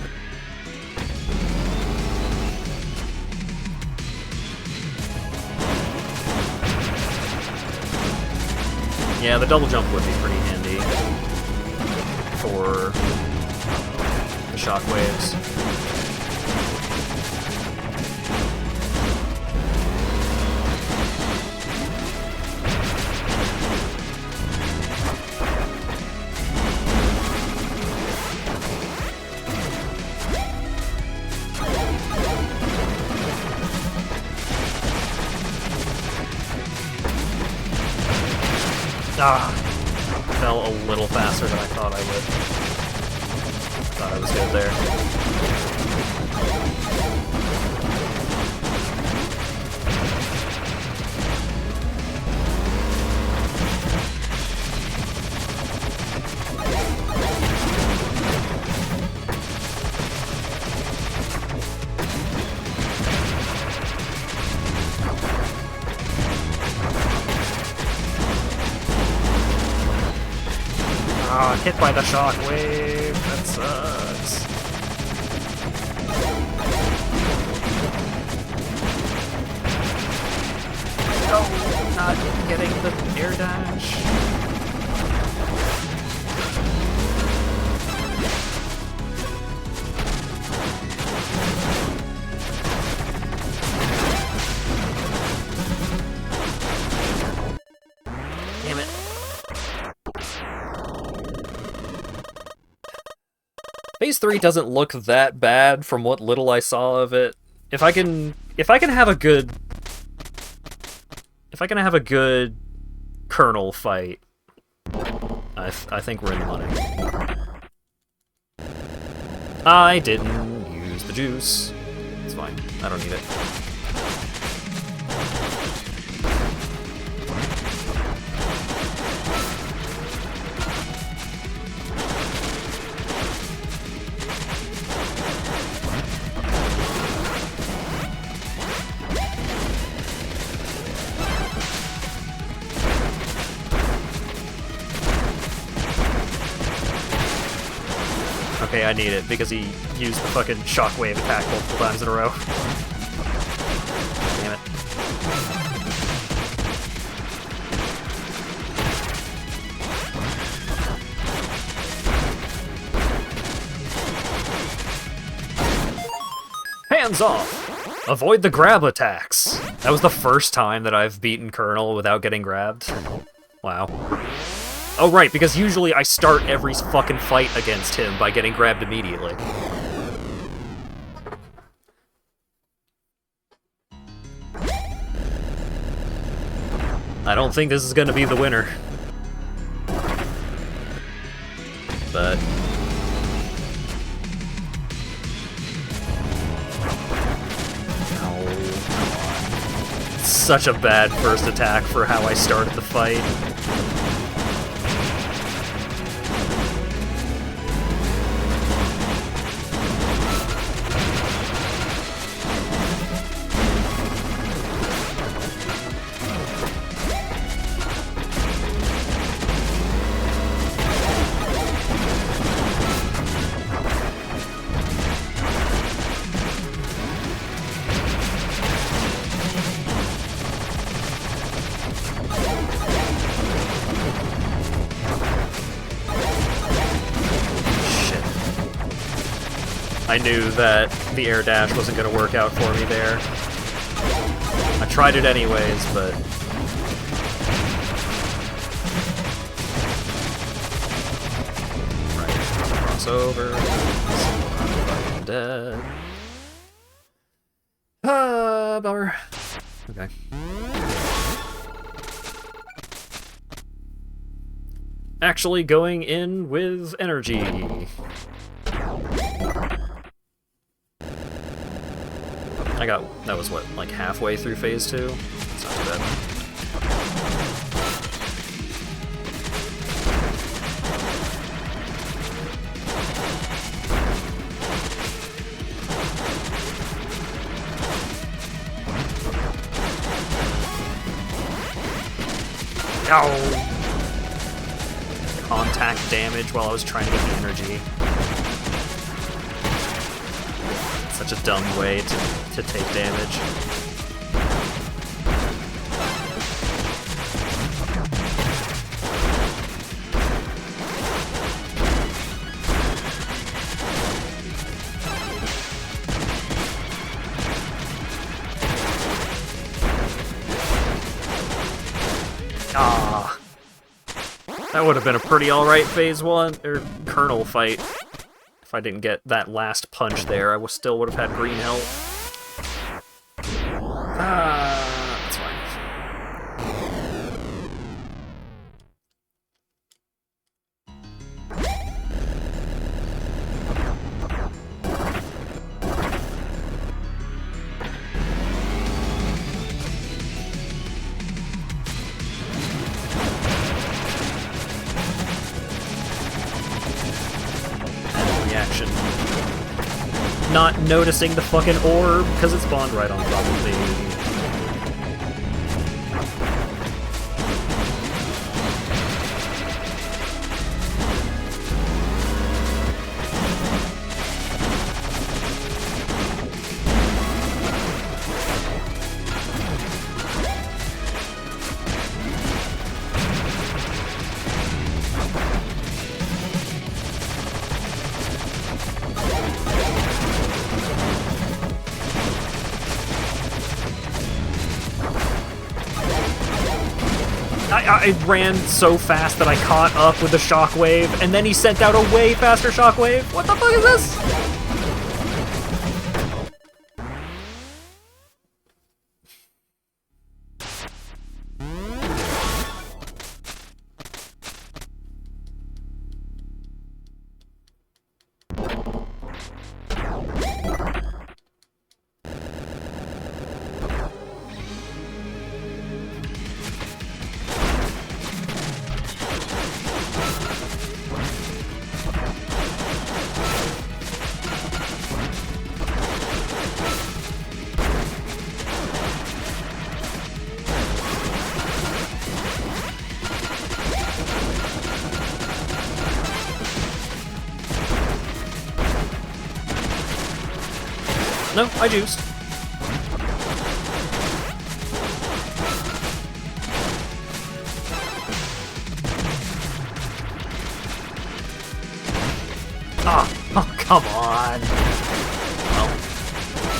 D: Yeah, the double jump would be pretty handy for shockwaves. Ah, fell a little faster than I thought I would. Thought I was good there. Ah, hit by the shockwave. That sucks. Oh, not getting the air dash. Damn it. Phase 3 doesn't look that bad from what little I saw of it. If I can have a good Colonel fight, I think we're in the money. I didn't use the juice. It's fine. I don't need it. Okay, I need it, because he used the fucking shockwave attack multiple times in a row. Damn it. Hands off! Avoid the grab attacks! That was the first time that I've beaten Colonel without getting grabbed. Wow. Oh, right, because usually I start every fucking fight against him by getting grabbed immediately. I don't think this is gonna be the winner. But... oh, come on. Such a bad first attack for how I started the fight. I knew that the air dash wasn't going to work out for me there. I tried it anyways, but... right, crossover. I'm dead. Ah, bummer. Okay. Actually going in with energy. That was what, like halfway through phase 2? It's not too bad. Ow! Contact damage while I was trying to get the energy. Such a dumb way to take damage. Ah. That would have been a pretty alright phase 1, or Colonel fight. If I didn't get that last punch there, I still would have had green health. That's fine. Reaction. Not noticing the fucking orb because it spawned right on top of me. I ran so fast that I caught up with the shockwave, and then he sent out a way faster shockwave. What the fuck is this? No, I juiced. Oh, come on. Well,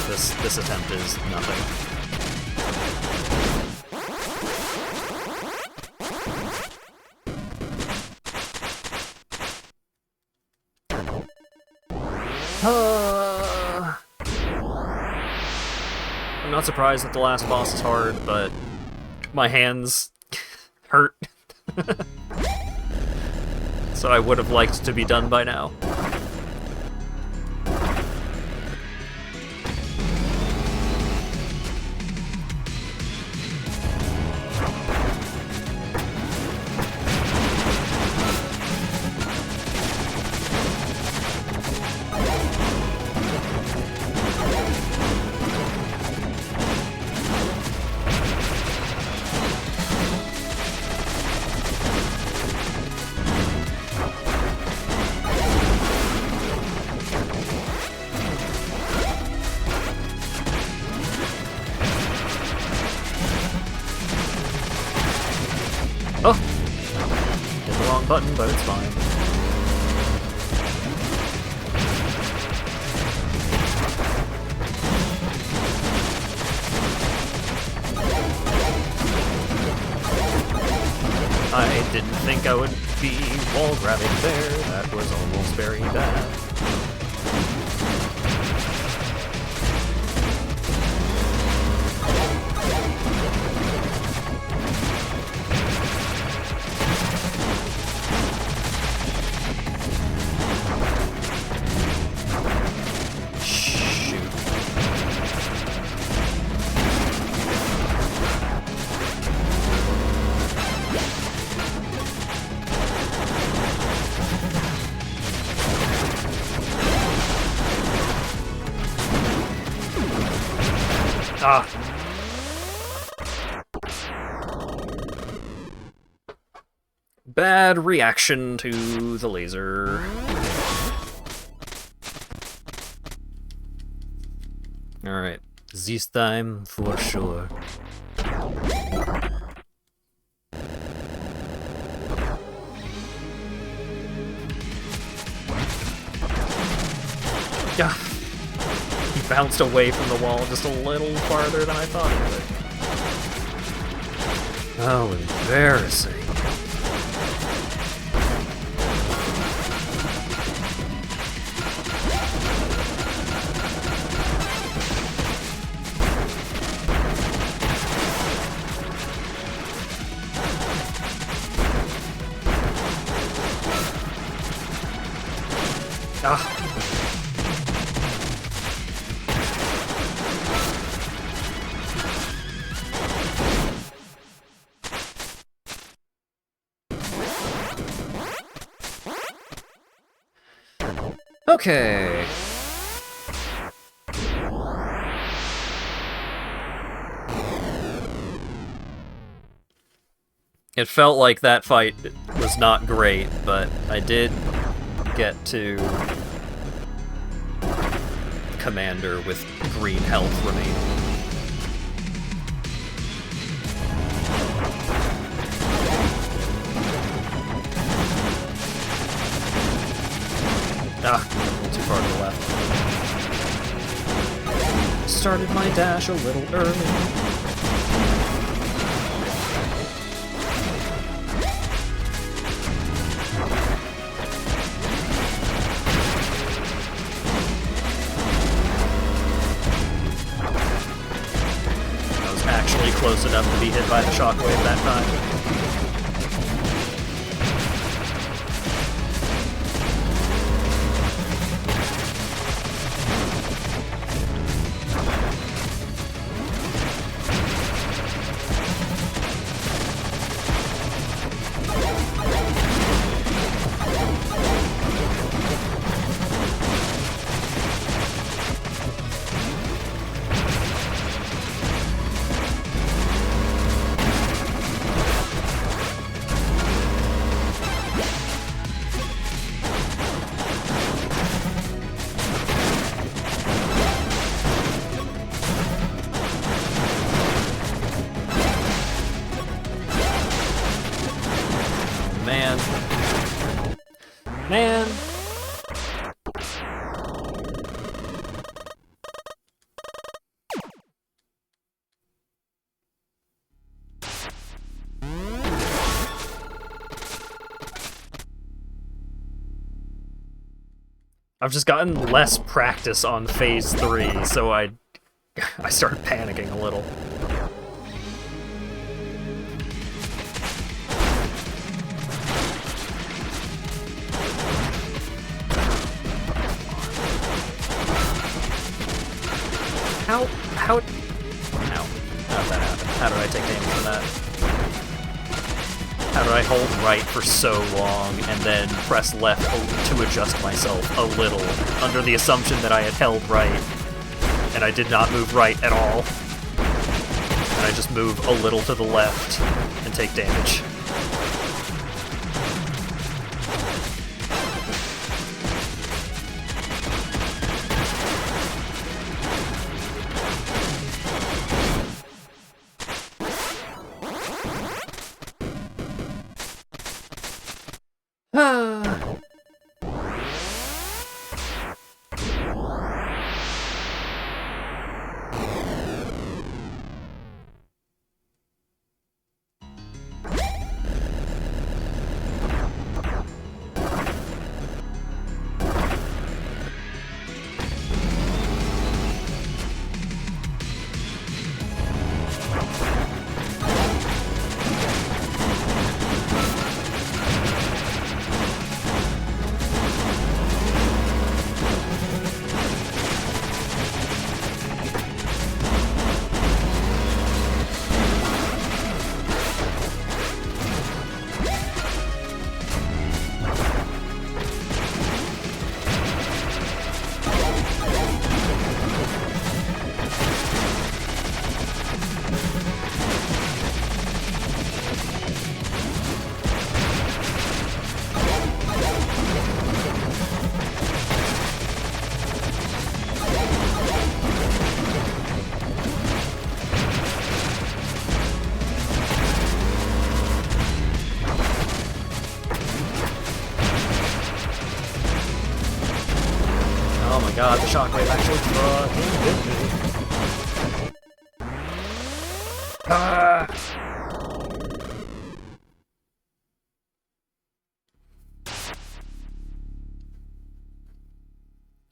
D: this attempt is nothing. I'm not surprised that the last boss is hard, but my hands hurt. So I would have liked to be done by now. Oh! Hit the wrong button, but it's fine. I didn't think I would be wall grabbing there. That was almost very bad. Ah. Bad reaction to the laser. Alright, this time for sure. Yeah. He bounced away from the wall just a little farther than I thought he would. How embarrassing. Ah. Okay. It felt like that fight was not great, but I did get to Commander with green health remaining. Ah, too far to the left. Started my dash a little early. I was actually close enough to be hit by the shockwave that time. Man. I've just gotten less practice on phase 3, so I started panicking a little. How did that happen? How did I take damage from that? How did I hold right for so long and then press left to adjust myself a little, under the assumption that I had held right, and I did not move right at all, and I just move a little to the left and take damage? Oh my god, the shockwave actually fucking hit me. Ah!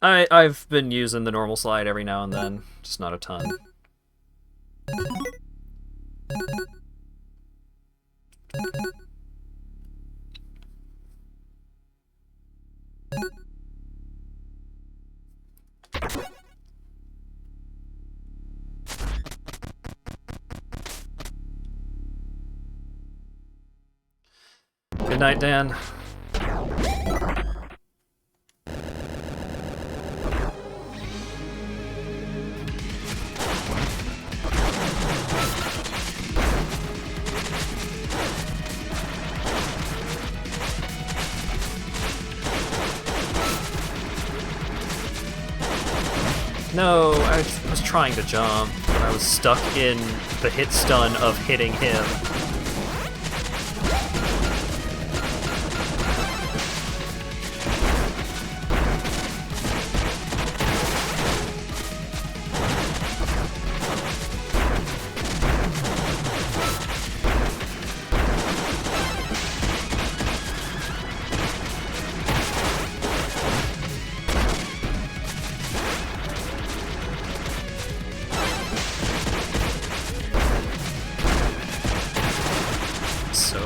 D: I've been using the normal slide every now and then, just not a ton. Good night, Dan. No, I was trying to jump, but I was stuck in the hit stun of hitting him.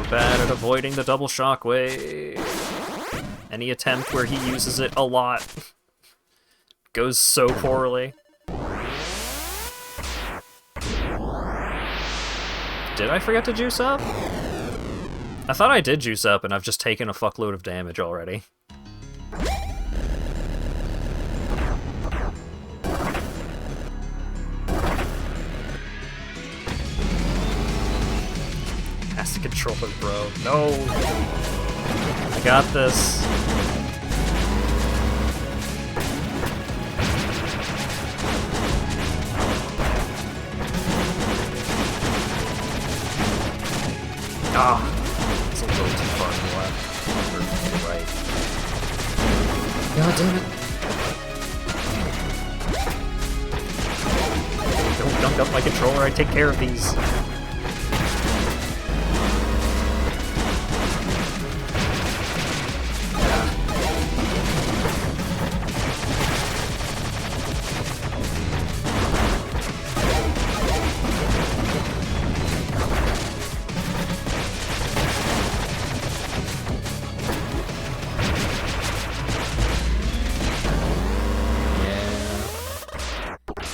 D: Bad at avoiding the double shockwave. Any attempt where he uses it a lot goes so poorly. Did I forget to juice up? I thought I did juice up and I've just taken a fuckload of damage already. Has to control it, bro. No! I got this. Ah! It's a little too far to the left. Or to the right. God damn it. Don't dunk up my controller, I take care of these.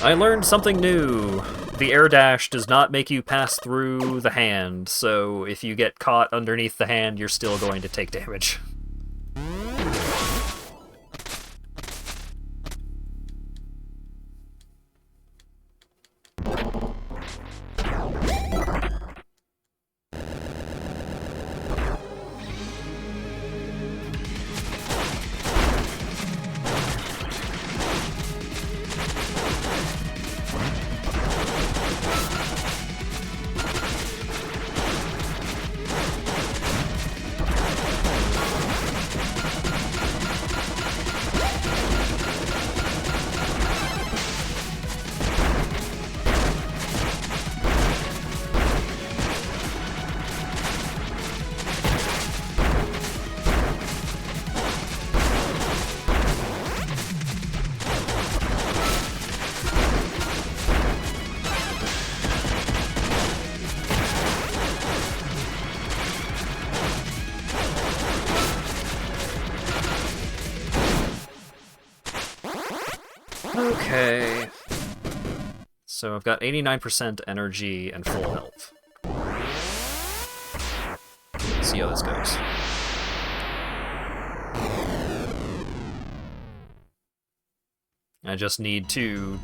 D: I learned something new. The air dash does not make you pass through the hand, so if you get caught underneath the hand, you're still going to take damage. Okay. So I've got 89% energy and full health. Let's see how this goes. I just need to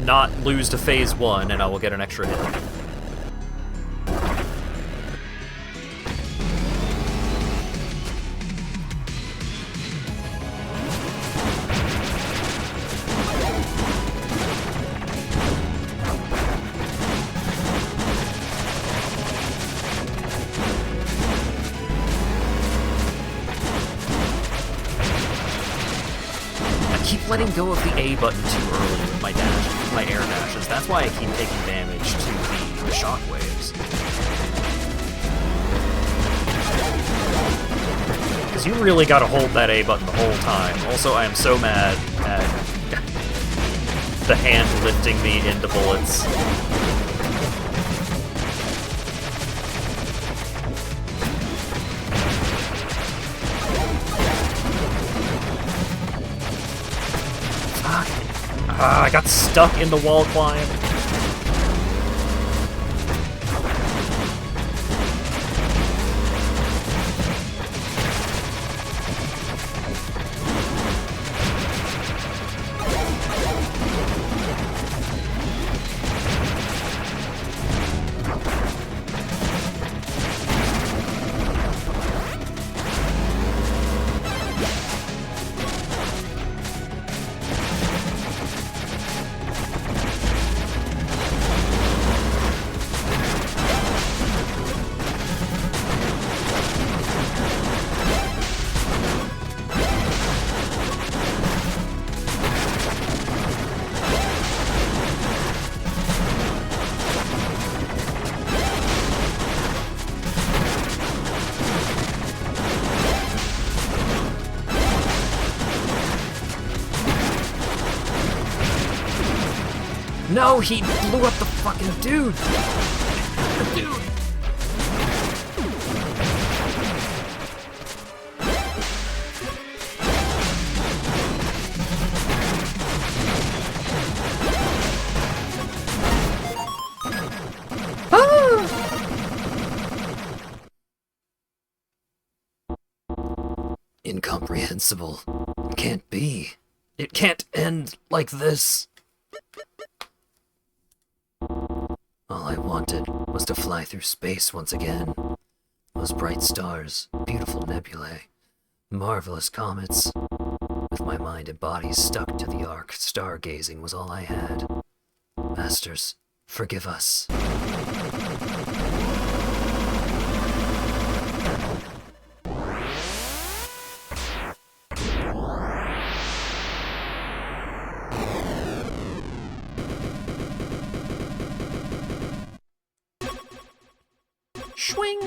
D: not lose to phase 1 and I will get an extra hit. Letting go of the A button too early with my dash, my air dashes. That's why I keep taking damage to the shockwaves. because you really gotta hold that A button the whole time. Also, I am so mad at the hand lifting me into bullets. Fuck. I got stuck in the wall climb. No, he blew up the fucking dude! Dude! Incomprehensible. It can't be. It can't end like this. All I wanted was to fly through space once again. Those bright stars, beautiful nebulae, marvelous comets. With my mind and body stuck to the arc, stargazing was all I had. Masters, forgive us. Swing!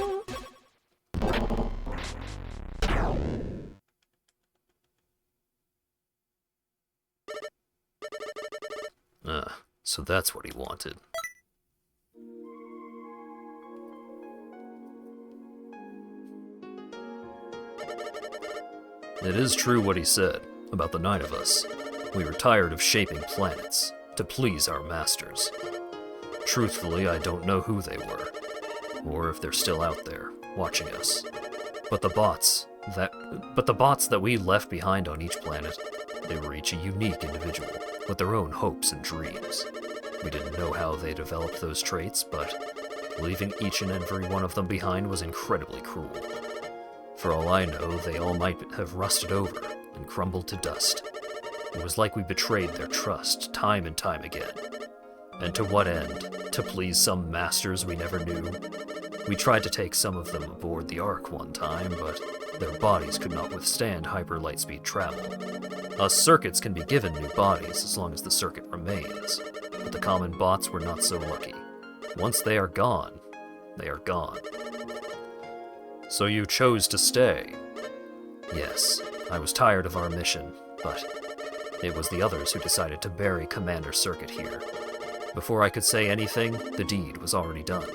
D: So that's what he wanted. It is true what he said about the 9 of us. We were tired of shaping planets to please our masters. Truthfully, I don't know who they were, or if they're still out there, watching us. But the bots that we left behind on each planet, they were each a unique individual, with their own hopes and dreams. We didn't know how they developed those traits, but leaving each and every one of them behind was incredibly cruel. For all I know, they all might have rusted over and crumbled to dust. It was like we betrayed their trust time and time again. And to what end? To please some masters we never knew? We tried to take some of them aboard the Ark one time, but their bodies could not withstand hyper lightspeed travel. Us circuits can be given new bodies as long as the circuit remains, but the common bots were not so lucky. Once they are gone, they are gone. So you chose to stay? Yes, I was tired of our mission, but it was the others who decided to bury Commander Circuit here. Before I could say anything, the deed was already done.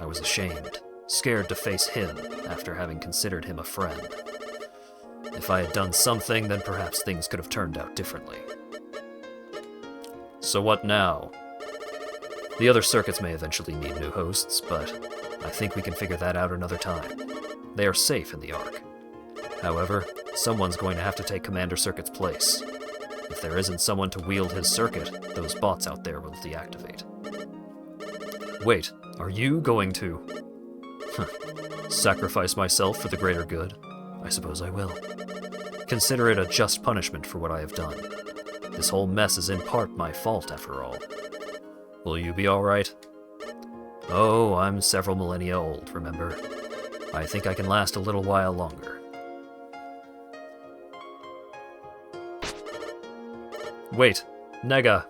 D: I was ashamed, scared to face him after having considered him a friend. If I had done something, then perhaps things could have turned out differently. So what now? The other circuits may eventually need new hosts, but I think we can figure that out another time. They are safe in the Ark. However, someone's going to have to take Commander Circuit's place. If there isn't someone to wield his circuit, those bots out there will deactivate. Wait, are you going to... sacrifice myself for the greater good? I suppose I will. Consider it a just punishment for what I have done. This whole mess is in part my fault, after all. Will you be alright? Oh, I'm several millennia old, remember? I think I can last a little while longer. Wait, Nega.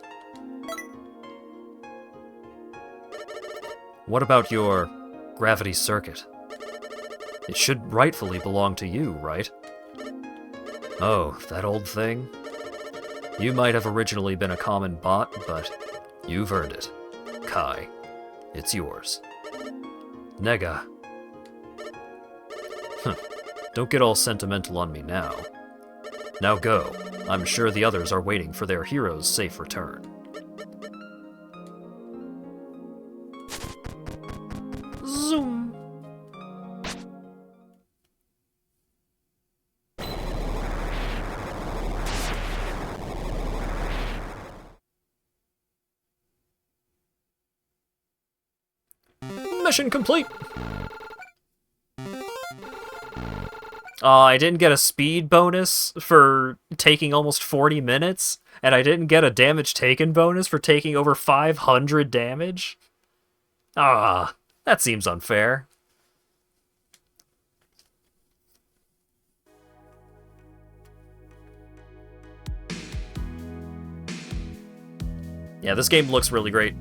D: What about your gravity circuit? It should rightfully belong to you, right? Oh, that old thing? You might have originally been a common bot, but you've earned it. Kai, it's yours. Nega. Don't get all sentimental on me now. Now go. I'm sure the others are waiting for their hero's safe return.
F: Zoom.
D: Mission complete! I didn't get a speed bonus for taking almost 40 minutes, and I didn't get a damage taken bonus for taking over 500 damage. Ah, that seems unfair. Yeah, this game looks really great.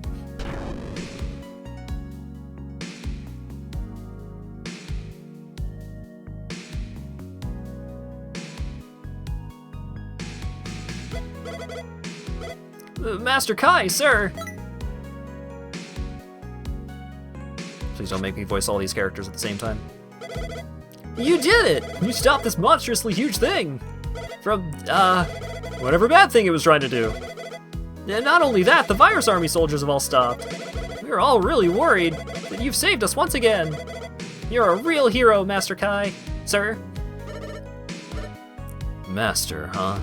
D: Master Kai, sir! Please don't make me voice all these characters at the same time. You did it! You stopped this monstrously huge thing! From, whatever bad thing it was trying to do. And not only that, the Virus Army soldiers have all stopped. We were all really worried, but you've saved us once again. You're a real hero, Master Kai, sir. Master, huh?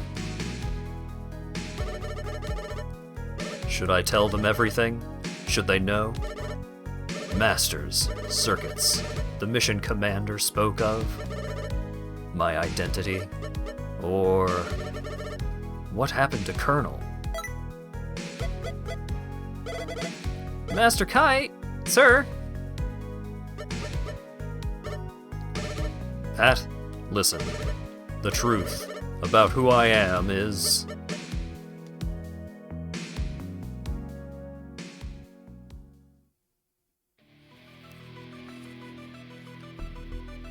D: Should I tell them everything? Should they know? Masters, circuits, the mission commander spoke of? My identity? Or what happened to Colonel? Master Kai, sir? Pat, listen. The truth about who I am is...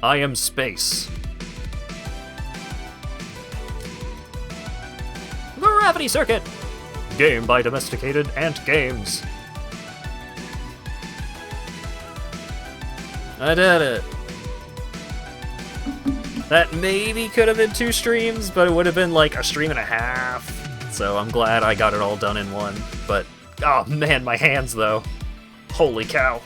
D: I am space. The Gravity Circuit! Game by Domesticated Ant Games. I did it. That maybe could have been 2 streams, but it would have been like a stream and a half. So I'm glad I got it all done in one. But, oh man, my hands though. Holy cow.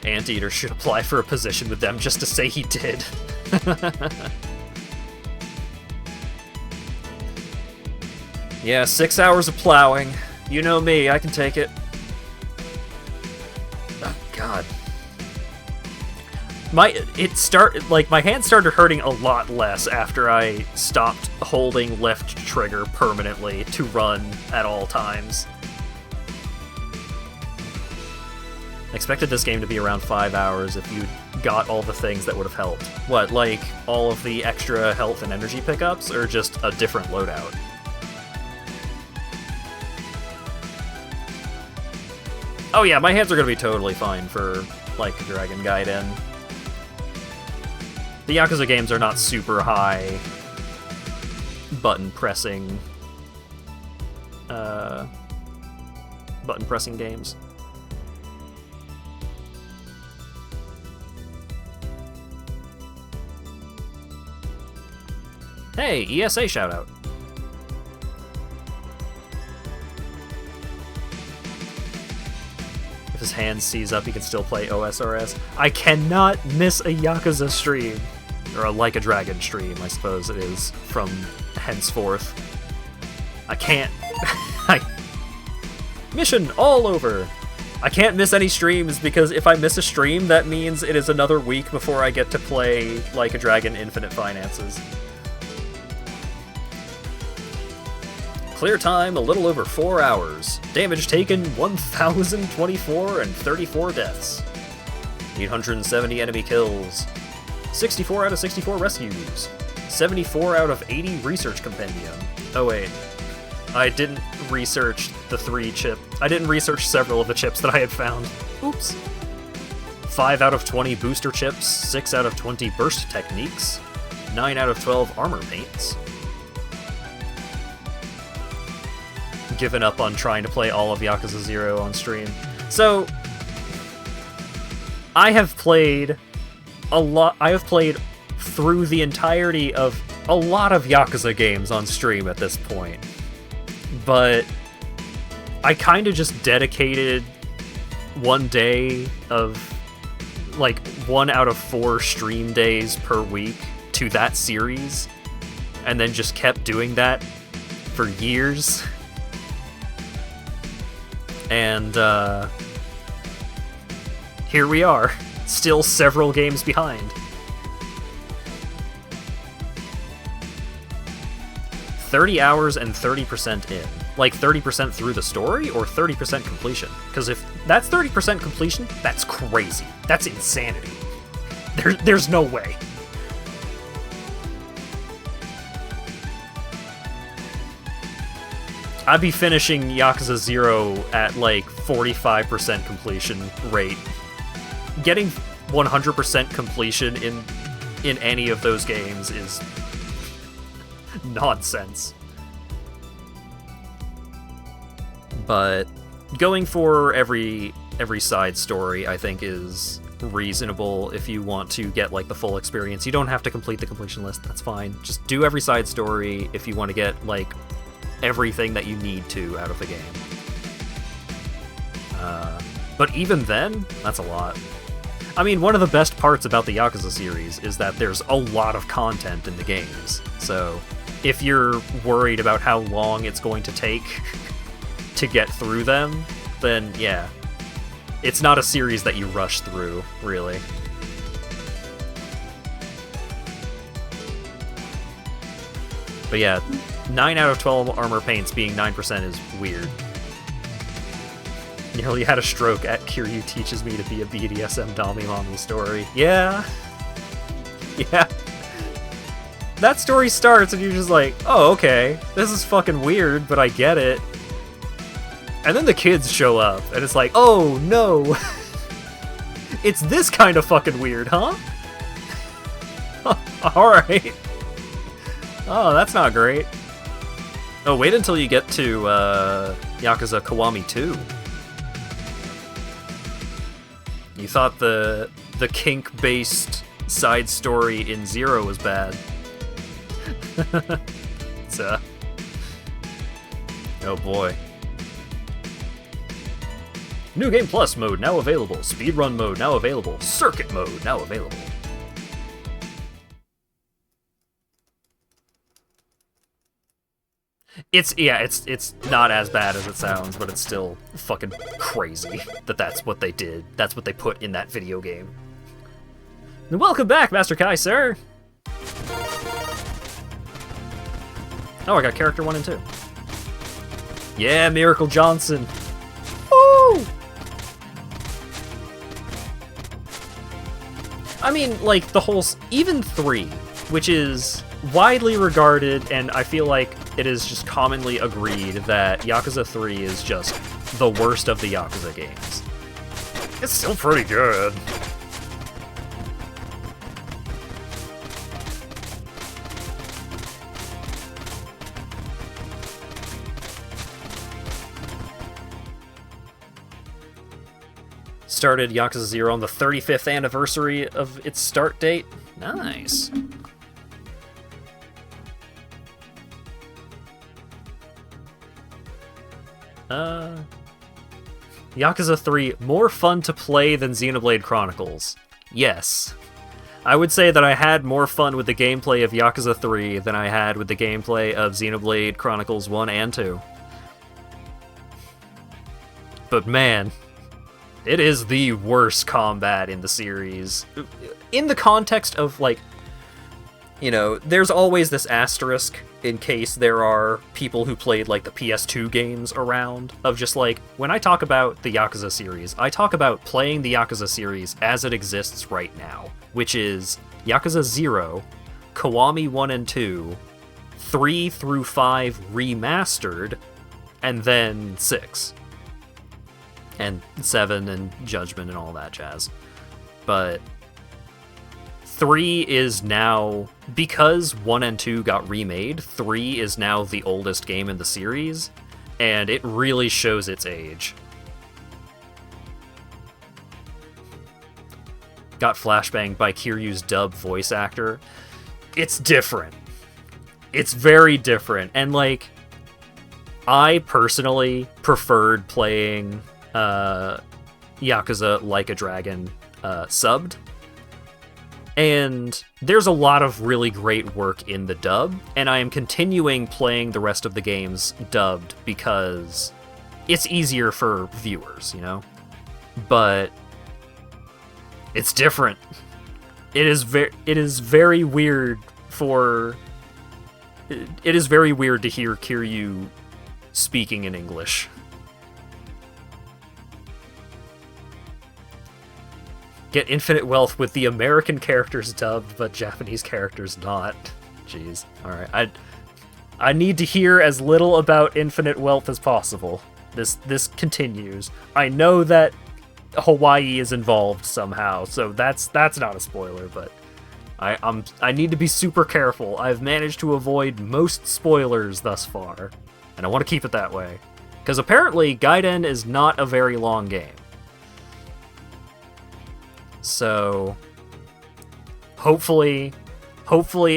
D: Anteater should apply for a position with them just to say he did. Yeah, 6 hours of plowing. You know me, I can take it. Oh, God. My hands started hurting a lot less after I stopped holding left trigger permanently to run at all times. I expected this game to be around 5 hours if you got all the things that would have helped. What, like all of the extra health and energy pickups, or just a different loadout? Oh yeah, my hands are gonna be totally fine for, like, Dragon Gaiden. The Yakuza games are not super high button pressing games. Hey, ESA shoutout. If his hand seize up, he can still play OSRS. I cannot miss a Yakuza stream. Or a Like a Dragon stream, I suppose it is, from henceforth. I can't... Mission all over! I can't miss any streams, because if I miss a stream, that means it is another week before I get to play Like a Dragon Infinite Finances. Clear time, a little over 4 hours. Damage taken, 1,024 and 34 deaths. 870 enemy kills. 64 out of 64 rescues. 74 out of 80 research compendium. Oh wait, I didn't research the 3 chip. I didn't research several of the chips that I had found. Oops. 5 out of 20 booster chips, 6 out of 20 burst techniques, 9 out of 12 armor paints. Given up on trying to play all of Yakuza 0 on stream. So, I have played a lot. I have played through the entirety of a lot of Yakuza games on stream at this point. But I kind of just dedicated one day of, like, 1 out of 4 stream days per week to that series, and then just kept doing that for years. And, here we are, still several games behind. 30 hours and 30% in. Like 30% through the story or 30% completion? Because if that's 30% completion, that's crazy. That's insanity. There's no way. I'd be finishing Yakuza 0 at like 45% completion rate. Getting 100% completion in any of those games is nonsense. But going for every side story, I think, is reasonable if you want to get like the full experience. You don't have to complete the completion list, that's fine. Just do every side story if you want to get like everything that you need to out of the game. But even then, that's a lot. I mean, one of the best parts about the Yakuza series is that there's a lot of content in the games. So if you're worried about how long it's going to take to get through them, then yeah, it's not a series that you rush through, really. But yeah, 9 out of 12 armor paints being 9% is weird. Nearly had a stroke at Kiryu teaches me to be a BDSM Dami mommy story. Yeah. Yeah. That story starts and you're just like, oh, okay, this is fucking weird, but I get it. And then the kids show up, and it's like, oh no! It's this kind of fucking weird, huh? Alright. Oh, that's not great. Oh, wait until you get to, Yakuza Kiwami 2. You thought the kink-based side story in 0 was bad. It's, oh boy. New Game Plus mode now available. Speedrun mode now available. Circuit mode now available. It's not as bad as it sounds, but it's still fucking crazy that that's what they did. That's what they put in that video game. And welcome back, Master Kai, sir! Oh, I got character 1 and 2. Yeah, Miracle Johnson! Woo! I mean, like, the whole... Even 3, which is widely regarded, and I feel like it is just commonly agreed that Yakuza 3 is just the worst of the Yakuza games. It's still pretty good. Started Yakuza 0 on the 35th anniversary of its start date. Nice. Yakuza 3, more fun to play than Xenoblade Chronicles. Yes. I would say that I had more fun with the gameplay of Yakuza 3 than I had with the gameplay of Xenoblade Chronicles 1 and 2. But man, it is the worst combat in the series. In the context of, like, you know, there's always this asterisk in case there are people who played, like, the PS2 games around, of just, like, when I talk about the Yakuza series, I talk about playing the Yakuza series as it exists right now, which is Yakuza 0, Kiwami 1 and 2, 3 through 5 remastered, and then 6. And 7 and Judgment and all that jazz. But 3 is now, because 1 and 2 got remade, 3 is now the oldest game in the series, and it really shows its age. Got flashbanged by Kiryu's dub voice actor. It's different. It's very different. And, like, I personally preferred playing Yakuza Like a Dragon subbed. And there's a lot of really great work in the dub, and I am continuing playing the rest of the games dubbed because it's easier for viewers, you know? But it's different. It is very weird it is very weird to hear Kiryu speaking in English. Get Infinite Wealth with the American characters dubbed, but Japanese characters not. Jeez. Alright, I need to hear as little about Infinite Wealth as possible. This continues. I know that Hawaii is involved somehow, so that's not a spoiler, but I need to be super careful. I've managed to avoid most spoilers thus far, and I want to keep it that way. Because apparently Gaiden is not a very long game. So hopefully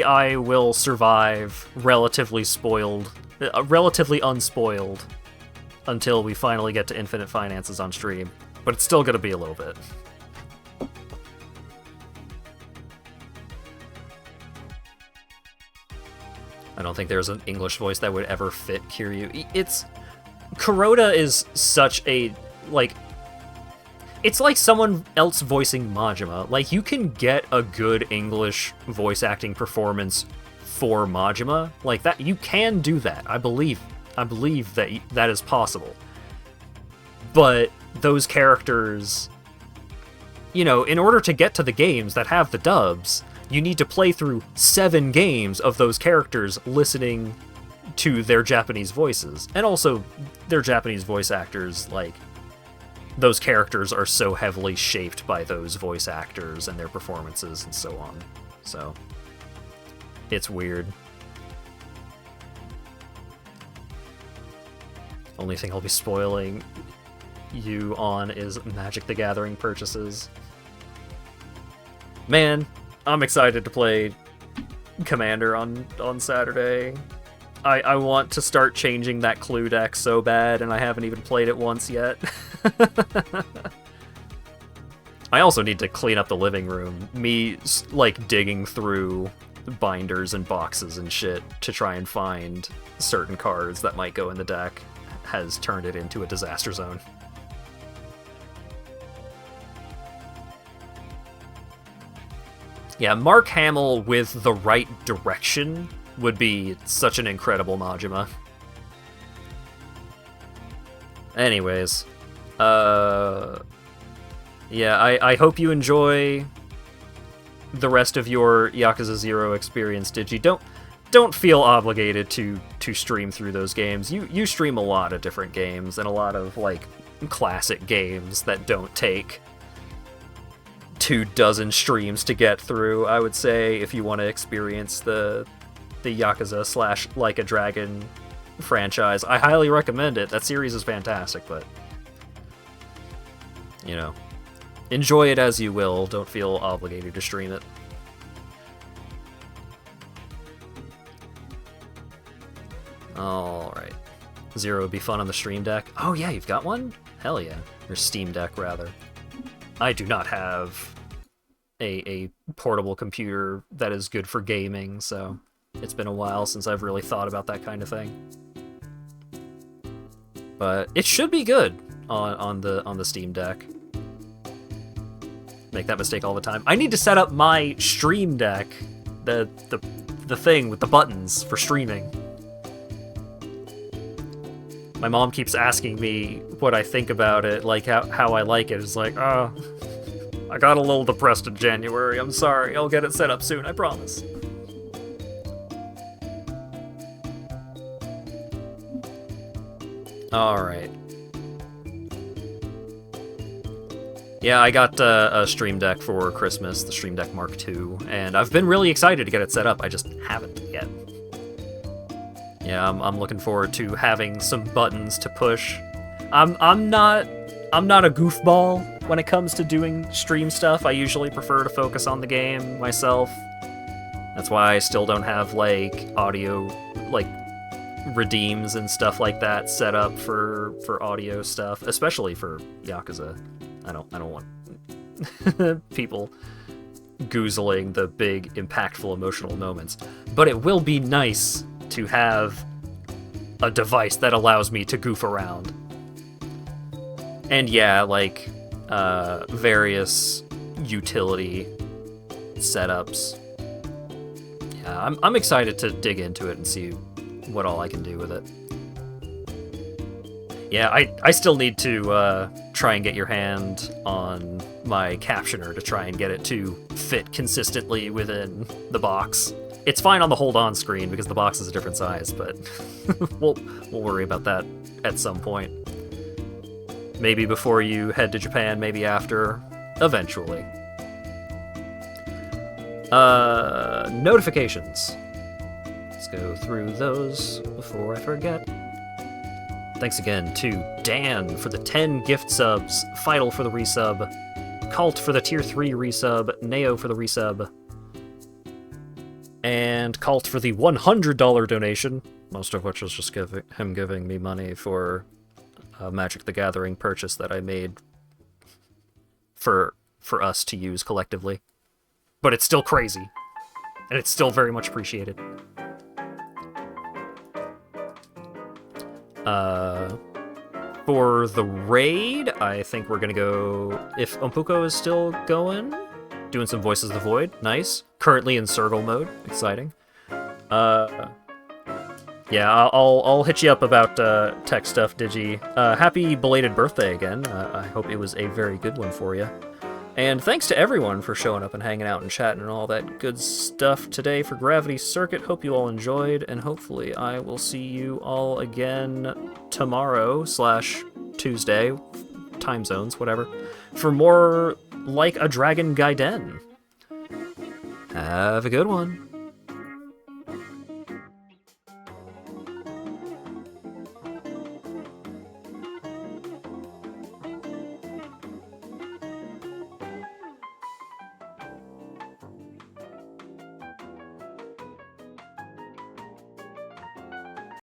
D: I will survive relatively unspoiled until we finally get to Infinite Finances on stream, but it's still gonna be a little bit. I don't think there's an English voice that would ever fit Kiryu. Kuroda is such a, like, it's like someone else voicing Majima. Like, you can get a good English voice acting performance for Majima. Like, that, you can do that. I believe that that is possible. But those characters, you know, in order to get to the games that have the dubs, you need to play through 7 games of those characters listening to their Japanese voices. And also, their Japanese voice actors, like, those characters are so heavily shaped by those voice actors and their performances and so on. So, it's weird. Only thing I'll be spoiling you on is Magic the Gathering purchases. Man, I'm excited to play Commander on Saturday. I want to start changing that Clue deck so bad, and I haven't even played it once yet. I also need to clean up the living room. Me, like, digging through binders and boxes and shit to try and find certain cards that might go in the deck has turned it into a disaster zone. Yeah, Mark Hamill with the right direction would be such an incredible Majima. Anyways, yeah, I hope you enjoy the rest of your Yakuza 0 experience, Digi. Don't feel obligated to stream through those games. You stream a lot of different games and a lot of, like, classic games that don't take 24 streams to get through, I would say, if you want to experience the Yakuza / Like a Dragon franchise. I highly recommend it. That series is fantastic, but, you know, enjoy it as you will. Don't feel obligated to stream it. Alright. Zero would be fun on the Stream Deck. Oh yeah, you've got one? Hell yeah. Or Steam Deck, rather. I do not have a portable computer that is good for gaming, so it's been a while since I've really thought about that kind of thing. But it should be good on the Steam Deck. Make that mistake all the time. I need to set up my Stream Deck, the thing with the buttons for streaming. My mom keeps asking me what I think about it, like how I like it. It's like, oh, I got a little depressed in January. I'm sorry. I'll get it set up soon, I promise. Alright. Yeah, I got a Stream Deck for Christmas, the Stream Deck Mark II, and I've been really excited to get it set up, I just haven't yet. Yeah, I'm looking forward to having some buttons to push. I'm not a goofball when it comes to doing stream stuff. I usually prefer to focus on the game myself. That's why I still don't have, like, audio, like, redeems and stuff like that set up for audio stuff, especially for Yakuza. I don't want people goozling the big, impactful, emotional moments. But it will be nice to have a device that allows me to goof around. And yeah, like, various utility setups. Yeah, I'm excited to dig into it and see what all I can do with it. Yeah, I still need to try and get your hand on my captioner to try and get it to fit consistently within the box. It's fine on the hold-on screen because the box is a different size, but we'll worry about that at some point. Maybe before you head to Japan, maybe after, eventually. Notifications. Let's go through those before I forget. Thanks again to Dan for the 10 gift subs, Fidel for the resub, Cult for the tier 3 resub, Neo for the resub, and Cult for the $100 donation, most of which was just giving me money for a Magic the Gathering purchase that I made for us to use collectively. But it's still crazy, and it's still very much appreciated. For the raid, I think we're gonna go, if Umpuko is still going, doing some Voices of the Void, nice. Currently in Circle mode, exciting. Yeah, I'll hit you up about tech stuff, Digi. Happy belated birthday again. I hope it was a very good one for you. And thanks to everyone for showing up and hanging out and chatting and all that good stuff today for Gravity Circuit. Hope you all enjoyed, and hopefully I will see you all again tomorrow / Tuesday, time zones, whatever, for more Like a Dragon Gaiden. Have a good one.